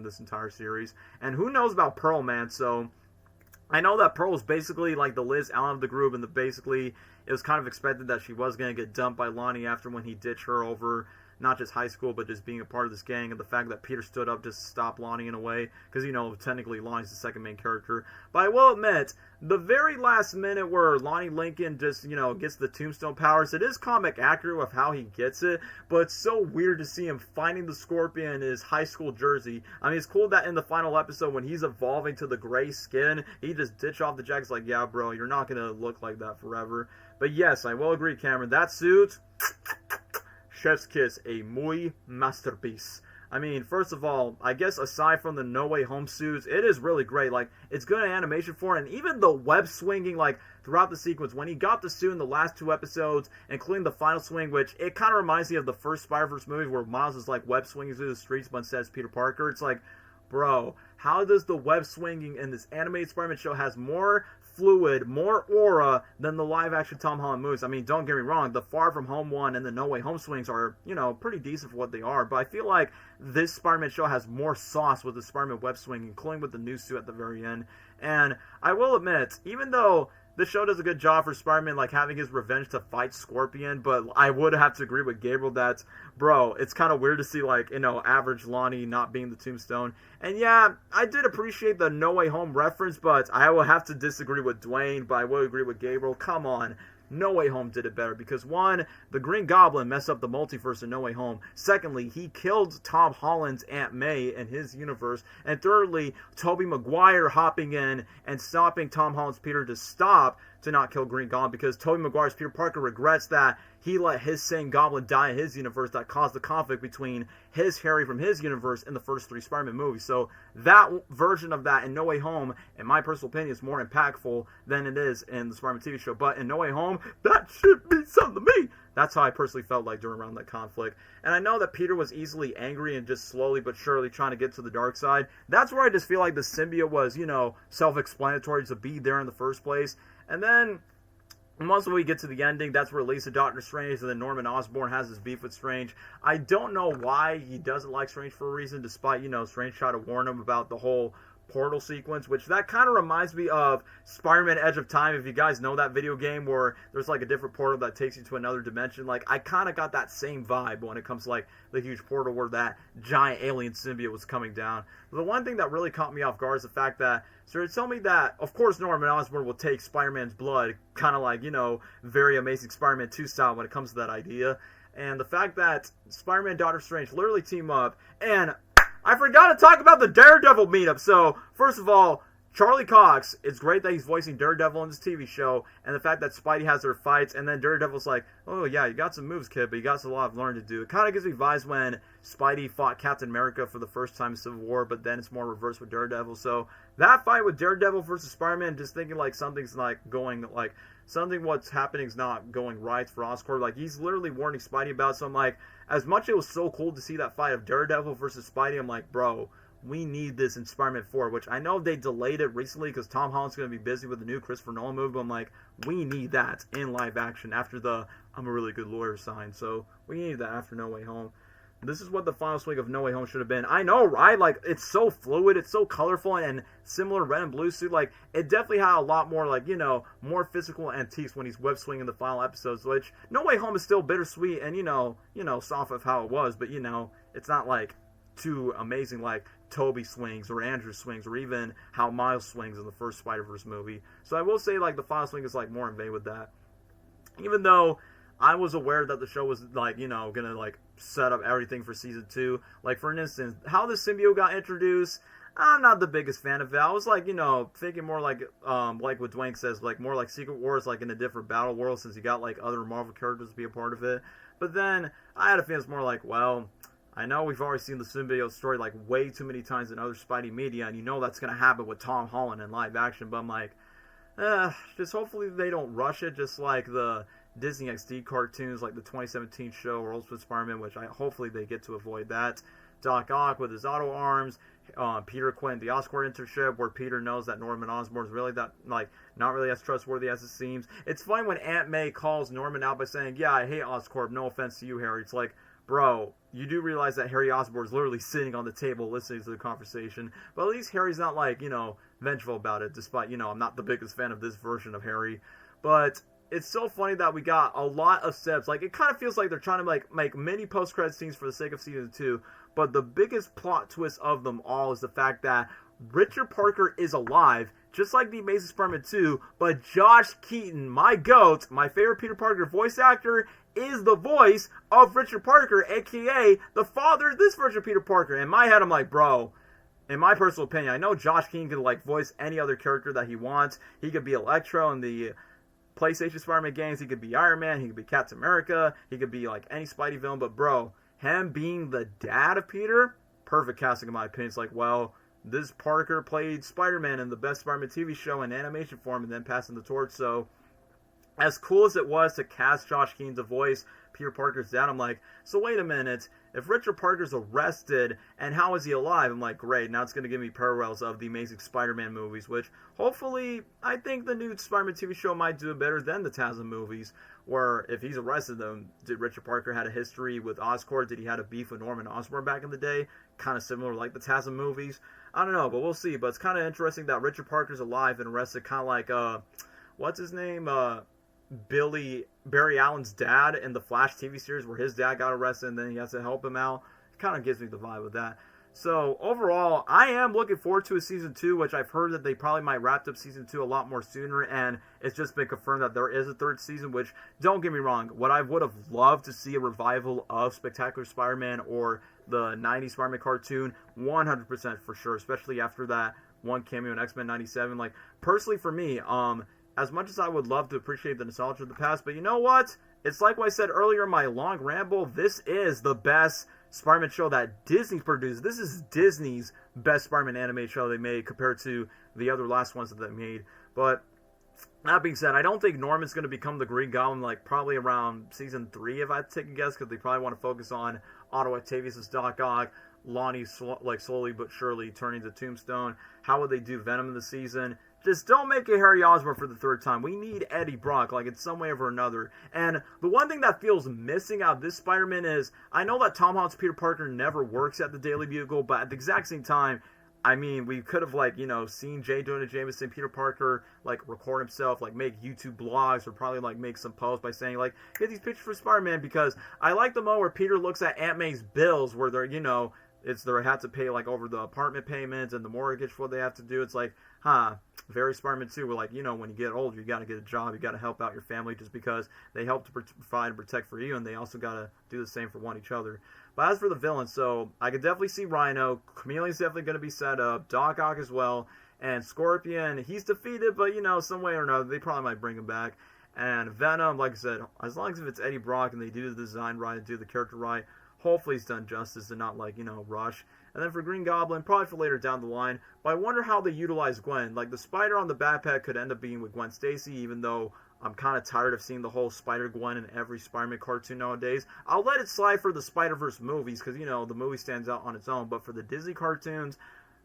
this entire series. And who knows about Pearl, man? So I know that Pearl is basically like the Liz Allen of the group, and it was kind of expected that she was going to get dumped by Lonnie after when he ditched her over not just high school, but just being a part of this gang, and the fact that Peter stood up just to stop Lonnie in a way, because, technically Lonnie's the second main character. But I will admit, the very last minute where Lonnie Lincoln just, gets the tombstone powers, it is comic accurate with how he gets it, but it's so weird to see him finding the Scorpion in his high school jersey. I mean, it's cool that in the final episode, when he's evolving to the gray skin, he just ditch off the jacket. It's like, yeah, bro, you're not going to look like that forever. But yes, I will agree, Cameron, that suit, chef's kiss, a muy masterpiece. I mean, first of all, I guess aside from the No Way Home suits, it is really great. Like, it's good animation for it, and even the web swinging, like, throughout the sequence, when he got the suit in the last 2 episodes, including the final swing, which it kind of reminds me of the first Spider-Verse movie where Miles is, like, web swinging through the streets, but instead it's Peter Parker. It's like, bro, how does the web swinging in this animated Spider-Man show has more fluid, more aura than the live-action Tom Holland movies? I mean, don't get me wrong, the Far From Home one and the No Way Home swings are, you know, pretty decent for what they are, but I feel like this Spider-Man show has more sauce with the Spider-Man web swing, including with the new suit at the very end. And I will admit, even though the show does a good job for Spider-Man, like, having his revenge to fight Scorpion, but I would have to agree with Gabriel that, bro, it's kind of weird to see, like, you know, average Lonnie not being the Tombstone. And yeah, I did appreciate the No Way Home reference, but I will have to disagree with Dwayne, but I will agree with Gabriel. Come on. No Way Home did it better because, one, the Green Goblin messed up the multiverse in No Way Home. Secondly, he killed Tom Holland's Aunt May in his universe. And thirdly, Tobey Maguire hopping in and stopping Tom Holland's Peter to not kill Green Goblin, because Tobey Maguire's Peter Parker regrets that he let his same Goblin die in his universe that caused the conflict between his Harry from his universe in the first 3 Spider-Man movies. So that version of that in No Way Home, in my personal opinion, is more impactful than it is in the Spider-Man TV show. But in No Way Home, that should be something to me. That's how I personally felt like during around that conflict. And I know that Peter was easily angry and just slowly but surely trying to get to the dark side. That's where I just feel like the symbiote was, you know, self-explanatory to be there in the first place. And then once we get to the ending, that's where it leads to Doctor Strange, and then Norman Osborn has his beef with Strange. I don't know why he doesn't like Strange for a reason, despite, you know, Strange trying to warn him about the whole portal sequence, which that kind of reminds me of Spider-Man Edge of Time. If you guys know that video game where there's like a different portal that takes you to another dimension, like, I kind of got that same vibe when it comes to like the huge portal where that giant alien symbiote was coming down. The one thing that really caught me off guard is the fact that so tell me that, of course, Norman Osborn will take Spider-Man's blood, kind of like, you know, very Amazing Spider-Man 2 style when it comes to that idea. And the fact that Spider-Man and Doctor Strange literally team up, and I forgot to talk about the Daredevil meetup. So, first of all, Charlie Cox, it's great that he's voicing Daredevil in this TV show, and the fact that Spidey has their fights, and then Daredevil's like, oh yeah, you got some moves, kid, but you got a lot of learning to do. It kind of gives me vibes when Spidey fought Captain America for the first time in Civil War, but then it's more reversed with Daredevil. So, that fight with Daredevil versus Spider-Man, just thinking like something's like going, like, something what's happening is not going right for Oscorp. Like, he's literally warning Spidey about, so I'm like, as much it was so cool to see that fight of Daredevil versus Spidey, I'm like, bro, we need this in Spider-Man 4, which I know they delayed it recently because Tom Holland's going to be busy with the new Christopher Nolan movie, but I'm like, we need that in live action after the I'm a really good lawyer sign. So we need that after No Way Home. This is what the final swing of No Way Home should have been. I know, right? Like, it's so fluid, it's so colorful, and similar red and blue suit. Like, it definitely had a lot more, like, you know, more physical antiques when he's web swinging the final episodes, which No Way Home is still bittersweet and, you know, soft of how it was, but, you know, it's not, like, too amazing like Toby swings or Andrew swings or even how Miles swings in the first Spider-Verse movie. So I will say, like, the final swing is, like, more in vein with that. Even though I was aware that the show was, like, you know, gonna, like, set up everything for season 2. Like, for instance, how the symbiote got introduced, I'm not the biggest fan of it. I was, like, you know, thinking more like what Dwayne says, like, more like Secret Wars, like, in a different battle world, since you got, like, other Marvel characters to be a part of it. But then, I had a feeling it's more like, well, I know we've already seen the symbiote story, like, way too many times in other Spidey media, and you know that's gonna happen with Tom Holland in live action, but I'm like, just hopefully they don't rush it, just like the Disney XD cartoons, like the 2017 show or Ultimate Spider-Man, which hopefully they get to avoid that. Doc Ock with his auto arms, Peter Quinn, the Oscorp internship, where Peter knows that Norman Osborn is really that, like, not really as trustworthy as it seems. It's funny when Aunt May calls Norman out by saying, yeah, I hate Oscorp, no offense to you, Harry. It's like, bro, you do realize that Harry Osborn is literally sitting on the table listening to the conversation. But at least Harry's not, like, you know, vengeful about it, despite, you know, I'm not the biggest fan of this version of Harry. But it's so funny that we got a lot of steps. Like, it kind of feels like they're trying to, like, make many post-credit scenes for the sake of season 2. But the biggest plot twist of them all is the fact that Richard Parker is alive, just like the Amazing Spider-Man 2, but Josh Keaton, my GOAT, my favorite Peter Parker voice actor, is the voice of Richard Parker, a.k.a. the father of this version of Peter Parker. In my head, I'm like, bro, in my personal opinion, I know Josh Keaton can, like, voice any other character that he wants. He could be Electro in the PlayStation Spider-Man games, he could be Iron Man, he could be Captain America, he could be, like, any Spidey villain, but, bro, him being the dad of Peter, perfect casting in my opinion. It's like, well, this Parker played Spider-Man in the best Spider-Man TV show in animation form and then passing the torch. So as cool as it was to cast Josh Keane to voice Peter Parker's dad, I'm like, so wait a minute, if Richard Parker's arrested, and how is he alive? I'm like, great, now it's going to give me parallels of the Amazing Spider-Man movies, which hopefully, I think the new Spider-Man TV show might do better than the TASM movies, where if he's arrested, then did Richard Parker had a history with Oscorp? Did he had a beef with Norman Osborn back in the day? Kind of similar like the TASM movies? I don't know, but we'll see. But it's kind of interesting that Richard Parker's alive and arrested, kind of like, what's his name? Barry Allen's dad in the Flash TV series, where his dad got arrested and then he has to help him out. It kind of gives me the vibe of that. So overall, I am looking forward to a season 2, which I've heard that they probably might wrap up season 2 a lot more sooner, and it's just been confirmed that there is a 3rd season, which, don't get me wrong, what I would have loved to see a revival of Spectacular Spider-Man or the 90s Spider-Man cartoon, 100% for sure, especially after that one cameo in X-Men 97. Like, personally for me, as much as I would love to appreciate the nostalgia of the past, but you know what? It's like what I said earlier in my long ramble. This is the best Spider-Man show that Disney produced. This is Disney's best Spider-Man animated show they made compared to the other last ones that they made. But that being said, I don't think Norman's going to become the Green Goblin like probably around season 3 if I had to take a guess, because they probably want to focus on Otto Octavius as Doc Ock, Lonnie slowly but surely turning to Tombstone. How would they do Venom in the season? Just don't make it Harry Osborn for the 3rd time. We need Eddie Brock, like, in some way or another. And the one thing that feels missing out of this Spider-Man is, I know that Tom Holland's Peter Parker never works at the Daily Bugle, but at the exact same time, I mean, we could have, like, you know, seen J. Jonah Jameson, Peter Parker, like, record himself, like, make YouTube blogs, or probably, like, make some posts by saying, like, get these pictures for Spider-Man, because I like the moment where Peter looks at Aunt May's bills, where they're, you know, it's they have to pay, like, over the apartment payments and the mortgage for what they have to do. It's like, very Spider-Man 2. We're like, you know, when you get older, you got to get a job. You got to help out your family just because they help to provide and protect for you, and they also got to do the same for one each other. But as for the villains, so I could definitely see Rhino. Chameleon's definitely going to be set up. Doc Ock as well. And Scorpion, he's defeated, but, you know, some way or another, they probably might bring him back. And Venom, like I said, as long as if it's Eddie Brock and they do the design right and do the character right, hopefully it's done justice and not, like, you know, rush. And then for Green Goblin, probably for later down the line. But I wonder how they utilize Gwen. Like, the spider on the backpack could end up being with Gwen Stacy, even though I'm kind of tired of seeing the whole Spider-Gwen in every Spider-Man cartoon nowadays. I'll let it slide for the Spider-Verse movies, because, you know, the movie stands out on its own. But for the Disney cartoons,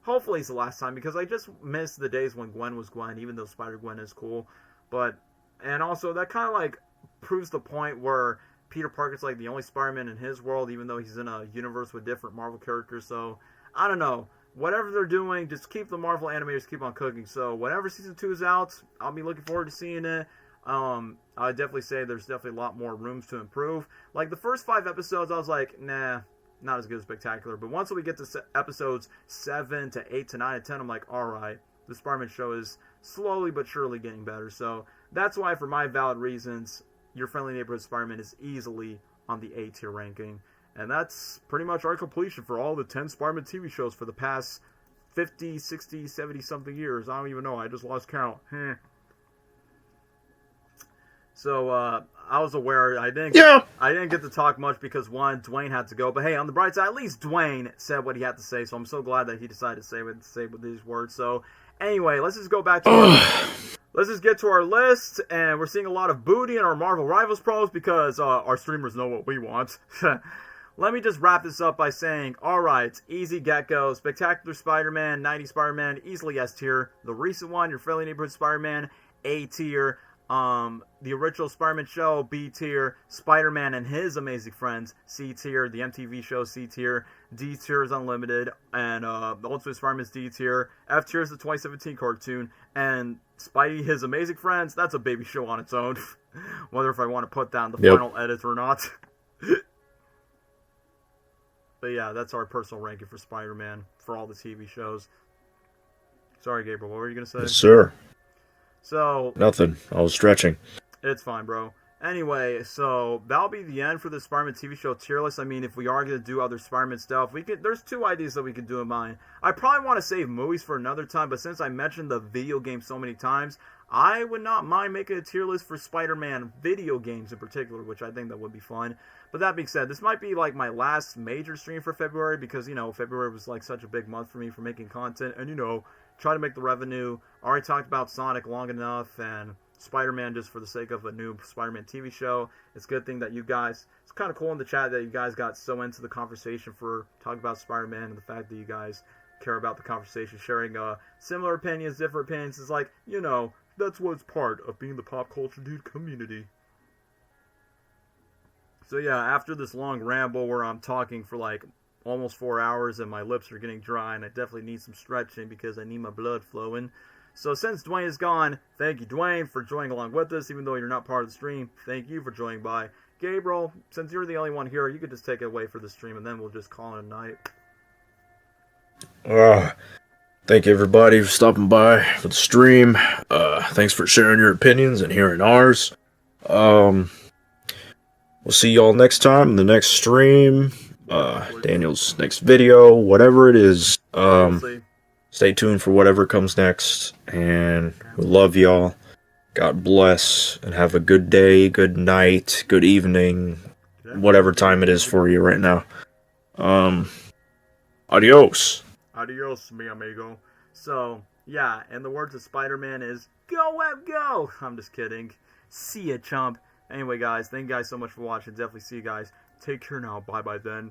hopefully it's the last time, because I just miss the days when Gwen was Gwen, even though Spider-Gwen is cool. But, and also, that kind of, like, proves the point where Peter Parker's like the only Spider-Man in his world, even though he's in a universe with different Marvel characters. So, I don't know. Whatever they're doing, just keep the Marvel animators keep on cooking. So, whenever Season 2 is out, I'll be looking forward to seeing it. I'd definitely say there's definitely a lot more rooms to improve. Like, the first 5 episodes, I was like, nah, not as good as Spectacular. But once we get to episodes 7 to 8 to 9 and 10, I'm like, alright, the Spider-Man show is slowly but surely getting better. So, that's why, for my valid reasons, Your Friendly Neighborhood Spider-Man is easily on the A tier ranking. And that's pretty much our completion for all the 10 Spider-Man TV shows for the past 50, 60, 70 something years. I don't even know. I just lost count. So, I was aware I didn't get to talk much because, one, Dwayne had to go. But hey, on the bright side, at least Dwayne said what he had to say. So I'm so glad that he decided to say with these words. So anyway, let's just go back to let's just get to our list. And we're seeing a lot of booty in our Marvel Rivals pros because our streamers know what we want. Let me just wrap this up by saying, alright, easy get-go, Spectacular Spider-Man, 90 Spider-Man, easily S tier. The recent one, Your Friendly Neighborhood Spider-Man, A tier. The original Spider-Man show, B tier. Spider-Man and His Amazing Friends, C tier. The MTV show, C tier. D tier is Unlimited. And the Ultimate Spider-Man is D tier. F tier is the 2017 cartoon. And Spidey, His Amazing Friends, that's a baby show on its own. Whether if I want to put down the final edit or not. But yeah, that's our personal ranking for Spider-Man for all the TV shows. Sorry, Gabriel, what were you going to say? Yes, sir. So... Nothing. I was stretching. It's fine, bro. Anyway, so that'll be the end for the Spider-Man TV show tier list. I mean, if we are going to do other Spider-Man stuff, there's 2 ideas that we could do in mind. I probably want to save movies for another time, but since I mentioned the video game so many times, I would not mind making a tier list for Spider-Man video games in particular, which I think that would be fun. But that being said, this might be like my last major stream for February because, you know, February was like such a big month for me for making content and, you know, try to make the revenue. Already talked about Sonic long enough and Spider-Man just for the sake of a new Spider-Man TV show. It's a good thing that you guys, it's kind of cool in the chat that you guys got so into the conversation for talking about Spider-Man and the fact that you guys care about the conversation, sharing similar opinions, different opinions. It's like, you know, that's what's part of being the pop culture dude community. So yeah, after this long ramble where I'm talking for like almost 4 hours and my lips are getting dry and I definitely need some stretching because I need my blood flowing. So since Dwayne is gone, thank you Dwayne for joining along with us, even though you're not part of the stream. Thank you for joining by. Gabriel, since you're the only one here, you could just take it away for the stream and then we'll just call it a night. Thank you everybody for stopping by for the stream. Thanks for sharing your opinions and hearing ours. We'll see y'all next time in the next stream. Daniel's next video, whatever it is. Stay tuned for whatever comes next. And we love y'all. God bless and have a good day, good night, good evening, whatever time it is for you right now. Adios. Adios, mi amigo. So, yeah, and the words of Spider-Man is, go Web, go! I'm just kidding. See ya, chump. Anyway, guys, thank you guys so much for watching. Definitely see you guys. Take care now. Bye-bye then.